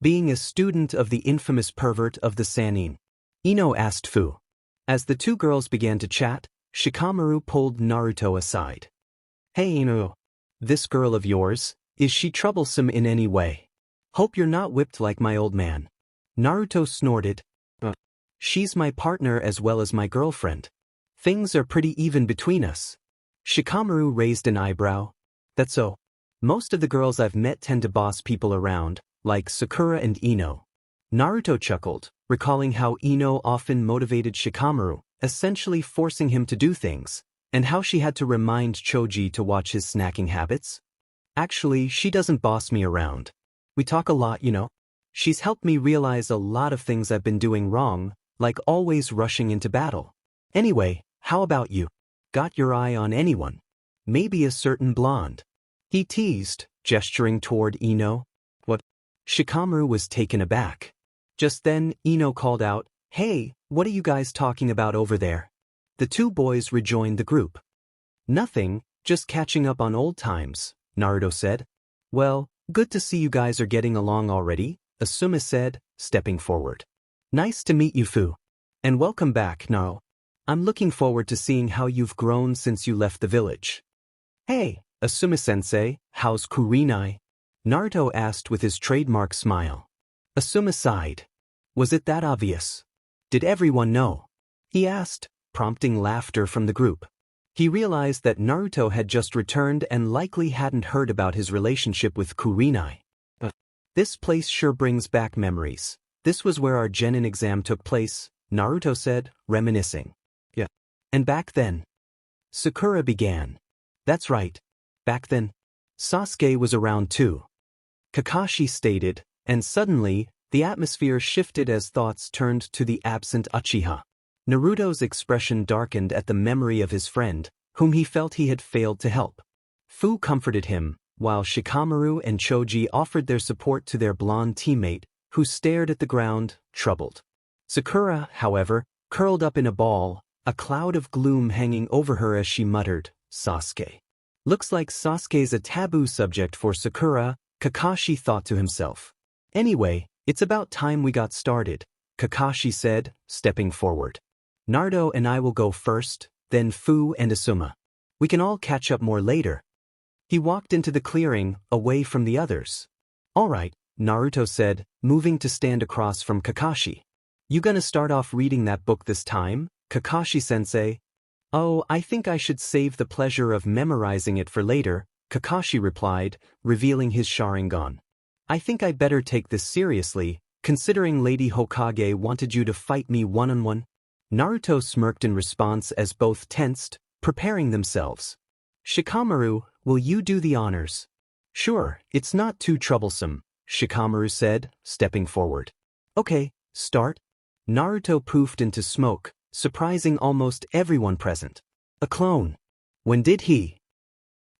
being a student of the infamous pervert of the Sannin? Ino asked Fuu. As the two girls began to chat, Shikamaru pulled Naruto aside. Hey Ino, this girl of yours, is she troublesome in any way? Hope you're not whipped like my old man. Naruto snorted. She's my partner as well as my girlfriend. Things are pretty even between us. Shikamaru raised an eyebrow. That's so. Most of the girls I've met tend to boss people around, like Sakura and Ino. Naruto chuckled, recalling how Ino often motivated Shikamaru, essentially forcing him to do things, and how she had to remind Choji to watch his snacking habits. Actually, she doesn't boss me around. We talk a lot, you know. She's helped me realize a lot of things I've been doing wrong, like always rushing into battle. Anyway, how about you? Got your eye on anyone? Maybe a certain blonde? He teased, gesturing toward Ino. What? Shikamaru was taken aback. Just then, Ino called out, Hey, what are you guys talking about over there? The two boys rejoined the group. Nothing, just catching up on old times, Naruto said. Well, good to see you guys are getting along already, Asuma said, stepping forward. Nice to meet you, Fuu. And welcome back, Naro. I'm looking forward to seeing how you've grown since you left the village. Hey, Asuma-sensei, how's Kurinai? Naruto asked with his trademark smile. Asuma sighed. Was it that obvious? Did everyone know? He asked, prompting laughter from the group. He realized that Naruto had just returned and likely hadn't heard about his relationship with Kurinai. This place sure brings back memories. This was where our genin exam took place, Naruto said, reminiscing. Yeah. And back then? Sakura began. That's right. Back then. Sasuke was around too. Kakashi stated, and suddenly, the atmosphere shifted as thoughts turned to the absent Uchiha. Naruto's expression darkened at the memory of his friend, whom he felt he had failed to help. Fuu comforted him, while Shikamaru and Choji offered their support to their blonde teammate, who stared at the ground, troubled. Sakura, however, curled up in a ball, a cloud of gloom hanging over her as she muttered, Sasuke. Looks like Sasuke's a taboo subject for Sakura, Kakashi thought to himself. Anyway, it's about time we got started, Kakashi said, stepping forward. Naruto and I will go first, then Fuu and Asuma. We can all catch up more later. He walked into the clearing, away from the others. All right, Naruto said, moving to stand across from Kakashi. You gonna start off reading that book this time, Kakashi-sensei? Oh, I think I should save the pleasure of memorizing it for later, Kakashi replied, revealing his Sharingan. I think I'd better take this seriously, considering Lady Hokage wanted you to fight me one-on-one. Naruto smirked in response as both tensed, preparing themselves. Shikamaru, will you do the honors? Sure, it's not too troublesome, Shikamaru said, stepping forward. Okay, start. Naruto poofed into smoke, surprising almost everyone present. A clone. When did he?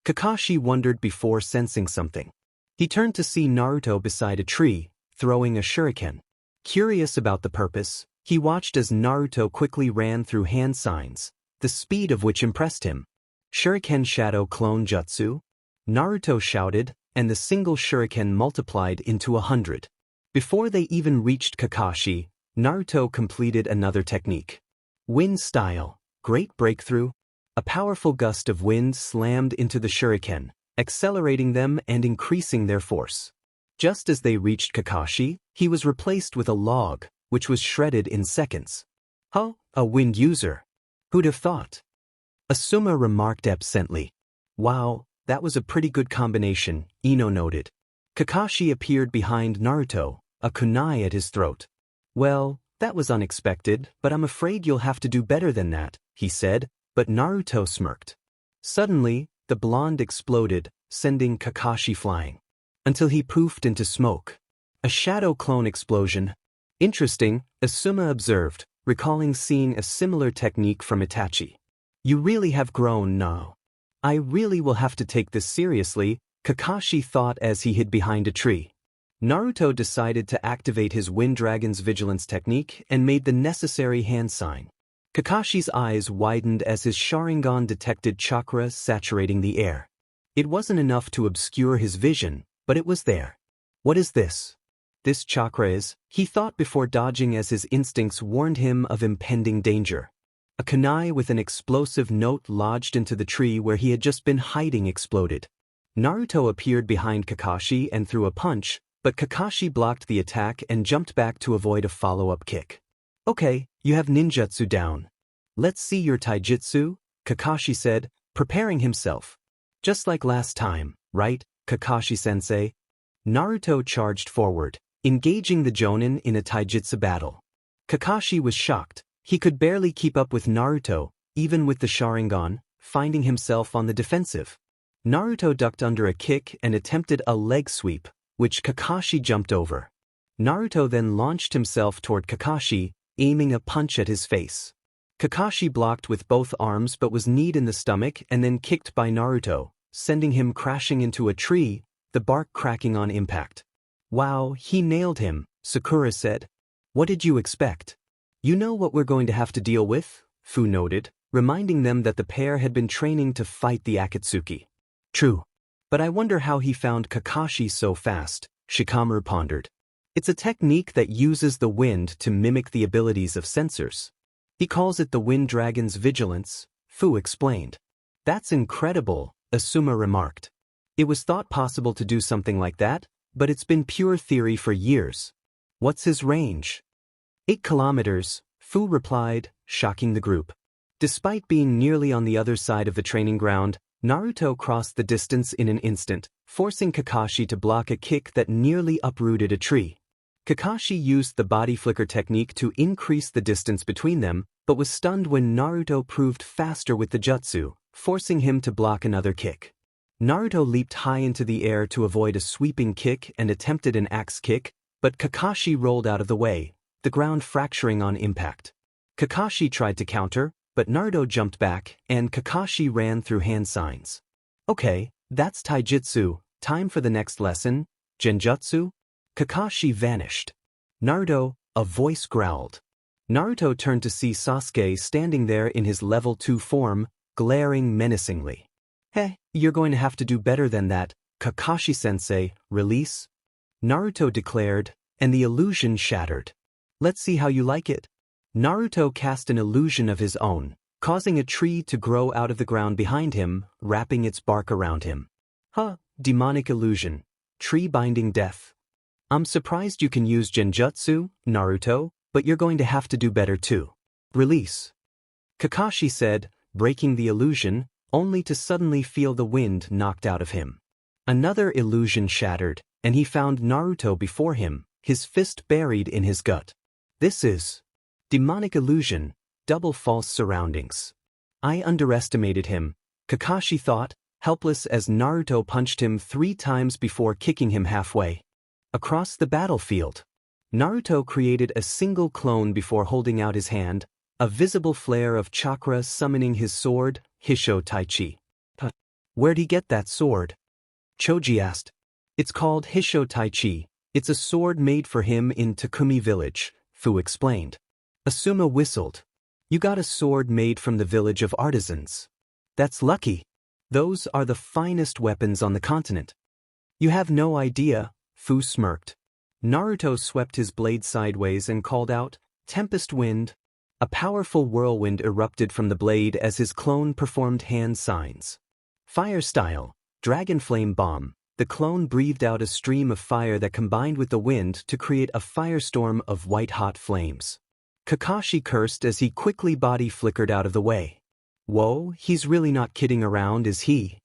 Kakashi wondered before sensing something. He turned to see Naruto beside a tree, throwing a shuriken. Curious about the purpose, he watched as Naruto quickly ran through hand signs, the speed of which impressed him. Shuriken Shadow Clone Jutsu? Naruto shouted, and the single shuriken multiplied into 100. Before they even reached Kakashi, Naruto completed another technique. Wind style, great breakthrough. A powerful gust of wind slammed into the shuriken, accelerating them and increasing their force. Just as they reached Kakashi, he was replaced with a log, which was shredded in seconds. Huh, a wind user. Who'd have thought? Asuma remarked absently. Wow, that was a pretty good combination, Ino noted. Kakashi appeared behind Naruto, a kunai at his throat. Well, that was unexpected, but I'm afraid you'll have to do better than that, he said, but Naruto smirked. Suddenly, the blonde exploded, sending Kakashi flying. Until he poofed into smoke. A shadow clone explosion. Interesting, Asuma observed, recalling seeing a similar technique from Itachi. You really have grown now. I really will have to take this seriously, Kakashi thought as he hid behind a tree. Naruto decided to activate his Wind Dragon's vigilance technique and made the necessary hand sign. Kakashi's eyes widened as his Sharingan detected chakra saturating the air. It wasn't enough to obscure his vision, but it was there. What is this? This chakra is, he thought before dodging as his instincts warned him of impending danger. A kunai with an explosive note lodged into the tree where he had just been hiding exploded. Naruto appeared behind Kakashi and threw a punch, but Kakashi blocked the attack and jumped back to avoid a follow-up kick. Okay, you have ninjutsu down. Let's see your taijutsu, Kakashi said, preparing himself. Just like last time, right, Kakashi-sensei? Naruto charged forward, engaging the Jonin in a taijutsu battle. Kakashi was shocked. He could barely keep up with Naruto, even with the Sharingan, finding himself on the defensive. Naruto ducked under a kick and attempted a leg sweep, which Kakashi jumped over. Naruto then launched himself toward Kakashi, aiming a punch at his face. Kakashi blocked with both arms but was kneed in the stomach and then kicked by Naruto, sending him crashing into a tree, the bark cracking on impact. Wow, he nailed him, Sakura said. What did you expect? You know what we're going to have to deal with, Fuu noted, reminding them that the pair had been training to fight the Akatsuki. True. But I wonder how he found Kakashi so fast, Shikamaru pondered. It's a technique that uses the wind to mimic the abilities of sensors. He calls it the Wind Dragon's Vigilance, Fuu explained. That's incredible, Asuma remarked. It was thought possible to do something like that, but it's been pure theory for years. What's his range? 8 kilometers, Fuu replied, shocking the group. Despite being nearly on the other side of the training ground, Naruto crossed the distance in an instant, forcing Kakashi to block a kick that nearly uprooted a tree. Kakashi used the body flicker technique to increase the distance between them, but was stunned when Naruto proved faster with the jutsu, forcing him to block another kick. Naruto leaped high into the air to avoid a sweeping kick and attempted an axe kick, but Kakashi rolled out of the way, the ground fracturing on impact. Kakashi tried to counter, but Naruto jumped back, and Kakashi ran through hand signs. Okay, that's taijutsu, time for the next lesson, genjutsu? Kakashi vanished. Naruto, a voice growled. Naruto turned to see Sasuke standing there in his level 2 form, glaring menacingly. Hey, you're going to have to do better than that, Kakashi-sensei, release? Naruto declared, and the illusion shattered. Let's see how you like it. Naruto cast an illusion of his own, causing a tree to grow out of the ground behind him, wrapping its bark around him. Demonic illusion. Tree binding death. I'm surprised you can use genjutsu, Naruto, but you're going to have to do better too. Release. Kakashi said, breaking the illusion, only to suddenly feel the wind knocked out of him. Another illusion shattered, and he found Naruto before him, his fist buried in his gut. This is demonic illusion, double false surroundings. I underestimated him, Kakashi thought, helpless as Naruto punched him 3 times before kicking him halfway. Across the battlefield, Naruto created a single clone before holding out his hand, a visible flare of chakra summoning his sword, Hisho Taichi. Where'd he get that sword? Choji asked. It's called Hisho Taichi. It's a sword made for him in Takumi Village, Fuu explained. Asuma whistled. You got a sword made from the village of artisans. That's lucky. Those are the finest weapons on the continent. You have no idea, Fuu smirked. Naruto swept his blade sideways and called out, Tempest Wind. A powerful whirlwind erupted from the blade as his clone performed hand signs. Fire style, Dragon Flame Bomb. The clone breathed out a stream of fire that combined with the wind to create a firestorm of white-hot flames. Kakashi cursed as he quickly body flickered out of the way. Whoa, he's really not kidding around, is he?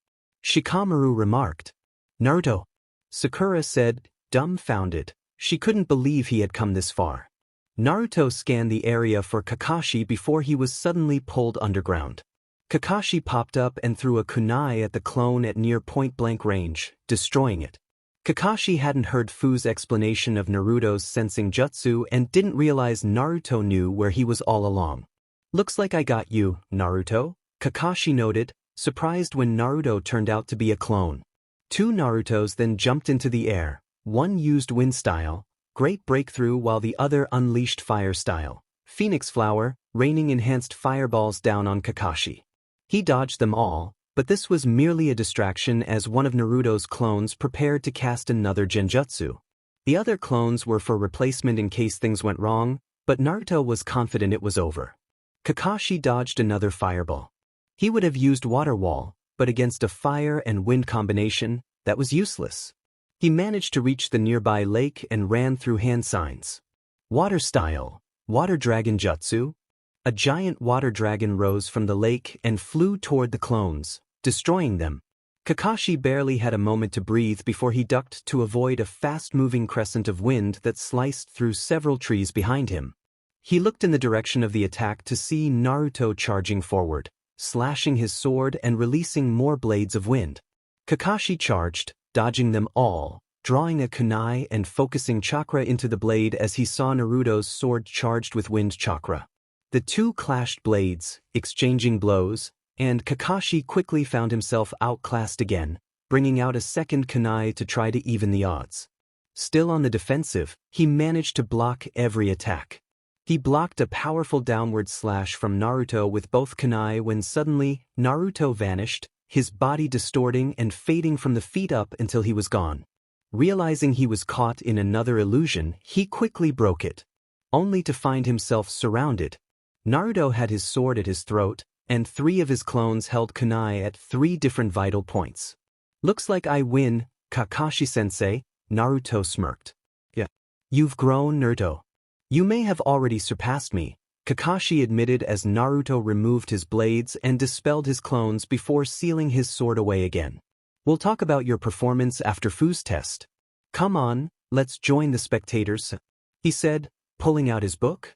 Shikamaru remarked. Naruto. Sakura said, dumbfounded. She couldn't believe he had come this far. Naruto scanned the area for Kakashi before he was suddenly pulled underground. Kakashi popped up and threw a kunai at the clone at near point-blank range, destroying it. Kakashi hadn't heard Fuu's explanation of Naruto's sensing jutsu and didn't realize Naruto knew where he was all along. Looks like I got you, Naruto, Kakashi noted, surprised when Naruto turned out to be a clone. 2 Narutos then jumped into the air, one used wind style, great breakthrough, while the other unleashed fire style, Phoenix Flower, raining enhanced fireballs down on Kakashi. He dodged them all, But this was merely a distraction as one of Naruto's clones prepared to cast another genjutsu. The other clones were for replacement in case things went wrong, but Naruto was confident it was over. Kakashi dodged another fireball. He would have used Water Wall, but against a fire and wind combination, that was useless. He managed to reach the nearby lake and ran through hand signs. Water Style, Water Dragon Jutsu. A giant water dragon rose from the lake and flew toward the clones, destroying them. Kakashi barely had a moment to breathe before he ducked to avoid a fast-moving crescent of wind that sliced through several trees behind him. He looked in the direction of the attack to see Naruto charging forward, slashing his sword and releasing more blades of wind. Kakashi charged, dodging them all, drawing a kunai and focusing chakra into the blade as he saw Naruto's sword charged with wind chakra. The two clashed blades, exchanging blows, and Kakashi quickly found himself outclassed again, bringing out a second kunai to try to even the odds. Still on the defensive, he managed to block every attack. He blocked a powerful downward slash from Naruto with both kunai when suddenly, Naruto vanished, his body distorting and fading from the feet up until he was gone. Realizing he was caught in another illusion, he quickly broke it, only to find himself surrounded. Naruto had his sword at his throat, and 3 of his clones held kunai at 3 different vital points. Looks like I win, Kakashi-sensei, Naruto smirked. Yeah. You've grown, Naruto. You may have already surpassed me, Kakashi admitted as Naruto removed his blades and dispelled his clones before sealing his sword away again. We'll talk about your performance after Fuu's test. Come on, let's join the spectators, he said, pulling out his book.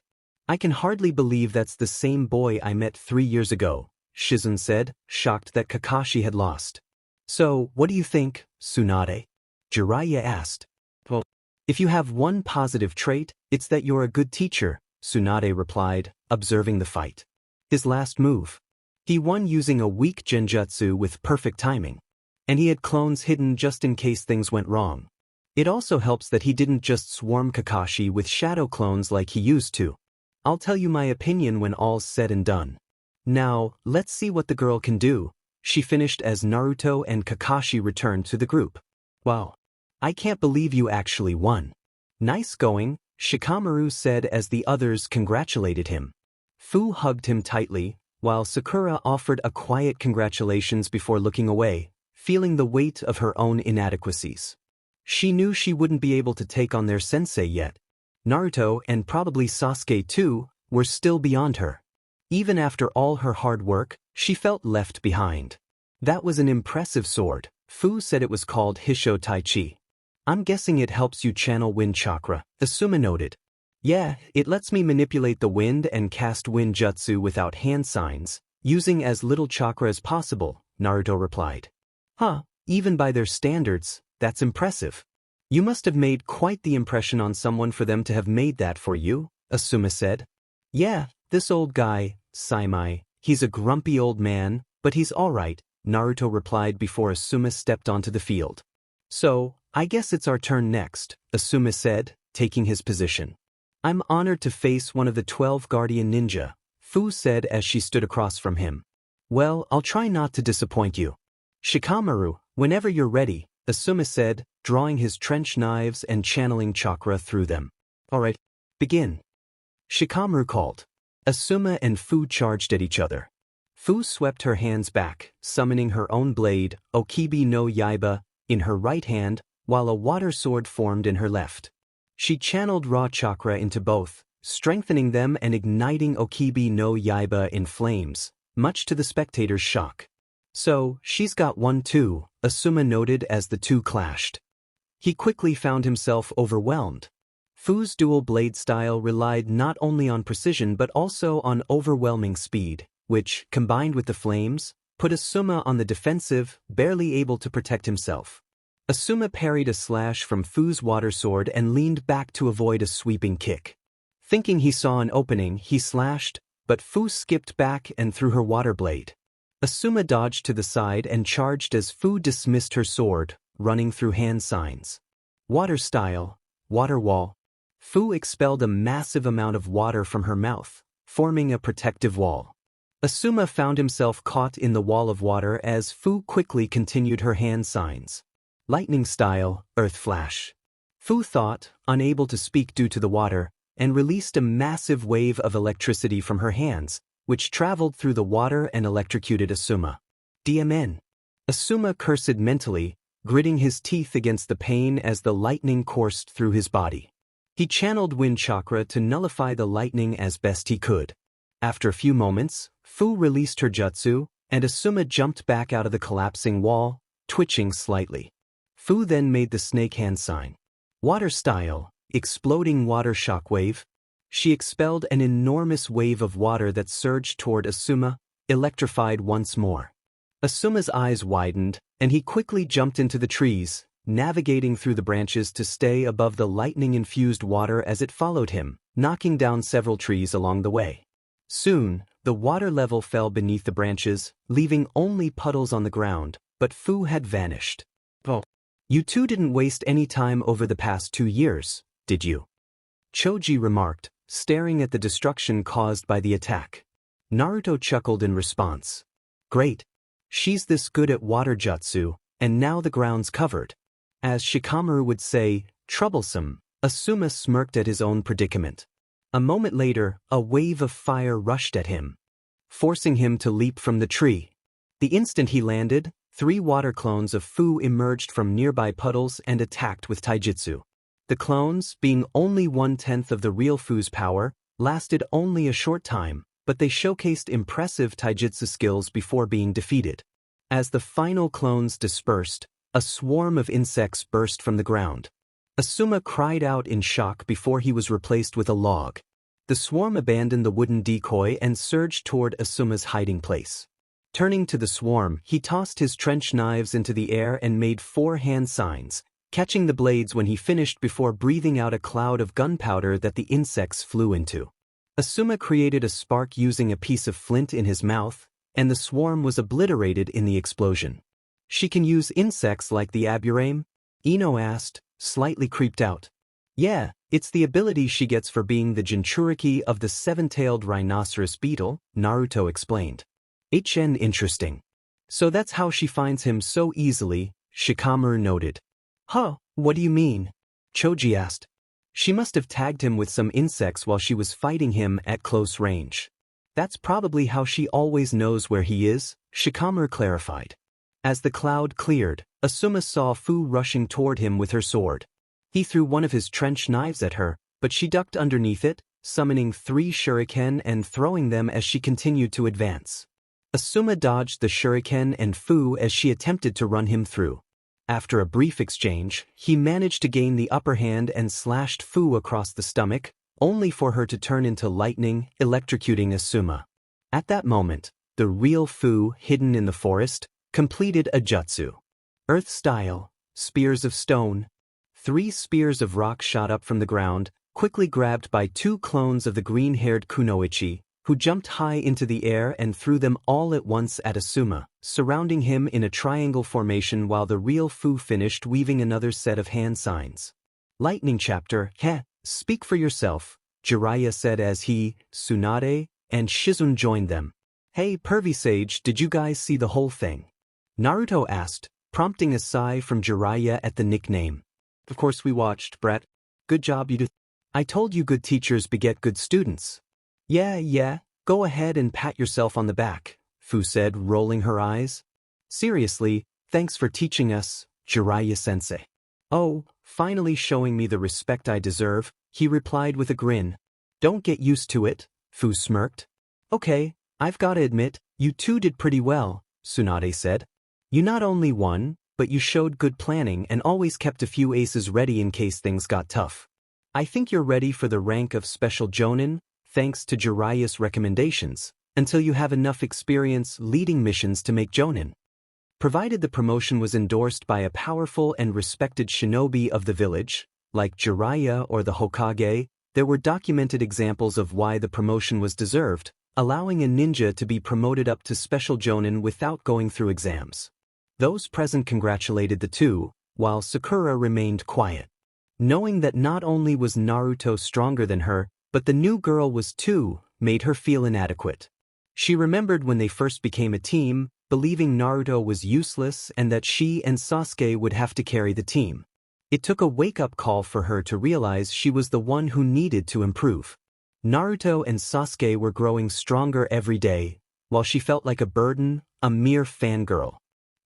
I can hardly believe that's the same boy I met 3 years ago, Shizun said, shocked that Kakashi had lost. So, what do you think, Sunade? Jiraiya asked. Well, if you have one positive trait, it's that you're a good teacher, Sunade replied, observing the fight. His last move. He won using a weak genjutsu with perfect timing. And he had clones hidden just in case things went wrong. It also helps that he didn't just swarm Kakashi with shadow clones like he used to. I'll tell you my opinion when all's said and done. Now, let's see what the girl can do, she finished as Naruto and Kakashi returned to the group. Wow. I can't believe you actually won. Nice going, Shikamaru said as the others congratulated him. Fuu hugged him tightly, while Sakura offered a quiet congratulations before looking away, feeling the weight of her own inadequacies. She knew she wouldn't be able to take on their sensei yet. Naruto, and probably Sasuke too, were still beyond her. Even after all her hard work, she felt left behind. That was an impressive sword. Fuu said it was called Hisho Taichi. I'm guessing it helps you channel wind chakra, Asuma noted. Yeah, it lets me manipulate the wind and cast wind jutsu without hand signs, using as little chakra as possible, Naruto replied. Huh, even by their standards, that's impressive. You must have made quite the impression on someone for them to have made that for you, Asuma said. Yeah, this old guy, Saimai, he's a grumpy old man, but he's alright, Naruto replied before Asuma stepped onto the field. So, I guess it's our turn next, Asuma said, taking his position. I'm honored to face one of the 12 Guardian Ninja, Fuu said as she stood across from him. Well, I'll try not to disappoint you. Shikamaru, whenever you're ready, Asuma said, drawing his trench knives and channeling chakra through them. Alright, begin. Shikamaru called. Asuma and Fuu charged at each other. Fuu swept her hands back, summoning her own blade, Okibi no Yaiba, in her right hand, while a water sword formed in her left. She channeled raw chakra into both, strengthening them and igniting Okibi no Yaiba in flames, much to the spectators' shock. So, she's got one too, Asuma noted as the two clashed. He quickly found himself overwhelmed. Fuu's dual blade style relied not only on precision but also on overwhelming speed, which, combined with the flames, put Asuma on the defensive, barely able to protect himself. Asuma parried a slash from Fuu's water sword and leaned back to avoid a sweeping kick. Thinking he saw an opening, he slashed, but Fuu skipped back and threw her water blade. Asuma dodged to the side and charged as Fuu dismissed her sword, running through hand signs. Water style, water wall. Fuu expelled a massive amount of water from her mouth, forming a protective wall. Asuma found himself caught in the wall of water as Fuu quickly continued her hand signs. Lightning style, earth flash. Fuu thought, unable to speak due to the water, and released a massive wave of electricity from her hands, which traveled through the water and electrocuted Asuma. DMN. Asuma cursed mentally, gritting his teeth against the pain as the lightning coursed through his body. He channeled wind chakra to nullify the lightning as best he could. After a few moments, Fuu released her jutsu, and Asuma jumped back out of the collapsing wall, twitching slightly. Fuu then made the snake hand sign. Water style, exploding water shockwave. She expelled an enormous wave of water that surged toward Asuma, electrified once more. Asuma's eyes widened, and he quickly jumped into the trees, navigating through the branches to stay above the lightning-infused water as it followed him, knocking down several trees along the way. Soon, the water level fell beneath the branches, leaving only puddles on the ground, but Fuu had vanished. Oh. You two didn't waste any time over the past 2 years, did you? Choji remarked, staring at the destruction caused by the attack. Naruto chuckled in response. Great. She's this good at water jutsu, and now the ground's covered. As Shikamaru would say, troublesome, Asuma smirked at his own predicament. A moment later, a wave of fire rushed at him, forcing him to leap from the tree. The instant he landed, 3 water clones of Fuu emerged from nearby puddles and attacked with taijutsu. The clones, being only 1/10 of the real Fuu's power, lasted only a short time, but they showcased impressive taijutsu skills before being defeated. As the final clones dispersed, a swarm of insects burst from the ground. Asuma cried out in shock before he was replaced with a log. The swarm abandoned the wooden decoy and surged toward Asuma's hiding place. Turning to the swarm, he tossed his trench knives into the air and made 4 hand signs, catching the blades when he finished before breathing out a cloud of gunpowder that the insects flew into. Asuma created a spark using a piece of flint in his mouth, and the swarm was obliterated in the explosion. She can use insects like the aburame? Ino asked, slightly creeped out. Yeah, it's the ability she gets for being the Jinchuriki of the 7-tailed rhinoceros beetle, Naruto explained. Interesting. So that's how she finds him so easily, Shikamaru noted. Huh, what do you mean? Choji asked. She must have tagged him with some insects while she was fighting him at close range. That's probably how she always knows where he is, Shikamaru clarified. As the cloud cleared, Asuma saw Fuu rushing toward him with her sword. He threw one of his trench knives at her, but she ducked underneath it, summoning 3 shuriken and throwing them as she continued to advance. Asuma dodged the shuriken and Fuu as she attempted to run him through. After a brief exchange, he managed to gain the upper hand and slashed Fuu across the stomach, only for her to turn into lightning, electrocuting Asuma. At that moment, the real Fuu, hidden in the forest, completed a jutsu. Earth style, spears of stone. 3 spears of rock shot up from the ground, quickly grabbed by 2 clones of the green-haired Kunoichi, who jumped high into the air and threw them all at once at Asuma, surrounding him in a triangle formation while the real Fuu finished weaving another set of hand signs. Lightning chapter, heh, speak for yourself, Jiraiya said as he, Sunade, and Shizune joined them. Hey Pervy-Sage, did you guys see the whole thing? Naruto asked, prompting a sigh from Jiraiya at the nickname. Of course we watched, Brett. Good job you did. I told you good teachers beget good students. Yeah, go ahead and pat yourself on the back, Fuu said, rolling her eyes. Seriously, thanks for teaching us, Jiraiya-sensei. Oh, finally showing me the respect I deserve, he replied with a grin. Don't get used to it, Fuu smirked. Okay, I've gotta admit, you two did pretty well, Sunade said. You not only won, but you showed good planning and always kept a few aces ready in case things got tough. I think you're ready for the rank of Special Jonin, thanks to Jiraiya's recommendations, until you have enough experience leading missions to make Jonin. Provided the promotion was endorsed by a powerful and respected shinobi of the village, like Jiraiya or the Hokage, there were documented examples of why the promotion was deserved, allowing a ninja to be promoted up to Special Jonin without going through exams. Those present congratulated the two, while Sakura remained quiet. Knowing that not only was Naruto stronger than her, but the new girl was too, made her feel inadequate. She remembered when they first became a team, believing Naruto was useless and that she and Sasuke would have to carry the team. It took a wake-up call for her to realize she was the one who needed to improve. Naruto and Sasuke were growing stronger every day, while she felt like a burden, a mere fangirl.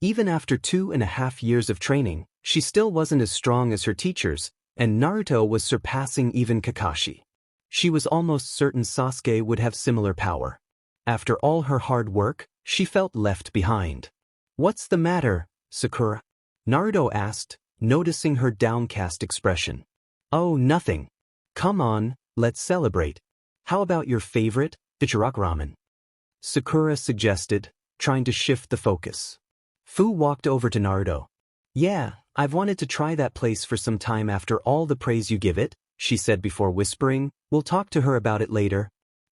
Even after 2.5 years of training, she still wasn't as strong as her teachers, and Naruto was surpassing even Kakashi. She was almost certain Sasuke would have similar power. After all her hard work, she felt left behind. "What's the matter, Sakura?" Naruto asked, noticing her downcast expression. "Oh, nothing. Come on, let's celebrate. How about your favorite, Ichiraka ramen?" Sakura suggested, trying to shift the focus. Fuu walked over to Naruto. "Yeah, I've wanted to try that place for some time after all the praise you give it," she said before whispering, "We'll talk to her about it later."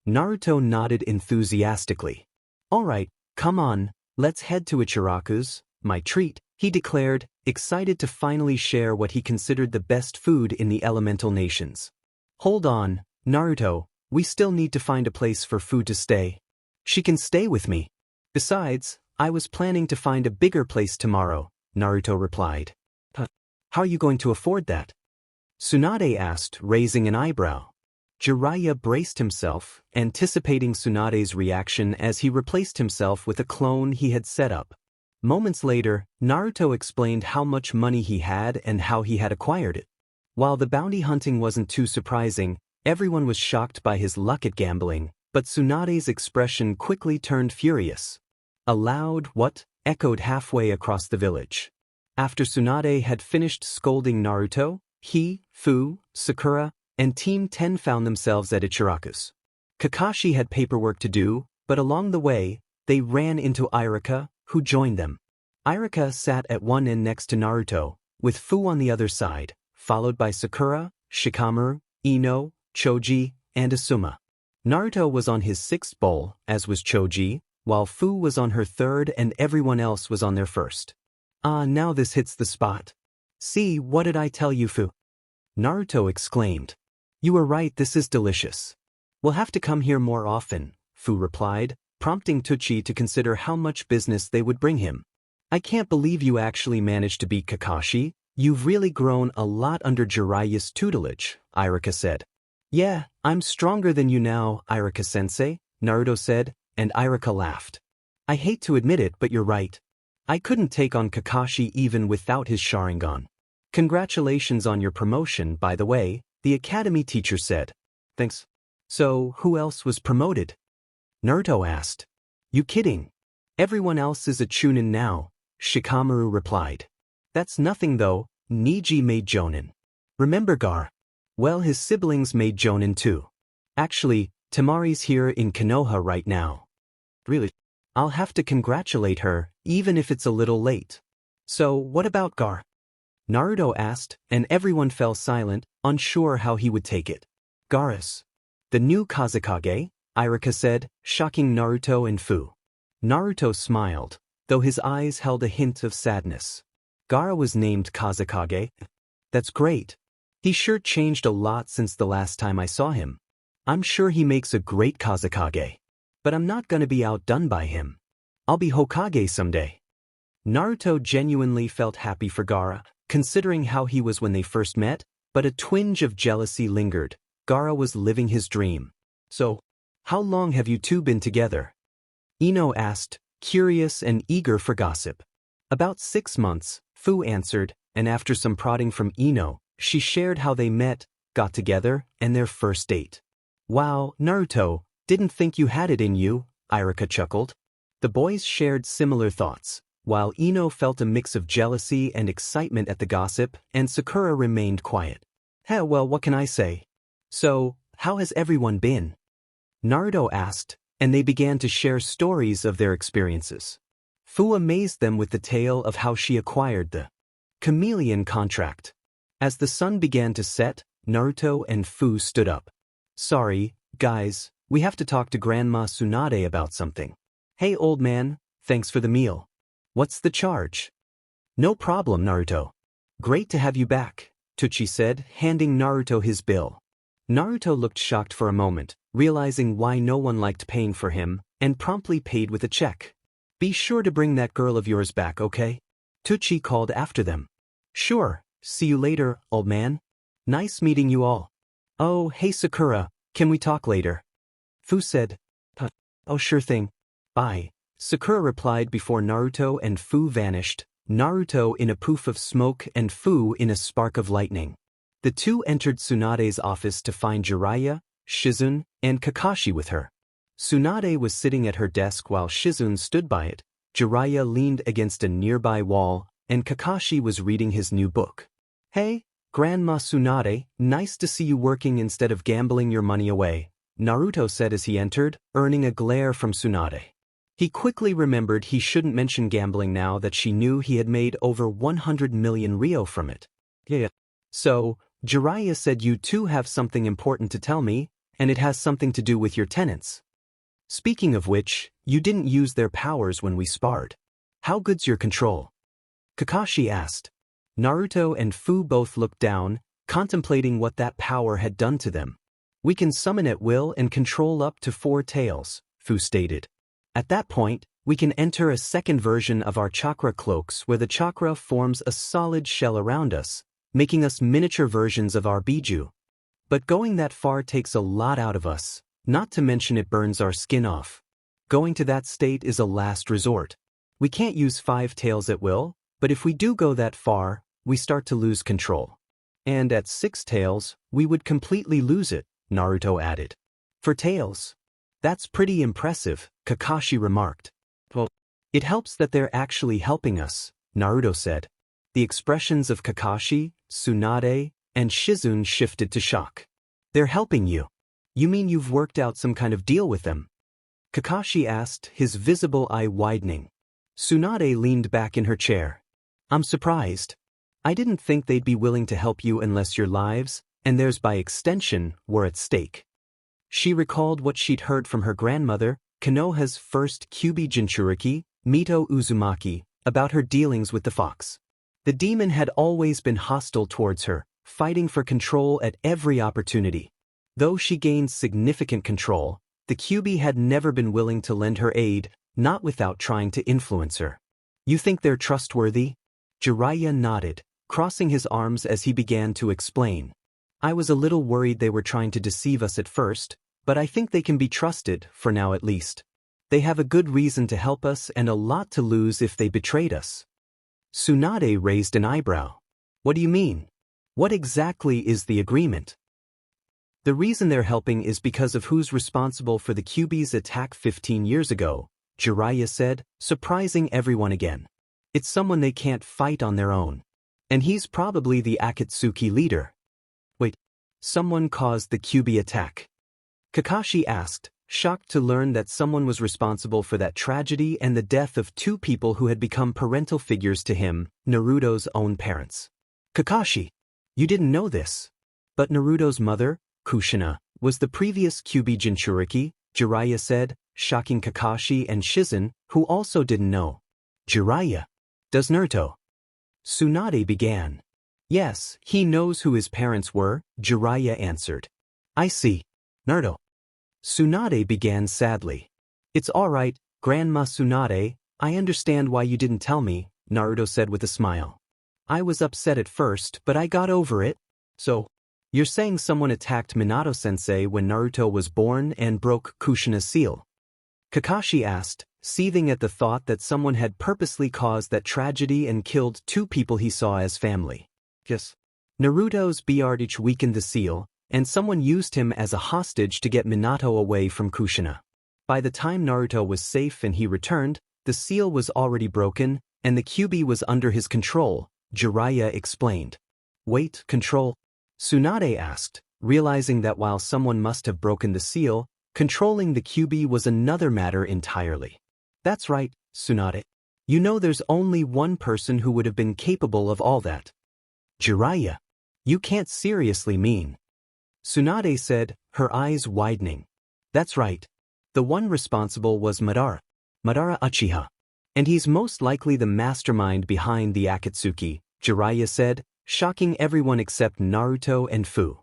Naruto nodded enthusiastically. "All right, come on, let's head to Ichiraku's, my treat," he declared, excited to finally share what he considered the best food in the elemental nations. "Hold on, Naruto, we still need to find a place for Fuu to stay. She can stay with me. Besides, I was planning to find a bigger place tomorrow," Naruto replied. "How are you going to afford that?" Sunade asked, raising an eyebrow. Jiraiya braced himself, anticipating Sunade's reaction as he replaced himself with a clone he had set up. Moments later, Naruto explained how much money he had and how he had acquired it. While the bounty hunting wasn't too surprising, everyone was shocked by his luck at gambling, but Sunade's expression quickly turned furious. A loud "what?" echoed halfway across the village. After Sunade had finished scolding Naruto, he, Fuu, Sakura, and Team 10 found themselves at Ichiraku's. Kakashi had paperwork to do, but along the way, they ran into Irika, who joined them. Irika sat at one end next to Naruto, with Fuu on the other side, followed by Sakura, Shikamaru, Ino, Choji, and Asuma. Naruto was on his 6th bowl, as was Choji, while Fuu was on her 3rd and everyone else was on their 1st. "Ah, now this hits the spot. See, what did I tell you, Fuu?" Naruto exclaimed. "You were right, this is delicious. We'll have to come here more often," Fuu replied, prompting Teuchi to consider how much business they would bring him. "I can't believe you actually managed to beat Kakashi. You've really grown a lot under Jiraiya's tutelage," Irika said. "Yeah, I'm stronger than you now, Irika-sensei," Naruto said, and Irika laughed. "I hate to admit it, but you're right. I couldn't take on Kakashi even without his Sharingan." "Congratulations on your promotion, by the way," the academy teacher said. "Thanks. So, who else was promoted?" Naruto asked. "You kidding? Everyone else is a Chunin now," Shikamaru replied. "That's nothing though, Niji made Jonin. Remember Gaara? Well, his siblings made Jonin too. Actually, Temari's here in Konoha right now." "Really? I'll have to congratulate her, even if it's a little late." "So, what about Gaara?" Naruto asked, and everyone fell silent, unsure how he would take it. "Gaara's the new Kazekage," Irika said, shocking Naruto and Fuu. Naruto smiled, though his eyes held a hint of sadness. "Gaara was named Kazekage? That's great. He sure changed a lot since the last time I saw him. I'm sure he makes a great Kazekage. But I'm not gonna be outdone by him. I'll be Hokage someday." Naruto genuinely felt happy for Gaara, considering how he was when they first met, but a twinge of jealousy lingered. Gaara was living his dream. "So, how long have you two been together?" Ino asked, curious and eager for gossip. "About 6 months," Fuu answered, and after some prodding from Ino, she shared how they met, got together, and their first date. "Wow, Naruto, didn't think you had it in you," Irika chuckled. The boys shared similar thoughts, while Ino felt a mix of jealousy and excitement at the gossip, and Sakura remained quiet. "Heh, well, what can I say? So, how has everyone been?" Naruto asked, and they began to share stories of their experiences. Fuu amazed them with the tale of how she acquired the chameleon contract. As the sun began to set, Naruto and Fuu stood up. "Sorry, guys, we have to talk to Grandma Sunade about something." "Hey old man, thanks for the meal. What's the charge?" "No problem, Naruto. Great to have you back," Teuchi said, handing Naruto his bill. Naruto looked shocked for a moment, realizing why no one liked paying for him, and promptly paid with a check. Be sure to bring that girl of yours back, okay? Tucci called after them. Sure, see you later, old man. Nice meeting you all. Oh, hey Sakura, can we talk later? Fuu said. Oh, sure thing. Bye. Sakura replied before Naruto and Fuu vanished, Naruto in a poof of smoke and Fuu in a spark of lightning. The two entered Tsunade's office to find Jiraiya, Shizune, and Kakashi with her. Tsunade was sitting at her desk while Shizune stood by it, Jiraiya leaned against a nearby wall, and Kakashi was reading his new book. Hey, Grandma Tsunade, nice to see you working instead of gambling your money away, Naruto said as he entered, earning a glare from Tsunade. He quickly remembered he shouldn't mention gambling now that she knew he had made over 100 million ryo from it. Yeah. So, Jiraiya said you two have something important to tell me, and it has something to do with your tenants. Speaking of which, you didn't use their powers when we sparred. How good's your control? Kakashi asked. Naruto and Fuu both looked down, contemplating what that power had done to them. We can summon at will and control up to 4 tails, Fuu stated. At that point, we can enter a second version of our chakra cloaks where the chakra forms a solid shell around us, making us miniature versions of our biju. But going that far takes a lot out of us, not to mention it burns our skin off. Going to that state is a last resort. We can't use 5 tails at will, but if we do go that far, we start to lose control. And at 6 tails, we would completely lose it, Naruto added. For tails? That's pretty impressive, Kakashi remarked. Well, it helps that they're actually helping us, Naruto said. The expressions of Kakashi, Tsunade, and Shizune shifted to shock. They're helping you. You mean you've worked out some kind of deal with them? Kakashi asked, his visible eye widening. Tsunade leaned back in her chair. I'm surprised. I didn't think they'd be willing to help you unless your lives, and theirs by extension, were at stake. She recalled what she'd heard from her grandmother, Konoha's first Kyuubi Jinchuriki, Mito Uzumaki, about her dealings with the fox. The demon had always been hostile towards her, fighting for control at every opportunity. Though she gained significant control, the Kyuubi had never been willing to lend her aid, not without trying to influence her. You think they're trustworthy? Jiraiya nodded, crossing his arms as he began to explain. I was a little worried they were trying to deceive us at first, but I think they can be trusted, for now at least. They have a good reason to help us and a lot to lose if they betrayed us. Tsunade raised an eyebrow. What do you mean? What exactly is the agreement? The reason they're helping is because of who's responsible for the Kyuubi's attack 15 years ago, Jiraiya said, surprising everyone again. It's someone they can't fight on their own. And he's probably the Akatsuki leader. Wait, someone caused the Kyuubi attack? Kakashi asked, shocked to learn that someone was responsible for that tragedy and the death of 2 people who had become parental figures to him, Naruto's own parents. Kakashi, you didn't know this. But Naruto's mother, Kushina, was the previous Kyuubi Jinchuriki, Jiraiya said, shocking Kakashi and Shizune, who also didn't know. Jiraiya. Does Naruto? Tsunade began. Yes, he knows who his parents were, Jiraiya answered. I see. Naruto. Tsunade began sadly. It's alright, Grandma Tsunade, I understand why you didn't tell me, Naruto said with a smile. I was upset at first, but I got over it. So, you're saying someone attacked Minato-sensei when Naruto was born and broke Kushina's seal? Kakashi asked, seething at the thought that someone had purposely caused that tragedy and killed 2 people he saw as family. Yes. Naruto's parentage weakened the seal, and someone used him as a hostage to get Minato away from Kushina. By the time Naruto was safe and he returned, the seal was already broken, and the Kyuubi was under his control, Jiraiya explained. Wait, control? Tsunade asked, realizing that while someone must have broken the seal, controlling the Kyuubi was another matter entirely. That's right, Tsunade. You know there's only one person who would have been capable of all that. Jiraiya. You can't seriously mean. Tsunade said, her eyes widening. That's right. The one responsible was Madara Uchiha. And he's most likely the mastermind behind the Akatsuki, Jiraiya said, shocking everyone except Naruto and Fuu.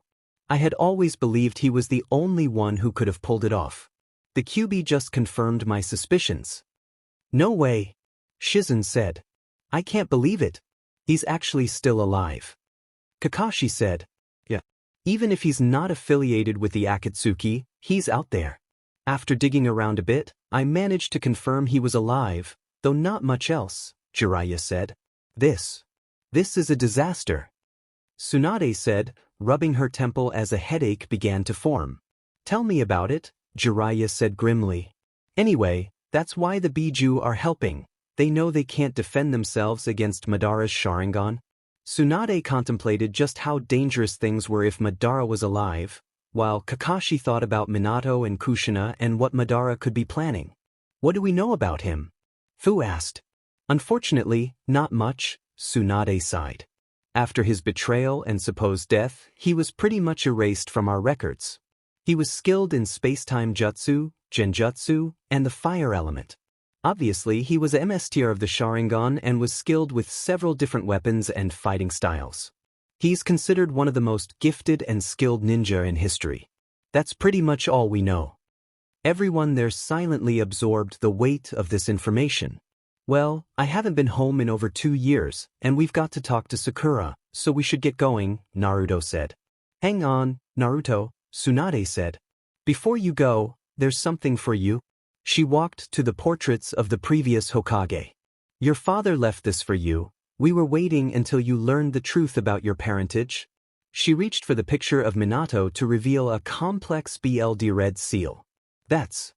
I had always believed he was the only one who could have pulled it off. The QB just confirmed my suspicions. No way. Shizen said. I can't believe it. He's actually still alive. Kakashi said. Yeah. Even if he's not affiliated with the Akatsuki, he's out there. After digging around a bit, I managed to confirm he was alive, though not much else, Jiraiya said. This is a disaster. Sunade said, rubbing her temple as a headache began to form. Tell me about it, Jiraiya said grimly. Anyway, that's why the Biju are helping. They know they can't defend themselves against Madara's Sharingan. Sunade contemplated just how dangerous things were if Madara was alive, while Kakashi thought about Minato and Kushina and what Madara could be planning. What do we know about him? Fuu asked. Unfortunately, not much, Sunade sighed. After his betrayal and supposed death, he was pretty much erased from our records. He was skilled in space-time jutsu, genjutsu, and the fire element. Obviously, he was MS tier of the Sharingan and was skilled with several different weapons and fighting styles. He's considered one of the most gifted and skilled ninja in history. That's pretty much all we know. Everyone there silently absorbed the weight of this information. Well, I haven't been home in over 2 years, and we've got to talk to Sakura, so we should get going, Naruto said. Hang on, Naruto, Sunade said. Before you go, there's something for you. She walked to the portraits of the previous Hokage. Your father left this for you. We were waiting until you learned the truth about your parentage. She reached for the picture of Minato to reveal a complex BLD red seal. That's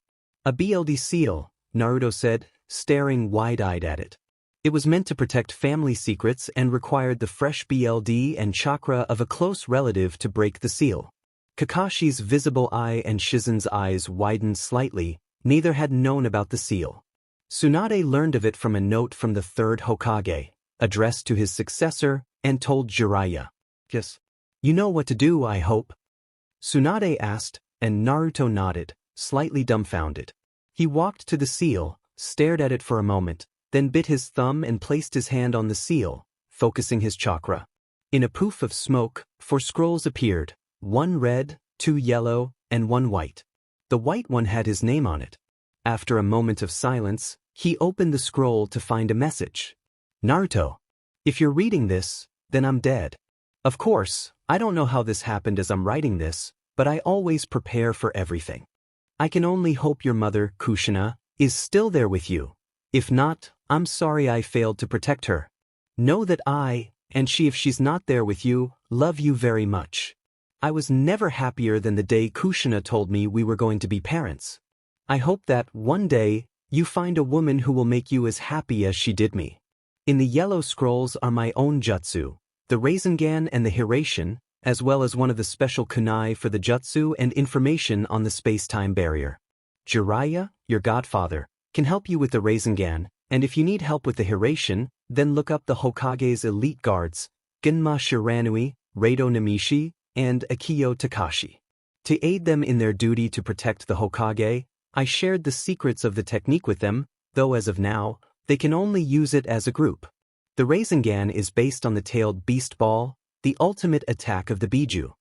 a BLD seal, Naruto said, staring wide-eyed at it. It was meant to protect family secrets and required the fresh BLD and chakra of a close relative to break the seal. Kakashi's visible eye and Shizen's eyes widened slightly. Neither had known about the seal. Sunade learned of it from a note from the third Hokage, addressed to his successor, and told Jiraiya. Yes. You know what to do, I hope? Sunade asked, and Naruto nodded, slightly dumbfounded. He walked to the seal, stared at it for a moment, then bit his thumb and placed his hand on the seal, focusing his chakra. In a poof of smoke, 4 scrolls appeared, 1 red, 2 yellow, and 1 white. The white one had his name on it. After a moment of silence, he opened the scroll to find a message. Naruto, if you're reading this, then I'm dead. Of course, I don't know how this happened as I'm writing this, but I always prepare for everything. I can only hope your mother, Kushina, is still there with you. If not, I'm sorry I failed to protect her. Know that I, and she if she's not there with you, love you very much. I was never happier than the day Kushina told me we were going to be parents. I hope that, one day, you find a woman who will make you as happy as she did me. In the yellow scrolls are my own jutsu, the Rasengan and the Hiraishin, as well as one of the special kunai for the jutsu and information on the space-time barrier. Jiraiya, your godfather, can help you with the Rasengan, and if you need help with the Hiraishin, then look up the Hokage's elite guards, Genma Shiranui, Reido Namishi, and Akiyo Takashi. To aid them in their duty to protect the Hokage, I shared the secrets of the technique with them, though as of now, they can only use it as a group. The Rasengan is based on the tailed beast ball, the ultimate attack of the Biju.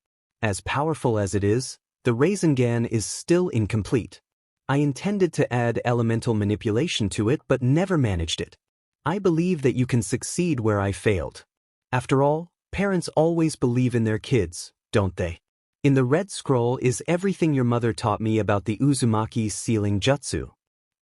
As powerful as it is, the Rasengan is still incomplete. I intended to add elemental manipulation to it but never managed it. I believe that you can succeed where I failed. After all, parents always believe in their kids, don't they? In the red scroll is everything your mother taught me about the Uzumaki's sealing jutsu.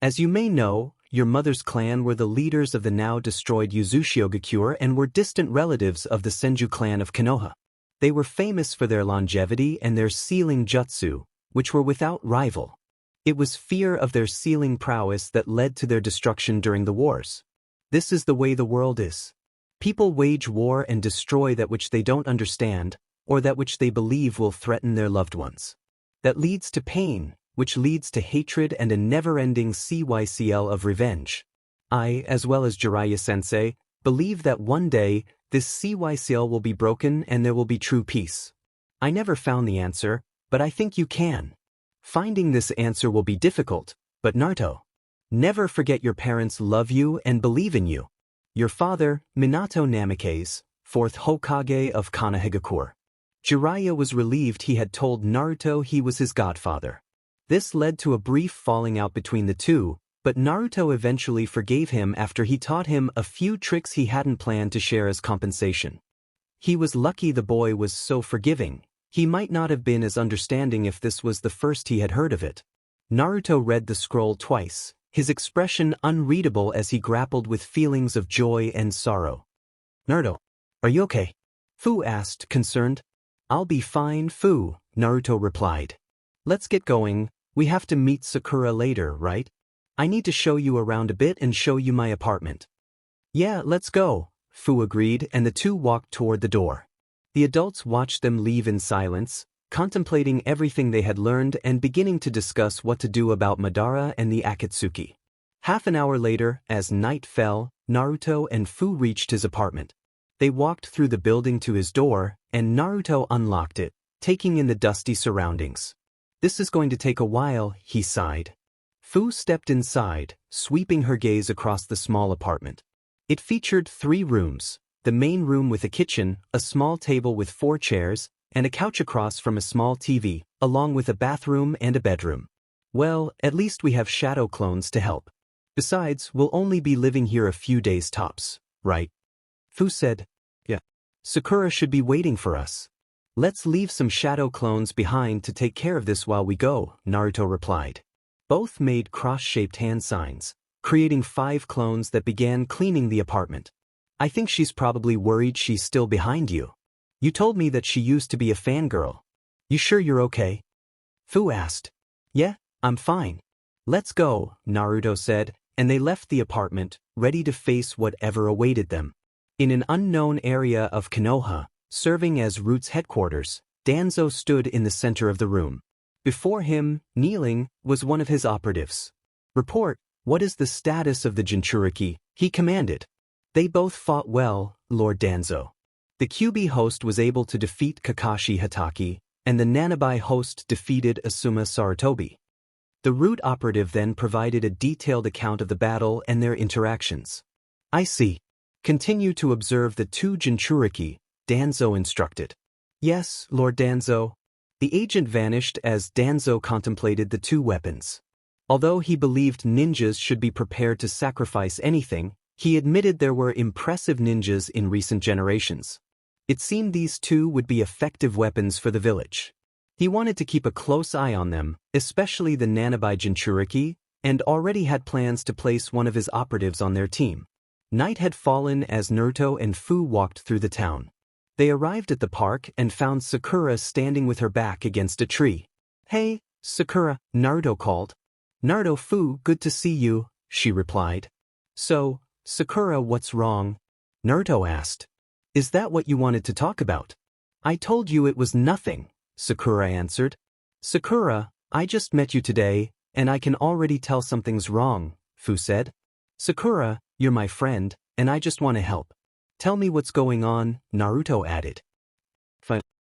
As you may know, your mother's clan were the leaders of the now destroyed Uzushigakure and were distant relatives of the Senju clan of Konoha. They were famous for their longevity and their sealing jutsu, which were without rival. It was fear of their sealing prowess that led to their destruction during the wars. This is the way the world is. People wage war and destroy that which they don't understand, or that which they believe will threaten their loved ones. That leads to pain, which leads to hatred and a never-ending cycle of revenge. I, as well as Jiraiya-sensei, believe that one day, this cycle will be broken and there will be true peace. I never found the answer, but I think you can. Finding this answer will be difficult, but Naruto, never forget your parents love you and believe in you. Your father, Minato Namikaze, 4th Hokage of Konohagakure. Jiraiya was relieved he had told Naruto he was his godfather. This led to a brief falling out between the two, but Naruto eventually forgave him after he taught him a few tricks he hadn't planned to share as compensation. He was lucky the boy was so forgiving. He might not have been as understanding if this was the first he had heard of it. Naruto read the scroll twice, his expression unreadable as he grappled with feelings of joy and sorrow. "Naruto, are you okay?" Fuu asked, concerned. "I'll be fine, Fuu," Naruto replied. "Let's get going, we have to meet Sakura later, right? I need to show you around a bit and show you my apartment." "Yeah, let's go," Fuu agreed, and the two walked toward the door. The adults watched them leave in silence, contemplating everything they had learned and beginning to discuss what to do about Madara and the Akatsuki. Half an hour later, as night fell, Naruto and Fuu reached his apartment. They walked through the building to his door, and Naruto unlocked it, taking in the dusty surroundings. "This is going to take a while," he sighed. Fuu stepped inside, sweeping her gaze across the small apartment. It featured 3 rooms, the main room with a kitchen, a small table with 4 chairs, and a couch across from a small TV, along with a bathroom and a bedroom. "Well, at least we have shadow clones to help. Besides, we'll only be living here a few days tops, right?" Fuu said. "Yeah. Sakura should be waiting for us. Let's leave some shadow clones behind to take care of this while we go," Naruto replied. Both made cross-shaped hand signs, creating 5 clones that began cleaning the apartment. "I think she's probably worried she's still behind you. You told me that she used to be a fangirl. You sure you're okay?" Fuu asked. "Yeah, I'm fine. Let's go," Naruto said, and they left the apartment, ready to face whatever awaited them. In an unknown area of Konoha, serving as Root's headquarters, Danzo stood in the center of the room. Before him, kneeling, was one of his operatives. "Report, what is the status of the Jinchuriki?" he commanded. "They both fought well, Lord Danzo. The QB host was able to defeat Kakashi Hatake, and the Nanabai host defeated Asuma Sarutobi." The Root operative then provided a detailed account of the battle and their interactions. "I see. Continue to observe the 2 Jinchuriki," Danzo instructed. "Yes, Lord Danzo." The agent vanished as Danzo contemplated the 2 weapons. Although he believed ninjas should be prepared to sacrifice anything, he admitted there were impressive ninjas in recent generations. It seemed these 2 would be effective weapons for the village. He wanted to keep a close eye on them, especially the Nanabai Jinchuriki, and already had plans to place one of his operatives on their team. Night had fallen as Naruto and Fuu walked through the town. They arrived at the park and found Sakura standing with her back against a tree. "Hey, Sakura," Naruto called. "Naruto, Fuu, good to see you," she replied. "So, Sakura, what's wrong?" Naruto asked. "Is that what you wanted to talk about?" "I told you it was nothing," Sakura answered. "Sakura, I just met you today, and I can already tell something's wrong," Fuu said. "Sakura, you're my friend, and I just want to help. Tell me what's going on," Naruto added.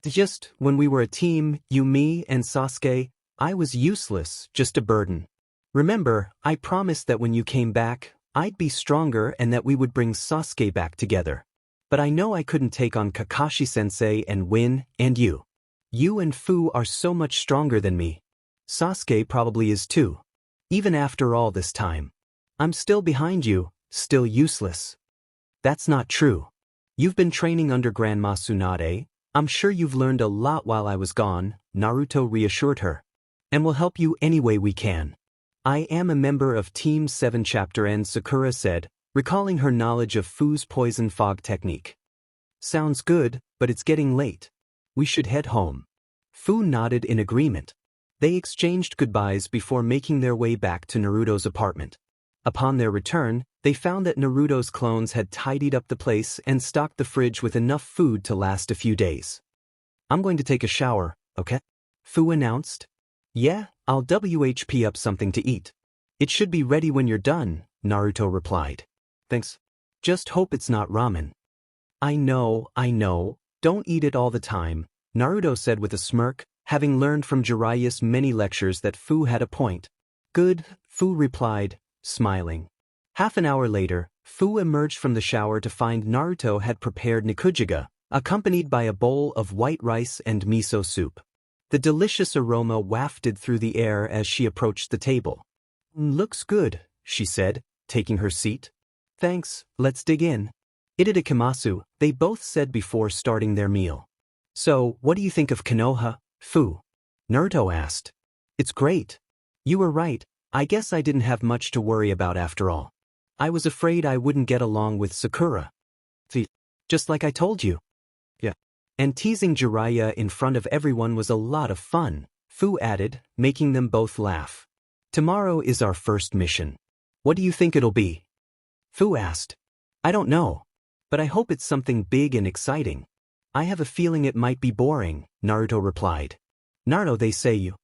"Just, when we were a team, you, me, and Sasuke, I was useless, just a burden. Remember, I promised that when you came back, I'd be stronger and that we would bring Sasuke back together. But I know I couldn't take on Kakashi-sensei and win, and you. You and Fuu are so much stronger than me. Sasuke probably is too. Even after all this time. I'm still behind you, still useless." "That's not true. You've been training under Grandma Sunade. I'm sure you've learned a lot while I was gone," Naruto reassured her. "And we'll help you any way we can. I am a member of Team 7 Chapter N," Sakura said, recalling her knowledge of Fuu's poison fog technique. "Sounds good, but it's getting late. We should head home." Fuu nodded in agreement. They exchanged goodbyes before making their way back to Naruto's apartment. Upon their return, they found that Naruto's clones had tidied up the place and stocked the fridge with enough food to last a few days. "I'm going to take a shower, okay?" Fuu announced. "Yeah, I'll WHP up something to eat. It should be ready when you're done," Naruto replied. "Thanks. Just hope it's not ramen." I know, don't eat it all the time," Naruto said with a smirk, having learned from Jiraiya's many lectures that Fuu had a point. "Good," Fuu replied, smiling. Half an hour later, Fuu emerged from the shower to find Naruto had prepared nikujiga, accompanied by a bowl of white rice and miso soup. The delicious aroma wafted through the air as she approached the table. "Looks good," she said, taking her seat. "Thanks, let's dig in." "Itadakimasu," they both said before starting their meal. "So, what do you think of Konoha, Fuu?" Naruto asked. "It's great. You were right, I guess I didn't have much to worry about after all. I was afraid I wouldn't get along with Sakura. Just like I told you." "Yeah." "And teasing Jiraiya in front of everyone was a lot of fun," Fuu added, making them both laugh. "Tomorrow is our first mission. What do you think it'll be?" Fuu asked. "I don't know. But I hope it's something big and exciting." "I have a feeling it might be boring," Naruto replied. "Naruto, they say you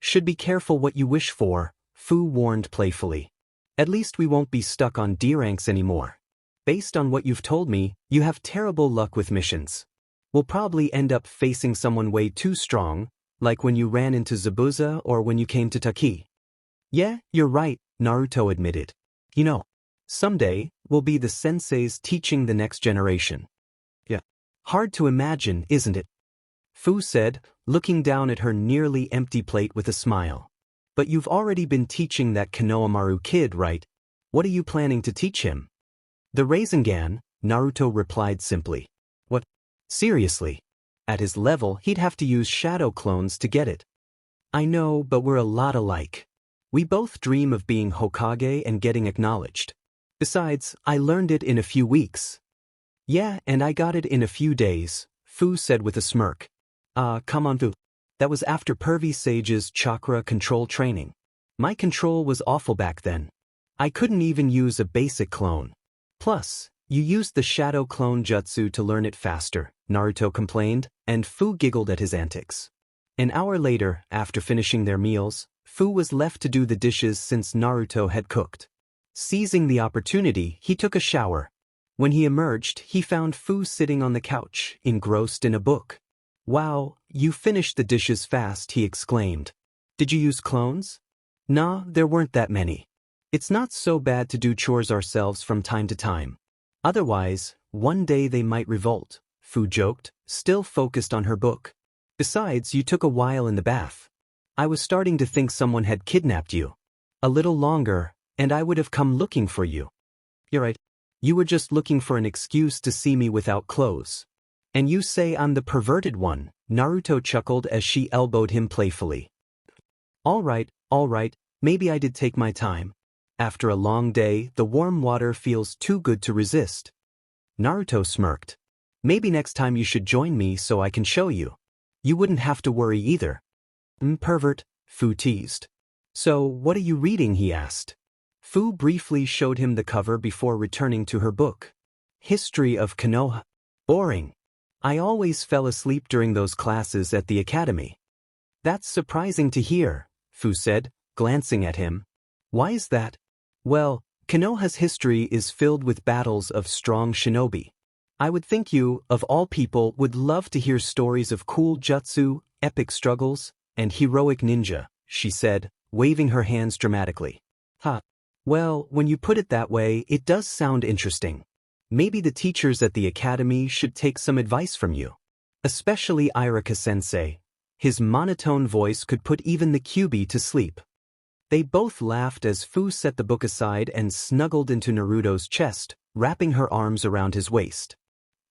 should be careful what you wish for," Fuu warned playfully. "At least we won't be stuck on D ranks anymore. Based on what you've told me, you have terrible luck with missions. We'll probably end up facing someone way too strong, like when you ran into Zabuza or when you came to Taki." "Yeah, you're right," Naruto admitted. "You know, someday, we'll be the senseis teaching the next generation." "Yeah. Hard to imagine, isn't it?" Fuu said, looking down at her nearly empty plate with a smile. "But you've already been teaching that Konohamaru kid, right? What are you planning to teach him?" "The Rasengan," Naruto replied simply. "What? Seriously? At his level, he'd have to use shadow clones to get it." "I know, but we're a lot alike. We both dream of being Hokage and getting acknowledged. Besides, I learned it in a few weeks." "Yeah, and I got it in a few days," Fuu said with a smirk. Come on, Fuu. That was after Pervy-Sage's chakra control training. My control was awful back then. I couldn't even use a basic clone. Plus, you used the shadow clone jutsu to learn it faster, Naruto complained, and Fuu giggled at his antics. An hour later, after finishing their meals, Fuu was left to do the dishes since Naruto had cooked. Seizing the opportunity, he took a shower. When he emerged, he found Fuu sitting on the couch, engrossed in a book. "Wow, you finished the dishes fast," he exclaimed. "Did you use clones?" "Nah, there weren't that many. It's not so bad to do chores ourselves from time to time. Otherwise, one day they might revolt," Fuu joked, still focused on her book. "Besides, you took a while in the bath. I was starting to think someone had kidnapped you. A little longer, and I would have come looking for you." "You're right. You were just looking for an excuse to see me without clothes. And you say I'm the perverted one," Naruto chuckled as she elbowed him playfully. All right, maybe I did take my time. After a long day, the warm water feels too good to resist." Naruto smirked. "Maybe next time you should join me so I can show you. You wouldn't have to worry either." "Pervert," Fuu teased. "So, what are you reading?" he asked. Fuu briefly showed him the cover before returning to her book. "History of Konoha." "Boring. I always fell asleep during those classes at the academy." "That's surprising to hear," Fuu said, glancing at him. "Why is that?" "Well, Konoha's history is filled with battles of strong shinobi. I would think you, of all people, would love to hear stories of cool jutsu, epic struggles, and heroic ninja," she said, waving her hands dramatically. "Huh. Well, when you put it that way, it does sound interesting. Maybe the teachers at the academy should take some advice from you. Especially Iraka-sensei. His monotone voice could put even the QB to sleep." They both laughed as Fuu set the book aside and snuggled into Naruto's chest, wrapping her arms around his waist.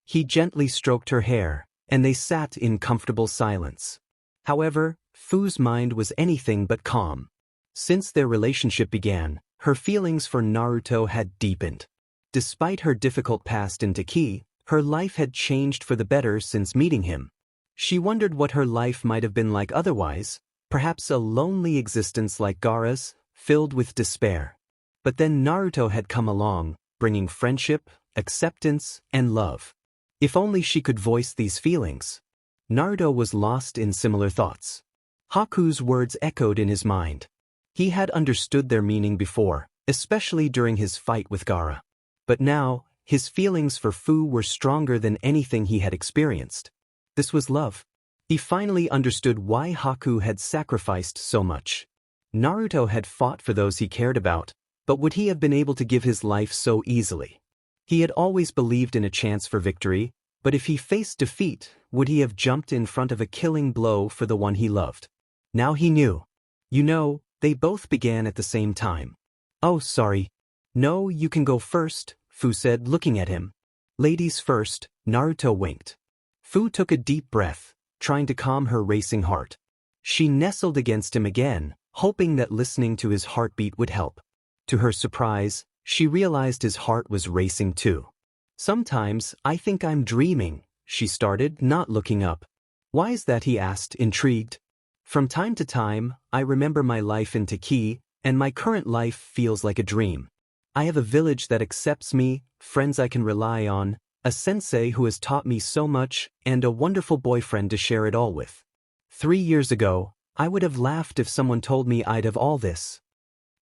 He gently stroked her hair, and they sat in comfortable silence. However, Fuu's mind was anything but calm. Since their relationship began, her feelings for Naruto had deepened. Despite her difficult past in Taki, her life had changed for the better since meeting him. She wondered what her life might have been like otherwise, perhaps a lonely existence like Gaara's, filled with despair. But then Naruto had come along, bringing friendship, acceptance, and love. If only she could voice these feelings. Naruto was lost in similar thoughts. Haku's words echoed in his mind. He had understood their meaning before, especially during his fight with Gaara. But now, his feelings for Fuu were stronger than anything he had experienced. This was love. He finally understood why Haku had sacrificed so much. Naruto had fought for those he cared about, but would he have been able to give his life so easily? He had always believed in a chance for victory, But if he faced defeat, would he have jumped in front of a killing blow for the one he loved? Now he knew. You know, they both began at the same time. Oh, sorry. No, you can go first, Fuu said, looking at him. Ladies first, Naruto winked. Fuu took a deep breath, trying to calm her racing heart. She nestled against him again, hoping that listening to his heartbeat would help. To her surprise, she realized his heart was racing too. Sometimes I think I'm dreaming, she started, not looking up. Why is that, he asked, intrigued. From time to time, I remember my life in Taki, and my current life feels like a dream. I have a village that accepts me, friends I can rely on, a sensei who has taught me so much, and a wonderful boyfriend to share it all with. 3 years ago, I would have laughed if someone told me I'd have all this.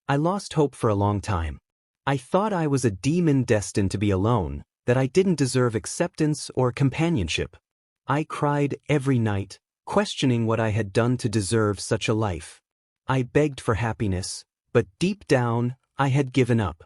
I lost hope for a long time. I thought I was a demon destined to be alone, that I didn't deserve acceptance or companionship. I cried every night, questioning what I had done to deserve such a life. I begged for happiness, but deep down, I had given up.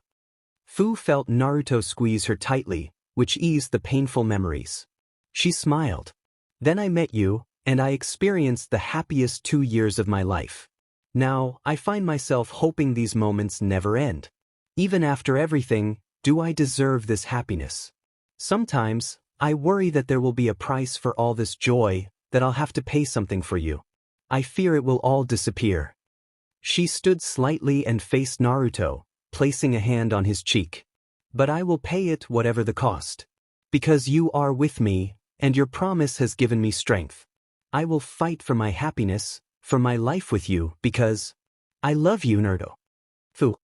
Fuu felt Naruto squeeze her tightly, which eased the painful memories. She smiled. Then I met you, and I experienced the happiest 2 years of my life. Now, I find myself hoping these moments never end. Even after everything, do I deserve this happiness? Sometimes, I worry that there will be a price for all this joy, that I'll have to pay something for you. I fear it will all disappear. She stood slightly and faced Naruto, placing a hand on his cheek. But I will pay it whatever the cost. Because you are with me, and your promise has given me strength. I will fight for my happiness, for my life with you, because I love you, Naruto. Fuu.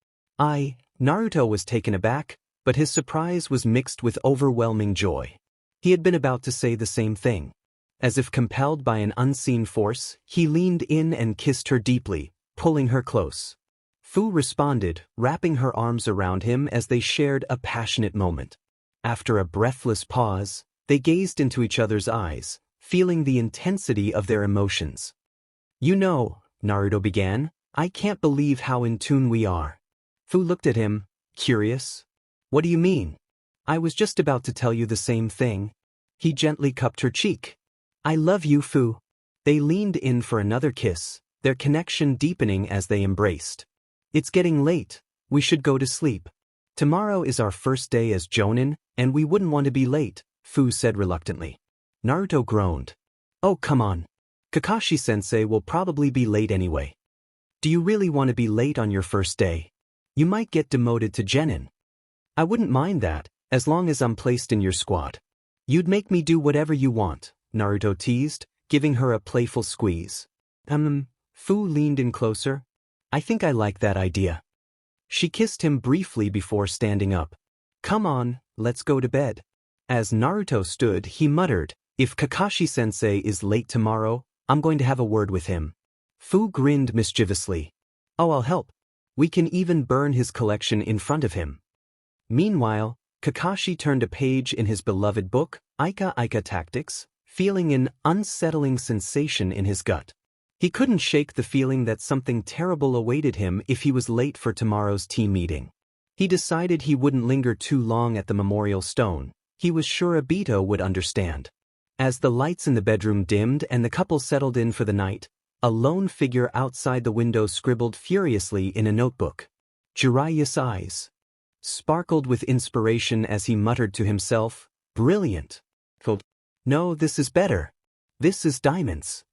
Naruto was taken aback, but his surprise was mixed with overwhelming joy. He had been about to say the same thing. As if compelled by an unseen force, he leaned in and kissed her deeply, pulling her close. Fuu responded, wrapping her arms around him as they shared a passionate moment. After a breathless pause, they gazed into each other's eyes, feeling the intensity of their emotions. You know, Naruto began, I can't believe how in tune we are. Fuu looked at him, curious. What do you mean? I was just about to tell you the same thing. He gently cupped her cheek. I love you, Fuu. They leaned in for another kiss, their connection deepening as they embraced. It's getting late, we should go to sleep. Tomorrow is our first day as Jonin, and we wouldn't want to be late, Fuu said reluctantly. Naruto groaned. Oh, come on. Kakashi-sensei will probably be late anyway. Do you really want to be late on your first day? You might get demoted to genin. I wouldn't mind that, as long as I'm placed in your squad. You'd make me do whatever you want, Naruto teased, giving her a playful squeeze. Fuu leaned in closer. I think I like that idea. She kissed him briefly before standing up. Come on, let's go to bed. As Naruto stood, he muttered, if Kakashi-sensei is late tomorrow, I'm going to have a word with him. Fuu grinned mischievously. Oh, I'll help. We can even burn his collection in front of him. Meanwhile, Kakashi turned a page in his beloved book, Ika Tactics, feeling an unsettling sensation in his gut. He couldn't shake the feeling that something terrible awaited him if he was late for tomorrow's team meeting. He decided he wouldn't linger too long at the memorial stone. He was sure Obito would understand. As the lights in the bedroom dimmed and the couple settled in for the night, a lone figure outside the window scribbled furiously in a notebook. Jiraiya's eyes sparkled with inspiration as he muttered to himself, brilliant. No, this is better. This is diamonds.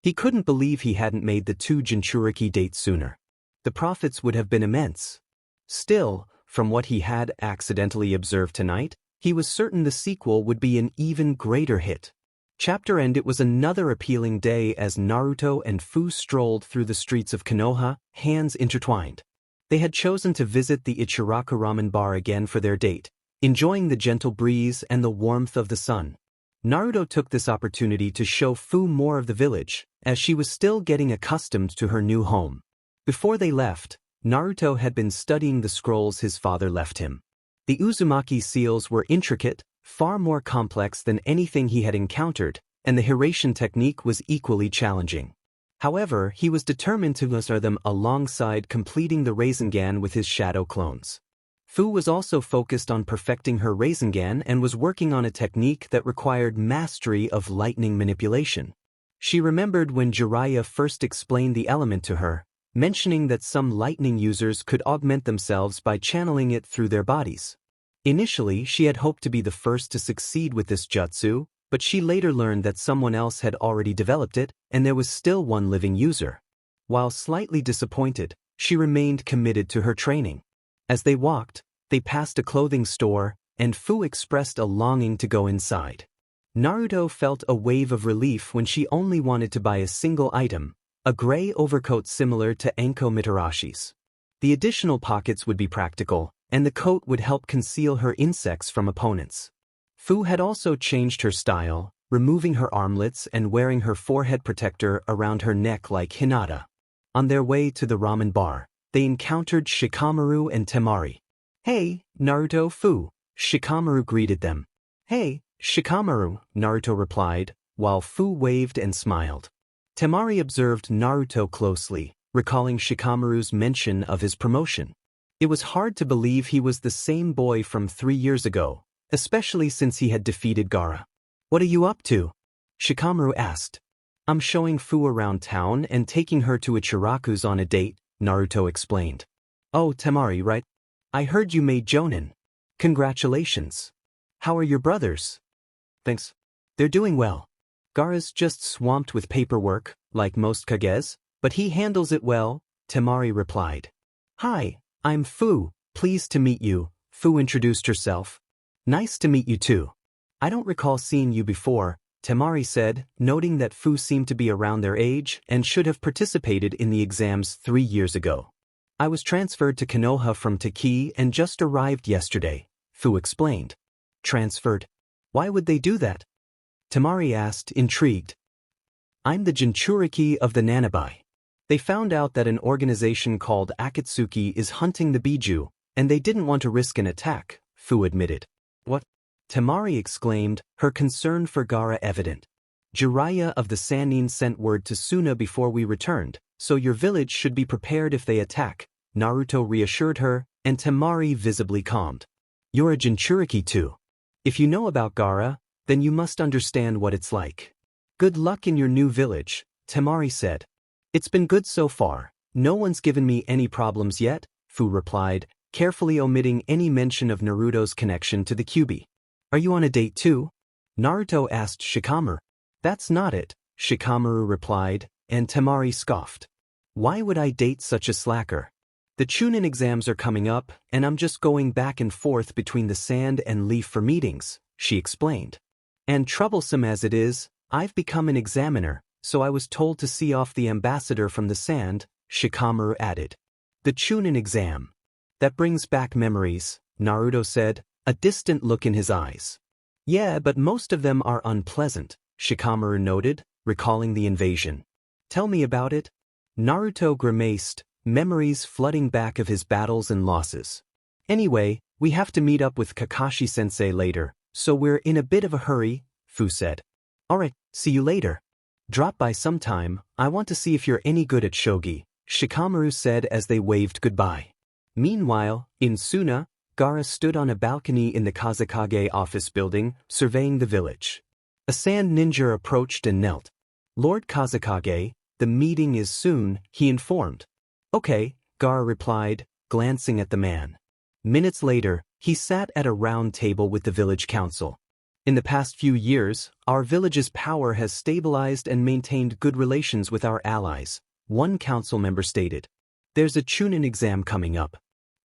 He couldn't believe he hadn't made the 2 Jinchuriki date sooner. The profits would have been immense. Still, from what he had accidentally observed tonight, he was certain the sequel would be an even greater hit. Chapter end. It was another appealing day as Naruto and Fuu strolled through the streets of Konoha, hands intertwined. They had chosen to visit the Ichiraku Ramen bar again for their date, enjoying the gentle breeze and the warmth of the sun. Naruto took this opportunity to show Fuu more of the village, as she was still getting accustomed to her new home. Before they left, Naruto had been studying the scrolls his father left him. The Uzumaki seals were intricate, far more complex than anything he had encountered, and the Hiraition technique was equally challenging. However, he was determined to master them alongside completing the Rasengan with his shadow clones. Fuu was also focused on perfecting her Rasengan and was working on a technique that required mastery of lightning manipulation. She remembered when Jiraiya first explained the element to her, mentioning that some lightning users could augment themselves by channeling it through their bodies. Initially, she had hoped to be the first to succeed with this jutsu, but she later learned that someone else had already developed it, and there was still one living user. While slightly disappointed, she remained committed to her training. As they walked, they passed a clothing store, and Fuu expressed a longing to go inside. Naruto felt a wave of relief when she only wanted to buy a single item, a gray overcoat similar to Anko Mitarashi's. The additional pockets would be practical, and the coat would help conceal her insects from opponents. Fuu had also changed her style, removing her armlets and wearing her forehead protector around her neck like Hinata. On their way to the ramen bar, they encountered Shikamaru and Temari. "Hey, Naruto, Fuu," Shikamaru greeted them. "Hey, Shikamaru," Naruto replied, while Fuu waved and smiled. Temari observed Naruto closely, recalling Shikamaru's mention of his promotion. It was hard to believe he was the same boy from 3 years ago, especially since he had defeated Gaara. "What are you up to?" Shikamaru asked. "I'm showing Fuu around town and taking her to Ichiraku's on a date," Naruto explained. "Oh, Temari, right? I heard you made Jonin. Congratulations. How are your brothers?" "Thanks. They're doing well. Gaara's just swamped with paperwork, like most Kages, but he handles it well," Temari replied. "Hi, I'm Fuu, pleased to meet you," Fuu introduced herself. "Nice to meet you too. I don't recall seeing you before," Temari said, noting that Fuu seemed to be around their age and should have participated in the exams 3 years ago. "I was transferred to Konoha from Taki and just arrived yesterday," Fuu explained. "Transferred? Why would they do that?" Temari asked, intrigued. "I'm the Jinchuriki of the Nanabai. They found out that an organization called Akatsuki is hunting the Biju, and they didn't want to risk an attack," Fuu admitted. "What?" Temari exclaimed, her concern for Gaara evident. "Jiraiya of the Sannin sent word to Suna before we returned, so your village should be prepared if they attack," Naruto reassured her, and Temari visibly calmed. "You're a Jinchuriki too. If you know about Gaara, then you must understand what it's like. Good luck in your new village," Temari said. "It's been good so far. No one's given me any problems yet," Fuu replied, carefully omitting any mention of Naruto's connection to the Kyuubi. "Are you on a date too?" Naruto asked Shikamaru. "That's not it," Shikamaru replied, and Temari scoffed. "Why would I date such a slacker? The Chunin exams are coming up, and I'm just going back and forth between the sand and leaf for meetings," she explained. "And troublesome as it is, I've become an examiner, so I was told to see off the ambassador from the sand," Shikamaru added. "The Chunin exam. That brings back memories," Naruto said, a distant look in his eyes. "Yeah, but most of them are unpleasant," Shikamaru noted, recalling the invasion. "Tell me about it." Naruto grimaced, memories flooding back of his battles and losses. "Anyway, we have to meet up with Kakashi-sensei later, so we're in a bit of a hurry," Fuu said. "Alright, see you later. Drop by sometime, I want to see if you're any good at shogi," Shikamaru said as they waved goodbye. Meanwhile, in Suna, Gaara stood on a balcony in the Kazekage office building, surveying the village. A sand ninja approached and knelt. "Lord Kazekage, the meeting is soon," he informed. "Okay," Gaara replied, glancing at the man. Minutes later, he sat at a round table with the village council. "In the past few years, our village's power has stabilized and maintained good relations with our allies," one council member stated. "There's a Chunin exam coming up.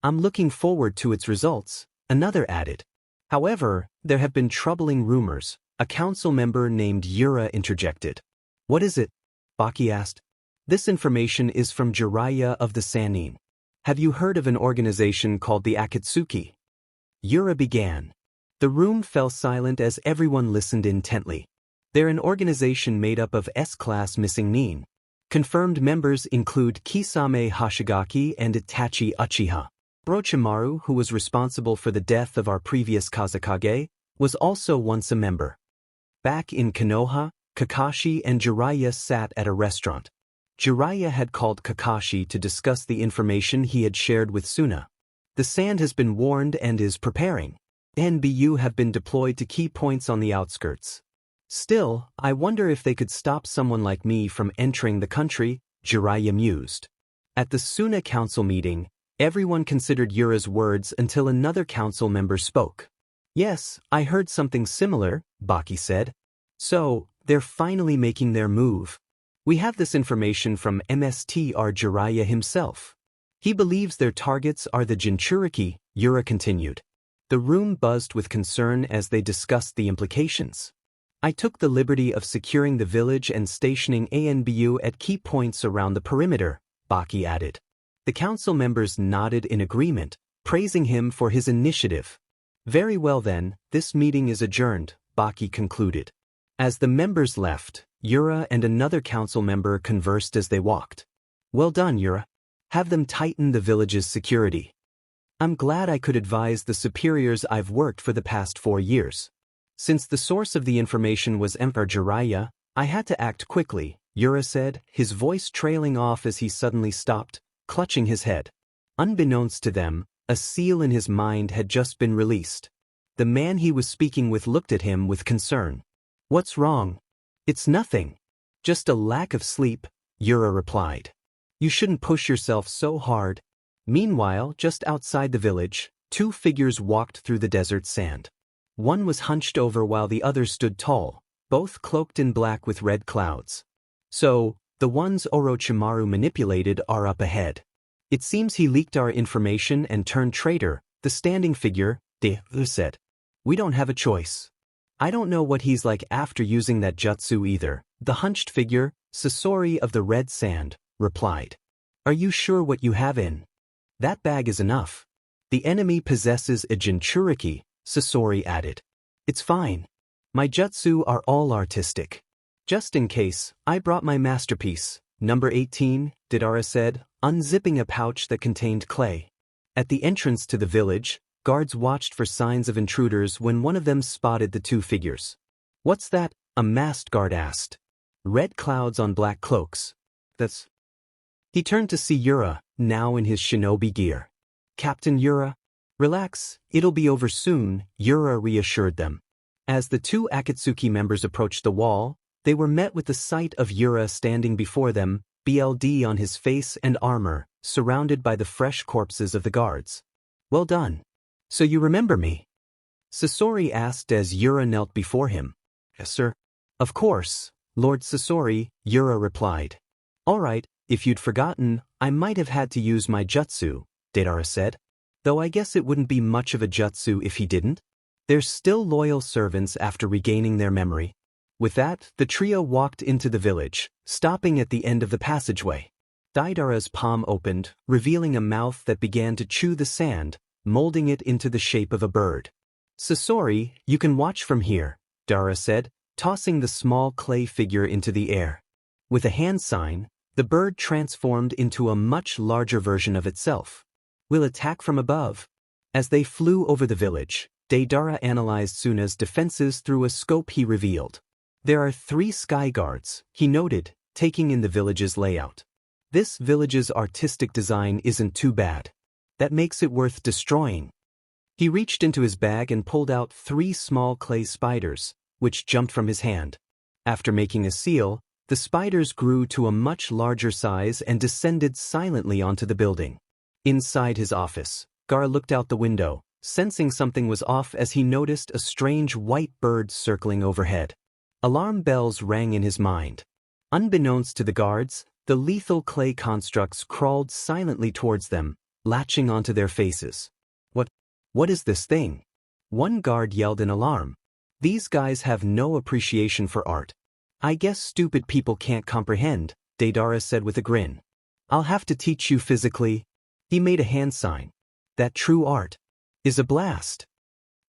I'm looking forward to its results," another added. "However, there have been troubling rumors," a council member named Yura interjected. "What is it?" Baki asked. "This information is from Jiraiya of the Sannin. Have you heard of an organization called the Akatsuki?" Yura began. The room fell silent as everyone listened intently. "They're an organization made up of S-class missing nin. Confirmed members include Kisame Hashigaki and Itachi Uchiha. Orochimaru, who was responsible for the death of our previous Kazekage, was also once a member." Back in Konoha, Kakashi and Jiraiya sat at a restaurant. Jiraiya had called Kakashi to discuss the information he had shared with Suna. The sand has been warned and is preparing. NBU have been deployed to key points on the outskirts. Still, I wonder if they could stop someone like me from entering the country, Jiraiya mused. At the Suna council meeting, everyone considered Yura's words until another council member spoke. Yes, I heard something similar, Baki said. So, they're finally making their move. We have this information from MSTR Jiraiya himself. He believes their targets are the Jinchuriki, Yura continued. The room buzzed with concern as they discussed the implications. I took the liberty of securing the village and stationing ANBU at key points around the perimeter, Baki added. The council members nodded in agreement, praising him for his initiative. Very well then, this meeting is adjourned, Baki concluded. As the members left, Yura and another council member conversed as they walked. Well done, Yura. Have them tighten the village's security. I'm glad I could advise the superiors I've worked for the past 4 years. Since the source of the information was Emperor Jiraiya, I had to act quickly, Yura said, his voice trailing off as he suddenly stopped, clutching his head. Unbeknownst to them, a seal in his mind had just been released. The man he was speaking with looked at him with concern. What's wrong? It's nothing. Just a lack of sleep, Yura replied. You shouldn't push yourself so hard. Meanwhile, just outside the village, 2 figures walked through the desert sand. One was hunched over while the other stood tall, both cloaked in black with red clouds. So, the ones Orochimaru manipulated are up ahead. It seems he leaked our information and turned traitor, the standing figure, said. We don't have a choice. I don't know what he's like after using that jutsu either, the hunched figure, Sasori of the red sand, replied. Are you sure what you have in? That bag is enough. The enemy possesses a Jinchuriki, Sasori added. It's fine. My jutsu are all artistic. Just in case, I brought my masterpiece, number 18, Deidara said, unzipping a pouch that contained clay. At the entrance to the village, guards watched for signs of intruders when one of them spotted the 2 figures. What's that? A masked guard asked. Red clouds on black cloaks. That's... He turned to see Yura, now in his shinobi gear. Captain Yura? Relax, it'll be over soon, Yura reassured them. As the 2 Akatsuki members approached the wall, they were met with the sight of Yura standing before them, BLD on his face and armor, surrounded by the fresh corpses of the guards. Well done. So you remember me? Sasori asked as Yura knelt before him. Yes, sir. Of course, Lord Sasori, Yura replied. All right, if you'd forgotten, I might have had to use my jutsu, Deidara said. Though I guess it wouldn't be much of a jutsu if he didn't. They're still loyal servants after regaining their memory. With that, the trio walked into the village, stopping at the end of the passageway. Deidara's palm opened, revealing a mouth that began to chew the sand, molding it into the shape of a bird. Sasori, you can watch from here, Deidara said, tossing the small clay figure into the air. With a hand sign, the bird transformed into a much larger version of itself. We'll attack from above. As they flew over the village, Deidara analyzed Suna's defenses through a scope he revealed. There are 3 sky guards, he noted, taking in the village's layout. This village's artistic design isn't too bad. That makes it worth destroying. He reached into his bag and pulled out 3 small clay spiders, which jumped from his hand. After making a seal, the spiders grew to a much larger size and descended silently onto the building. Inside his office, Gaara looked out the window, sensing something was off as he noticed a strange white bird circling overhead. Alarm bells rang in his mind. Unbeknownst to the guards, the lethal clay constructs crawled silently towards them, latching onto their faces. What is this thing? One guard yelled in alarm. These guys have no appreciation for art. I guess stupid people can't comprehend, Deidara said with a grin. I'll have to teach you physically. He made a hand sign. That true art is a blast.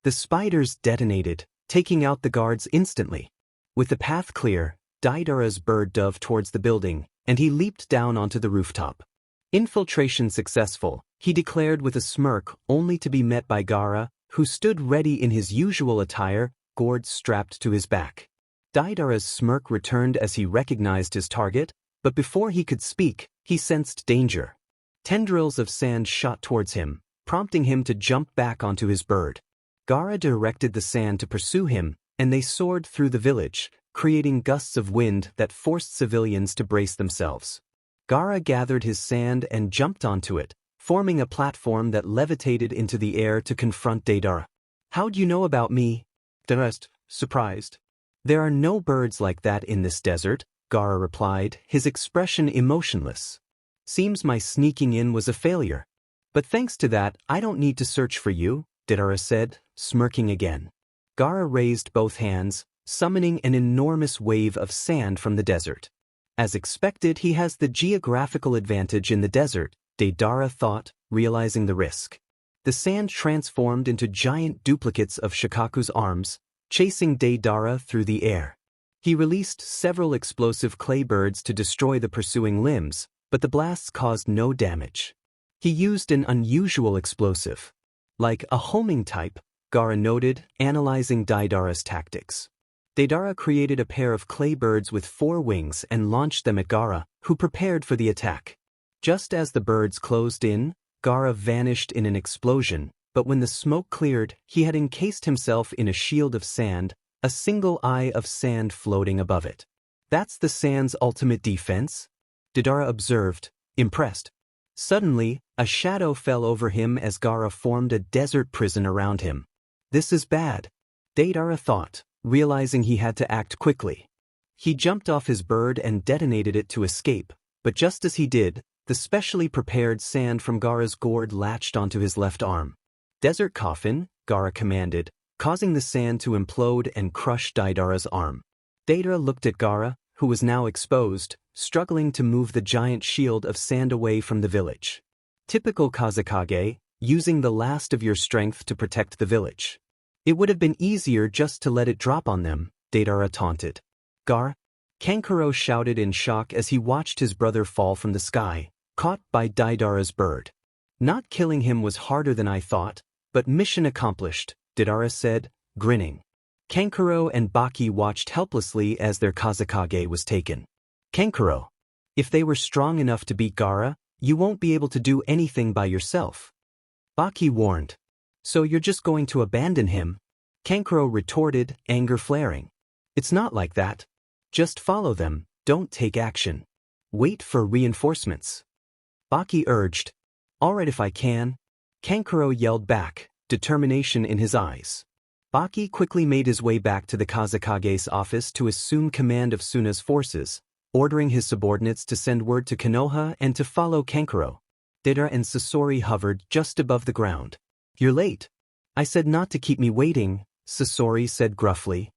The spiders detonated, taking out the guards instantly. With the path clear, Deidara's bird dove towards the building, and he leaped down onto the rooftop. Infiltration successful, he declared with a smirk, only to be met by Gaara, who stood ready in his usual attire, gourds strapped to his back. Deidara's smirk returned as he recognized his target, but before he could speak, he sensed danger. Tendrils of sand shot towards him, prompting him to jump back onto his bird. Gaara directed the sand to pursue him, and they soared through the village, creating gusts of wind that forced civilians to brace themselves. Gaara gathered his sand and jumped onto it, forming a platform that levitated into the air to confront Deidara. "How'd you know about me?" Deidara asked, surprised. "There are no birds like that in this desert," Gaara replied, his expression emotionless. "Seems my sneaking in was a failure. But thanks to that, I don't need to search for you," Deidara said, smirking again. Gaara raised both hands, summoning an enormous wave of sand from the desert. As expected, he has the geographical advantage in the desert, Deidara thought, realizing the risk. The sand transformed into giant duplicates of Shikaku's arms, chasing Deidara through the air. He released several explosive clay birds to destroy the pursuing limbs, but the blasts caused no damage. He used an unusual explosive. Like a homing type, Gaara noted, analyzing Deidara's tactics. Deidara created a pair of clay birds with 4 wings and launched them at Gaara, who prepared for the attack. Just as the birds closed in, Gaara vanished in an explosion, but when the smoke cleared, he had encased himself in a shield of sand, a single eye of sand floating above it. "That's the sand's ultimate defense?" Deidara observed, impressed. Suddenly, a shadow fell over him as Gaara formed a desert prison around him. "This is bad," Deidara thought, realizing he had to act quickly. He jumped off his bird and detonated it to escape, but just as he did, the specially prepared sand from Gaara's gourd latched onto his left arm. "Desert coffin," Gaara commanded, causing the sand to implode and crush Deidara's arm. Deidara looked at Gaara, who was now exposed, struggling to move the giant shield of sand away from the village. Typical Kazekage, using the last of your strength to protect the village. "It would have been easier just to let it drop on them," Deidara taunted. "Gaara?" Kankuro shouted in shock as he watched his brother fall from the sky, caught by Deidara's bird. "Not killing him was harder than I thought, but mission accomplished," Deidara said, grinning. Kankuro and Baki watched helplessly as their Kazekage was taken. "Kankuro, if they were strong enough to beat Gaara, you won't be able to do anything by yourself," Baki warned. "So you're just going to abandon him?" Kankuro retorted, anger flaring. "It's not like that. Just follow them, don't take action. Wait for reinforcements," Baki urged. "All right if I can," Kankuro yelled back, determination in his eyes. Baki quickly made his way back to the Kazekage's office to assume command of Suna's forces, ordering his subordinates to send word to Konoha and to follow Kankuro. Deidara and Sasori hovered just above the ground. "You're late." "I said not to keep me waiting," Sasori said gruffly.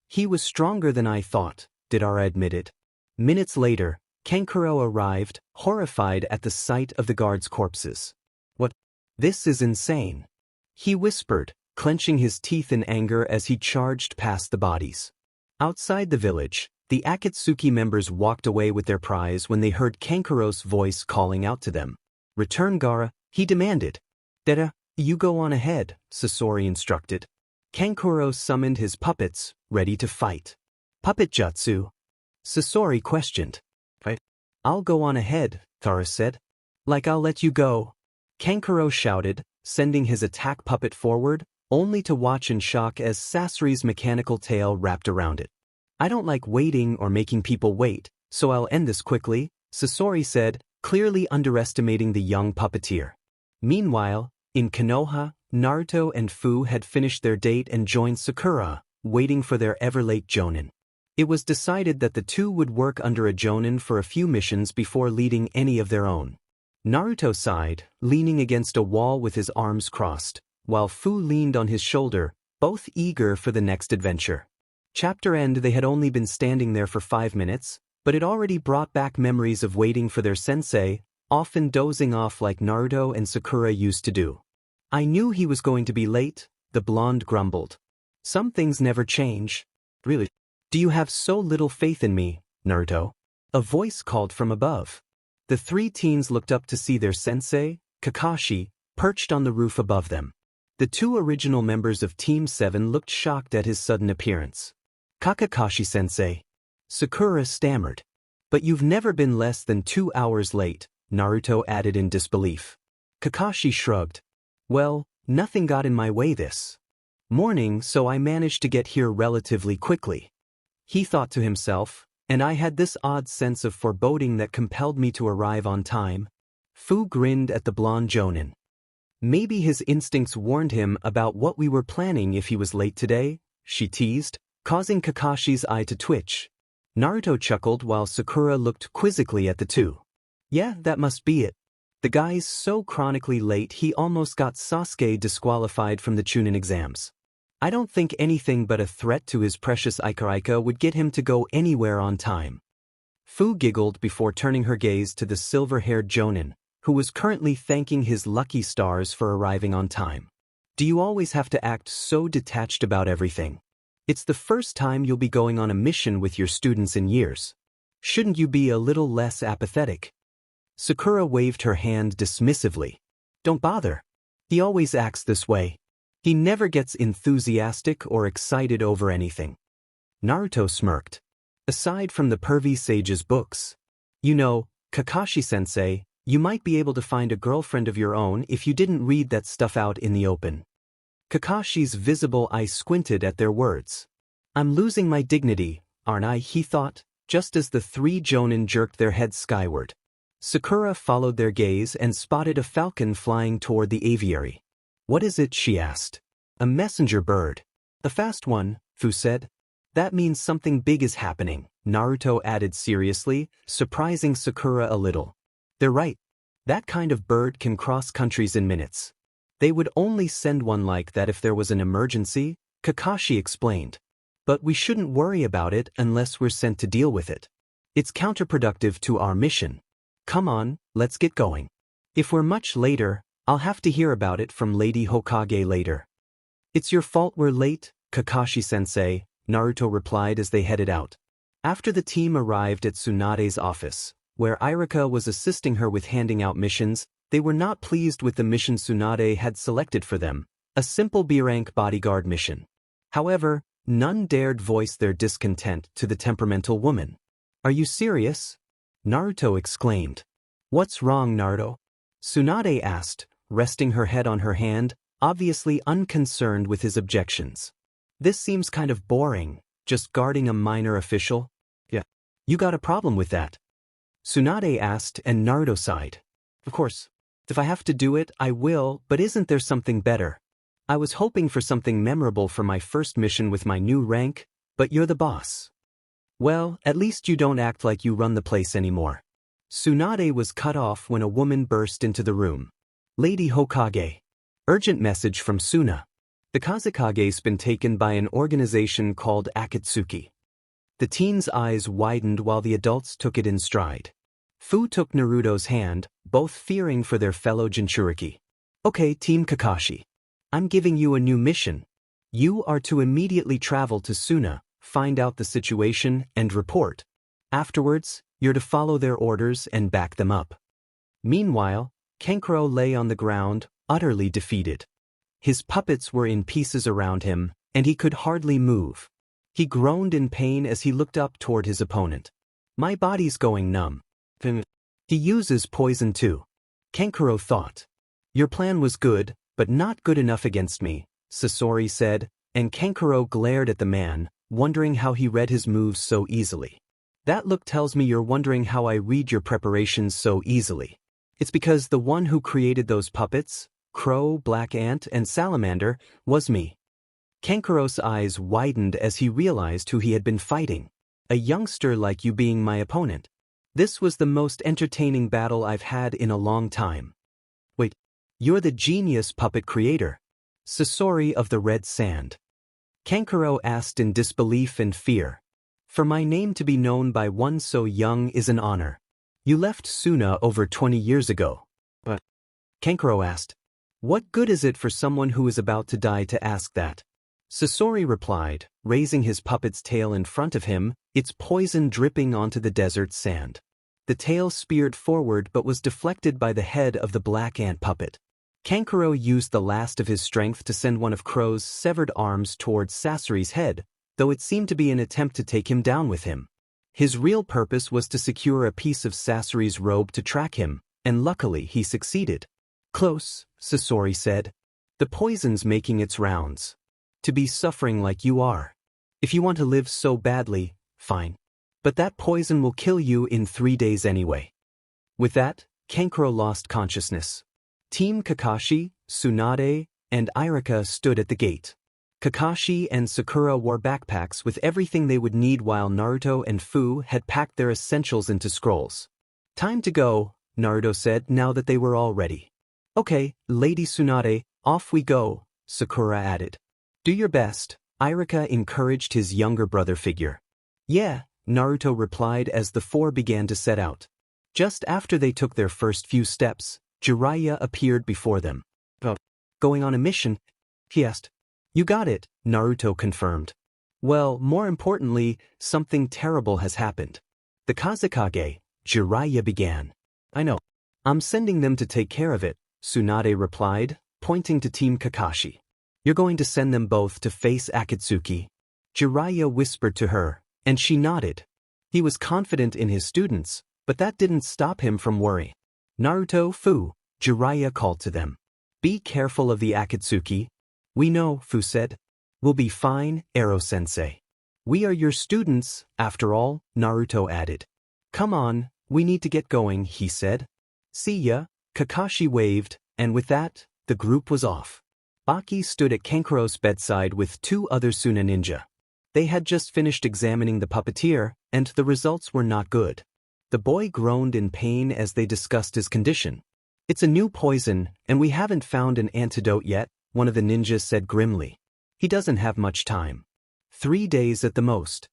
"He was stronger than I thought," Deidara admitted. Minutes later, Kankuro arrived, horrified at the sight of the guards' corpses. "What? This is insane," he whispered, clenching his teeth in anger as he charged past the bodies. Outside the village, the Akatsuki members walked away with their prize when they heard Kankuro's voice calling out to them. "Return Gaara," he demanded. "Deidara, you go on ahead," Sasori instructed. Kankuro summoned his puppets, ready to fight. "Puppet jutsu?" Sasori questioned. "I'll go on ahead," Gaara said. "Like I'll let you go," Kankuro shouted, sending his attack puppet forward, only to watch in shock as Sasori's mechanical tail wrapped around it. "I don't like waiting or making people wait, so I'll end this quickly," Sasori said, clearly underestimating the young puppeteer. Meanwhile, in Konoha, Naruto and Fuu had finished their date and joined Sakura, waiting for their ever-late jonin. It was decided that the two would work under a jonin for a few missions before leading any of their own. Naruto sighed, leaning against a wall with his arms crossed, while Fuu leaned on his shoulder, both eager for the next adventure. Chapter end. They had only been standing there for 5 minutes, but it already brought back memories of waiting for their sensei, often dozing off like Naruto and Sakura used to do. "I knew he was going to be late," the blonde grumbled. "Some things never change." "Really? Do you have so little faith in me, Naruto?" a voice called from above. The 3 teens looked up to see their sensei, Kakashi, perched on the roof above them. The 2 original members of Team 7 looked shocked at his sudden appearance. "Kakashi-sensei," Sakura stammered. "But you've never been less than 2 hours late," Naruto added in disbelief. Kakashi shrugged. Well, nothing got in my way this morning, so I managed to get here relatively quickly. He thought to himself, and I had this odd sense of foreboding that compelled me to arrive on time. Fuu grinned at the blonde jonin. Maybe his instincts warned him about what we were planning if he was late today, she teased, causing Kakashi's eye to twitch. Naruto chuckled while Sakura looked quizzically at the two. Yeah, that must be it. The guy's so chronically late he almost got Sasuke disqualified from the Chunin exams. I don't think anything but a threat to his precious Ika would get him to go anywhere on time. Fuu giggled before turning her gaze to the silver-haired jonin, who was currently thanking his lucky stars for arriving on time. Do you always have to act so detached about everything? It's the first time you'll be going on a mission with your students in years. Shouldn't you be a little less apathetic? Sakura waved her hand dismissively. Don't bother. He always acts this way. He never gets enthusiastic or excited over anything. Naruto smirked. Aside from the Pervy-Sage's books. You know, Kakashi-sensei, you might be able to find a girlfriend of your own if you didn't read that stuff out in the open. Kakashi's visible eye squinted at their words. I'm losing my dignity, aren't I? He thought, just as the three jonin jerked their heads skyward. Sakura followed their gaze and spotted a falcon flying toward the aviary. What is it? She asked. A messenger bird. A fast one, Fuu said. That means something big is happening, Naruto added seriously, surprising Sakura a little. They're right. That kind of bird can cross countries in minutes. They would only send one like that if there was an emergency, Kakashi explained. But we shouldn't worry about it unless we're sent to deal with it. It's counterproductive to our mission. Come on, let's get going. If we're much later, I'll have to hear about it from Lady Hokage later. It's your fault we're late, Kakashi-sensei, Naruto replied as they headed out. After the team arrived at Tsunade's office, where Irika was assisting her with handing out missions, they were not pleased with the mission Sunade had selected for them, a simple B-rank bodyguard mission. However, none dared voice their discontent to the temperamental woman. Are you serious? Naruto exclaimed. What's wrong, Naruto? Tsunade asked, resting her head on her hand, obviously unconcerned with his objections. This seems kind of boring, just guarding a minor official. Yeah. You got a problem with that? Tsunade asked and Naruto sighed. Of course. If I have to do it, I will, but isn't there something better? I was hoping for something memorable for my first mission with my new rank, but you're the boss. Well, at least you don't act like you run the place anymore. Tsunade was cut off when a woman burst into the room. Lady Hokage. Urgent message from Suna. The Kazekage's been taken by an organization called Akatsuki. The teen's eyes widened while the adults took it in stride. Fuu took Naruto's hand, both fearing for their fellow Jinchuriki. Okay, Team Kakashi. I'm giving you a new mission. You are to immediately travel to Suna, find out the situation, and report. Afterwards, you're to follow their orders and back them up. Meanwhile, Kankuro lay on the ground, utterly defeated. His puppets were in pieces around him, and he could hardly move. He groaned in pain as he looked up toward his opponent. My body's going numb. He uses poison too. Kankuro thought. Your plan was good, but not good enough against me, Sasori said, and Kankuro glared at the man, wondering how he read his moves so easily. That look tells me you're wondering how I read your preparations so easily. It's because the one who created those puppets, Crow, Black Ant, and Salamander, was me. Kankuro's eyes widened as he realized who he had been fighting. A youngster like you being my opponent. This was the most entertaining battle I've had in a long time. Wait, you're the genius puppet creator. Sasori of the Red Sand. Kankuro asked in disbelief and fear. For my name to be known by one so young is an honor. You left Suna over 20 years ago. But Kankuro asked, what good is it for someone who is about to die to ask that? Sasori replied, raising his puppet's tail in front of him, its poison dripping onto the desert sand. The tail speared forward but was deflected by the head of the Black Ant puppet. Kankuro used the last of his strength to send one of Crow's severed arms towards Sasori's head, though it seemed to be an attempt to take him down with him. His real purpose was to secure a piece of Sasori's robe to track him, and luckily he succeeded. Close, Sasori said. The poison's making its rounds. To be suffering like you are. If you want to live so badly, fine. But that poison will kill you in 3 days anyway. With that, Kankuro lost consciousness. Team Kakashi, Sunade, and Irika stood at the gate. Kakashi and Sakura wore backpacks with everything they would need while Naruto and Fuu had packed their essentials into scrolls. Time to go, Naruto said now that they were all ready. Okay, Lady Sunade, off we go, Sakura added. Do your best, Irika encouraged his younger brother figure. Yeah, Naruto replied as the four began to set out. Just after they took their first few steps, Jiraiya appeared before them. Going on a mission? He asked. You got it, Naruto confirmed. Well, more importantly, something terrible has happened. The Kazekage, Jiraiya began. I know. I'm sending them to take care of it, Sunade replied, pointing to Team Kakashi. You're going to send them both to face Akatsuki? Jiraiya whispered to her, and she nodded. He was confident in his students, but that didn't stop him from worry. Naruto, Fuu, Jiraiya called to them. Be careful of the Akatsuki. We know, Fuu said. We'll be fine, Ero-sensei. We are your students, after all, Naruto added. Come on, we need to get going, he said. See ya, Kakashi waved, and with that, the group was off. Baki stood at Kankuro's bedside with 2 other Suna ninja. They had just finished examining the puppeteer, and the results were not good. The boy groaned in pain as they discussed his condition. It's a new poison, and we haven't found an antidote yet, one of the ninjas said grimly. He doesn't have much time. 3 days at the most.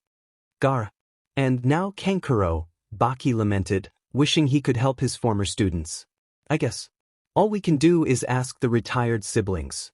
Gaara. And now Kankuro, Baki lamented, wishing he could help his former students. I guess. All we can do is ask the retired siblings.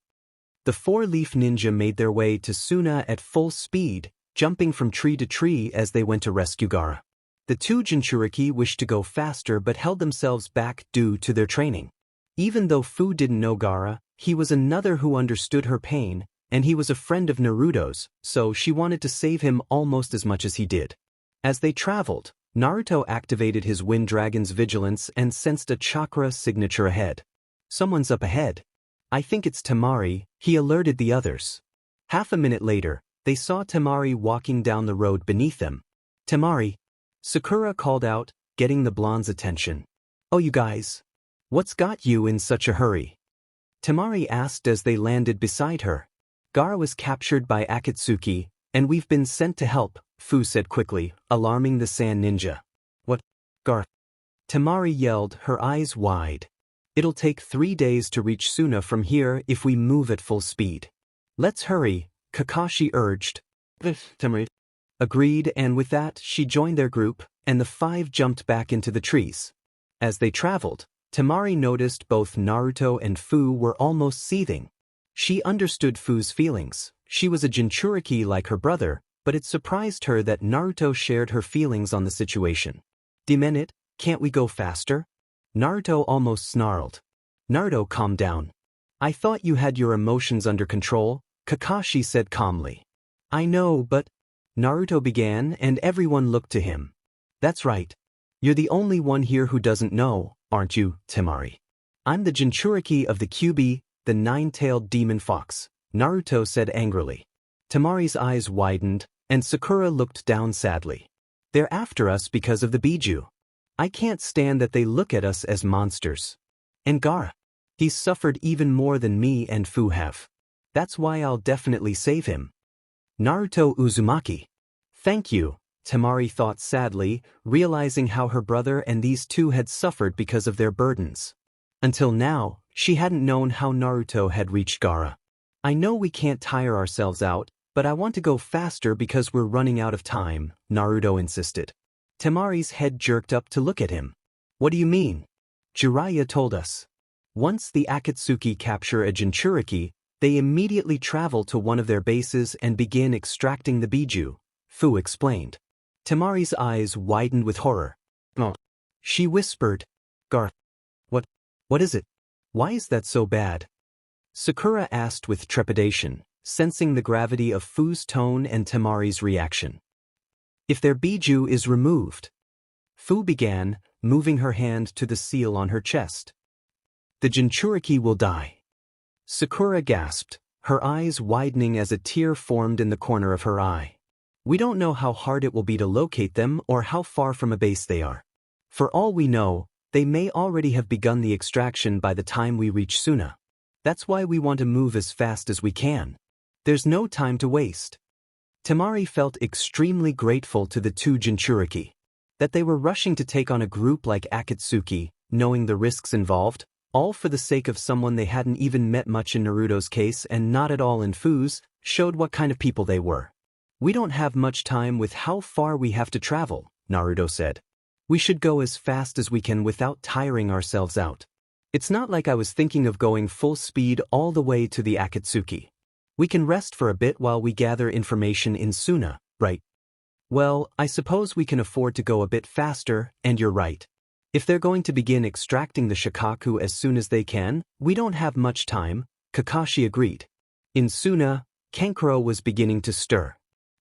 The 4-leaf ninja made their way to Suna at full speed, jumping from tree to tree as they went to rescue Gaara. The 2 Jinchuriki wished to go faster but held themselves back due to their training. Even though Fuu didn't know Gaara, he was another who understood her pain, and he was a friend of Naruto's, so she wanted to save him almost as much as he did. As they traveled, Naruto activated his Wind Dragon's vigilance and sensed a chakra signature ahead. Someone's up ahead. I think it's Temari, he alerted the others. Half a minute later, they saw Temari walking down the road beneath them. Temari, Sakura called out, getting the blonde's attention. Oh, you guys. What's got you in such a hurry? Temari asked as they landed beside her. Gaara was captured by Akatsuki, and we've been sent to help, Fuu said quickly, alarming the sand ninja. What? Gaara? Temari yelled, her eyes wide. It'll take 3 days to reach Suna from here if we move at full speed. Let's hurry, Kakashi urged. Temari agreed, and with that she joined their group, and the 5 jumped back into the trees. As they traveled, Temari noticed both Naruto and Fuu were almost seething. She understood Fuu's feelings. She was a Jinchuriki like her brother, but it surprised her that Naruto shared her feelings on the situation. Demenit, can't we go faster? Naruto almost snarled. Naruto, calm down. I thought you had your emotions under control, Kakashi said calmly. I know, but... Naruto began, and everyone looked to him. That's right. You're the only one here who doesn't know, aren't you, Temari? I'm the Jinchuriki of the Kyuubi, the 9-tailed demon fox, Naruto said angrily. Temari's eyes widened, and Sakura looked down sadly. They're after us because of the Biju. I can't stand that they look at us as monsters. And Gaara. He's suffered even more than me and Fuu have. That's why I'll definitely save him. Naruto Uzumaki. Thank you, Temari thought sadly, realizing how her brother and these 2 had suffered because of their burdens. Until now, she hadn't known how Naruto had reached Gaara. I know we can't tire ourselves out, but I want to go faster because we're running out of time, Naruto insisted. Temari's head jerked up to look at him. What do you mean? Jiraiya told us. Once the Akatsuki capture a Jinchuriki, they immediately travel to one of their bases and begin extracting the Biju, Fuu explained. Temari's eyes widened with horror. Oh. She whispered. Gaara. What is it? Why is that so bad? Sakura asked with trepidation, sensing the gravity of Fuu's tone and Temari's reaction. If their Biju is removed. Fuu began, moving her hand to the seal on her chest. The Jinchuriki will die. Sakura gasped, her eyes widening as a tear formed in the corner of her eye. We don't know how hard it will be to locate them or how far from a base they are. For all we know, they may already have begun the extraction by the time we reach Suna. That's why we want to move as fast as we can. There's no time to waste. Temari felt extremely grateful to the two Jinchuriki. That they were rushing to take on a group like Akatsuki, knowing the risks involved, all for the sake of someone they hadn't even met much in Naruto's case and not at all in Fuu's, showed what kind of people they were. We don't have much time with how far we have to travel, Naruto said. We should go as fast as we can without tiring ourselves out. It's not like I was thinking of going full speed all the way to the Akatsuki. We can rest for a bit while we gather information in Suna, right? Well, I suppose we can afford to go a bit faster, and you're right. If they're going to begin extracting the Shikaku as soon as they can, we don't have much time, Kakashi agreed. In Suna, Kankuro was beginning to stir.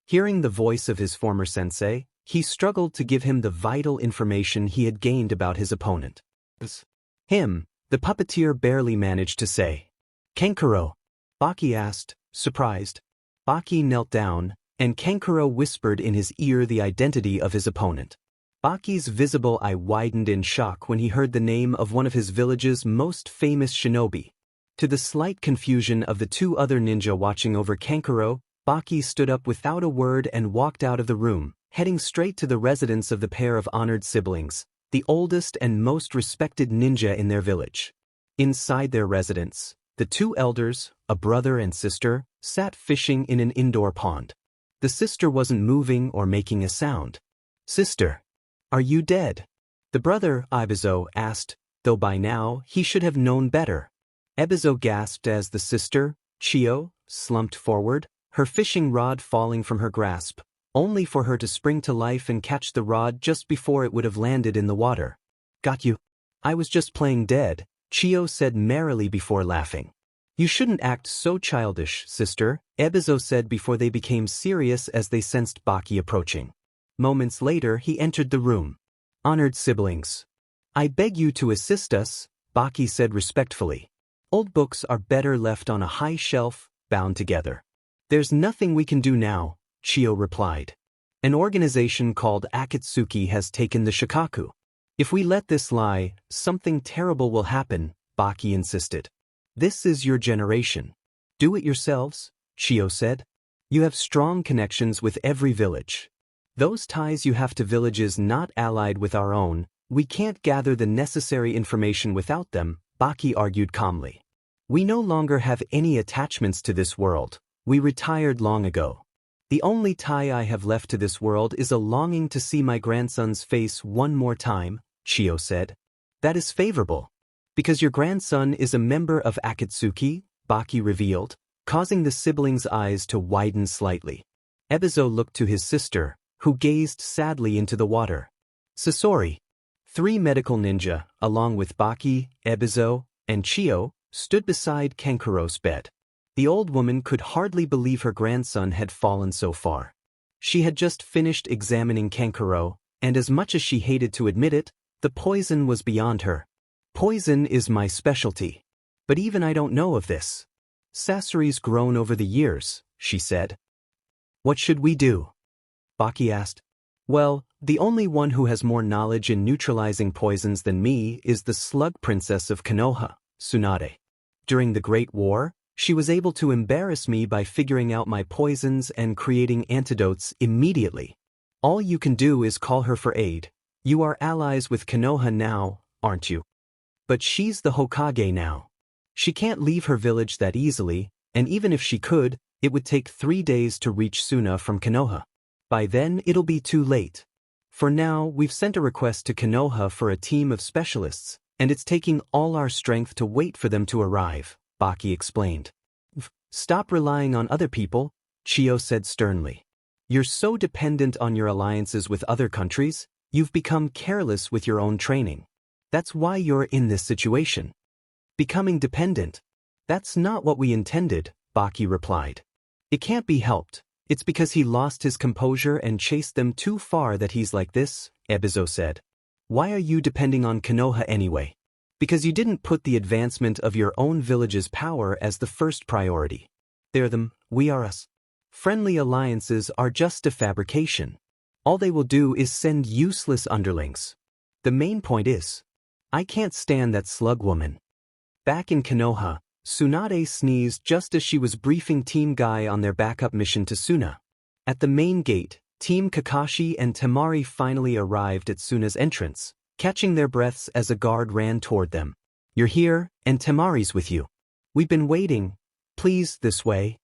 Hearing the voice of his former sensei, he struggled to give him the vital information he had gained about his opponent. Him, the puppeteer barely managed to say. Kankuro? Baki asked, surprised. Baki knelt down, and Kankuro whispered in his ear the identity of his opponent. Baki's visible eye widened in shock when he heard the name of one of his village's most famous shinobi. To the slight confusion of the two other ninja watching over Kankuro, Baki stood up without a word and walked out of the room, heading straight to the residence of the pair of honored siblings, the oldest and most respected ninja in their village. Inside their residence, the two elders, a brother and sister, sat fishing in an indoor pond. The sister wasn't moving or making a sound. Sister, are you dead? The brother, Ibizo, asked, though by now he should have known better. Ebizo gasped as the sister, Chio, slumped forward, her fishing rod falling from her grasp, only for her to spring to life and catch the rod just before it would have landed in the water. Got you. I was just playing dead, Chio said merrily before laughing. You shouldn't act so childish, sister, Ebizo said before they became serious as they sensed Baki approaching. Moments later he entered the room. Honored siblings. I beg you to assist us, Baki said respectfully. Old books are better left on a high shelf, bound together. There's nothing we can do now, Chio replied. An organization called Akatsuki has taken the Shikaku. If we let this lie, something terrible will happen, Baki insisted. This is your generation. Do it yourselves, Chio said. You have strong connections with every village. Those ties you have to villages not allied with our own, we can't gather the necessary information without them, Baki argued calmly. We no longer have any attachments to this world. We retired long ago. The only tie I have left to this world is a longing to see my grandson's face one more time, Chio said. That is favorable. Because your grandson is a member of Akatsuki, Baki revealed, causing the siblings' eyes to widen slightly. Ebizo looked to his sister, who gazed sadly into the water. Sasori. 3 medical ninja, along with Baki, Ebizo, and Chio, stood beside Kankuro's bed. The old woman could hardly believe her grandson had fallen so far. She had just finished examining Kankuro, and as much as she hated to admit it, the poison was beyond her. Poison is my specialty. But even I don't know of this. Sasori's grown over the years, she said. What should we do? Baki asked. Well, the only one who has more knowledge in neutralizing poisons than me is the slug princess of Konoha, Sunade. During the Great War, she was able to embarrass me by figuring out my poisons and creating antidotes immediately. All you can do is call her for aid. You are allies with Konoha now, aren't you? But she's the Hokage now. She can't leave her village that easily, and even if she could, it would take 3 days to reach Suna from Konoha. By then, it'll be too late. For now, we've sent a request to Konoha for a team of specialists, and it's taking all our strength to wait for them to arrive, Baki explained. Stop relying on other people, Chio said sternly. You're so dependent on your alliances with other countries, you've become careless with your own training. That's why you're in this situation. Becoming dependent. That's not what we intended, Baki replied. It can't be helped. It's because he lost his composure and chased them too far that he's like this, Ebizo said. Why are you depending on Konoha anyway? Because you didn't put the advancement of your own village's power as the first priority. They're them, we are us. Friendly alliances are just a fabrication. All they will do is send useless underlings. The main point is, I can't stand that slug woman. Back in Konoha, Sunade sneezed just as she was briefing Team Guy on their backup mission to Suna. At the main gate, Team Kakashi and Temari finally arrived at Suna's entrance, catching their breaths as a guard ran toward them. You're here, and Temari's with you. We've been waiting. Please, this way.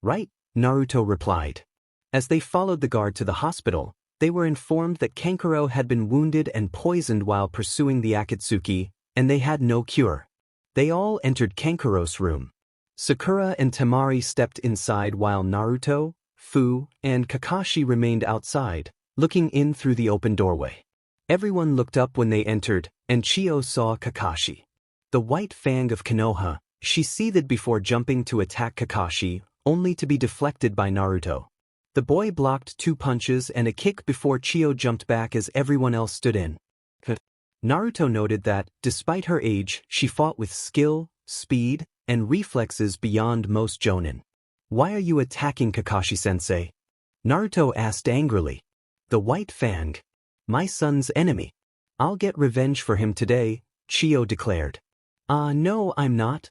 Right, Naruto replied. As they followed the guard to the hospital, they were informed that Kankuro had been wounded and poisoned while pursuing the Akatsuki, and they had no cure. They all entered Kankuro's room. Sakura and Temari stepped inside while Naruto, Fuu, and Kakashi remained outside, looking in through the open doorway. Everyone looked up when they entered, and Chio saw Kakashi. The white fang of Konoha, she seethed before jumping to attack Kakashi, only to be deflected by Naruto. The boy blocked 2 punches and a kick before Chio jumped back as everyone else stood in. Naruto noted that, despite her age, she fought with skill, speed, and reflexes beyond most jonin. Why are you attacking Kakashi-sensei? Naruto asked angrily. The white fang. My son's enemy. I'll get revenge for him today, Chio declared. No, I'm not.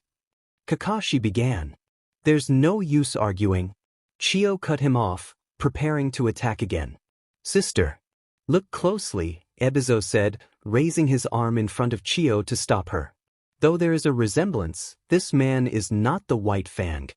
Kakashi began. There's no use arguing. Chio cut him off, preparing to attack again. Sister. Look closely, Ebizo said, raising his arm in front of Chio to stop her. Though there is a resemblance, this man is not the white fang.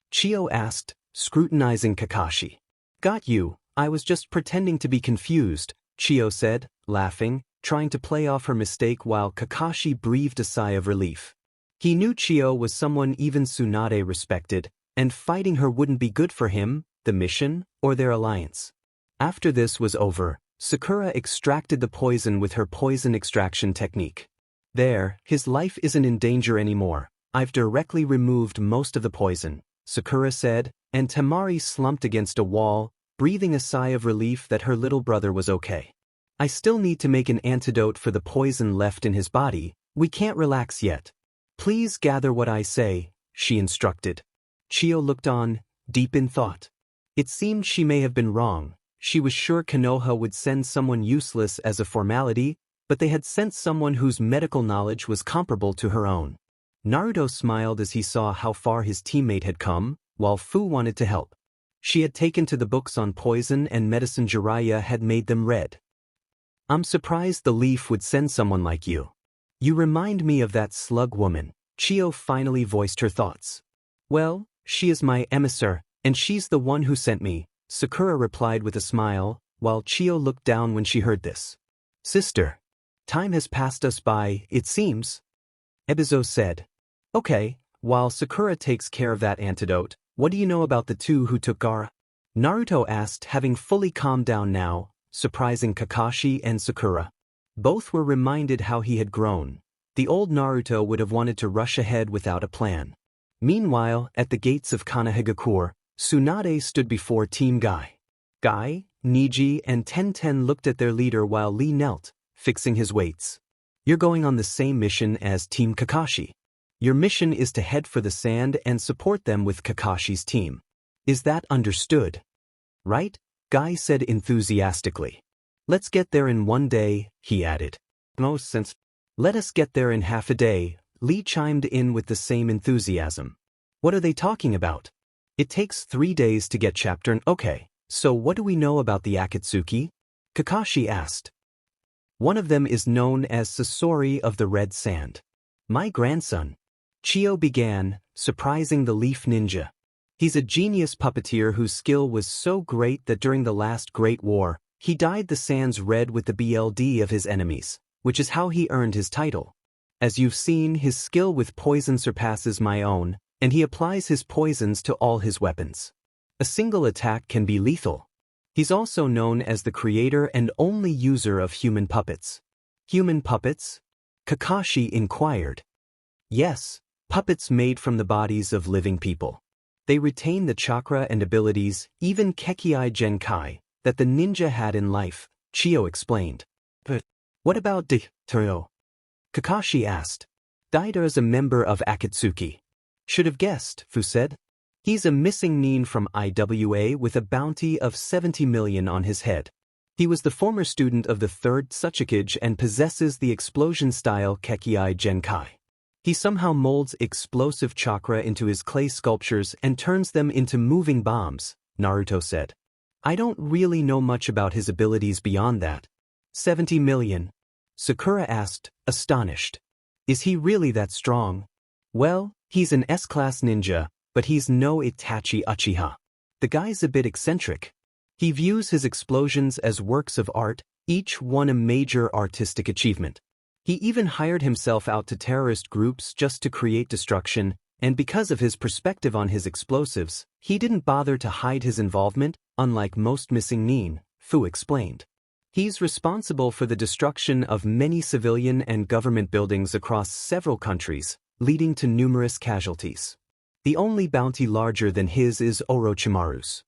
Chio asked, scrutinizing Kakashi. Got you, I was just pretending to be confused, Chio said, laughing, trying to play off her mistake while Kakashi breathed a sigh of relief. He knew Chio was someone even Sunade respected, and fighting her wouldn't be good for him, the mission, or their alliance. After this was over, Sakura extracted the poison with her poison extraction technique. There, his life isn't in danger anymore. I've directly removed most of the poison, Sakura said, and Temari slumped against a wall, breathing a sigh of relief that her little brother was okay. I still need to make an antidote for the poison left in his body. We can't relax yet. Please gather what I say, she instructed. Chio looked on, deep in thought. It seemed she may have been wrong. She was sure Konoha would send someone useless as a formality, but they had sent someone whose medical knowledge was comparable to her own. Naruto smiled as he saw how far his teammate had come, while Fuu wanted to help. She had taken to the books on poison and medicine Jiraiya had made them read. I'm surprised the Leaf would send someone like you. You remind me of that slug woman, Chio finally voiced her thoughts. Well, she is my emissary, and she's the one who sent me, Sakura replied with a smile, while Chio looked down when she heard this. Sister. Time has passed us by, it seems. Ebizo said. Okay, while Sakura takes care of that antidote, what do you know about the 2 who took Gaara? Naruto asked, having fully calmed down now, surprising Kakashi and Sakura. Both were reminded how he had grown. The old Naruto would have wanted to rush ahead without a plan. Meanwhile, at the gates of Konohagakure, Sunade stood before Team Guy. Guy, Niji, and Tenten looked at their leader while Lee knelt, fixing his weights. You're going on the same mission as Team Kakashi. Your mission is to head for the sand and support them with Kakashi's team. Is that understood? Right? Guy said enthusiastically. Let's get there in 1 day, he added. Most sense. Let us get there in half a day, Lee chimed in with the same enthusiasm. What are they talking about? It takes 3 days to get chapter. Okay, so what do we know about the Akatsuki? Kakashi asked. One of them is known as Sasori of the Red Sand. My grandson. Chio began, surprising the Leaf Ninja. He's a genius puppeteer whose skill was so great that during the last Great War, he dyed the sands red with the BLD of his enemies, which is how he earned his title. As you've seen, his skill with poison surpasses my own, and he applies his poisons to all his weapons. A single attack can be lethal. He's also known as the creator and only user of human puppets. Human puppets? Kakashi inquired. Yes, puppets made from the bodies of living people. They retain the chakra and abilities, even Kekkei Genkai, that the ninja had in life, Chio explained. But what about Taro? Kakashi asked. Daida is a member of Akatsuki. Should have guessed, Fuu said. He's a missing nin from IWA with a bounty of 70 million on his head. He was the former student of the 3rd Tsuchikage and possesses the explosion-style Kekei Genkai. He somehow molds explosive chakra into his clay sculptures and turns them into moving bombs, Naruto said. I don't really know much about his abilities beyond that. 70 million? Sakura asked, astonished. Is he really that strong? Well, he's an S-class ninja, but he's no Itachi Uchiha. The guy's a bit eccentric. He views his explosions as works of art, each one a major artistic achievement. He even hired himself out to terrorist groups just to create destruction, and because of his perspective on his explosives, he didn't bother to hide his involvement, unlike most missing nin, Fuu explained. He's responsible for the destruction of many civilian and government buildings across several countries, leading to numerous casualties. The only bounty larger than his is Orochimaru's.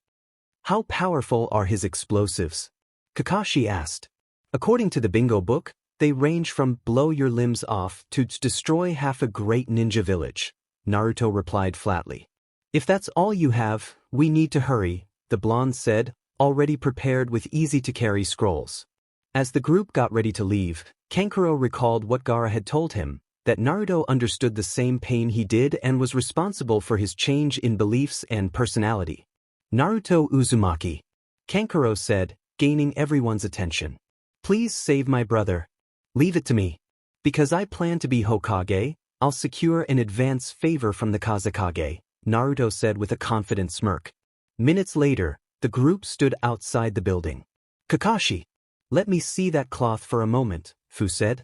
How powerful are his explosives? Kakashi asked. According to the bingo book, they range from blow your limbs off to destroy half a great ninja village, Naruto replied flatly. If that's all you have, we need to hurry, the blonde said, already prepared with easy-to-carry scrolls. As the group got ready to leave, Kankuro recalled what Gaara had told him, that Naruto understood the same pain he did and was responsible for his change in beliefs and personality. Naruto Uzumaki, Kankuro said, gaining everyone's attention. Please save my brother. Leave it to me. Because I plan to be Hokage, I'll secure an advance favor from the Kazekage, Naruto said with a confident smirk. Minutes later, the group stood outside the building. Kakashi, let me see that cloth for a moment, Fuu said.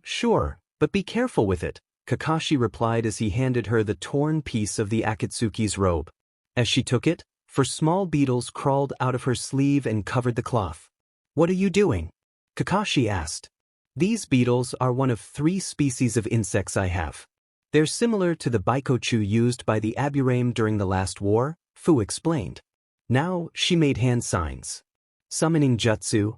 Sure, but be careful with it, Kakashi replied as he handed her the torn piece of the Akatsuki's robe. As she took it, small beetles crawled out of her sleeve and covered the cloth. What are you doing? Kakashi asked. These beetles are one of 3 species of insects I have. They're similar to the Baikochu used by the Aburame during the last war, Fuu explained. Now she made hand signs. Summoning jutsu.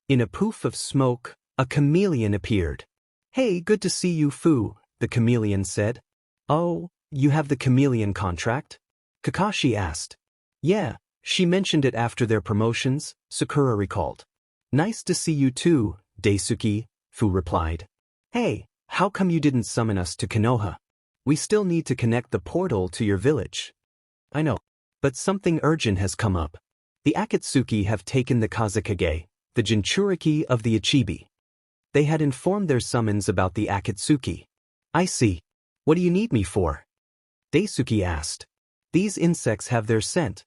In a poof of smoke, a chameleon appeared. Hey, good to see you, Fuu, the chameleon said. Oh, you have the chameleon contract? Kakashi asked. Yeah, she mentioned it after their promotions, Sakura recalled. Nice to see you too, Daisuke, Fuu replied. Hey, how come you didn't summon us to Konoha? We still need to connect the portal to your village. I know, but something urgent has come up. The Akatsuki have taken the Kazekage, the Jinchuriki of the Ichibi. They had informed their summons about the Akatsuki. I see. What do you need me for? Daisuke asked. These insects have their scent.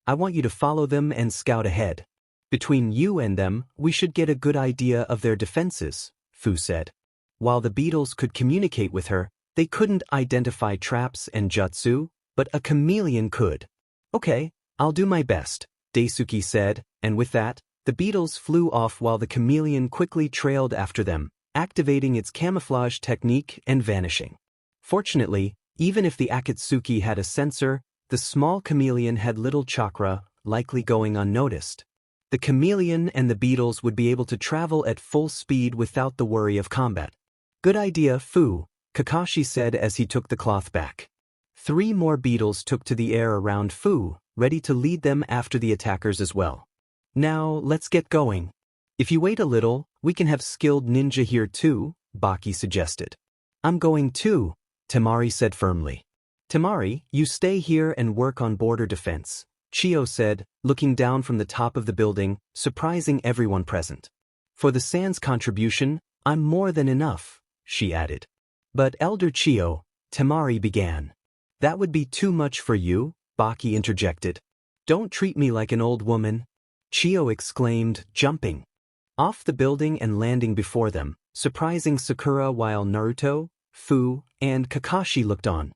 I want you to follow them and scout ahead. Between you and them, we should get a good idea of their defenses, Fuu said. While the beetles could communicate with her, they couldn't identify traps and jutsu, but a chameleon could. Okay, I'll do my best, Daisuke said, and with that, the beetles flew off while the chameleon quickly trailed after them, activating its camouflage technique and vanishing. Fortunately, even if the Akatsuki had a sensor, the small chameleon had little chakra, likely going unnoticed. The chameleon and the beetles would be able to travel at full speed without the worry of combat. Good idea, Fuu, Kakashi said as he took the cloth back. 3 more beetles took to the air around Fuu, ready to lead them after the attackers as well. Now, let's get going. If you wait a little, we can have skilled ninja here too, Baki suggested. I'm going too, Temari said firmly. Temari, you stay here and work on border defense, Chio said, looking down from the top of the building, surprising everyone present. For the Sans contribution, I'm more than enough, she added. But Elder Chio, Temari began. That would be too much for you, Baki interjected. Don't treat me like an old woman, Chio exclaimed, jumping off the building and landing before them, surprising Sakura while Naruto, Fuu, and Kakashi looked on.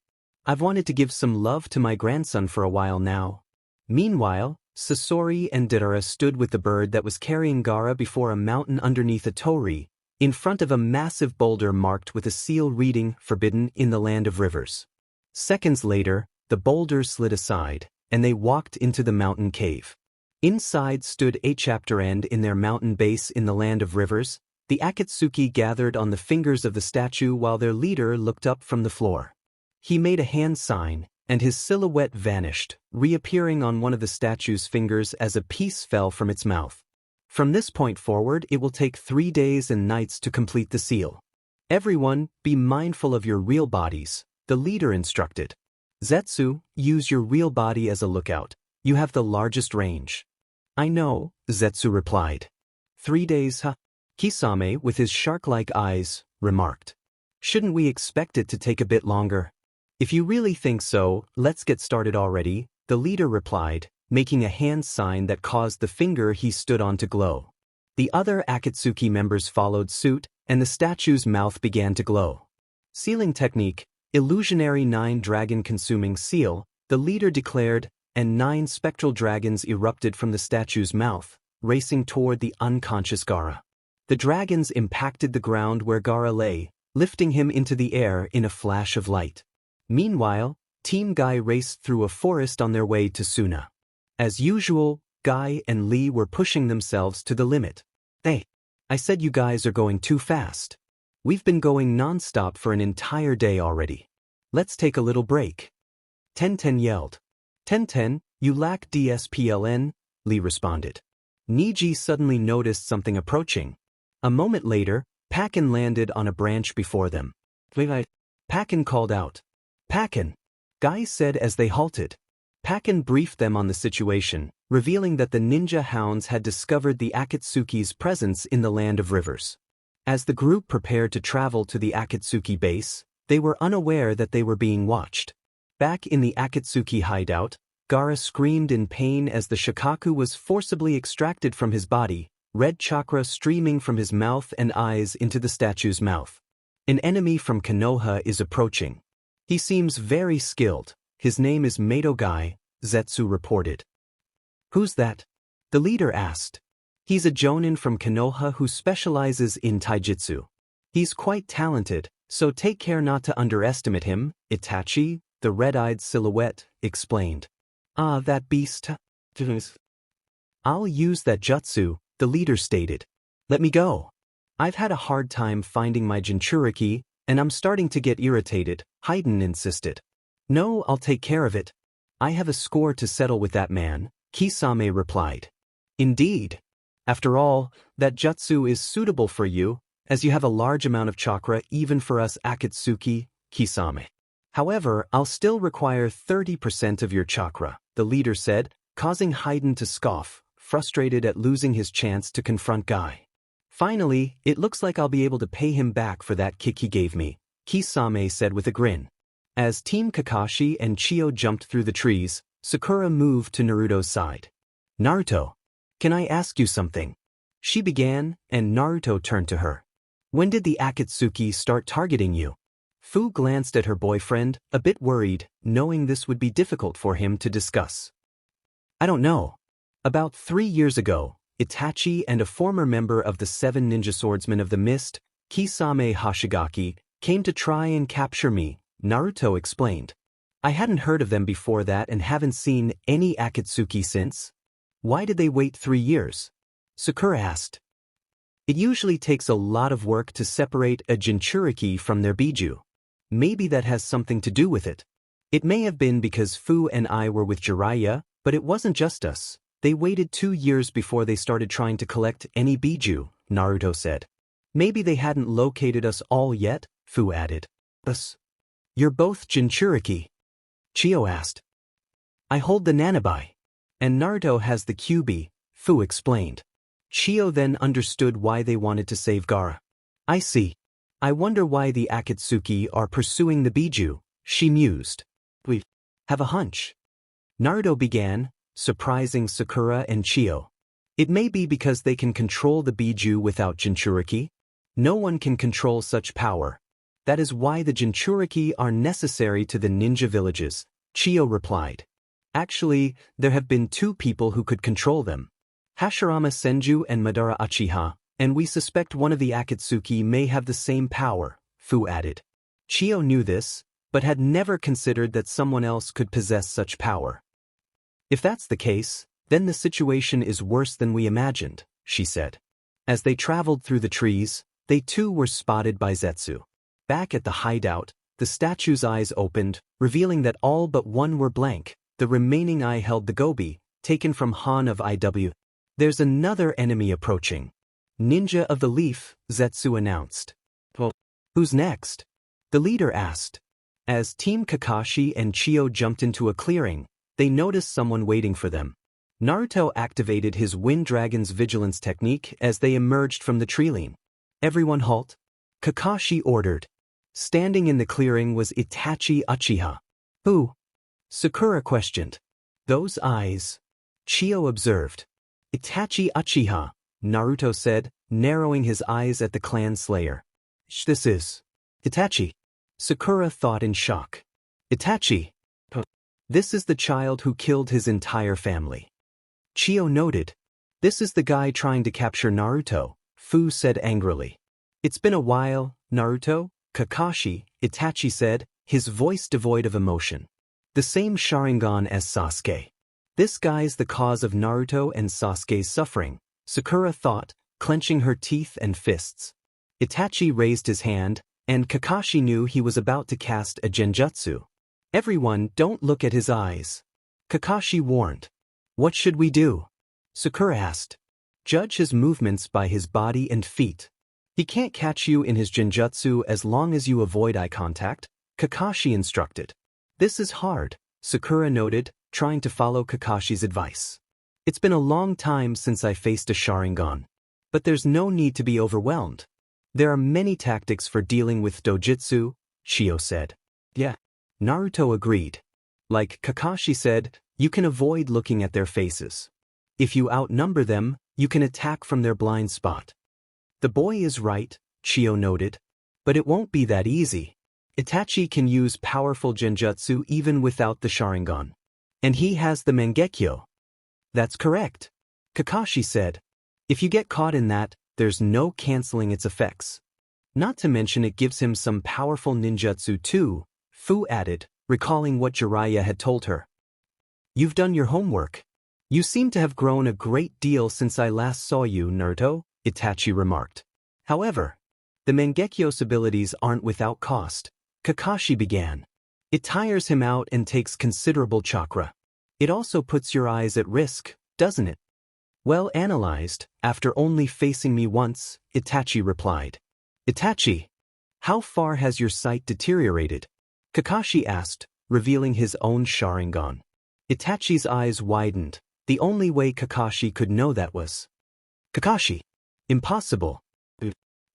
I've wanted to give some love to my grandson for a while now. Meanwhile, Sasori and Jiraiya stood with the bird that was carrying Gaara before a mountain underneath a torii, in front of a massive boulder marked with a seal reading "Forbidden in the Land of Rivers." Seconds later, the boulder slid aside, and they walked into the mountain cave. Inside stood a chapter end in their mountain base in the Land of Rivers, The Akatsuki gathered on the fingers of the statue while their leader looked up from the floor. He made a hand sign, and his silhouette vanished, reappearing on one of the statue's fingers as a piece fell from its mouth. From this point forward, it will take 3 days and nights to complete the seal. Everyone, be mindful of your real bodies, the leader instructed. Zetsu, use your real body as a lookout. You have the largest range. I know, Zetsu replied. 3 days, huh? Kisame, with his shark-like eyes, remarked. Shouldn't we expect it to take a bit longer? If you really think so, let's get started already, the leader replied, making a hand sign that caused the finger he stood on to glow. The other Akatsuki members followed suit, and the statue's mouth began to glow. Sealing technique, illusionary 9 dragon-consuming seal, the leader declared, and 9 spectral dragons erupted from the statue's mouth, racing toward the unconscious Gaara. The dragons impacted the ground where Gaara lay, lifting him into the air in a flash of light. Meanwhile, Team Guy raced through a forest on their way to Suna. As usual, Guy and Lee were pushing themselves to the limit. Hey, I said you guys are going too fast. We've been going non-stop for an entire day already. Let's take a little break. Ten yelled. Ten, you lack DSPLN, Lee responded. Niji suddenly noticed something approaching. A moment later, Pakken landed on a branch before them. Pakken called out. Pakken, Guy said as they halted. Pakken briefed them on the situation, revealing that the ninja hounds had discovered the Akatsuki's presence in the land of rivers. As the group prepared to travel to the Akatsuki base, they were unaware that they were being watched. Back in the Akatsuki hideout, Gaara screamed in pain as the shikaku was forcibly extracted from his body, red chakra streaming from his mouth and eyes into the statue's mouth. An enemy from Konoha is approaching. He seems very skilled. His name is Mato Guy, Zetsu reported. Who's that? The leader asked. He's a jonin from Konoha who specializes in taijutsu. He's quite talented, so take care not to underestimate him, Itachi, the red-eyed silhouette, explained. Ah, that beast. I'll use that jutsu, the leader stated. Let me go. I've had a hard time finding my Jinchuriki, and I'm starting to get irritated, Haiden insisted. No, I'll take care of it. I have a score to settle with that man, Kisame replied. Indeed. After all, that jutsu is suitable for you, as you have a large amount of chakra even for us Akatsuki, Kisame. However, I'll still require 30% of your chakra, the leader said, causing Haiden to scoff, frustrated at losing his chance to confront Guy. Finally, it looks like I'll be able to pay him back for that kick he gave me, Kisame said with a grin. As Team Kakashi and Chio jumped through the trees, Sakura moved to Naruto's side. Naruto, can I ask you something? She began, and Naruto turned to her. When did the Akatsuki start targeting you? Fuu glanced at her boyfriend, a bit worried, knowing this would be difficult for him to discuss. I don't know. About 3 years ago, Itachi and a former member of the 7 ninja swordsmen of the mist, Kisame Hashigaki, came to try and capture me, Naruto explained. I hadn't heard of them before that and haven't seen any Akatsuki since. Why did they wait 3 years? Sakura asked. It usually takes a lot of work to separate a Jinchuriki from their Biju. Maybe that has something to do with it. It may have been because Fuu and I were with Jiraiya, but it wasn't just us. They waited 2 years before they started trying to collect any Biju, Naruto said. Maybe they hadn't located us all yet, Fuu added. Us? You're both Jinchuriki? Chio asked. I hold the Nanabai. And Naruto has the Kyuubi, Fuu explained. Chio then understood why they wanted to save Gaara. I see. I wonder why the Akatsuki are pursuing the Biju, she mused. We have a hunch. Naruto began, surprising Sakura and Chio. It may be because they can control the Biju without Jinchuriki. No one can control such power. That is why the Jinchuriki are necessary to the ninja villages, Chio replied. Actually, there have been 2 people who could control them. Hashirama Senju and Madara Uchiha, and we suspect one of the Akatsuki may have the same power, Fuu added. Chio knew this, but had never considered that someone else could possess such power. If that's the case, then the situation is worse than we imagined, she said. As they traveled through the trees, they too were spotted by Zetsu. Back at the hideout, the statue's eyes opened, revealing that all but one were blank. The remaining eye held the gobi, taken from Han of IW. There's another enemy approaching. Ninja of the Leaf, Zetsu announced. Well, who's next? The leader asked. As Team Kakashi and Chio jumped into a clearing, they noticed someone waiting for them. Naruto activated his Wind Dragon's vigilance technique as they emerged from the treeline. Everyone halt, Kakashi ordered. Standing in the clearing was Itachi Uchiha. Who? Sakura questioned. Those eyes. Chio observed. Itachi Uchiha, Naruto said, narrowing his eyes at the clan slayer. This is Itachi. Sakura thought in shock. Itachi. This is the child who killed his entire family. Chio noted. This is the guy trying to capture Naruto, Fuu said angrily. It's been a while, Naruto, Kakashi, Itachi said, his voice devoid of emotion. The same Sharingan as Sasuke. This guy's the cause of Naruto and Sasuke's suffering, Sakura thought, clenching her teeth and fists. Itachi raised his hand, and Kakashi knew he was about to cast a genjutsu. Everyone, don't look at his eyes. Kakashi warned. What should we do? Sakura asked. Judge his movements by his body and feet. He can't catch you in his genjutsu as long as you avoid eye contact, Kakashi instructed. This is hard, Sakura noted, trying to follow Kakashi's advice. It's been a long time since I faced a Sharingan. But there's no need to be overwhelmed. There are many tactics for dealing with dojutsu, Chio said. Yeah. Naruto agreed. Like Kakashi said, you can avoid looking at their faces. If you outnumber them, you can attack from their blind spot. The boy is right, Chio noted. But it won't be that easy. Itachi can use powerful genjutsu even without the Sharingan. And he has the Mangekyo. That's correct. Kakashi said. If you get caught in that, there's no canceling its effects. Not to mention it gives him some powerful ninjutsu too, Fuu added, recalling what Jiraiya had told her. You've done your homework. You seem to have grown a great deal since I last saw you, Naruto, Itachi remarked. However, the Mangekyos abilities aren't without cost, Kakashi began. It tires him out and takes considerable chakra. It also puts your eyes at risk, doesn't it? Well analyzed, after only facing me once, Itachi replied. Itachi, how far has your sight deteriorated? Kakashi asked, revealing his own Sharingan. Itachi's eyes widened. The only way Kakashi could know that was. Kakashi. Impossible.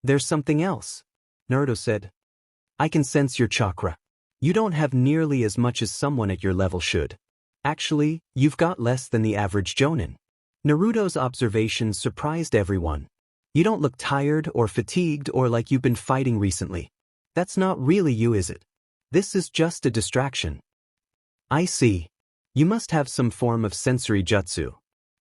There's something else. Naruto said. I can sense your chakra. You don't have nearly as much as someone at your level should. Actually, you've got less than the average jonin. Naruto's observations surprised everyone. You don't look tired or fatigued or like you've been fighting recently. That's not really you, is it? This is just a distraction. I see. You must have some form of sensory jutsu.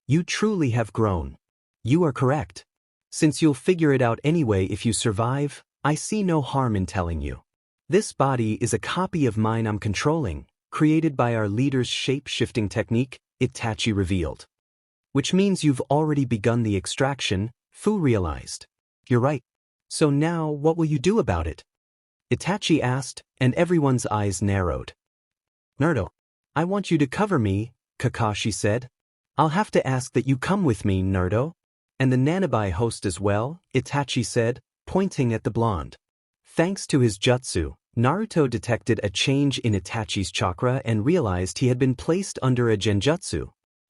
You truly have grown. You are correct. Since you'll figure it out anyway if you survive, I see no harm in telling you. This body is a copy of mine I'm controlling, created by our leader's shape-shifting technique, Itachi revealed. Which means you've already begun the extraction, Fuu realized. You're right. So now what will you do about it? Itachi asked, and everyone's eyes narrowed. Naruto, I want you to cover me, Kakashi said. I'll have to ask that you come with me, Naruto. And the Nanabai host as well, Itachi said, pointing at the blonde. Thanks to his jutsu, Naruto detected a change in Itachi's chakra and realized he had been placed under a genjutsu.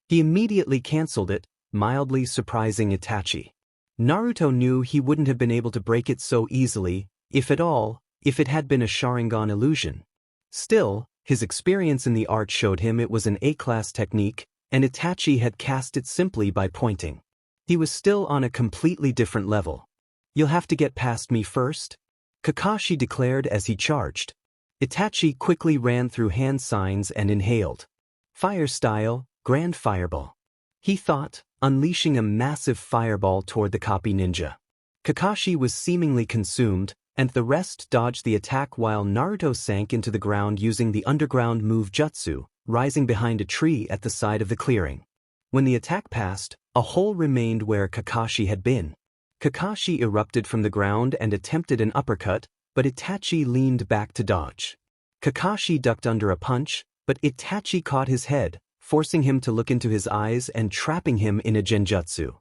He immediately cancelled it, mildly surprising Itachi. Naruto knew he wouldn't have been able to break it so easily, if at all, if it had been a Sharingan illusion. Still, his experience in the art showed him it was an A-class technique, and Itachi had cast it simply by pointing. He was still on a completely different level. You'll have to get past me first, Kakashi declared as he charged. Itachi quickly ran through hand signs and inhaled. Fire style, grand fireball. He thought, unleashing a massive fireball toward the copy ninja. Kakashi was seemingly consumed, and the rest dodged the attack while Naruto sank into the ground using the underground move jutsu, rising behind a tree at the side of the clearing. When the attack passed, a hole remained where Kakashi had been. Kakashi erupted from the ground and attempted an uppercut, but Itachi leaned back to dodge. Kakashi ducked under a punch, but Itachi caught his head, forcing him to look into his eyes and trapping him in a genjutsu.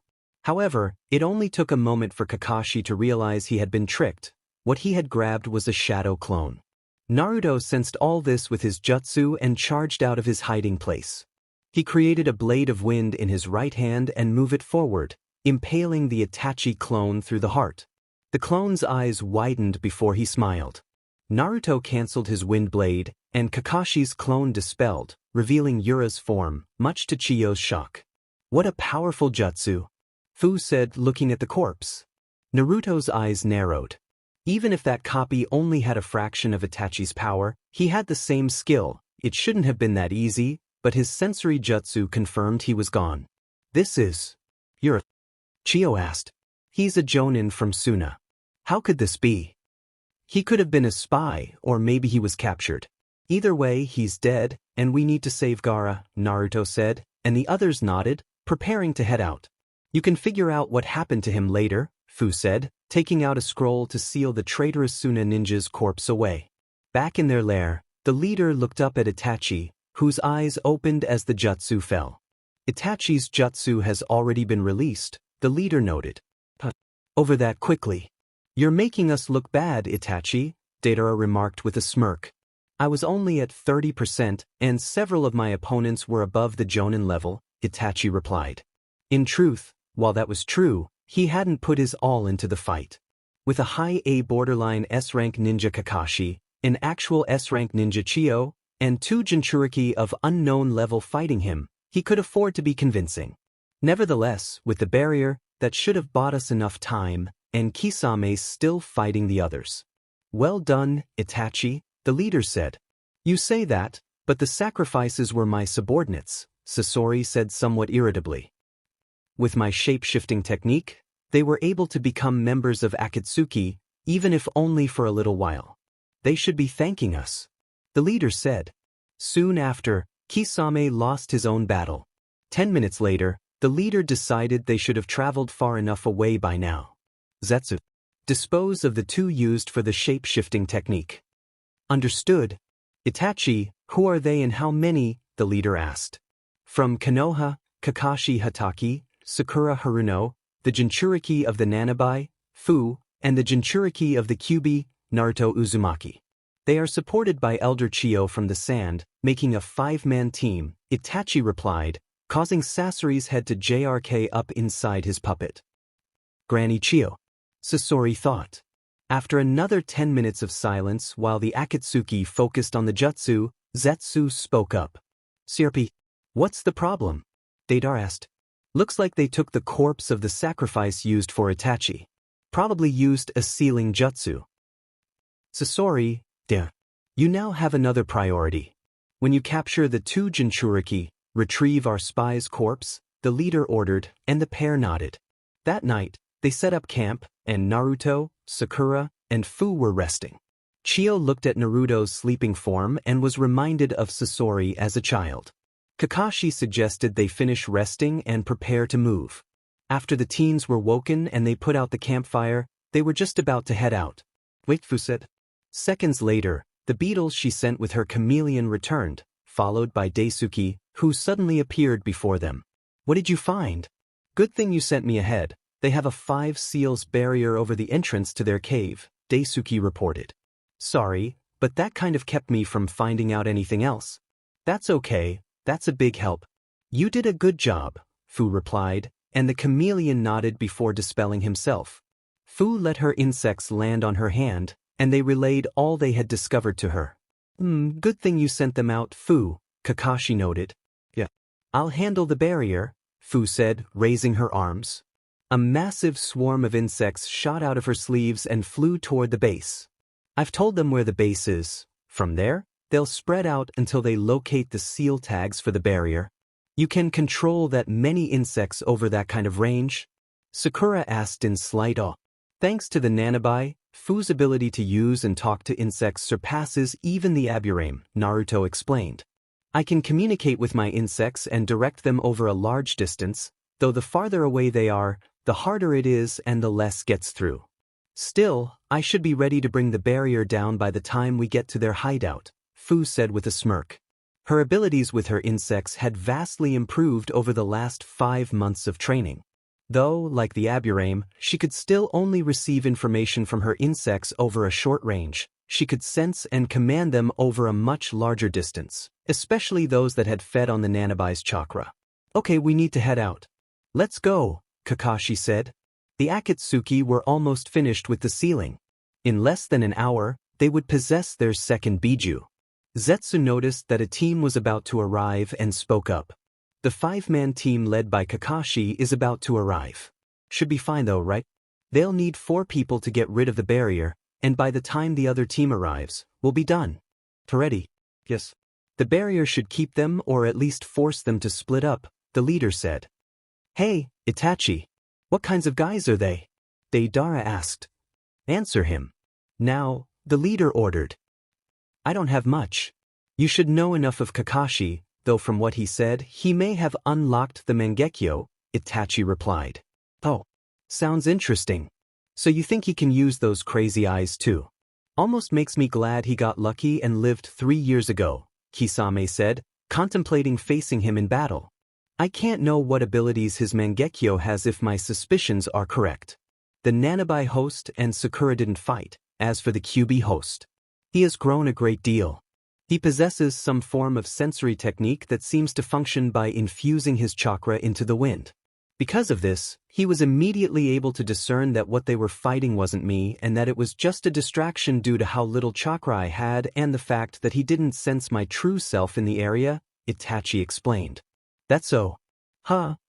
However, it only took a moment for Kakashi to realize he had been tricked. What he had grabbed was a shadow clone. Naruto sensed all this with his jutsu and charged out of his hiding place. He created a blade of wind in his right hand and moved it forward, impaling the Itachi clone through the heart. The clone's eyes widened before he smiled. Naruto cancelled his wind blade, and Kakashi's clone dispelled, revealing Yura's form, much to Chio's shock. What a powerful jutsu, Fuu said, looking at the corpse. Naruto's eyes narrowed. Even if that copy only had a fraction of Itachi's power, he had the same skill. It shouldn't have been that easy, but his sensory jutsu confirmed he was gone. This is Yura, Chio asked. He's a jonin from Suna. How could this be? He could have been a spy, or maybe he was captured. Either way, he's dead, and we need to save Gaara, Naruto said, and the others nodded, preparing to head out. You can figure out what happened to him later, Fuu said, taking out a scroll to seal the traitorous Suna ninja's corpse away. Back in their lair, the leader looked up at Itachi, whose eyes opened as the jutsu fell. Itachi's jutsu has already been released, the leader noted. Over that quickly. You're making us look bad, Itachi, Deidara remarked with a smirk. I was only at 30%, and several of my opponents were above the jonin level, Itachi replied. In truth, while that was true, he hadn't put his all into the fight. With a high A borderline S-rank ninja Kakashi, an actual S-rank ninja Chio, and 2 Jinchuriki of unknown level fighting him, he could afford to be convincing. Nevertheless, with the barrier, that should have bought us enough time, and Kisame still fighting the others. Well done, Itachi, the leader said. You say that, but the sacrifices were my subordinates, Sasori said somewhat irritably. With my shape-shifting technique, they were able to become members of Akatsuki, even if only for a little while. They should be thanking us, the leader said. Soon after, Kisame lost his own battle. 10 minutes later, the leader decided they should have traveled far enough away by now. Zetsu. Dispose of the 2 used for the shape-shifting technique. Understood. Itachi, who are they and how many? The leader asked. From Konoha, Kakashi Hatake, Sakura Haruno, the Jinchuriki of the Nanabai, Fuu, and the Jinchuriki of the Kyubi, Naruto Uzumaki. They are supported by Elder Chio from the sand, making a 5-man team, Itachi replied, causing Sasori's head to JRK up inside his puppet. Granny Chio, Sasori thought. After another 10 minutes of silence while the Akatsuki focused on the jutsu, Zetsu spoke up. Sirpi, what's the problem? Deidara asked. Looks like they took the corpse of the sacrifice used for Itachi. Probably used a sealing jutsu. Sasori, you now have another priority. When you capture the 2 Jinchuriki, retrieve our spy's corpse, the leader ordered, and the pair nodded. That night, they set up camp, and Naruto, Sakura, and Fuu were resting. Chio looked at Naruto's sleeping form and was reminded of Sasori as a child. Kakashi suggested they finish resting and prepare to move. After the teens were woken and they put out the campfire, they were just about to head out. Wait, Fuu said. Seconds later, the beetles she sent with her chameleon returned, followed by Daisuke, who suddenly appeared before them. What did you find? Good thing you sent me ahead. They have a 5 seals barrier over the entrance to their cave, Daisuke reported. Sorry, but that kind of kept me from finding out anything else. That's okay, that's a big help. You did a good job, Fuu replied, and the chameleon nodded before dispelling himself. Fuu let her insects land on her hand, and they relayed all they had discovered to her. Good thing you sent them out, Fuu, Kakashi noted. Yeah. I'll handle the barrier, Fuu said, raising her arms. A massive swarm of insects shot out of her sleeves and flew toward the base. I've told them where the base is. From there, they'll spread out until they locate the seal tags for the barrier. You can control that many insects over that kind of range? Sakura asked in slight awe. Thanks to the Nanabai, Fuu's ability to use and talk to insects surpasses even the Aburame, Naruto explained. I can communicate with my insects and direct them over a large distance, though the farther away they are, the harder it is and the less gets through. Still, I should be ready to bring the barrier down by the time we get to their hideout, Fuu said with a smirk. Her abilities with her insects had vastly improved over the last 5 months of training. Though, like the Aburame, she could still only receive information from her insects over a short range, she could sense and command them over a much larger distance, especially those that had fed on the Nanabi's chakra. Okay, we need to head out. Let's go, Kakashi said. The Akatsuki were almost finished with the sealing. In less than an hour, they would possess their second Biju. Zetsu noticed that a team was about to arrive and spoke up. The 5-man team led by Kakashi is about to arrive. Should be fine though, right? They'll need 4 people to get rid of the barrier, and by the time the other team arrives, we'll be done. Ready? Yes. The barrier should keep them or at least force them to split up, the leader said. Hey, Itachi. What kinds of guys are they? Deidara asked. Answer him. Now, the leader ordered. I don't have much. You should know enough of Kakashi, though from what he said, he may have unlocked the Mangekyo, Itachi replied. Oh. Sounds interesting. So you think he can use those crazy eyes too? Almost makes me glad he got lucky and lived 3 years ago, Kisame said, contemplating facing him in battle. I can't know what abilities his Mangekyo has if my suspicions are correct. The Nanabi host and Sakura didn't fight. As for the QB host, he has grown a great deal. He possesses some form of sensory technique that seems to function by infusing his chakra into the wind. Because of this, he was immediately able to discern that what they were fighting wasn't me and that it was just a distraction due to how little chakra I had and the fact that he didn't sense my true self in the area, Itachi explained. That's so.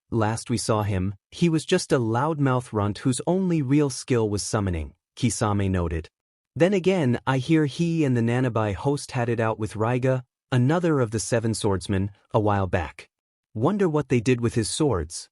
Last we saw him, he was just a loudmouth runt whose only real skill was summoning, Kisame noted. Then again, I hear he and the Nanabi host had it out with Ryuga, another of the 7 swordsmen, a while back. Wonder what they did with his swords.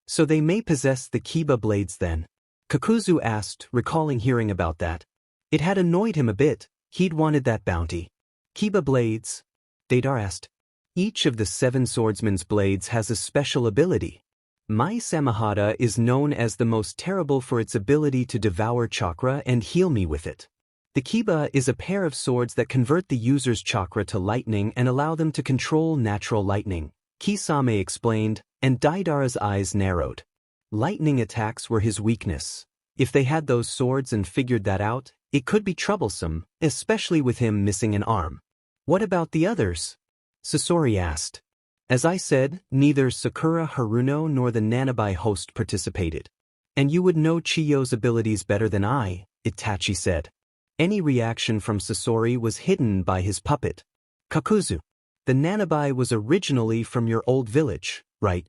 So they may possess the Kiba blades then? Kakuzu asked, recalling hearing about that. It had annoyed him a bit, he'd wanted that bounty. Kiba blades? Deidara asked. Each of the 7 swordsmen's blades has a special ability. My Samahata is known as the most terrible for its ability to devour chakra and heal me with it. The Kiba is a pair of swords that convert the user's chakra to lightning and allow them to control natural lightning, Kisame explained, and Deidara's eyes narrowed. Lightning attacks were his weakness. If they had those swords and figured that out, it could be troublesome, especially with him missing an arm. What about the others? Sasori asked. As I said, neither Sakura Haruno nor the Nanabi host participated. And you would know Chio's abilities better than I, Itachi said. Any reaction from Sasori was hidden by his puppet. Kakuzu. The Nanabi was originally from your old village, right?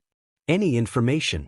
Any information?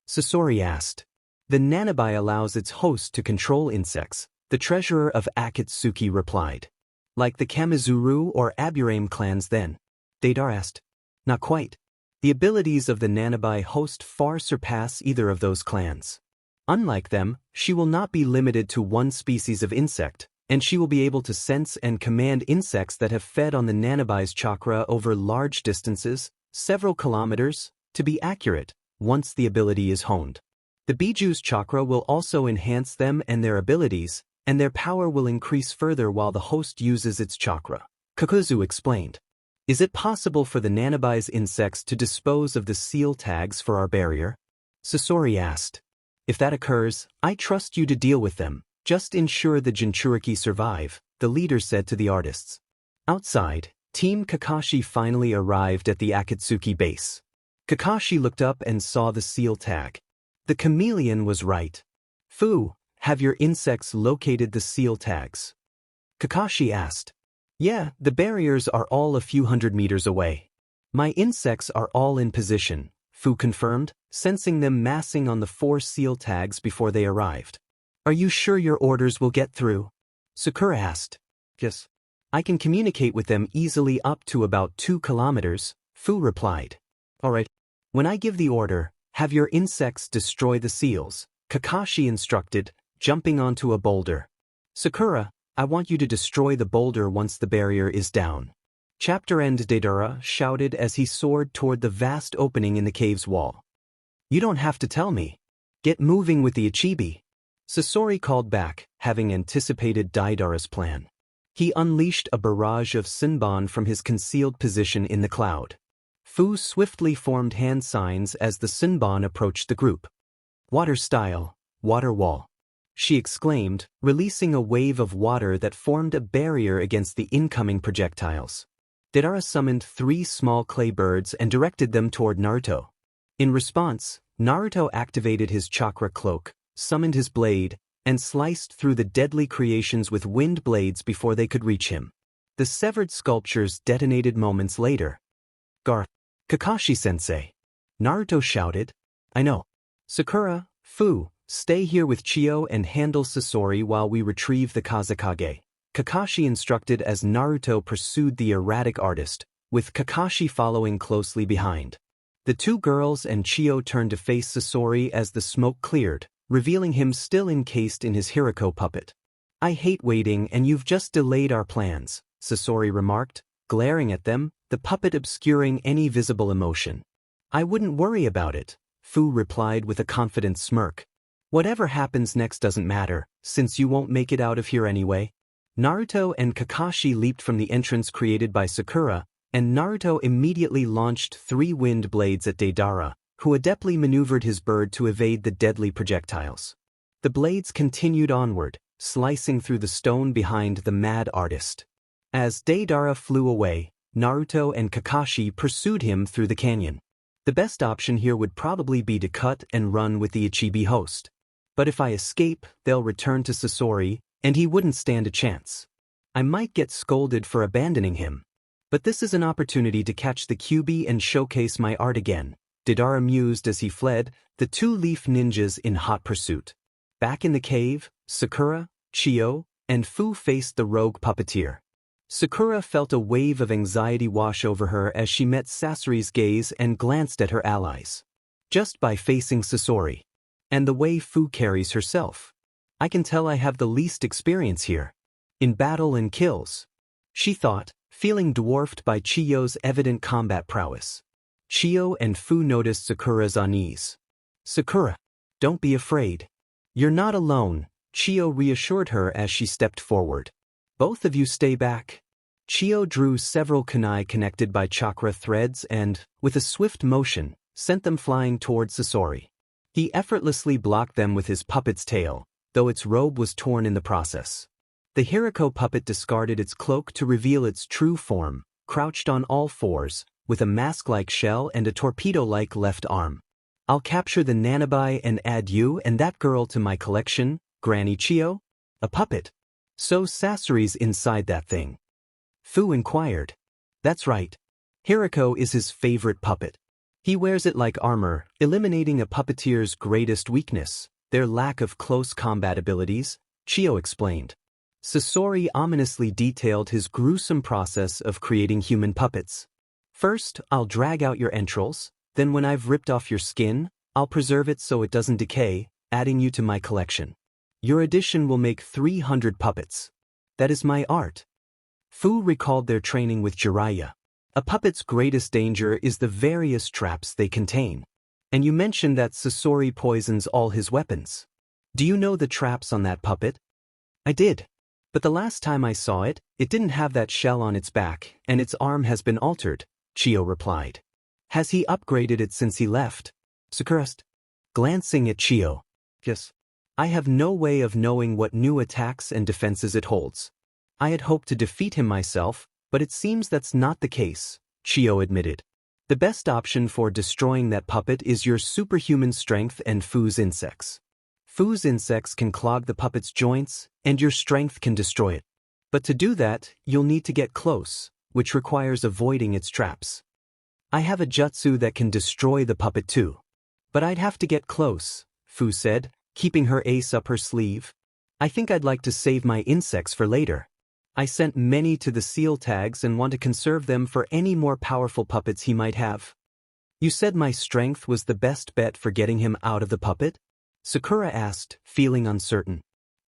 Sasori asked. The Nanabi allows its host to control insects, the treasurer of Akatsuki replied. Like the Kamizuru or Aburame clans then? Deidara asked. Not quite. The abilities of the Nanabi host far surpass either of those clans. Unlike them, she will not be limited to one species of insect, and she will be able to sense and command insects that have fed on the Nanabi's chakra over large distances, several kilometers, to be accurate, once the ability is honed. The Biju's chakra will also enhance them and their abilities, and their power will increase further while the host uses its chakra, Kakuzu explained. Is it possible for the Nanabi's insects to dispose of the seal tags for our barrier? Sasori asked. If that occurs, I trust you to deal with them. Just ensure the Jinchuriki survive, the leader said to the artists. Outside, Team Kakashi finally arrived at the Akatsuki base. Kakashi looked up and saw the seal tag. The chameleon was right. Fuu, have your insects located the seal tags? Kakashi asked. Yeah, the barriers are all a few hundred meters away. My insects are all in position, Fuu confirmed, sensing them massing on the 4 seal tags before they arrived. Are you sure your orders will get through? Sakura asked. Yes. I can communicate with them easily up to about 2 kilometers, Fuu replied. Alright. When I give the order, have your insects destroy the seals, Kakashi instructed, jumping onto a boulder. Sakura, I want you to destroy the boulder once the barrier is down. Chapter End. Deidara shouted as he soared toward the vast opening in the cave's wall. You don't have to tell me. Get moving with the Ichibi. Sasori called back, having anticipated Deidara's plan. He unleashed a barrage of Senbon from his concealed position in the cloud. Fuu swiftly formed hand signs as the Senbon approached the group. Water style, water wall, she exclaimed, releasing a wave of water that formed a barrier against the incoming projectiles. Deidara summoned 3 small clay birds and directed them toward Naruto. In response, Naruto activated his chakra cloak, summoned his blade, and sliced through the deadly creations with wind blades before they could reach him. The severed sculptures detonated moments later. Gaara, Kakashi-sensei. Naruto shouted. I know. Sakura, Fuu, stay here with Chio and handle Sasori while we retrieve the Kazekage. Kakashi instructed as Naruto pursued the erratic artist, with Kakashi following closely behind. The 2 girls and Chio turned to face Sasori as the smoke cleared, revealing him still encased in his Hiriko puppet. I hate waiting and you've just delayed our plans, Sasori remarked, glaring at them, the puppet obscuring any visible emotion. I wouldn't worry about it, Fuu replied with a confident smirk. Whatever happens next doesn't matter, since you won't make it out of here anyway. Naruto and Kakashi leaped from the entrance created by Sakura, and Naruto immediately launched 3 wind blades at Deidara, who adeptly maneuvered his bird to evade the deadly projectiles. The blades continued onward, slicing through the stone behind the mad artist. As Deidara flew away, Naruto and Kakashi pursued him through the canyon. The best option here would probably be to cut and run with the Ichibi host. But if I escape, they'll return to Sasori, and he wouldn't stand a chance. I might get scolded for abandoning him. But this is an opportunity to catch the Kyuubi and showcase my art again, Deidara mused as he fled, the 2 leaf ninjas in hot pursuit. Back in the cave, Sakura, Chio, and Fuu faced the rogue puppeteer. Sakura felt a wave of anxiety wash over her as she met Sasori's gaze and glanced at her allies. Just by facing Sasori. And the way Fuu carries herself. I can tell I have the least experience here. In battle and kills. She thought, feeling dwarfed by Chio's evident combat prowess. Chio and Fuu noticed Sakura's unease. Sakura, don't be afraid. You're not alone, Chio reassured her as she stepped forward. Both of you stay back. Chio drew several kunai connected by chakra threads and, with a swift motion, sent them flying toward Sasori. He effortlessly blocked them with his puppet's tail, though its robe was torn in the process. The Hiriko puppet discarded its cloak to reveal its true form, crouched on all 4s, with a mask-like shell and a torpedo-like left arm. I'll capture the Nanabai and add you and that girl to my collection, Granny Chio? A puppet. So Sasori's inside that thing. Fuu inquired. That's right. Hiriko is his favorite puppet. He wears it like armor, eliminating a puppeteer's greatest weakness, their lack of close combat abilities, Chio explained. Sasori ominously detailed his gruesome process of creating human puppets. First, I'll drag out your entrails, then when I've ripped off your skin, I'll preserve it so it doesn't decay, adding you to my collection. Your addition will make 300 puppets. That is my art. Fuu recalled their training with Jiraiya. A puppet's greatest danger is the various traps they contain. And you mentioned that Sasori poisons all his weapons. Do you know the traps on that puppet? I did. But the last time I saw it, it didn't have that shell on its back, and its arm has been altered, Chio replied. Has he upgraded it since he left? Sakura asked, glancing at Chio. Yes. I have no way of knowing what new attacks and defenses it holds. I had hoped to defeat him myself, but it seems that's not the case, Chio admitted. The best option for destroying that puppet is your superhuman strength and Fuu's insects. Fuu's insects can clog the puppet's joints, and your strength can destroy it. But to do that, you'll need to get close, which requires avoiding its traps. I have a jutsu that can destroy the puppet too. But I'd have to get close, Fuu said, keeping her ace up her sleeve. I think I'd like to save my insects for later. I sent many to the seal tags and want to conserve them for any more powerful puppets he might have. You said my strength was the best bet for getting him out of the puppet? Sakura asked, feeling uncertain.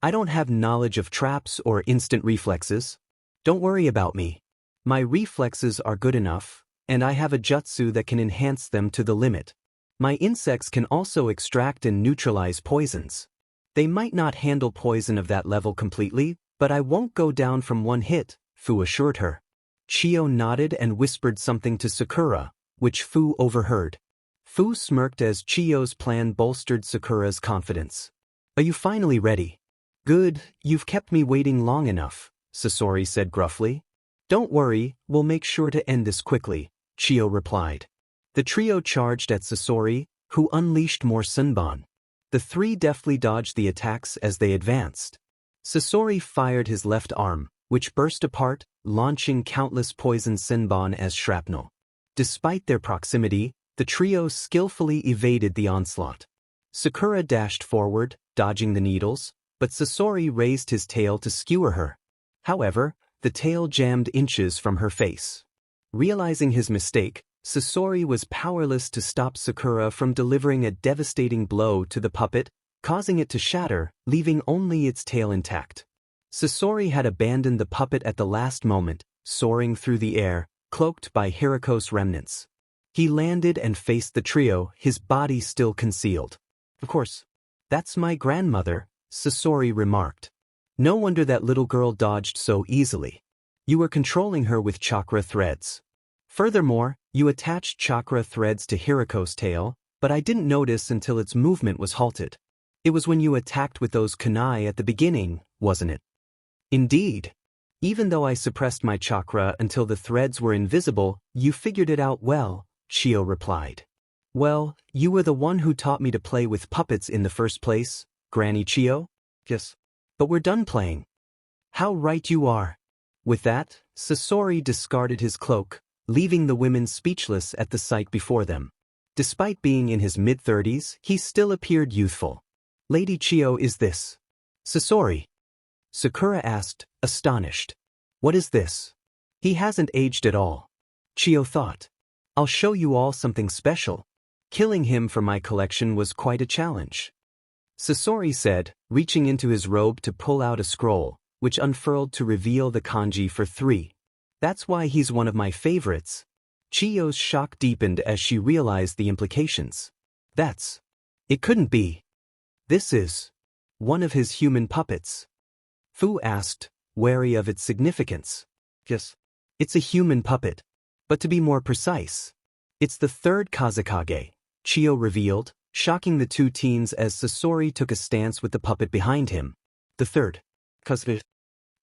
I don't have knowledge of traps or instant reflexes. Don't worry about me. My reflexes are good enough, and I have a jutsu that can enhance them to the limit. My insects can also extract and neutralize poisons. They might not handle poison of that level completely, but I won't go down from one hit, Fuu assured her. Chio nodded and whispered something to Sakura, which Fuu overheard. Fuu smirked as Chio's plan bolstered Sakura's confidence. Are you finally ready? Good, you've kept me waiting long enough, Sasori said gruffly. Don't worry, we'll make sure to end this quickly, Chio replied. The trio charged at Sasori, who unleashed more Senbon. The three deftly dodged the attacks as they advanced. Sasori fired his left arm, which burst apart, launching countless poison Senbon as shrapnel. Despite their proximity, the trio skillfully evaded the onslaught. Sakura dashed forward, dodging the needles, but Sasori raised his tail to skewer her. However, the tail jammed inches from her face. Realizing his mistake, Sasori was powerless to stop Sakura from delivering a devastating blow to the puppet, causing it to shatter, leaving only its tail intact. Sasori had abandoned the puppet at the last moment, soaring through the air, cloaked by Hiriko's remnants. He landed and faced the trio, his body still concealed. Of course, that's my grandmother, Sasori remarked. No wonder that little girl dodged so easily. You were controlling her with chakra threads. Furthermore, you attached chakra threads to Hiriko's tail, but I didn't notice until its movement was halted. It was when you attacked with those kunai at the beginning, wasn't it? Indeed. Even though I suppressed my chakra until the threads were invisible, you figured it out well, Chio replied. Well, you were the one who taught me to play with puppets in the first place, Granny Chio? Yes. But we're done playing. How right you are. With that, Sasori discarded his cloak, leaving the women speechless at the sight before them. Despite being in his mid-30s, he still appeared youthful. Lady Chio, is this Sasori? Sakura asked, astonished. What is this? He hasn't aged at all. Chio thought. I'll show you all something special. Killing him for my collection was quite a challenge. Sasori said, reaching into his robe to pull out a scroll, which unfurled to reveal the kanji for 3. That's why he's one of my favorites. Chio's shock deepened as she realized the implications. It couldn't be. This is one of his human puppets. Fuu asked, wary of its significance. Yes. It's a human puppet. But to be more precise, it's the third Kazekage, Chio revealed, shocking the two teens as Sasori took a stance with the puppet behind him. The third.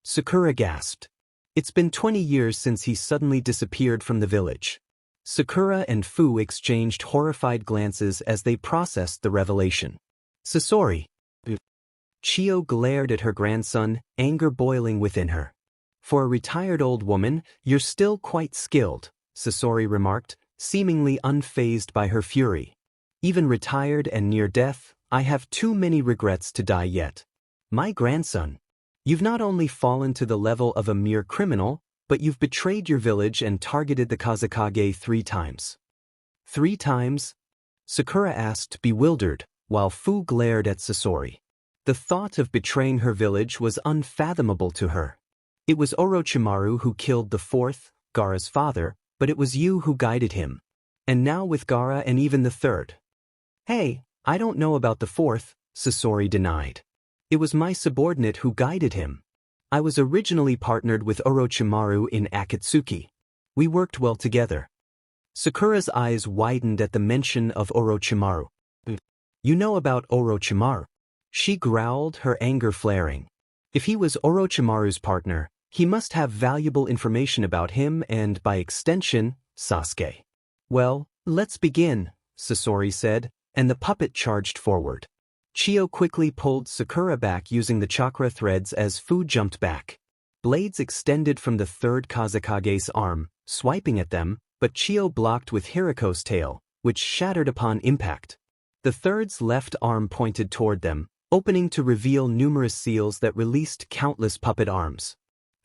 Sakura gasped. It's been 20 years since he suddenly disappeared from the village. Sakura and Fuu exchanged horrified glances as they processed the revelation. Sasori. Chio glared at her grandson, anger boiling within her. For a retired old woman, you're still quite skilled, Sasori remarked, seemingly unfazed by her fury. Even retired and near death, I have too many regrets to die yet. My grandson. You've not only fallen to the level of a mere criminal, but you've betrayed your village and targeted the Kazekage 3 times. 3 times? Sakura asked, bewildered, while Fuu glared at Sasori. The thought of betraying her village was unfathomable to her. It was Orochimaru who killed the 4th, Gaara's father, but it was you who guided him. And now with Gaara and even the 3rd. Hey, I don't know about the 4th, Sasori denied. It was my subordinate who guided him. I was originally partnered with Orochimaru in Akatsuki. We worked well together. Sakura's eyes widened at the mention of Orochimaru. You know about Orochimaru? She growled, her anger flaring. If he was Orochimaru's partner, he must have valuable information about him and, by extension, Sasuke. Well, let's begin, Sasori said, and the puppet charged forward. Chio quickly pulled Sakura back using the chakra threads as Fuu jumped back. Blades extended from the 3rd Kazekage's arm, swiping at them, but Chio blocked with Hiriko's tail, which shattered upon impact. The 3rd's left arm pointed toward them, opening to reveal numerous seals that released countless puppet arms.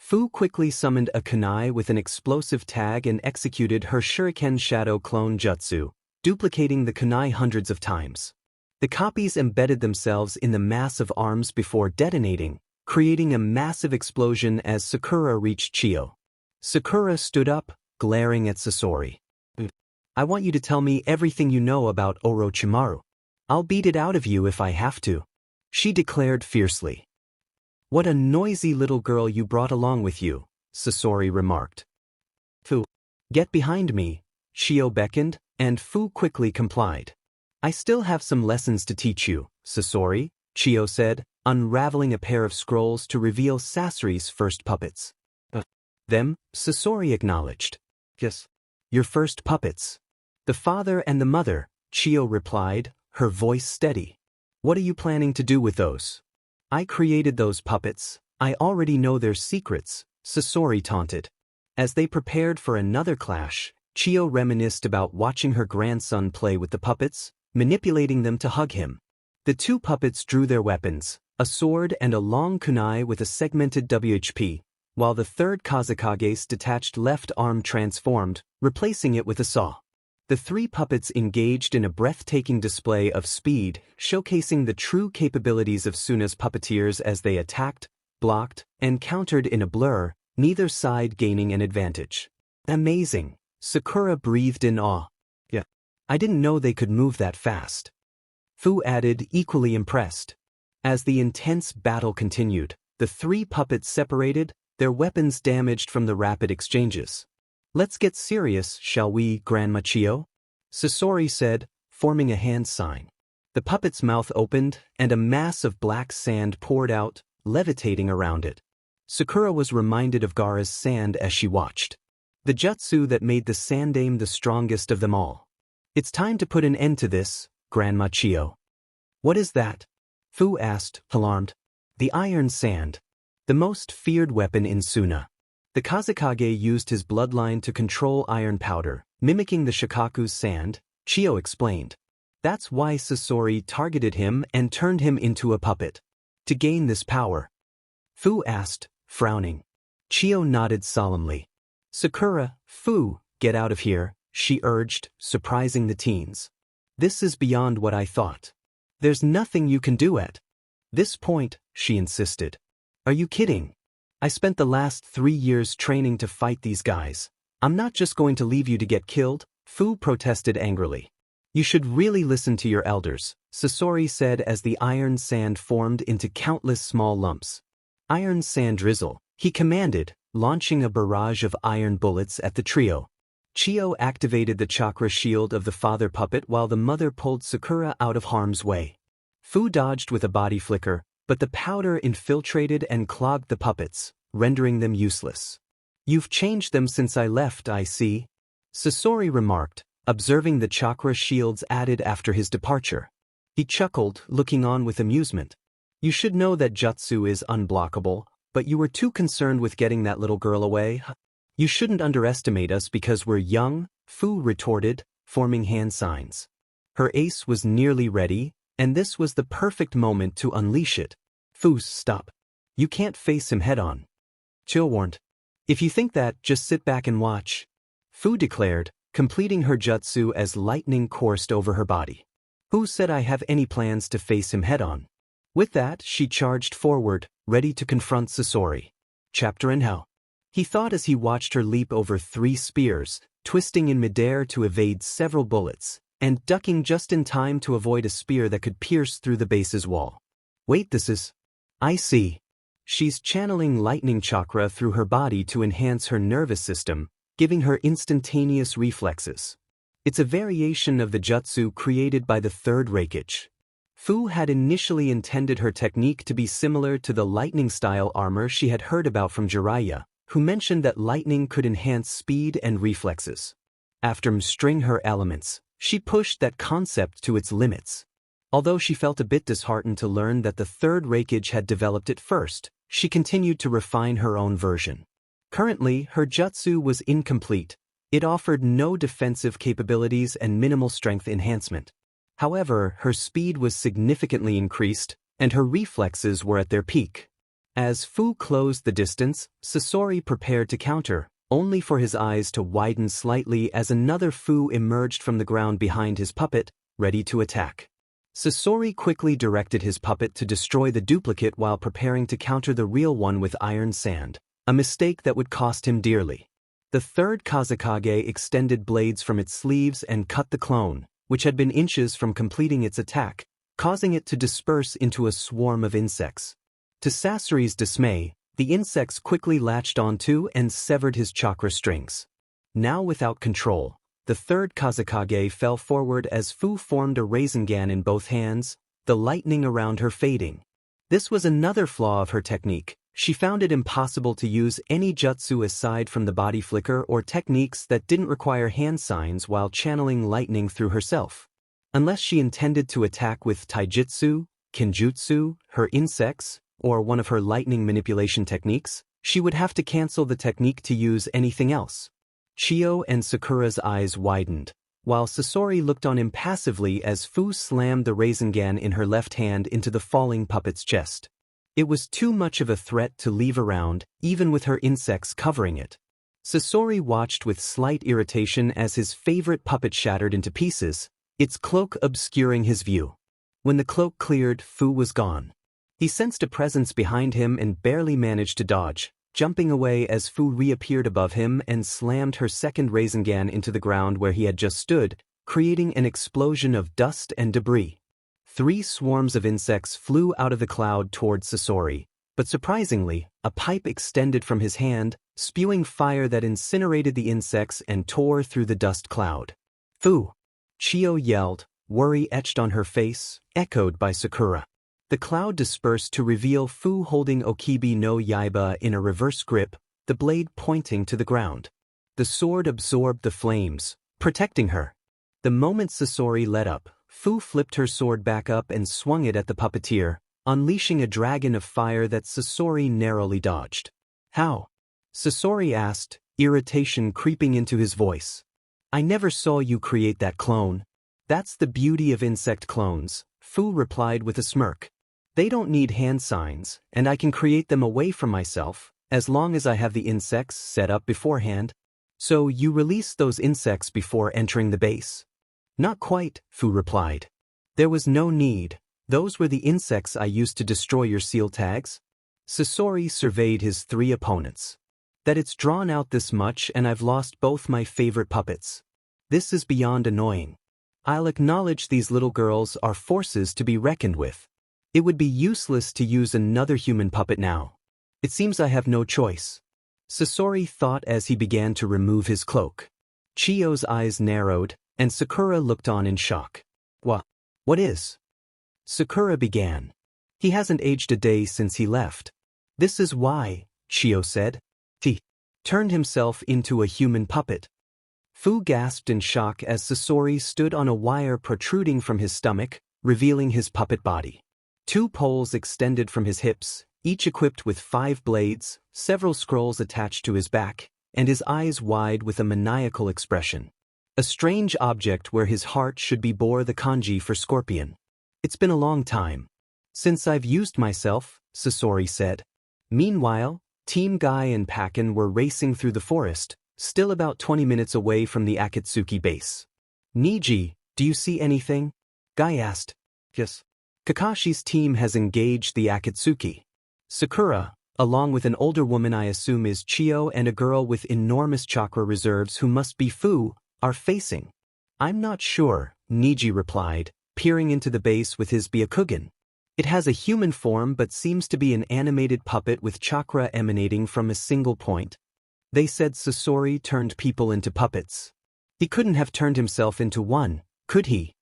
Fuu quickly summoned a kunai with an explosive tag and executed her shuriken shadow clone jutsu, duplicating the kunai hundreds of times. The copies embedded themselves in the mass of arms before detonating, creating a massive explosion as Sakura reached Chio. Sakura stood up, glaring at Sasori. I want you to tell me everything you know about Orochimaru. I'll beat it out of you if I have to," she declared fiercely. "What a noisy little girl you brought along with you," Sasori remarked. "Fuu, get behind me," Chio beckoned, and Fuu quickly complied. "I still have some lessons to teach you, Sasori," Chio said, unraveling a pair of scrolls to reveal Sasori's first puppets. Them, Sasori acknowledged. "Yes. Your first puppets. The father and the mother," Chio replied, her voice steady. "What are you planning to do with those?" "I created those puppets. I already know their secrets," Sasori taunted. As they prepared for another clash, Chio reminisced about watching her grandson play with the puppets, manipulating them to hug him. The two puppets drew their weapons, a sword and a long kunai with a segmented WHP, while the third Kazakage's detached left arm transformed, replacing it with a saw. The three puppets engaged in a breathtaking display of speed, showcasing the true capabilities of Suna's puppeteers as they attacked, blocked, and countered in a blur, neither side gaining an advantage. "Amazing," Sakura breathed in awe. "Yeah. I didn't know they could move that fast." Fuu added, equally impressed. As the intense battle continued, the three puppets separated, their weapons damaged from the rapid exchanges. "Let's get serious, shall we, Grandma Chio?" Sasori said, forming a hand sign. The puppet's mouth opened, and a mass of black sand poured out, levitating around it. Sakura was reminded of Gaara's sand as she watched. The jutsu that made the sand aim the strongest of them all. "It's time to put an end to this, Grandma Chio." "What is that?" Fuu asked, alarmed. "The iron sand. The most feared weapon in Suna. The Kazakage used his bloodline to control iron powder, mimicking the Shikaku's sand," Chio explained. "That's why Sasori targeted him and turned him into a puppet. To gain this power." Fuu asked, frowning. Chio nodded solemnly. "Sakura, Fuu, get out of here," she urged, surprising the teens. "This is beyond what I thought. There's nothing you can do at this point," she insisted. "Are you kidding? I spent the last 3 years training to fight these guys. I'm not just going to leave you to get killed," Fuu protested angrily. "You should really listen to your elders," Sasori said as the iron sand formed into countless small lumps. "Iron sand drizzle," he commanded, launching a barrage of iron bullets at the trio. Chio activated the chakra shield of the father puppet while the mother pulled Sakura out of harm's way. Fuu dodged with a body flicker, but the powder infiltrated and clogged the puppets, rendering them useless. "You've changed them since I left, I see," Sasori remarked, observing the chakra shields added after his departure. He chuckled, looking on with amusement. "You should know that jutsu is unblockable, but you were too concerned with getting that little girl away." "You shouldn't underestimate us because we're young," Fuu retorted, forming hand signs. Her ace was nearly ready, and this was the perfect moment to unleash it. "Fuu, stop. You can't face him head-on," Chio warned. "If you think that, just sit back and watch," Fuu declared, completing her jutsu as lightning coursed over her body. "Who said I have any plans to face him head-on?" With that, she charged forward, ready to confront Sasori. Chapter in Hell. He thought as he watched her leap over 3 spears, twisting in midair to evade several bullets, and ducking just in time to avoid a spear that could pierce through the base's wall. "Wait, this is... I see." She's channeling lightning chakra through her body to enhance her nervous system, giving her instantaneous reflexes. It's a variation of the jutsu created by the third Reikage. Fuu had initially intended her technique to be similar to the lightning-style armor she had heard about from Jiraiya, who mentioned that lightning could enhance speed and reflexes. After mastering her elements, she pushed that concept to its limits. Although she felt a bit disheartened to learn that the third Reikage had developed it first, she continued to refine her own version. Currently, her jutsu was incomplete. It offered no defensive capabilities and minimal strength enhancement. However, her speed was significantly increased, and her reflexes were at their peak. As Fuu closed the distance, Sasori prepared to counter, only for his eyes to widen slightly as another Fuu emerged from the ground behind his puppet, ready to attack. Sasori quickly directed his puppet to destroy the duplicate while preparing to counter the real one with iron sand, a mistake that would cost him dearly. The third Kazekage extended blades from its sleeves and cut the clone, which had been inches from completing its attack, causing it to disperse into a swarm of insects. To Sasori's dismay, the insects quickly latched onto and severed his chakra strings. Now without control, the third Kazekage fell forward as Fuu formed a Rasengan in both hands, the lightning around her fading. This was another flaw of her technique. She found it impossible to use any jutsu aside from the body flicker or techniques that didn't require hand signs while channeling lightning through herself. Unless she intended to attack with taijutsu, kinjutsu, her insects, or one of her lightning manipulation techniques, she would have to cancel the technique to use anything else. Chio and Sakura's eyes widened, while Sasori looked on impassively as Fuu slammed the Rasengan in her left hand into the falling puppet's chest. It was too much of a threat to leave around, even with her insects covering it. Sasori watched with slight irritation as his favorite puppet shattered into pieces, its cloak obscuring his view. When the cloak cleared, Fuu was gone. He sensed a presence behind him and barely managed to dodge, jumping away as Fuu reappeared above him and slammed her second Rasengan into the ground where he had just stood, creating an explosion of dust and debris. 3 swarms of insects flew out of the cloud towards Sasori, but surprisingly, a pipe extended from his hand, spewing fire that incinerated the insects and tore through the dust cloud. "Fuu!" Chio yelled, worry etched on her face, echoed by Sakura. The cloud dispersed to reveal Fuu holding Okibi no Yaiba in a reverse grip, the blade pointing to the ground. The sword absorbed the flames, protecting her. The moment Sasori let up, Fuu flipped her sword back up and swung it at the puppeteer, unleashing a dragon of fire that Sasori narrowly dodged. "How?" Sasori asked, irritation creeping into his voice. "I never saw you create that clone." "That's the beauty of insect clones," Fuu replied with a smirk. "They don't need hand signs, and I can create them away from myself, as long as I have the insects set up beforehand." "So you released those insects before entering the base?" "Not quite," Fuu replied. "There was no need. Those were the insects I used to destroy your seal tags." Sasori surveyed his 3 opponents. "That it's drawn out this much and I've lost both my favorite puppets. This is beyond annoying. I'll acknowledge these little girls are forces to be reckoned with. It would be useless to use another human puppet now. It seems I have no choice." Sasori thought as he began to remove his cloak. Chio's eyes narrowed, and Sakura looked on in shock. What is?" Sakura began. "He hasn't aged a day since he left." "This is why," Chio said. "He turned himself into a human puppet." Fuu gasped in shock as Sasori stood on a wire protruding from his stomach, revealing his puppet body. 2 poles extended from his hips, each equipped with 5 blades, several scrolls attached to his back, and his eyes wide with a maniacal expression. A strange object where his heart should be bore the kanji for scorpion. "It's been a long time since I've used myself," Sasori said. Meanwhile, Team Guy and Pakken were racing through the forest, still about 20 minutes away from the Akatsuki base. "Niji, do you see anything?" Guy asked. "Yes. Kakashi's team has engaged the Akatsuki. Sakura, along with an older woman I assume is Chio and a girl with enormous chakra reserves who must be Fuu, are facing." "I'm not sure," Niji replied, peering into the base with his Byakugan. "It has a human form but seems to be an animated puppet with chakra emanating from a single point." "They said Sasori turned people into puppets. He couldn't have turned himself into one, could he?"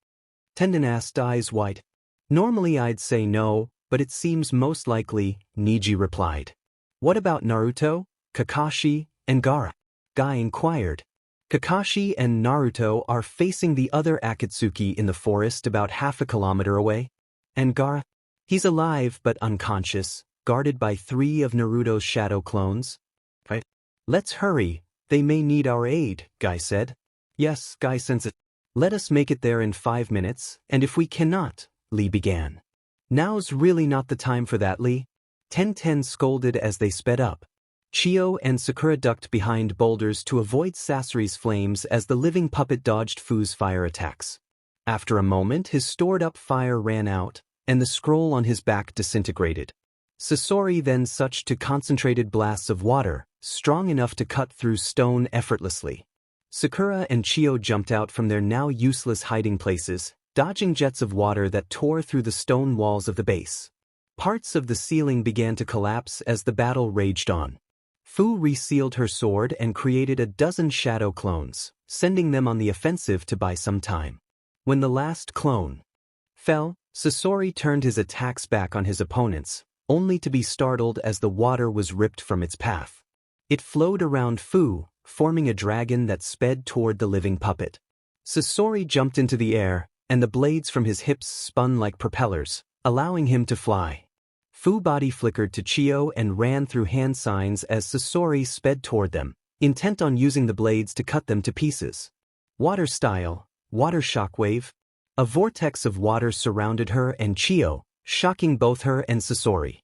Tendon asked, eyes wide. "Normally I'd say no, but it seems most likely," Niji replied. "What about Naruto, Kakashi, and Gaara?" Guy inquired. "Kakashi and Naruto are facing the other Akatsuki in the forest about half a kilometer away. And Gaara? He's alive but unconscious, guarded by 3 of Naruto's shadow clones." "Right. Let's hurry, they may need our aid," Guy said. "Yes," Guy sensed. "Let us make it there in 5 minutes, and if we cannot," Lee began. "Now's really not the time for that, Lee." Ten scolded as they sped up. Chio and Sakura ducked behind boulders to avoid Sasori's flames as the living puppet dodged Fuu's fire attacks. After a moment, his stored-up fire ran out, and the scroll on his back disintegrated. Sasori then sucked to concentrated blasts of water, strong enough to cut through stone effortlessly. Sakura and Chio jumped out from their now useless hiding places, dodging jets of water that tore through the stone walls of the base. Parts of the ceiling began to collapse as the battle raged on. Fuu resealed her sword and created a dozen shadow clones, sending them on the offensive to buy some time. When the last clone fell, Sasori turned his attacks back on his opponents, only to be startled as the water was ripped from its path. It flowed around Fuu, forming a dragon that sped toward the living puppet. Sasori jumped into the air, and the blades from his hips spun like propellers, allowing him to fly. Fuu body flickered to Chio and ran through hand signs as Sasori sped toward them, intent on using the blades to cut them to pieces. Water style, water shockwave. A vortex of water surrounded her and Chio, shocking both her and Sasori.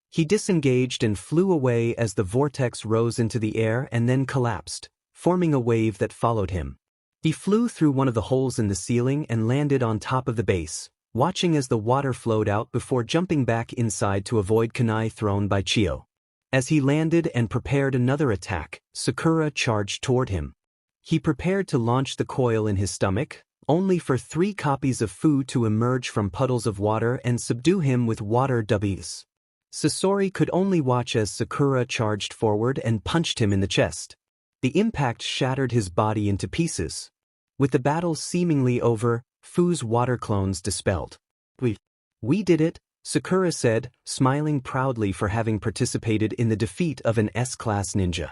He disengaged and flew away as the vortex rose into the air and then collapsed, forming a wave that followed him. He flew through one of the holes in the ceiling and landed on top of the base, watching as the water flowed out before jumping back inside to avoid kunai thrown by Chio. As he landed and prepared another attack, Sakura charged toward him. He prepared to launch the coil in his stomach, only for 3 copies of Fuu to emerge from puddles of water and subdue him with water W's. Sasori could only watch as Sakura charged forward and punched him in the chest. The impact shattered his body into pieces. With the battle seemingly over, Fuu's water clones dispelled. We did it, Sakura said, smiling proudly for having participated in the defeat of an S-class ninja.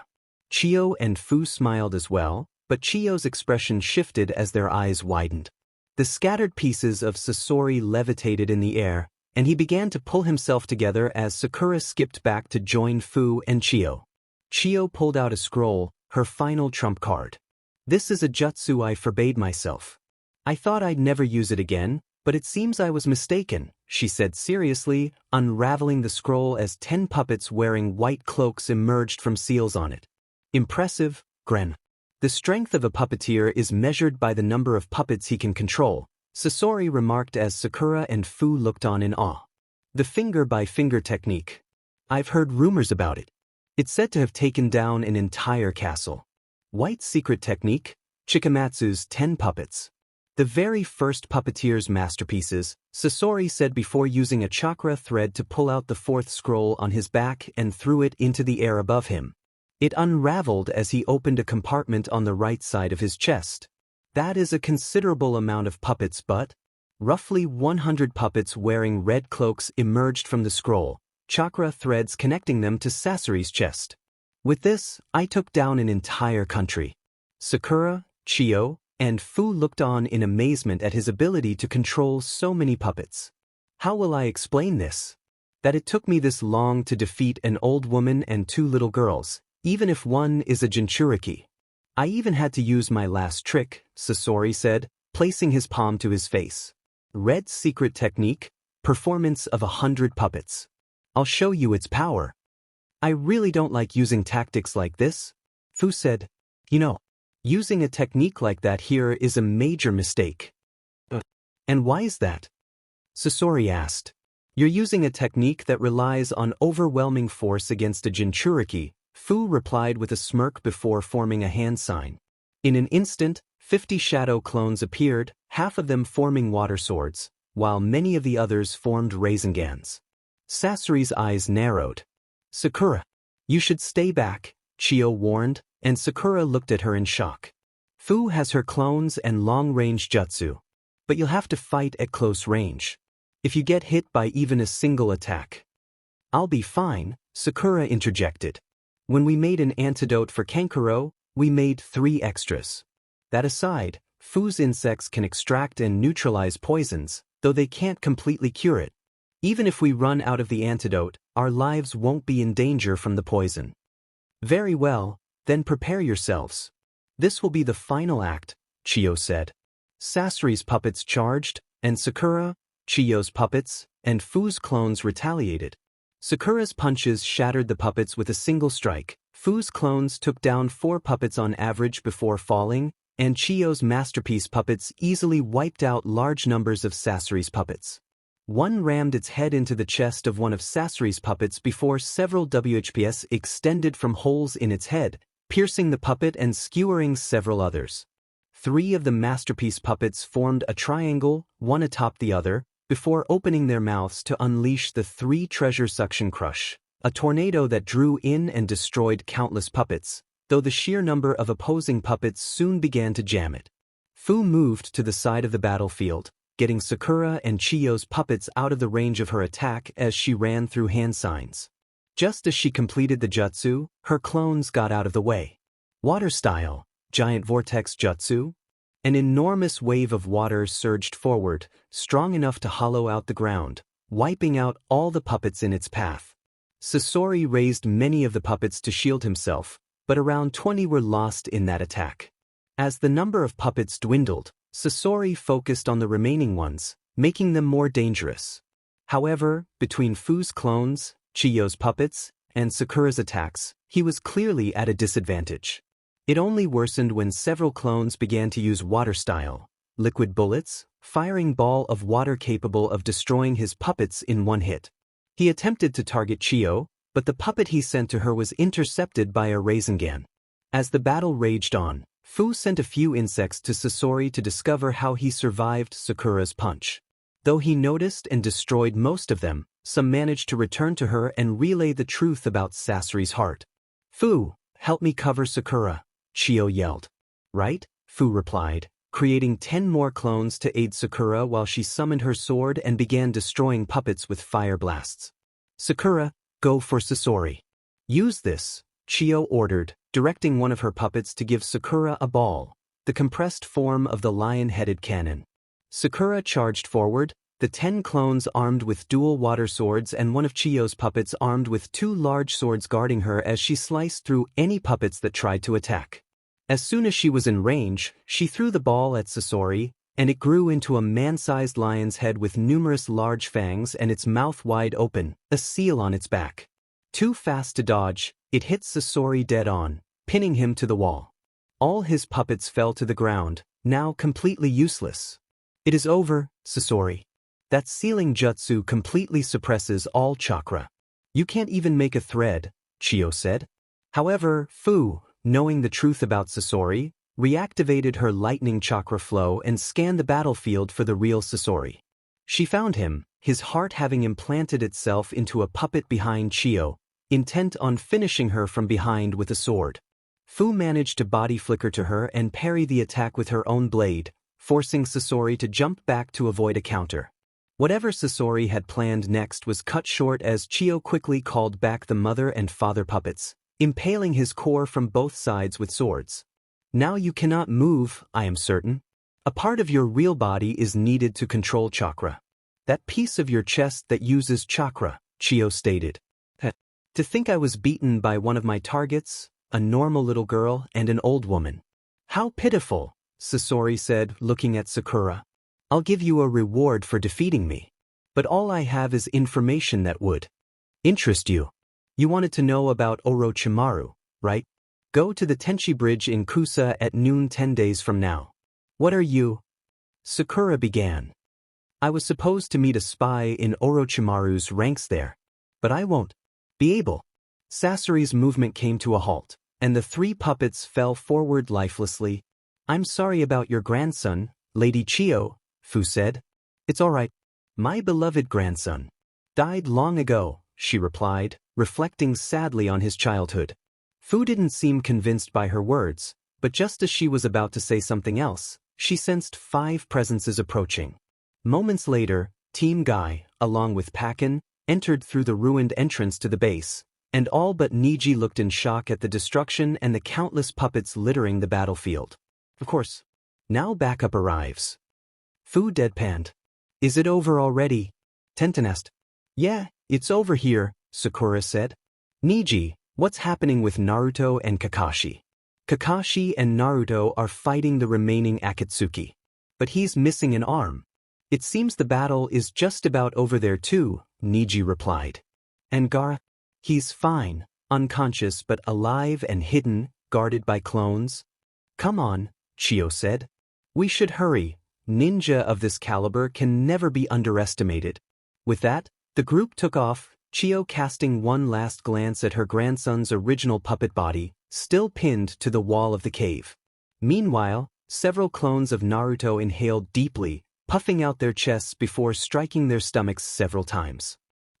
Chio and Fuu smiled as well, but Chio's expression shifted as their eyes widened. The scattered pieces of Sasori levitated in the air, and he began to pull himself together as Sakura skipped back to join Fuu and Chio. Chio pulled out a scroll, her final trump card. This is a jutsu I forbade myself. I thought I'd never use it again, but it seems I was mistaken, she said seriously, unraveling the scroll as 10 puppets wearing white cloaks emerged from seals on it. Impressive, Gren. The strength of a puppeteer is measured by the number of puppets he can control, Sasori remarked as Sakura and Fuu looked on in awe. The finger-by-finger technique. I've heard rumors about it. It's said to have taken down an entire castle. White secret technique, Chikamatsu's 10 puppets. The very first puppeteer's masterpieces, Sasori said before using a chakra thread to pull out the 4th scroll on his back and threw it into the air above him. It unraveled as he opened a compartment on the right side of his chest. That is a considerable amount of puppets, but roughly 100 puppets wearing red cloaks emerged from the scroll, chakra threads connecting them to Sasori's chest. With this, I took down an entire country. Sakura, Chio, and Fuu looked on in amazement at his ability to control so many puppets. How will I explain this? That it took me this long to defeat an old woman and 2 little girls, even if one is a Jinchuriki. I even had to use my last trick, Sasori said, placing his palm to his face. Red secret technique, performance of 100 puppets. I'll show you its power. I really don't like using tactics like this, Fuu said. You know, using a technique like that here is a major mistake. And why is that? Sasori asked. You're using a technique that relies on overwhelming force against a Jinchuriki, Fuu replied with a smirk before forming a hand sign. In an instant, 50 shadow clones appeared, half of them forming water swords, while many of the others formed Razengans. Sasori's eyes narrowed. Sakura, you should stay back, Chio warned, and Sakura looked at her in shock. Fuu has her clones and long-range jutsu. But you'll have to fight at close range. If you get hit by even a single attack. I'll be fine, Sakura interjected. When we made an antidote for Kankuro, we made 3 extras. That aside, Fuu's insects can extract and neutralize poisons, though they can't completely cure it. Even if we run out of the antidote, our lives won't be in danger from the poison. Very well, then prepare yourselves. This will be the final act, Chio said. Sasori's puppets charged, and Sakura, Chio's puppets, and Fuu's clones retaliated. Sakura's punches shattered the puppets with a single strike, Fuu's clones took down 4 puppets on average before falling, and Chio's masterpiece puppets easily wiped out large numbers of Sasori's puppets. One rammed its head into the chest of one of Sasori's puppets before several WHPs extended from holes in its head, piercing the puppet and skewering several others. 3 of the masterpiece puppets formed a triangle, one atop the other, before opening their mouths to unleash the 3 treasure suction crush, a tornado that drew in and destroyed countless puppets, though the sheer number of opposing puppets soon began to jam it. Fuu moved to the side of the battlefield, getting Sakura and Chio's puppets out of the range of her attack as she ran through hand signs. Just as she completed the jutsu, her clones got out of the way. Water style, giant vortex jutsu. An enormous wave of water surged forward, strong enough to hollow out the ground, wiping out all the puppets in its path. Sasori raised many of the puppets to shield himself, but around 20 were lost in that attack. As the number of puppets dwindled, Sasori focused on the remaining ones, making them more dangerous. However, between Fuu's clones, Chio's puppets, and Sakura's attacks, he was clearly at a disadvantage. It only worsened when several clones began to use water style, liquid bullets, firing ball of water capable of destroying his puppets in one hit. He attempted to target Chio, but the puppet he sent to her was intercepted by a Rasengan. As the battle raged on, Fuu sent a few insects to Sasori to discover how he survived Sakura's punch. Though he noticed and destroyed most of them, some managed to return to her and relay the truth about Sasori's heart. "Fuu, help me cover Sakura," Chio yelled. "Right," Fuu replied, creating 10 more clones to aid Sakura while she summoned her sword and began destroying puppets with fire blasts. "Sakura, go for Sasori. Use this," Chio ordered, directing one of her puppets to give Sakura a ball, the compressed form of the lion-headed cannon. Sakura charged forward, the 10 clones armed with dual water swords and one of Chio's puppets armed with 2 large swords guarding her as she sliced through any puppets that tried to attack. As soon as she was in range, she threw the ball at Sasori, and it grew into a man-sized lion's head with numerous large fangs and its mouth wide open, a seal on its back. Too fast to dodge, it hit Sasori dead on, pinning him to the wall. All his puppets fell to the ground, now completely useless. "It is over, Sasori. That sealing jutsu completely suppresses all chakra. You can't even make a thread," Chio said. However, Fuu, knowing the truth about Sasori, reactivated her lightning chakra flow and scanned the battlefield for the real Sasori. She found him, his heart having implanted itself into a puppet behind Chio, intent on finishing her from behind with a sword. Fuu managed to body flicker to her and parry the attack with her own blade, forcing Sasori to jump back to avoid a counter. Whatever Sasori had planned next was cut short as Chio quickly called back the mother and father puppets, impaling his core from both sides with swords. "Now you cannot move, I am certain. A part of your real body is needed to control chakra. That piece of your chest that uses chakra," Chio stated. "To think I was beaten by one of my targets, a normal little girl and an old woman. How pitiful," Sasori said, looking at Sakura. "I'll give you a reward for defeating me. But all I have is information that would interest you. You wanted to know about Orochimaru, right? Go to the Tenchi Bridge in Kusa at noon 10 days from now." "What are you?" Sakura began. "I was supposed to meet a spy in Orochimaru's ranks there. But I won't be able." Sasori's movement came to a halt, and the 3 puppets fell forward lifelessly. "I'm sorry about your grandson, Lady Chio," Fuu said. "It's all right. My beloved grandson died long ago," she replied, reflecting sadly on his childhood. Fuu didn't seem convinced by her words, but just as she was about to say something else, she sensed 5 presences approaching. Moments later, Team Guy, along with Pakken, entered through the ruined entrance to the base, and all but Niji looked in shock at the destruction and the countless puppets littering the battlefield. Of course. Now backup arrives. Fuu deadpanned. "Is it over already?" Tenten asked. "Yeah, it's over here," Sakura said. "Niji, what's happening with Naruto and Kakashi?" "Kakashi and Naruto are fighting the remaining Akatsuki. But he's missing an arm. It seems the battle is just about over there too," Niji replied. "And Gaara? He's fine, unconscious but alive and hidden, guarded by clones." "Come on," Chio said. "We should hurry. Ninja of this caliber can never be underestimated." With that, the group took off, Chio casting one last glance at her grandson's original puppet body, still pinned to the wall of the cave. Meanwhile, several clones of Naruto inhaled deeply, puffing out their chests before striking their stomachs several times.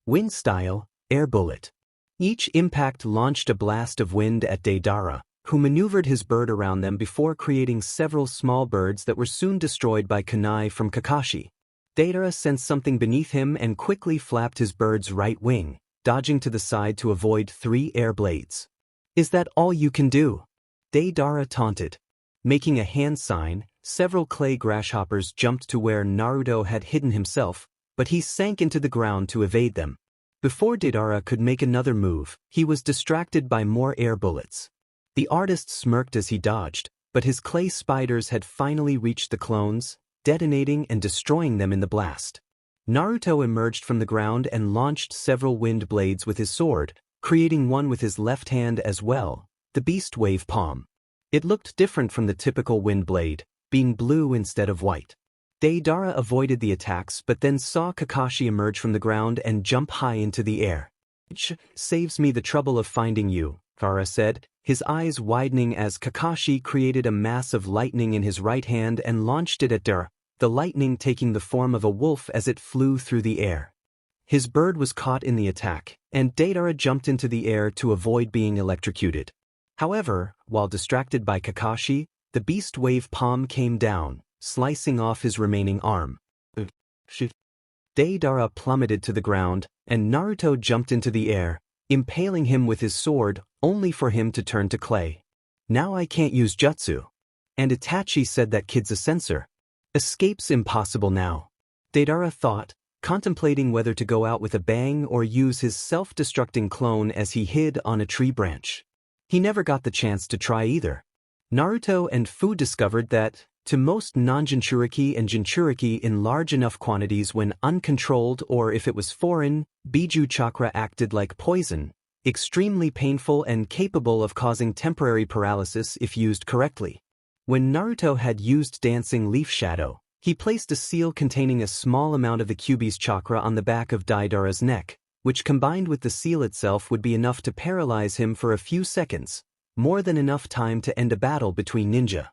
Wind style, air bullet. Each impact launched a blast of wind at Deidara, who maneuvered his bird around them before creating several small birds that were soon destroyed by kunai from Kakashi. Deidara sensed something beneath him and quickly flapped his bird's right wing, dodging to the side to avoid 3 air blades. "Is that all you can do?" Deidara taunted. Making a hand sign, several clay grasshoppers jumped to where Naruto had hidden himself, but he sank into the ground to evade them. Before Deidara could make another move, he was distracted by more air bullets. The artist smirked as he dodged, but his clay spiders had finally reached the clones, detonating and destroying them in the blast. Naruto emerged from the ground and launched several wind blades with his sword, creating one with his left hand as well, the Beast Wave Palm. It looked different from the typical wind blade, being blue instead of white. Deidara avoided the attacks but then saw Kakashi emerge from the ground and jump high into the air. "Which saves me the trouble of finding you," Gaara said, his eyes widening as Kakashi created a mass of lightning in his right hand and launched it at Deidara, the lightning taking the form of a wolf as it flew through the air. His bird was caught in the attack, and Deidara jumped into the air to avoid being electrocuted. However, while distracted by Kakashi, the Beast Wave Palm came down, slicing off his remaining arm. Deidara plummeted to the ground, and Naruto jumped into the air, impaling him with his sword, only for him to turn to clay. "Now I can't use jutsu. And Itachi said that kid's a censor. Escape's impossible now," Deidara thought, contemplating whether to go out with a bang or use his self-destructing clone as he hid on a tree branch. He never got the chance to try either. Naruto and Fuu discovered that, to most non-Jinchuriki and Jinchuriki in large enough quantities when uncontrolled or if it was foreign, Biju chakra acted like poison, extremely painful and capable of causing temporary paralysis if used correctly. When Naruto had used Dancing Leaf Shadow, he placed a seal containing a small amount of the Kyuubi's chakra on the back of Deidara's neck, which combined with the seal itself would be enough to paralyze him for a few seconds, more than enough time to end a battle between ninja.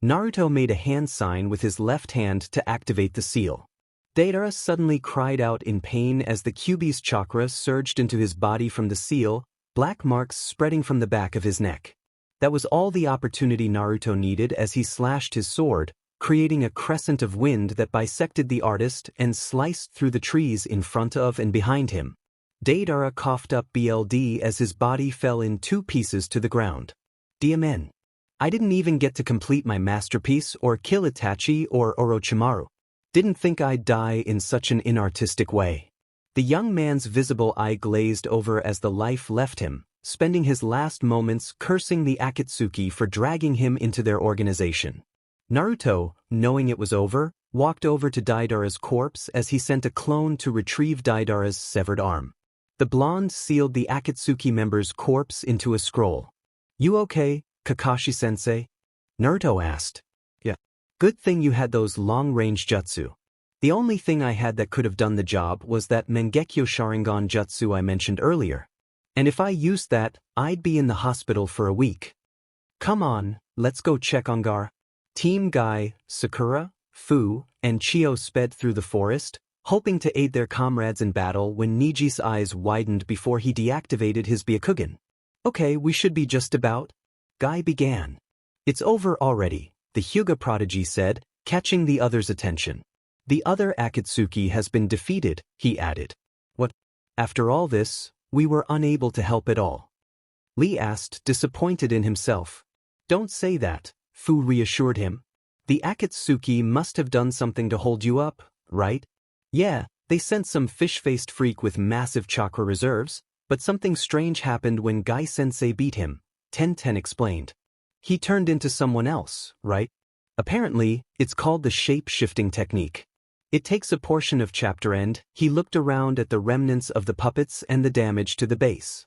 Naruto made a hand sign with his left hand to activate the seal. Deidara suddenly cried out in pain as the Kyuubi's chakra surged into his body from the seal, black marks spreading from the back of his neck. That was all the opportunity Naruto needed as he slashed his sword, creating a crescent of wind that bisected the artist and sliced through the trees in front of and behind him. Deidara coughed up BLD as his body fell in 2 pieces to the ground. "DMN. I didn't even get to complete my masterpiece or kill Itachi or Orochimaru. Didn't think I'd die in such an inartistic way." The young man's visible eye glazed over as the life left him, spending his last moments cursing the Akatsuki for dragging him into their organization. Naruto, knowing it was over, walked over to Deidara's corpse as he sent a clone to retrieve Deidara's severed arm. The blonde sealed the Akatsuki member's corpse into a scroll. "You okay, Kakashi-sensei?" Naruto asked. "Yeah. Good thing you had those long-range jutsu. The only thing I had that could have done the job was that Mangekyo Sharingan jutsu I mentioned earlier. And if I used that, I'd be in the hospital for a week. Come on, let's go check on Gaara." Team Guy, Sakura, Fuu, and Chio sped through the forest, hoping to aid their comrades in battle when Niji's eyes widened before he deactivated his Byakugan. "Okay, we should be just about." Guy began. "It's over already," the Hyuga prodigy said, catching the other's attention. "The other Akatsuki has been defeated," he added. "What? After all this, we were unable to help at all?" Lee asked, disappointed in himself. "Don't say that," Fuu reassured him. "The Akatsuki must have done something to hold you up, right?" "Yeah, they sent some fish-faced freak with massive chakra reserves, but something strange happened when Guy-sensei beat him," Ten explained. "He turned into someone else, right? Apparently, it's called the shape-shifting technique. It takes a portion of chapter end." He looked around at the remnants of the puppets and the damage to the base.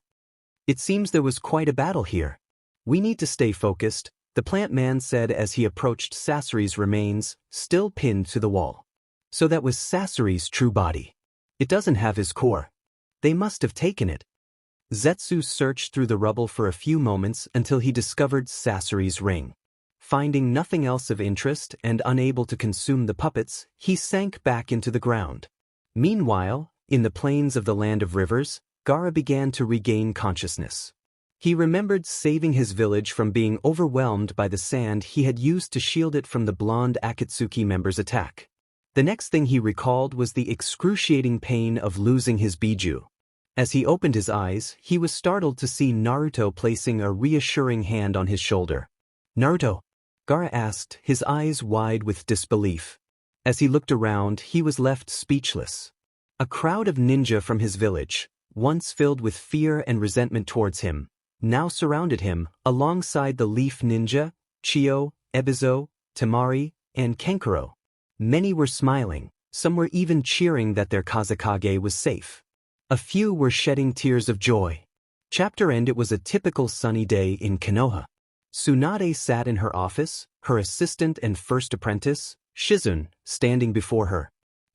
"It seems there was quite a battle here. We need to stay focused," the plant man said as he approached Sasori's remains, still pinned to the wall. So that was Sasori's true body. It doesn't have his core. They must have taken it. Zetsu searched through the rubble for a few moments until he discovered Sasori's ring. Finding nothing else of interest and unable to consume the puppets, he sank back into the ground. Meanwhile, in the plains of the Land of Rivers, Gaara began to regain consciousness. He remembered saving his village from being overwhelmed by the sand he had used to shield it from the blonde Akatsuki member's attack. The next thing he recalled was the excruciating pain of losing his Biju. As he opened his eyes, he was startled to see Naruto placing a reassuring hand on his shoulder. "Naruto?" Gaara asked, his eyes wide with disbelief. As he looked around, he was left speechless. A crowd of ninja from his village, once filled with fear and resentment towards him, now surrounded him, alongside the Leaf Ninja, Chio, Ebizo, Temari, and Kenkuro. Many were smiling, some were even cheering that their Kazekage was safe. A few were shedding tears of joy. Chapter end. It was a typical sunny day in Konoha. Sunade sat in her office, her assistant and first apprentice, Shizune, standing before her.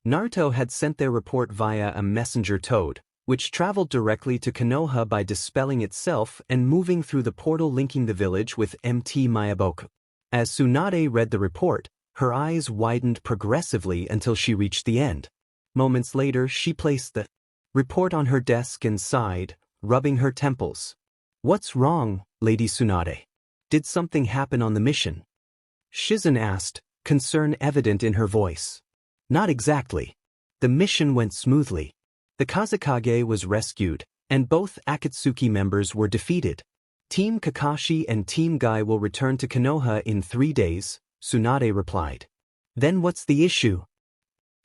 Naruto had sent their report via a messenger toad, which traveled directly to Konoha by dispelling itself and moving through the portal linking the village with MT Mayaboku. As Sunade read the report, her eyes widened progressively until she reached the end. Moments later, she placed the report on her desk and sighed, rubbing her temples. "What's wrong, Lady Sunade? Did something happen on the mission?" Shizune asked, concern evident in her voice. "Not exactly. The mission went smoothly. The Kazekage was rescued, and both Akatsuki members were defeated. Team Kakashi and Team Guy will return to Konoha in 3 days, Sunade replied. Then what's the issue?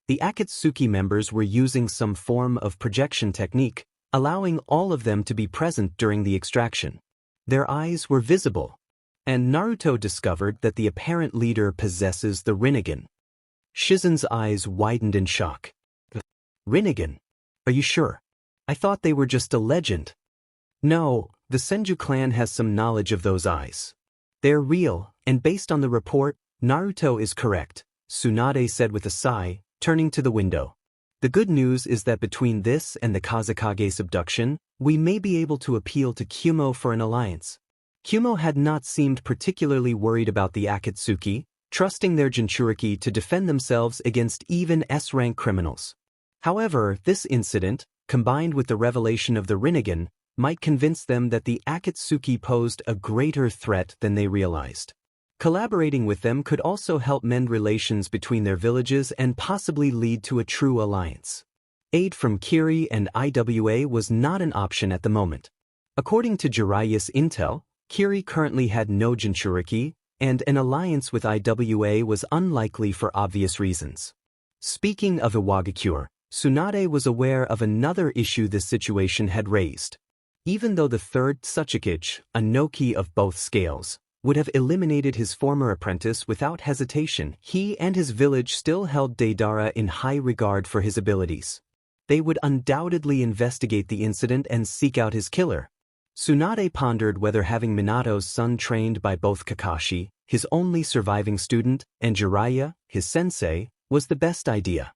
The Akatsuki members were using some form of projection technique, allowing all of them to be present during the extraction. Their eyes were visible, and Naruto discovered that the apparent leader possesses the Rinnegan. Shizune's eyes widened in shock. Rinnegan? Are you sure? I thought they were just a legend. No, the Senju clan has some knowledge of those eyes. They're real, and based on the report, Naruto is correct, Sunade said with a sigh, turning to the window. The good news is that between this and the Kazekage's abduction, we may be able to appeal to Kumo for an alliance. Kumo had not seemed particularly worried about the Akatsuki, trusting their Jinchuriki to defend themselves against even S-rank criminals. However, this incident, combined with the revelation of the Rinnegan, might convince them that the Akatsuki posed a greater threat than they realized. Collaborating with them could also help mend relations between their villages and possibly lead to a true alliance. Aid from Kiri and IWA was not an option at the moment. According to Jiraiya's intel, Kiri currently had no Jinchuriki, and an alliance with IWA was unlikely for obvious reasons. Speaking of Iwagakure, Sunade was aware of another issue this situation had raised. Even though the third Tsuchikage, a Noki of both scales, would have eliminated his former apprentice without hesitation, he and his village still held Deidara in high regard for his abilities. They would undoubtedly investigate the incident and seek out his killer. Sunade pondered whether having Minato's son trained by both Kakashi, his only surviving student, and Jiraiya, his sensei, was the best idea.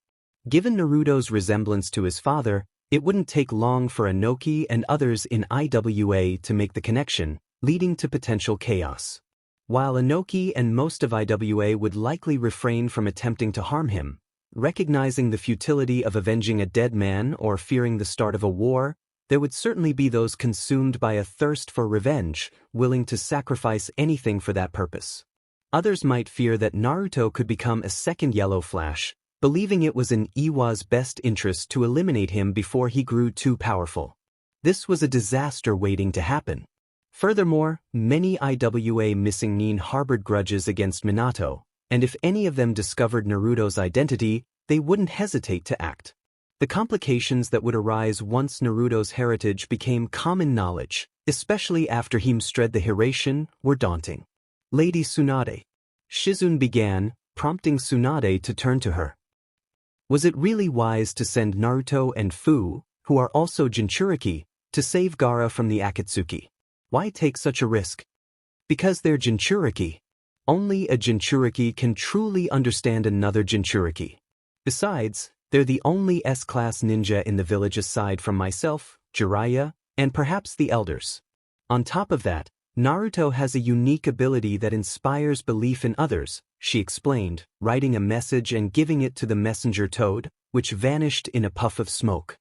Given Naruto's resemblance to his father, it wouldn't take long for Inoki and others in IWA to make the connection, leading to potential chaos. While Inoki and most of IWA would likely refrain from attempting to harm him, recognizing the futility of avenging a dead man or fearing the start of a war, there would certainly be those consumed by a thirst for revenge, willing to sacrifice anything for that purpose. Others might fear that Naruto could become a second Yellow Flash, believing it was in Iwa's best interest to eliminate him before he grew too powerful. This was a disaster waiting to happen. Furthermore, many IWA missing Nin harbored grudges against Minato, and if any of them discovered Naruto's identity, they wouldn't hesitate to act. The complications that would arise once Naruto's heritage became common knowledge, especially after he mastered the Hiraishin, were daunting. Lady Sunade. Shizune began, prompting Sunade to turn to her. Was it really wise to send Naruto and Fuu, who are also Jinchuriki, to save Gaara from the Akatsuki? Why take such a risk? Because they're Jinchuriki. Only a Jinchuriki can truly understand another Jinchuriki. Besides, They're the only S-class ninja in the village aside from myself, Jiraiya, and perhaps the elders. On top of that, Naruto has a unique ability that inspires belief in others, she explained, writing a message and giving it to the messenger toad, which vanished in a puff of smoke.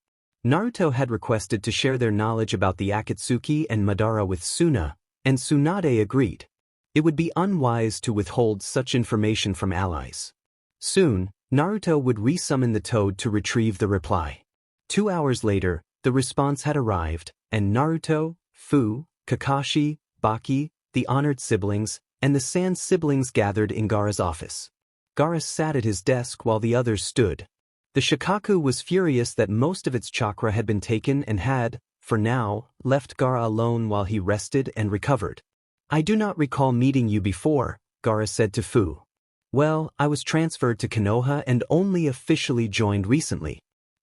Naruto had requested to share their knowledge about the Akatsuki and Madara with Suna, and Sunade agreed. It would be unwise to withhold such information from allies. Soon, Naruto would resummon the toad to retrieve the reply. 2 hours later, the response had arrived, and Naruto, Fuu, Kakashi, Baki, the honored siblings, and the Sand siblings gathered in Gaara's office. Gaara sat at his desk while the others stood. The Shikaku was furious that most of its chakra had been taken and had, for now, left Gaara alone while he rested and recovered. I do not recall meeting you before, Gaara said to Fuu. Well, I was transferred to Konoha and only officially joined recently.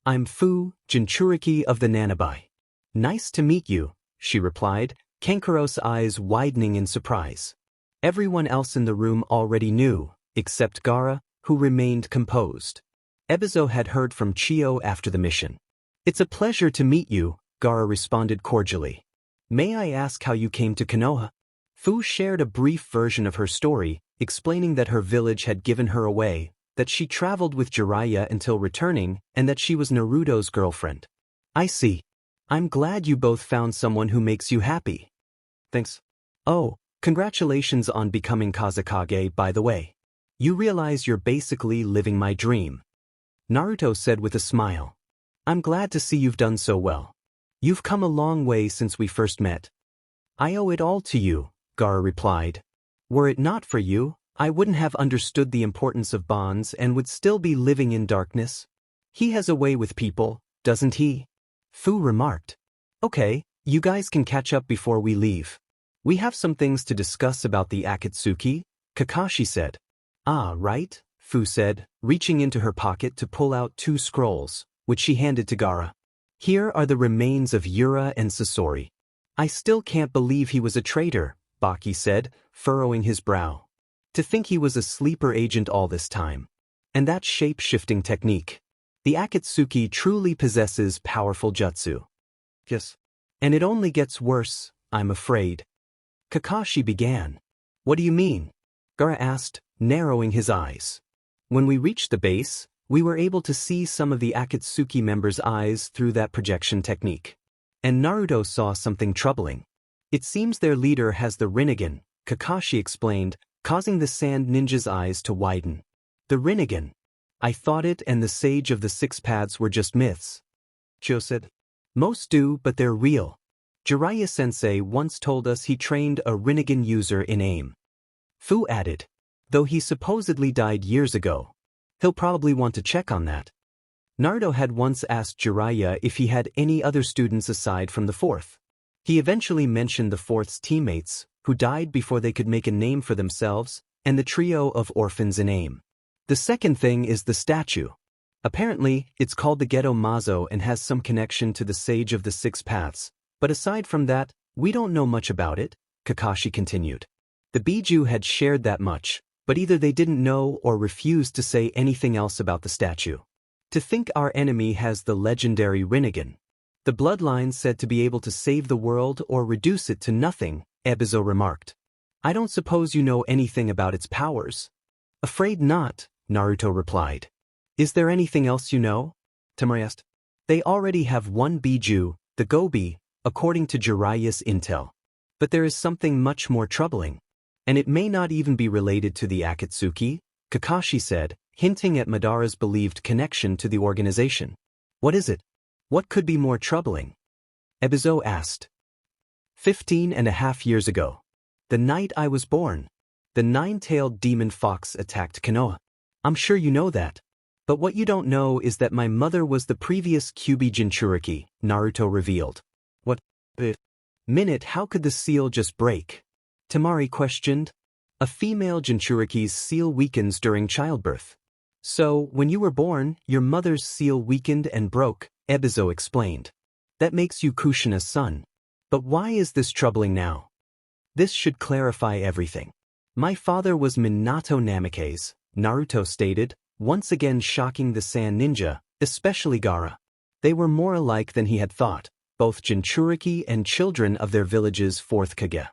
I'm Fuu, Jinchuriki of the Nanabai. Nice to meet you, she replied, Kenkuro's eyes widening in surprise. Everyone else in the room already knew, except Gaara, who remained composed. Ebizo had heard from Chio after the mission. It's a pleasure to meet you, Gaara responded cordially. May I ask how you came to Konoha? Fuu shared a brief version of her story, explaining that her village had given her away, that she traveled with Jiraiya until returning, and that she was Naruto's girlfriend. I see. I'm glad you both found someone who makes you happy. Thanks. Oh, congratulations on becoming Kazekage, by the way. You realize you're basically living my dream. Naruto said with a smile. I'm glad to see you've done so well. You've come a long way since we first met. I owe it all to you, Gaara replied. Were it not for you, I wouldn't have understood the importance of bonds and would still be living in darkness. He has a way with people, doesn't he? Fuu remarked. Okay, you guys can catch up before we leave. We have some things to discuss about the Akatsuki, Kakashi said. Ah, right, Fuu said, reaching into her pocket to pull out 2 scrolls, which she handed to Gaara. Here are the remains of Yura and Sasori. I still can't believe he was a traitor, Baki said, furrowing his brow. To think he was a sleeper agent all this time. And that shape-shifting technique. The Akatsuki truly possesses powerful jutsu. Yes. And it only gets worse, I'm afraid. Kakashi began. What do you mean? Gaara asked, narrowing his eyes. When we reached the base, we were able to see some of the Akatsuki members' eyes through that projection technique. And Naruto saw something troubling. It seems their leader has the Rinnegan, Kakashi explained, causing the Sand Ninja's eyes to widen. The Rinnegan. I thought it and the Sage of the 6 Paths were just myths. Chio said. Most do, but they're real. Jiraiya-sensei once told us he trained a Rinnegan user in AIM. Fuu added. Though he supposedly died years ago. He'll probably want to check on that. Naruto had once asked Jiraiya if he had any other students aside from the 4th. He eventually mentioned the 4th's teammates, who died before they could make a name for themselves, and the trio of orphans in AIM. The second thing is the statue. Apparently, it's called the Geto Mazo and has some connection to the Sage of the 6 Paths, but aside from that, we don't know much about it, Kakashi continued. The Biju had shared that much, but either they didn't know or refused to say anything else about the statue. To think our enemy has the legendary Rinnegan. The bloodline said to be able to save the world or reduce it to nothing, Ebizo remarked. I don't suppose you know anything about its powers. Afraid not, Naruto replied. Is there anything else you know? Temari asked. They already have 1 Biju, the Gobi, according to Jiraiya's intel. But there is something much more troubling. And it may not even be related to the Akatsuki, Kakashi said, hinting at Madara's believed connection to the organization. What is it? What could be more troubling? Ebizo asked. 15.5 years ago. The night I was born. The 9-tailed demon fox attacked Konoha. I'm sure you know that. But what you don't know is that my mother was the previous Kyuubi Jinchuriki, Naruto revealed. What? Minute, how could the seal just break? Temari questioned. A female Jinchuriki's seal weakens during childbirth. So, when you were born, your mother's seal weakened and broke, Ebizo explained. That makes you Kushina's son. But why is this troubling now? This should clarify everything. My father was Minato Namikaze, Naruto stated, once again shocking the Sand Ninja, especially Gaara. They were more alike than he had thought, both Jinchuriki and children of their village's fourth Kage.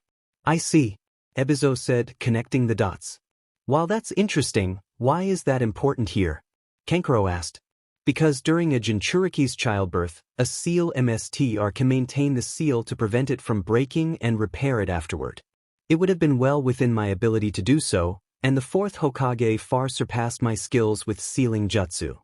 I see, Ebizo said, connecting the dots. While that's interesting, why is that important here? Kankuro asked. Because during a Jinchuriki's childbirth, a seal MSTR can maintain the seal to prevent it from breaking and repair it afterward. It would have been well within my ability to do so, and the fourth Hokage far surpassed my skills with sealing jutsu.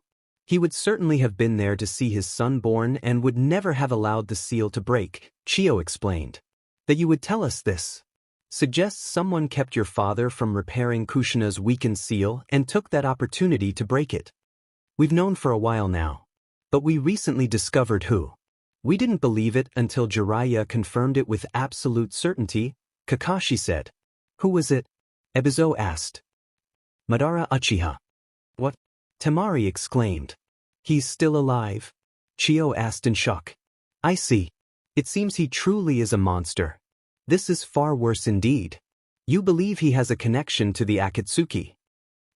He would certainly have been there to see his son born and would never have allowed the seal to break, Chio explained. That you would tell us this suggests someone kept your father from repairing Kushina's weakened seal and took that opportunity to break it. We've known for a while now. But we recently discovered who. We didn't believe it until Jiraiya confirmed it with absolute certainty, Kakashi said. Who was it? Ebizo asked. Madara Uchiha. What? Temari exclaimed. He's still alive? Chio asked in shock. I see. It seems he truly is a monster. This is far worse indeed. You believe he has a connection to the Akatsuki?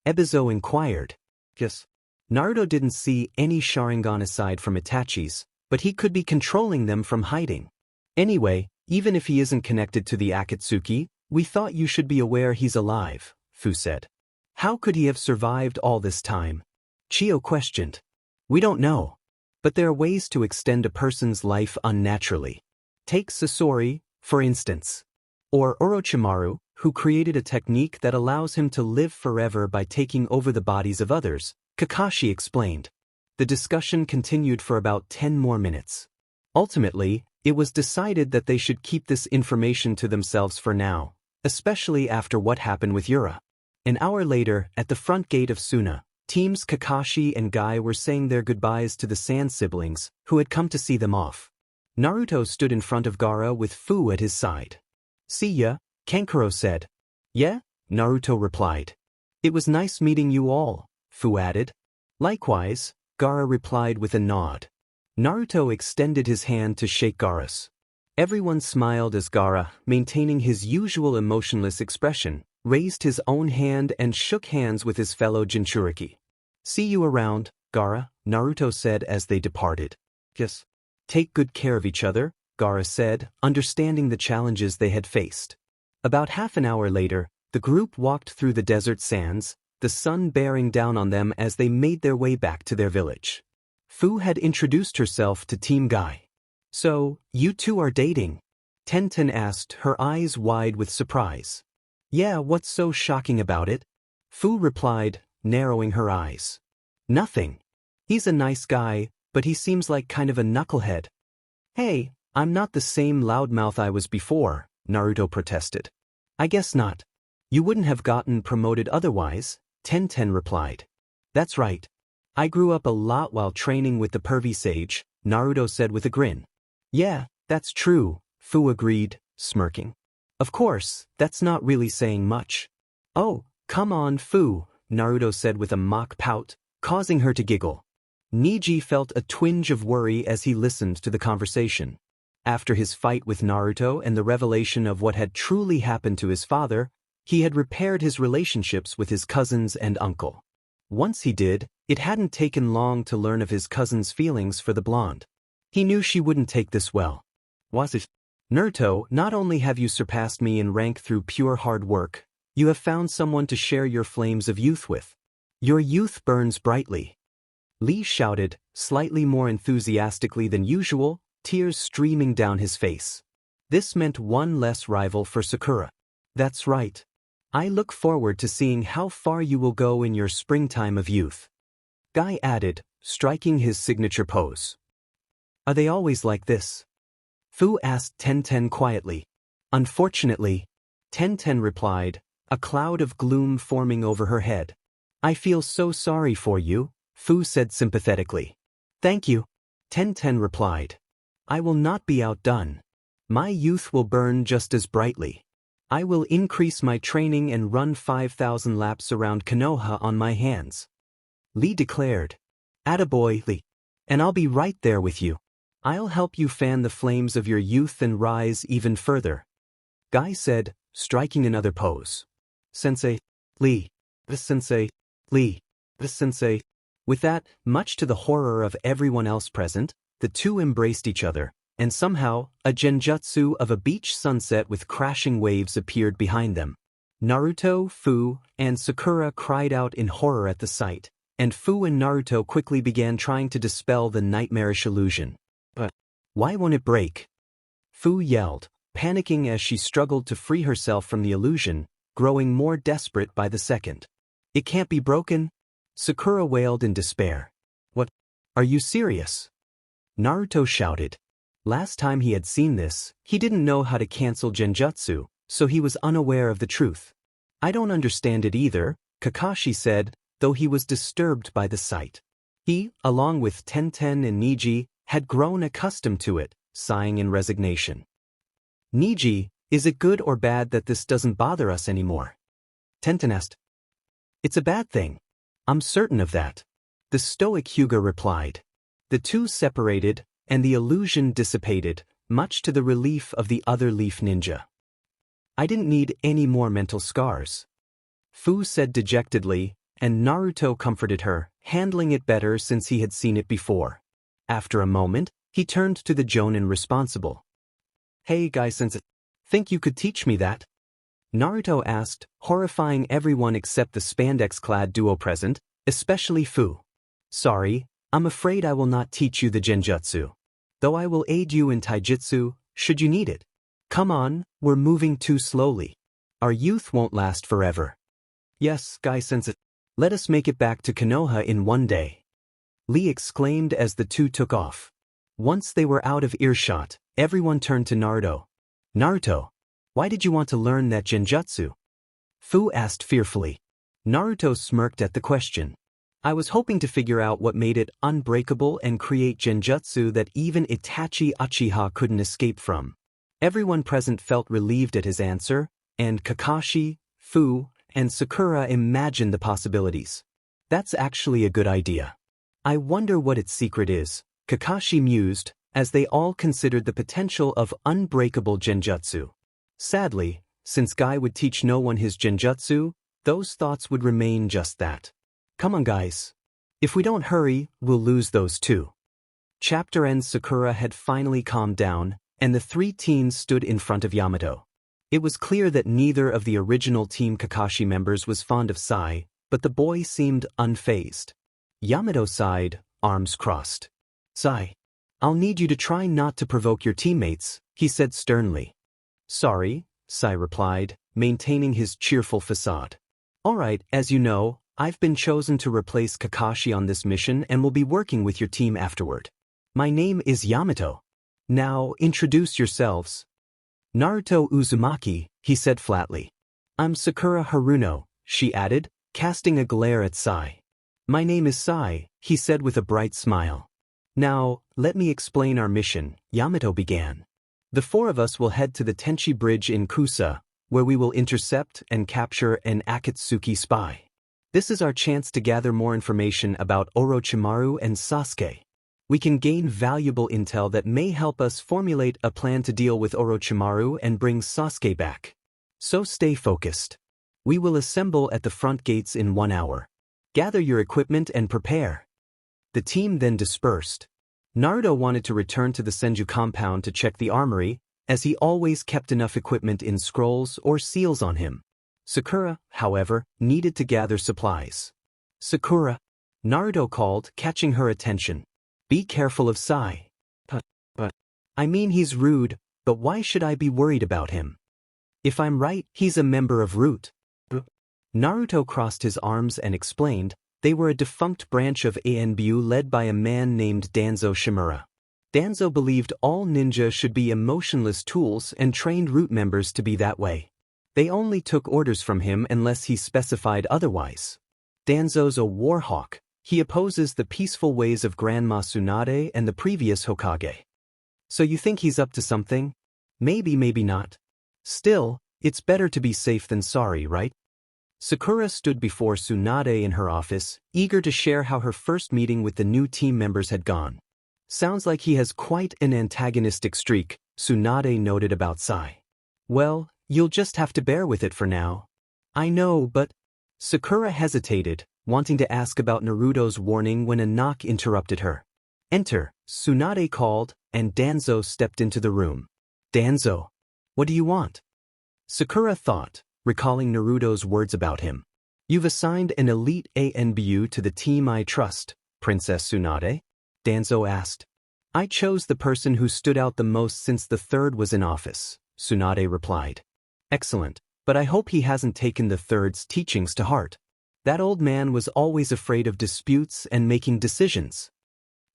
Ebizo inquired. Yes. Naruto didn't see any Sharingan aside from Itachi's, but he could be controlling them from hiding. Anyway, even if he isn't connected to the Akatsuki, we thought you should be aware he's alive, Fuu said. How could he have survived all this time? Chio questioned. We don't know. But there are ways to extend a person's life unnaturally. Take Sasori, for instance. Or Orochimaru, who created a technique that allows him to live forever by taking over the bodies of others, Kakashi explained. The discussion continued for about 10 more minutes. Ultimately, it was decided that they should keep this information to themselves for now, especially after what happened with Yura. An hour later, at the front gate of Suna, teams Kakashi and Guy were saying their goodbyes to the Sand siblings, who had come to see them off. Naruto stood in front of Gaara with Fuu at his side. See ya, Kankuro said. Yeah, Naruto replied. It was nice meeting you all, Fuu added. Likewise, Gaara replied with a nod. Naruto extended his hand to shake Gaara's. Everyone smiled as Gaara, maintaining his usual emotionless expression, raised his own hand and shook hands with his fellow Jinchuriki. See you around, Gaara, Naruto said as they departed. Yes. Take good care of each other, Gaara said, understanding the challenges they had faced. About half an hour later, the group walked through the desert sands, the sun bearing down on them as they made their way back to their village. Fuu had introduced herself to Team Guy. So, you two are dating? Tenten asked, her eyes wide with surprise. Yeah, what's so shocking about it? Fuu replied, narrowing her eyes. Nothing. He's a nice guy, but he seems like kind of a knucklehead. Hey, I'm not the same loudmouth I was before, Naruto protested. I guess not. You wouldn't have gotten promoted otherwise, Tenten replied. That's right. I grew up a lot while training with the Pervy-Sage, Naruto said with a grin. Yeah, that's true, Fuu agreed, smirking. Of course, that's not really saying much. Oh, come on, Fuu, Naruto said with a mock pout, causing her to giggle. Niji felt a twinge of worry as he listened to the conversation. After his fight with Naruto and the revelation of what had truly happened to his father, he had repaired his relationships with his cousins and uncle. Once he did, it hadn't taken long to learn of his cousin's feelings for the blonde. He knew she wouldn't take this well. Was it? Naruto, not only have you surpassed me in rank through pure hard work, you have found someone to share your flames of youth with. Your youth burns brightly. Lee shouted, slightly more enthusiastically than usual, tears streaming down his face. This meant one less rival for Sakura. That's right. I look forward to seeing how far you will go in your springtime of youth. Guy added, striking his signature pose. Are they always like this? Fuu asked Tenten quietly. Unfortunately, Tenten replied, a cloud of gloom forming over her head. I feel so sorry for you, Fuu said sympathetically. Thank you, Tenten replied. I will not be outdone. My youth will burn just as brightly. I will increase my training and run 5,000 laps around Konoha on my hands. Lee declared. Attaboy, Lee. And I'll be right there with you. I'll help you fan the flames of your youth and rise even further. Guy said, striking another pose. Sensei, Lee. The sensei, Lee. The sensei. With that, much to the horror of everyone else present, the two embraced each other, and somehow, a genjutsu of a beach sunset with crashing waves appeared behind them. Naruto, Fuu, and Sakura cried out in horror at the sight, and Fuu and Naruto quickly began trying to dispel the nightmarish illusion. But why won't it break? Fuu yelled, panicking as she struggled to free herself from the illusion, growing more desperate by the second. It can't be broken? Sakura wailed in despair. What? Are you serious? Naruto shouted. Last time he had seen this, he didn't know how to cancel genjutsu, so he was unaware of the truth. I don't understand it either, Kakashi said, though he was disturbed by the sight. He, along with Tenten and Niji, had grown accustomed to it, sighing in resignation. Niji, is it good or bad that this doesn't bother us anymore? Tenten asked. It's a bad thing. I'm certain of that. The stoic Hyuga replied. The two separated, and the illusion dissipated, much to the relief of the other leaf ninja. I didn't need any more mental scars. Fuu said dejectedly, and Naruto comforted her, handling it better since he had seen it before. After a moment, he turned to the jonin responsible. Hey guy-sensei, think you could teach me that? Naruto asked, horrifying everyone except the spandex-clad duo present, especially Fuu. Sorry, I'm afraid I will not teach you the genjutsu. Though I will aid you in taijutsu, should you need it. Come on, we're moving too slowly. Our youth won't last forever. Yes, guy-sensei. Let us make it back to Konoha in one day. Lee exclaimed as the two took off. Once they were out of earshot, everyone turned to Naruto. Naruto, why did you want to learn that genjutsu? Fuu asked fearfully. Naruto smirked at the question. I was hoping to figure out what made it unbreakable and create genjutsu that even Itachi Uchiha couldn't escape from. Everyone present felt relieved at his answer, and Kakashi, Fuu, and Sakura imagined the possibilities. That's actually a good idea. I wonder what its secret is, Kakashi mused, as they all considered the potential of unbreakable genjutsu. Sadly, since Guy would teach no one his genjutsu, those thoughts would remain just that. Come on guys. If we don't hurry, we'll lose those two. Chapter end. Sakura had finally calmed down, and the three teens stood in front of Yamato. It was clear that neither of the original Team Kakashi members was fond of Sai, but the boy seemed unfazed. Yamato sighed, arms crossed. Sai, I'll need you to try not to provoke your teammates, he said sternly. Sorry, Sai replied, maintaining his cheerful facade. Alright, as you know, I've been chosen to replace Kakashi on this mission and will be working with your team afterward. My name is Yamato. Now, introduce yourselves. Naruto Uzumaki, he said flatly. I'm Sakura Haruno, she added, casting a glare at Sai. My name is Sai, he said with a bright smile. Now, let me explain our mission, Yamato began. The four of us will head to the Tenchi Bridge in Kusa, where we will intercept and capture an Akatsuki spy. This is our chance to gather more information about Orochimaru and Sasuke. We can gain valuable intel that may help us formulate a plan to deal with Orochimaru and bring Sasuke back. So stay focused. We will assemble at the front gates in 1 hour. Gather your equipment and prepare. The team then dispersed. Naruto wanted to return to the Senju compound to check the armory, as he always kept enough equipment in scrolls or seals on him. Sakura, however, needed to gather supplies. Sakura, Naruto called, catching her attention. Be careful of Sai. But, I mean he's rude, but why should I be worried about him? If I'm right, he's a member of Root. Naruto crossed his arms and explained, they were a defunct branch of ANBU led by a man named Danzo Shimura. Danzo believed all ninja should be emotionless tools and trained Root members to be that way. They only took orders from him unless he specified otherwise. Danzo's a warhawk. He opposes the peaceful ways of Grandma Sunade and the previous Hokage. So you think he's up to something? Maybe, maybe not. Still, it's better to be safe than sorry, right? Sakura stood before Sunade in her office, eager to share how her first meeting with the new team members had gone. Sounds like he has quite an antagonistic streak, Sunade noted about Sai. Well, you'll just have to bear with it for now. I know, but... Sakura hesitated, wanting to ask about Naruto's warning when a knock interrupted her. "Enter," Sunade called, and Danzo stepped into the room. "Danzo, what do you want?" Sakura thought, recalling Naruto's words about him. "You've assigned an elite ANBU to the team I trust, Princess Sunade?" Danzo asked. "I chose the person who stood out the most since the third was in office," Sunade replied. "Excellent, but I hope he hasn't taken the third's teachings to heart. That old man was always afraid of disputes and making decisions."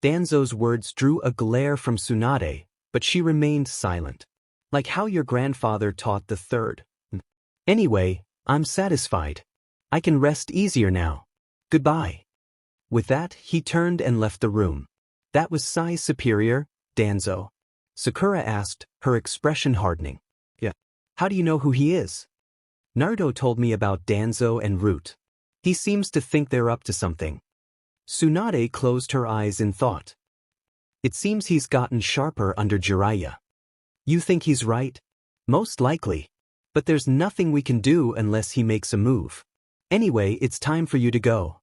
Danzo's words drew a glare from Sunade, but she remained silent. "Like how your grandfather taught the third. Anyway, I'm satisfied. I can rest easier now. Goodbye." With that, he turned and left the room. "That was size superior, Danzo?" Sakura asked, her expression hardening. "Yeah. How do you know who he is?" "Naruto told me about Danzo and Root. He seems to think they're up to something." Sunade closed her eyes in thought. "It seems he's gotten sharper under Jiraiya." "You think he's right?" "Most likely. But there's nothing we can do unless he makes a move. Anyway, it's time for you to go.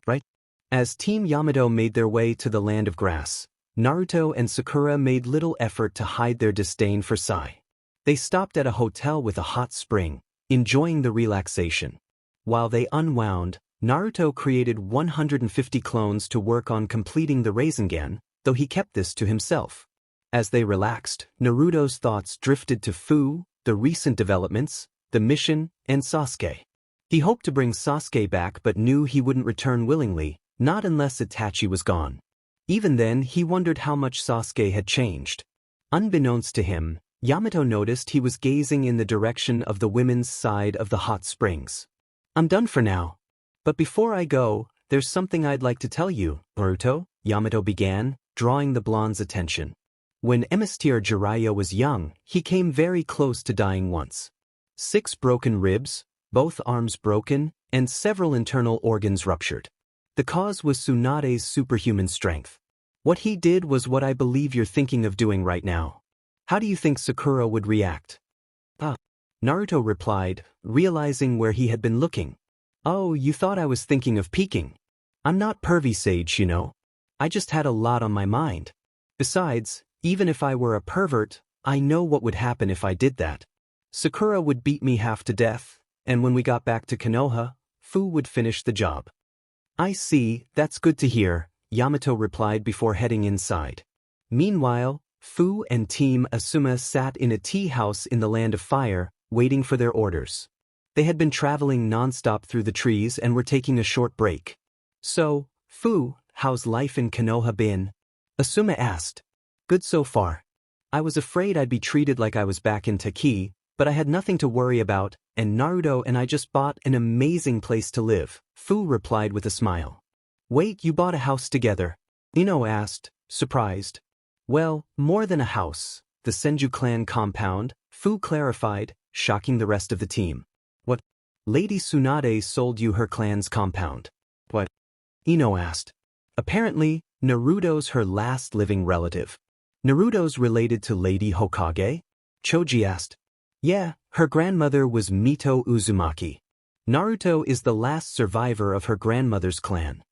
Right?" As Team Yamato made their way to the land of grass, Naruto and Sakura made little effort to hide their disdain for Sai. They stopped at a hotel with a hot spring, enjoying the relaxation. While they unwound, Naruto created 150 clones to work on completing the Rasengan, though he kept this to himself. As they relaxed, Naruto's thoughts drifted to Fuu, the recent developments, the mission, and Sasuke. He hoped to bring Sasuke back but knew he wouldn't return willingly, not unless Itachi was gone. Even then, he wondered how much Sasuke had changed. Unbeknownst to him, Yamato noticed he was gazing in the direction of the women's side of the hot springs. "I'm done for now. But before I go, there's something I'd like to tell you, Naruto," Yamato began, drawing the blonde's attention. When Emissary Jiraiya was young, he came very close to dying once. 6 broken ribs, both arms broken, and several internal organs ruptured. The cause was Tsunade's superhuman strength. What he did was what I believe you're thinking of doing right now. How do you think Sakura would react?" Naruto replied, realizing where he had been looking. "Oh, you thought I was thinking of peeking. I'm not Pervy-Sage, you know. I just had a lot on my mind. Besides, even if I were a pervert, I know what would happen if I did that. Sakura would beat me half to death, and when we got back to Konoha, Fuu would finish the job." "I see, that's good to hear," Yamato replied before heading inside. Meanwhile, Fuu and Team Asuma sat in a tea house in the Land of Fire, waiting for their orders. They had been traveling non-stop through the trees and were taking a short break. "So, Fuu, how's life in Konoha been?" Asuma asked. "Good so far. I was afraid I'd be treated like I was back in Taki, but I had nothing to worry about, and Naruto and I just bought an amazing place to live," Fuu replied with a smile. "Wait, you bought a house together?" Ino asked, surprised. "Well, more than a house, the Senju clan compound," Fuu clarified, shocking the rest of the team. "What? Lady Sunade sold you her clan's compound?" "What?" Ino asked. "Apparently, Naruto's her last living relative." "Naruto's related to Lady Hokage?" Choji asked. "Yeah, her grandmother was Mito Uzumaki. Naruto is the last survivor of her grandmother's clan."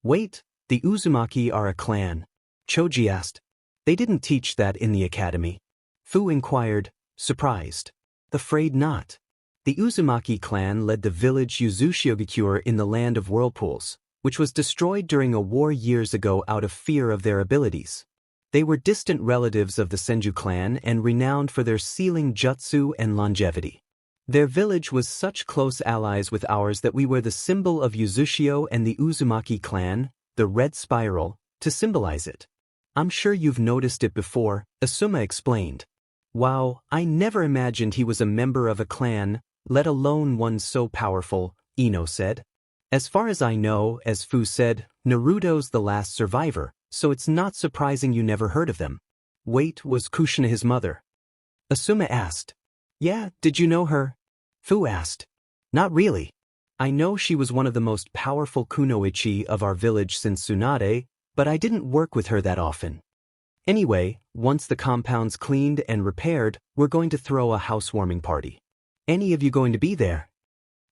"Wait, the Uzumaki are a clan?" Choji asked. "They didn't teach that in the academy?" Fuu inquired, surprised. "Afraid not. The Uzumaki clan led the village Uzushiogakure in the Land of Whirlpools, which was destroyed during a war years ago out of fear of their abilities. They were distant relatives of the Senju clan and renowned for their sealing jutsu and longevity. Their village was such close allies with ours that we were the symbol of Uzushio and the Uzumaki clan, the red spiral, to symbolize it. I'm sure you've noticed it before," Asuma explained. "Wow, I never imagined he was a member of a clan, let alone one so powerful," Ino said. "As far as I know, as Fuu said, Naruto's the last survivor, so it's not surprising you never heard of them." "Wait, was Kushina his mother?" Asuma asked. "Yeah, did you know her?" Fuu asked. "Not really. I know she was one of the most powerful kunoichi of our village since Sunade, but I didn't work with her that often. Anyway, once the compound's cleaned and repaired, we're going to throw a housewarming party. Any of you going to be there?"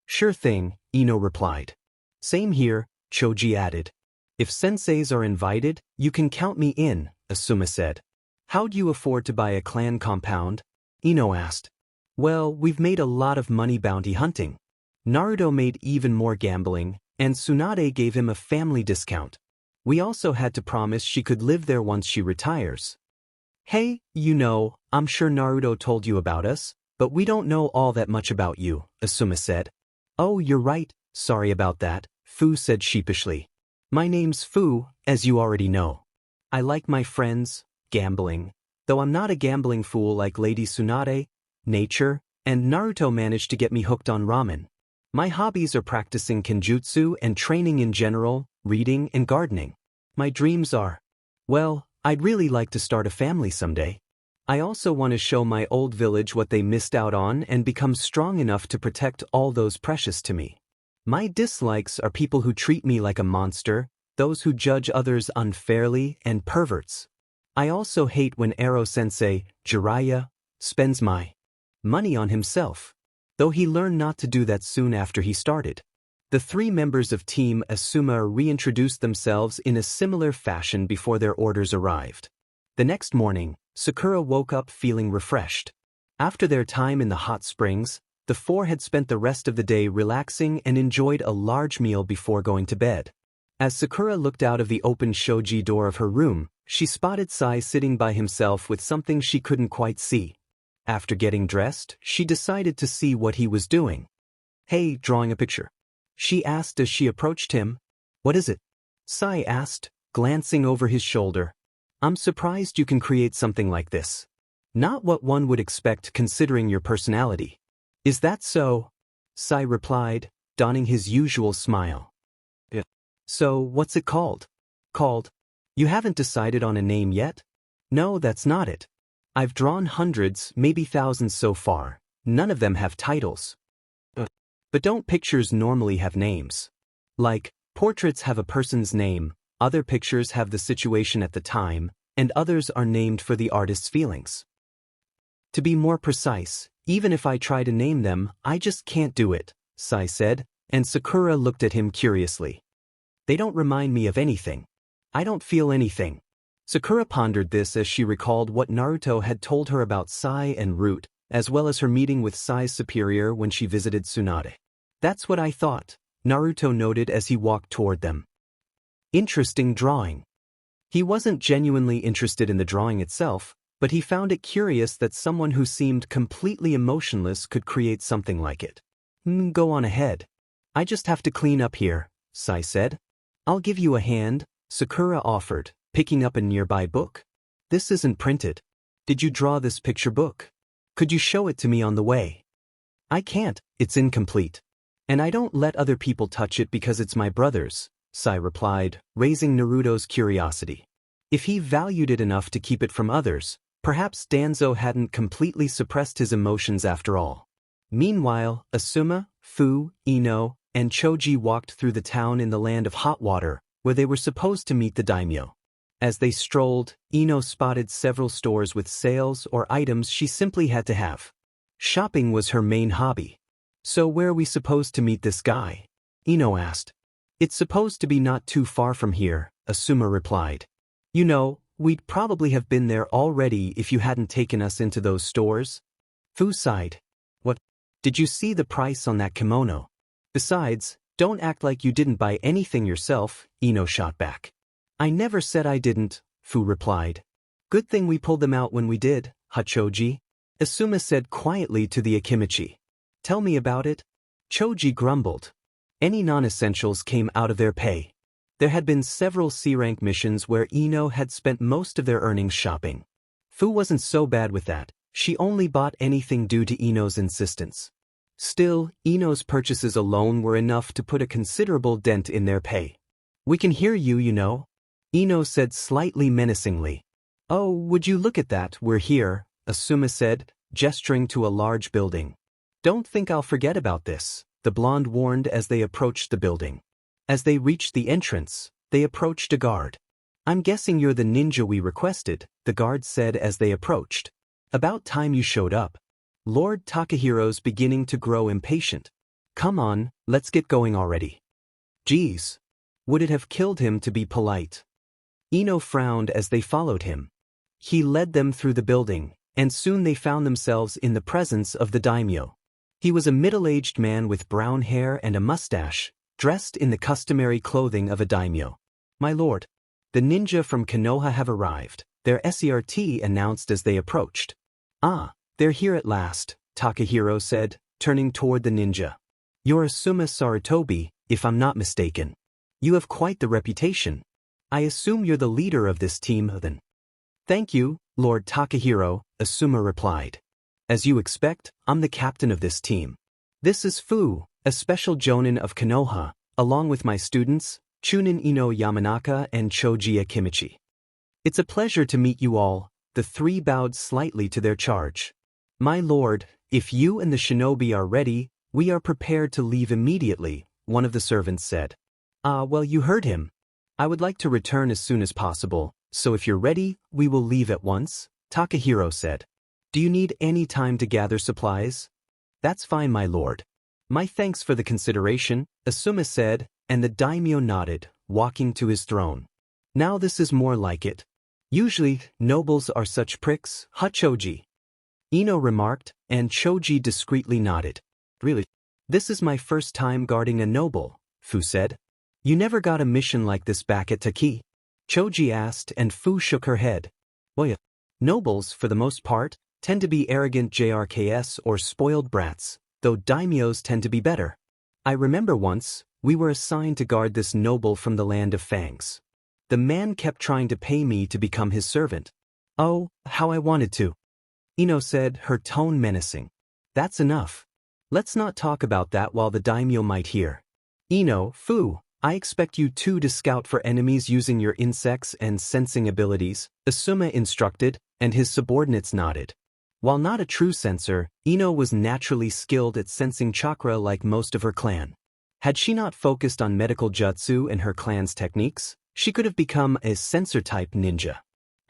"Sure thing," Ino replied. Same here, Choji added. If senseis are invited, you can count me in, Asuma said. How'd you afford to buy a clan compound? Ino asked. Well, we've made a lot of money bounty hunting. Naruto made even more gambling, and Sunade gave him a family discount. We also had to promise she could live there once she retires. Hey, I'm sure Naruto told you about us, but we don't know all that much about you, Asuma said. Oh, you're right, sorry about that, Fuu said sheepishly. My name's Fuu, as you already know. I like my friends, gambling, though I'm not a gambling fool like Lady Sunade, nature, and Naruto managed to get me hooked on ramen. My hobbies are practicing kenjutsu and training in general, reading and gardening. My dreams are, well, I'd really like to start a family someday. I also want to show my old village what they missed out on and become strong enough to protect all those precious to me. My dislikes are people who treat me like a monster, those who judge others unfairly, and perverts. I also hate when Ero-sensei, Jiraiya, spends my money on himself, though he learned not to do that soon after he started. The three members of Team Asuma reintroduced themselves in a similar fashion before their orders arrived. The next morning, Sakura woke up feeling refreshed. After their time in the hot springs, the four had spent the rest of the day relaxing and enjoyed a large meal before going to bed. As Sakura looked out of the open shoji door of her room, she spotted Sai sitting by himself with something she couldn't quite see. After getting dressed, she decided to see what he was doing. Hey, drawing a picture? She asked as she approached him. What is it? Sai asked, glancing over his shoulder. I'm surprised you can create something like this. Not what one would expect considering your personality. Is that so? Sai replied, donning his usual smile. Yeah. So, what's it called? Called? You haven't decided on a name yet? No, that's not it. I've drawn hundreds, maybe thousands so far. None of them have titles. But don't pictures normally have names? Like, portraits have a person's name, other pictures have the situation at the time, and others are named for the artist's feelings. To be more precise, even if I try to name them, I just can't do it, Sai said, and Sakura looked at him curiously. They don't remind me of anything. I don't feel anything. Sakura pondered this as she recalled what Naruto had told her about Sai and Root, as well as her meeting with Sai's superior when she visited Sunade. That's what I thought, Naruto noted as he walked toward them. Interesting drawing. He wasn't genuinely interested in the drawing itself, but he found it curious that someone who seemed completely emotionless could create something like it. Go on ahead. I just have to clean up here, Sai said. I'll give you a hand, Sakura offered, picking up a nearby book. This isn't printed. Did you draw this picture book? Could you show it to me on the way? I can't, it's incomplete. And I don't let other people touch it because it's my brother's, Sai replied, raising Naruto's curiosity. If he valued it enough to keep it from others, perhaps Danzo hadn't completely suppressed his emotions after all. Meanwhile, Asuma, Fuu, Ino, and Choji walked through the town in the land of hot water, where they were supposed to meet the daimyo. As they strolled, Ino spotted several stores with sales or items she simply had to have. Shopping was her main hobby. So where are we supposed to meet this guy? Ino asked. It's supposed to be not too far from here, Asuma replied. We'd probably have been there already if you hadn't taken us into those stores. Fuu sighed. What? Did you see the price on that kimono? Besides, don't act like you didn't buy anything yourself, Ino shot back. I never said I didn't, Fuu replied. Good thing we pulled them out when we did, Hachoji, Asuma said quietly to the Akimichi. Tell me about it. Choji grumbled. Any non-essentials came out of their pay. There had been several C-rank missions where Ino had spent most of their earnings shopping. Fuu wasn't so bad with that, she only bought anything due to Ino's insistence. Still, Ino's purchases alone were enough to put a considerable dent in their pay. We can hear you, Ino said slightly menacingly. Oh, would you look at that, we're here, Asuma said, gesturing to a large building. Don't think I'll forget about this, the blonde warned as they approached the building. As they reached the entrance, they approached a guard. I'm guessing you're the ninja we requested, the guard said as they approached. About time you showed up. Lord Takahiro's beginning to grow impatient. Come on, let's get going already. Geez. Would it have killed him to be polite? Ino frowned as they followed him. He led them through the building, and soon they found themselves in the presence of the daimyo. He was a middle-aged man with brown hair and a mustache, dressed in the customary clothing of a daimyo. My lord, the ninja from Konoha have arrived, their SERT announced as they approached. Ah, they're here at last, Takahiro said, turning toward the ninja. You're Asuma Sarutobi, if I'm not mistaken. You have quite the reputation. I assume you're the leader of this team, then. Thank you, Lord Takahiro, Asuma replied. As you expect, I'm the captain of this team. This is Fuu, a special jonin of Konoha, along with my students, Chunin Ino Yamanaka and Choji Akimichi. It's a pleasure to meet you all, the three bowed slightly to their charge. My lord, if you and the shinobi are ready, we are prepared to leave immediately, one of the servants said. Well, you heard him. I would like to return as soon as possible, so if you're ready, we will leave at once, Takahiro said. Do you need any time to gather supplies? That's fine, my lord. My thanks for the consideration, Asuma said, and the daimyo nodded, walking to his throne. Now this is more like it. Usually, nobles are such pricks, Choji. Ino remarked, and Choji discreetly nodded. Really? This is my first time guarding a noble, Fuu said. You never got a mission like this back at Taki? Choji asked, and Fuu shook her head. Well, yeah. Nobles, for the most part, tend to be arrogant JRKS or spoiled brats, though daimyos tend to be better. I remember once, we were assigned to guard this noble from the land of fangs. The man kept trying to pay me to become his servant. Oh, how I wanted to. Ino said, her tone menacing. That's enough. Let's not talk about that while the daimyo might hear. Ino, Fuu, I expect you two to scout for enemies using your insects and sensing abilities, Asuma instructed, and his subordinates nodded. While not a true sensor, Ino was naturally skilled at sensing chakra like most of her clan. Had she not focused on medical jutsu and her clan's techniques, she could have become a sensor-type ninja.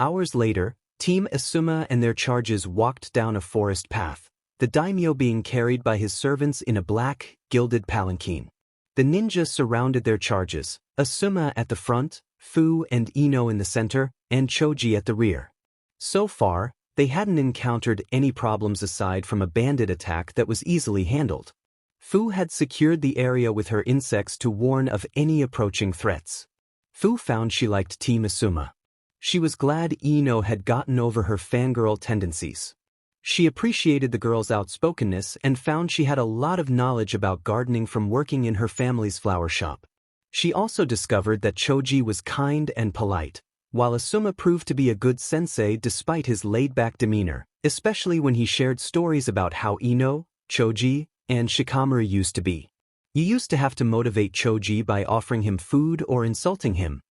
Hours later, Team Asuma and their charges walked down a forest path, the daimyo being carried by his servants in a black, gilded palanquin. The ninja surrounded their charges, Asuma at the front, Fuu and Ino in the center, and Choji at the rear. So far, they hadn't encountered any problems aside from a bandit attack that was easily handled. Fuu had secured the area with her insects to warn of any approaching threats. Fuu found she liked Team Asuma. She was glad Ino had gotten over her fangirl tendencies. She appreciated the girl's outspokenness and found she had a lot of knowledge about gardening from working in her family's flower shop. She also discovered that Choji was kind and polite, while Asuma proved to be a good sensei despite his laid-back demeanor, especially when he shared stories about how Ino, Choji, and Shikamaru used to be. You used to have to motivate Choji by offering him food or insulting him?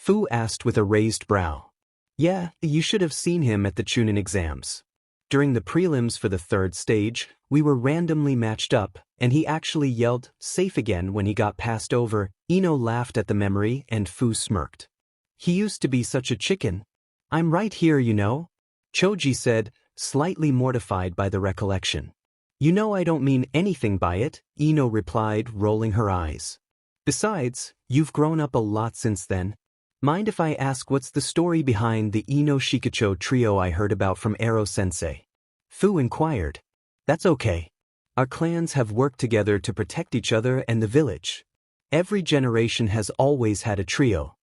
Fuu asked with a raised brow. Yeah, you should have seen him at the Chunin exams. During the prelims for the third stage, we were randomly matched up, and he actually yelled, "Safe again," when he got passed over. Ino laughed at the memory and Fuu smirked. He used to be such a chicken. I'm right here, you know, Choji said, slightly mortified by the recollection. You know I don't mean anything by it, Ino replied, rolling her eyes. Besides, you've grown up a lot since then. Mind if I ask what's the story behind the Ino Shikacho trio I heard about from Ero-sensei? Fuu inquired. That's okay. Our clans have worked together to protect each other and the village. Every generation has always had a trio.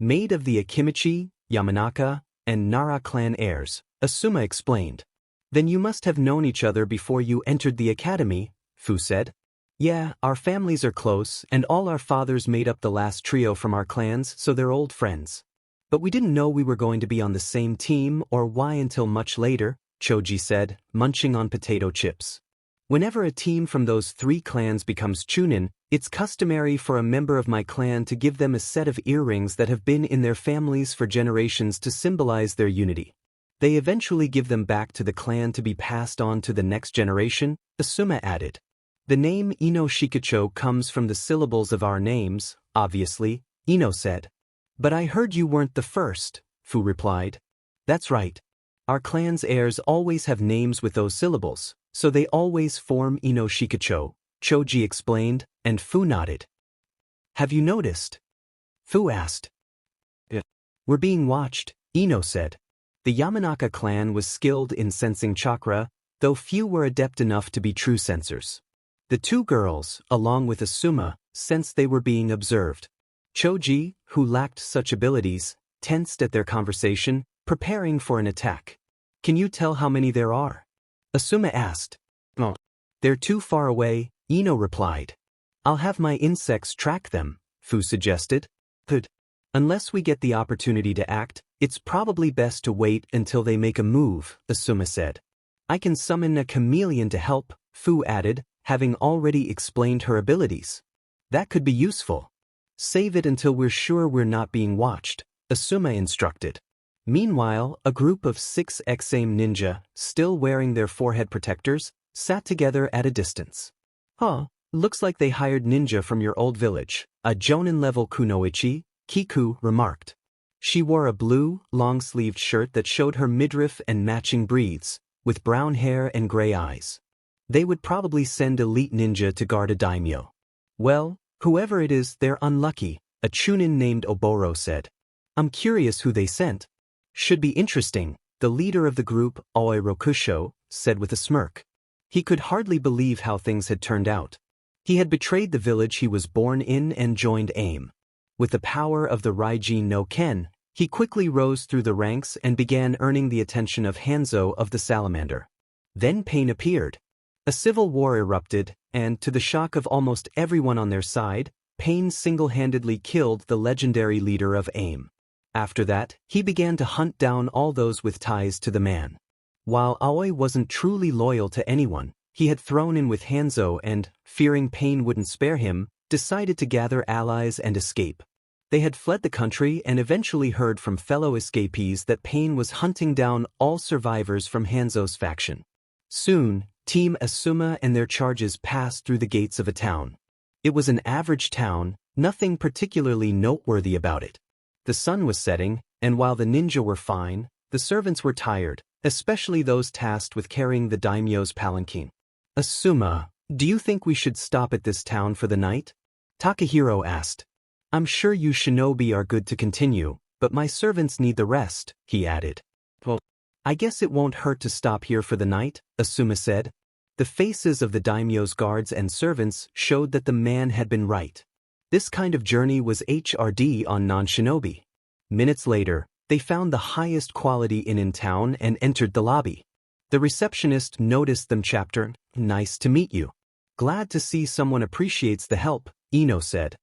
Made of the Akimichi, Yamanaka, and Nara clan heirs, Asuma explained. Then you must have known each other before you entered the academy, Fuu said. Yeah, our families are close, and all our fathers made up the last trio from our clans, so they're old friends. But we didn't know we were going to be on the same team or why until much later, Choji said, munching on potato chips. Whenever a team from those three clans becomes Chunin, it's customary for a member of my clan to give them a set of earrings that have been in their families for generations to symbolize their unity. They eventually give them back to the clan to be passed on to the next generation, Asuma added. The name Ino Shikacho comes from the syllables of our names, obviously, Ino said. But I heard you weren't the first, Fuu replied. That's right. Our clan's heirs always have names with those syllables, so they always form Ino Shikacho, Choji explained, and Fuu nodded. Have you noticed? Fuu asked. Yeah. We're being watched, Ino said. The Yamanaka clan was skilled in sensing chakra, though few were adept enough to be true sensors. The two girls, along with Asuma, sensed they were being observed. Choji, who lacked such abilities, tensed at their conversation, preparing for an attack. Can you tell how many there are? Asuma asked. No. They're too far away, Ino replied. I'll have my insects track them, Fuu suggested. Good. Unless we get the opportunity to act, it's probably best to wait until they make a move, Asuma said. I can summon a chameleon to help, Fuu added, having already explained her abilities. That could be useful. Save it until we're sure we're not being watched, Asuma instructed. Meanwhile, a group of 6 Exame ninja, still wearing their forehead protectors, sat together at a distance. Huh, looks like they hired ninja from your old village, a Jonin-level kunoichi, Kiku remarked. She wore a blue, long-sleeved shirt that showed her midriff and matching breathes, with brown hair and gray eyes. They would probably send elite ninja to guard a daimyo. Well, whoever it is, they're unlucky, a chunin named Oboro said. I'm curious who they sent. Should be interesting, the leader of the group, Aoi Rokusho, said with a smirk. He could hardly believe how things had turned out. He had betrayed the village he was born in and joined AIM. With the power of the Raijin no Ken, he quickly rose through the ranks and began earning the attention of Hanzo of the Salamander. Then pain appeared. A civil war erupted, and, to the shock of almost everyone on their side, Pain single-handedly killed the legendary leader of AIM. After that, he began to hunt down all those with ties to the man. While Aoi wasn't truly loyal to anyone, he had thrown in with Hanzo and, fearing Pain wouldn't spare him, decided to gather allies and escape. They had fled the country and eventually heard from fellow escapees that Pain was hunting down all survivors from Hanzo's faction. Soon, Team Asuma and their charges passed through the gates of a town. It was an average town, nothing particularly noteworthy about it. The sun was setting, and while the ninja were fine, the servants were tired, especially those tasked with carrying the daimyo's palanquin. Asuma, do you think we should stop at this town for the night? Takahiro asked. I'm sure you shinobi are good to continue, but my servants need the rest, he added. Well, I guess it won't hurt to stop here for the night, Asuma said. The faces of the daimyo's guards and servants showed that the man had been right. This kind of journey was HRD on non-shinobi. Minutes later, they found the highest quality inn in town and entered the lobby. The receptionist noticed them. Chapter, nice to meet you. Glad to see someone appreciates the help, Ino said.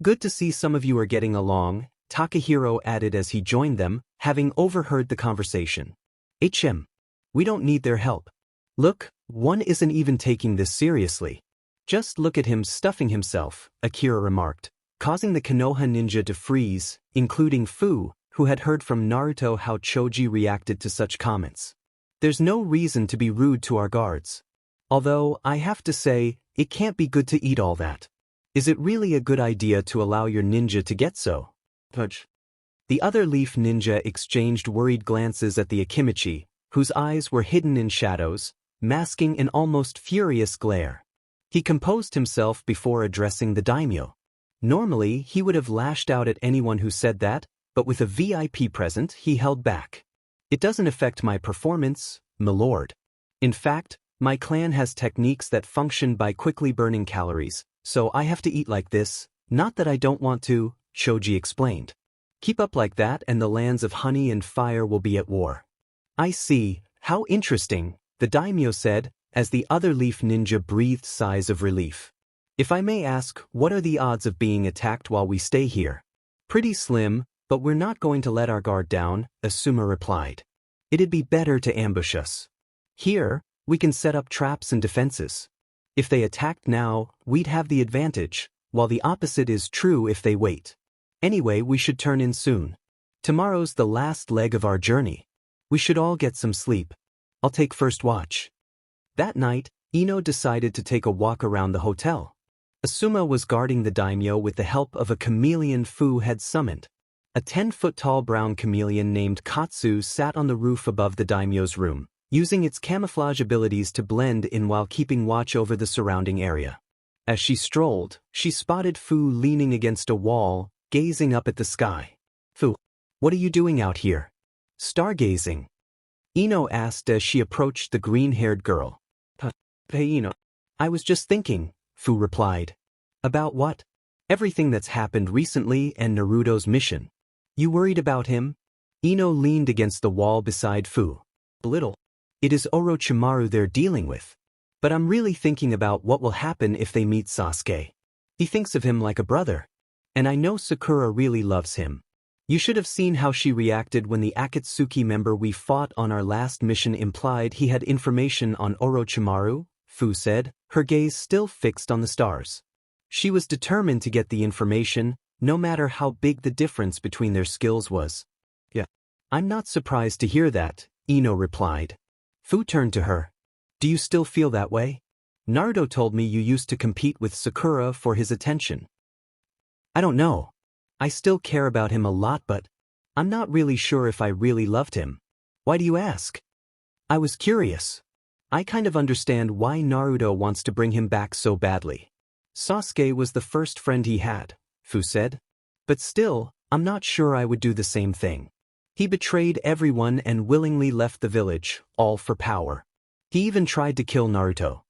Good to see some of you are getting along, Takahiro added as he joined them, having overheard the conversation. We don't need their help. Look, one isn't even taking this seriously. Just look at him stuffing himself, Akira remarked, causing the Konoha ninja to freeze, including Fuu, who had heard from Naruto how Choji reacted to such comments. There's no reason to be rude to our guards. Although, I have to say, it can't be good to eat all that. Is it really a good idea to allow your ninja to get so? The other leaf ninja exchanged worried glances at the Akimichi, whose eyes were hidden in shadows, masking an almost furious glare. He composed himself before addressing the daimyo. Normally, he would have lashed out at anyone who said that, but with a VIP present, he held back. It doesn't affect my performance, milord. In fact, my clan has techniques that function by quickly burning calories, so I have to eat like this, not that I don't want to, Choji explained. Keep up like that and the lands of honey and fire will be at war. I see, how interesting, the daimyo said, as the other leaf ninja breathed sighs of relief. If I may ask, what are the odds of being attacked while we stay here? Pretty slim, but we're not going to let our guard down, Asuma replied. It'd be better to ambush us. Here, we can set up traps and defenses. If they attacked now, we'd have the advantage, while the opposite is true if they wait. Anyway, we should turn in soon. Tomorrow's the last leg of our journey. We should all get some sleep. I'll take first watch. That night, Ino decided to take a walk around the hotel. Asuma was guarding the daimyo with the help of a chameleon Fuu had summoned. A 10-foot-tall brown chameleon named Katsu sat on the roof above the daimyo's room, using its camouflage abilities to blend in while keeping watch over the surrounding area. As she strolled, she spotted Fuu leaning against a wall, gazing up at the sky. Fuu, what are you doing out here? Stargazing. Ino asked as she approached the green-haired girl. Hey Ino. I was just thinking, Fuu replied. About what? Everything that's happened recently and Naruto's mission. You worried about him? Ino leaned against the wall beside Fuu. Little. It is Orochimaru they're dealing with. But I'm really thinking about what will happen if they meet Sasuke. He thinks of him like a brother. And I know Sakura really loves him. You should have seen how she reacted when the Akatsuki member we fought on our last mission implied he had information on Orochimaru, Fuu said, her gaze still fixed on the stars. She was determined to get the information, no matter how big the difference between their skills was. Yeah. I'm not surprised to hear that, Ino replied. Fuu turned to her. Do you still feel that way? Naruto told me you used to compete with Sakura for his attention. I don't know. I still care about him a lot, but I'm not really sure if I really loved him. Why do you ask? I was curious. I kind of understand why Naruto wants to bring him back so badly. Sasuke was the first friend he had, Fuu said. But still, I'm not sure I would do the same thing. He betrayed everyone and willingly left the village, all for power. He even tried to kill Naruto.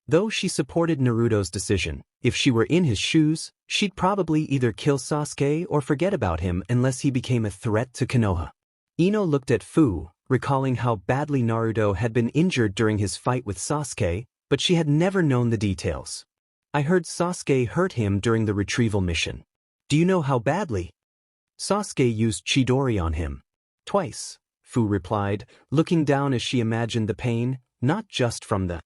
Though she supported Naruto's decision, if she were in his shoes, she'd probably either kill Sasuke or forget about him unless he became a threat to Konoha. Ino looked at Fuu, recalling how badly Naruto had been injured during his fight with Sasuke, but she had never known the details. I heard Sasuke hurt him during the retrieval mission. Do you know how badly? Sasuke used Chidori on him. Twice, Fuu replied, looking down as she imagined the pain, not just from the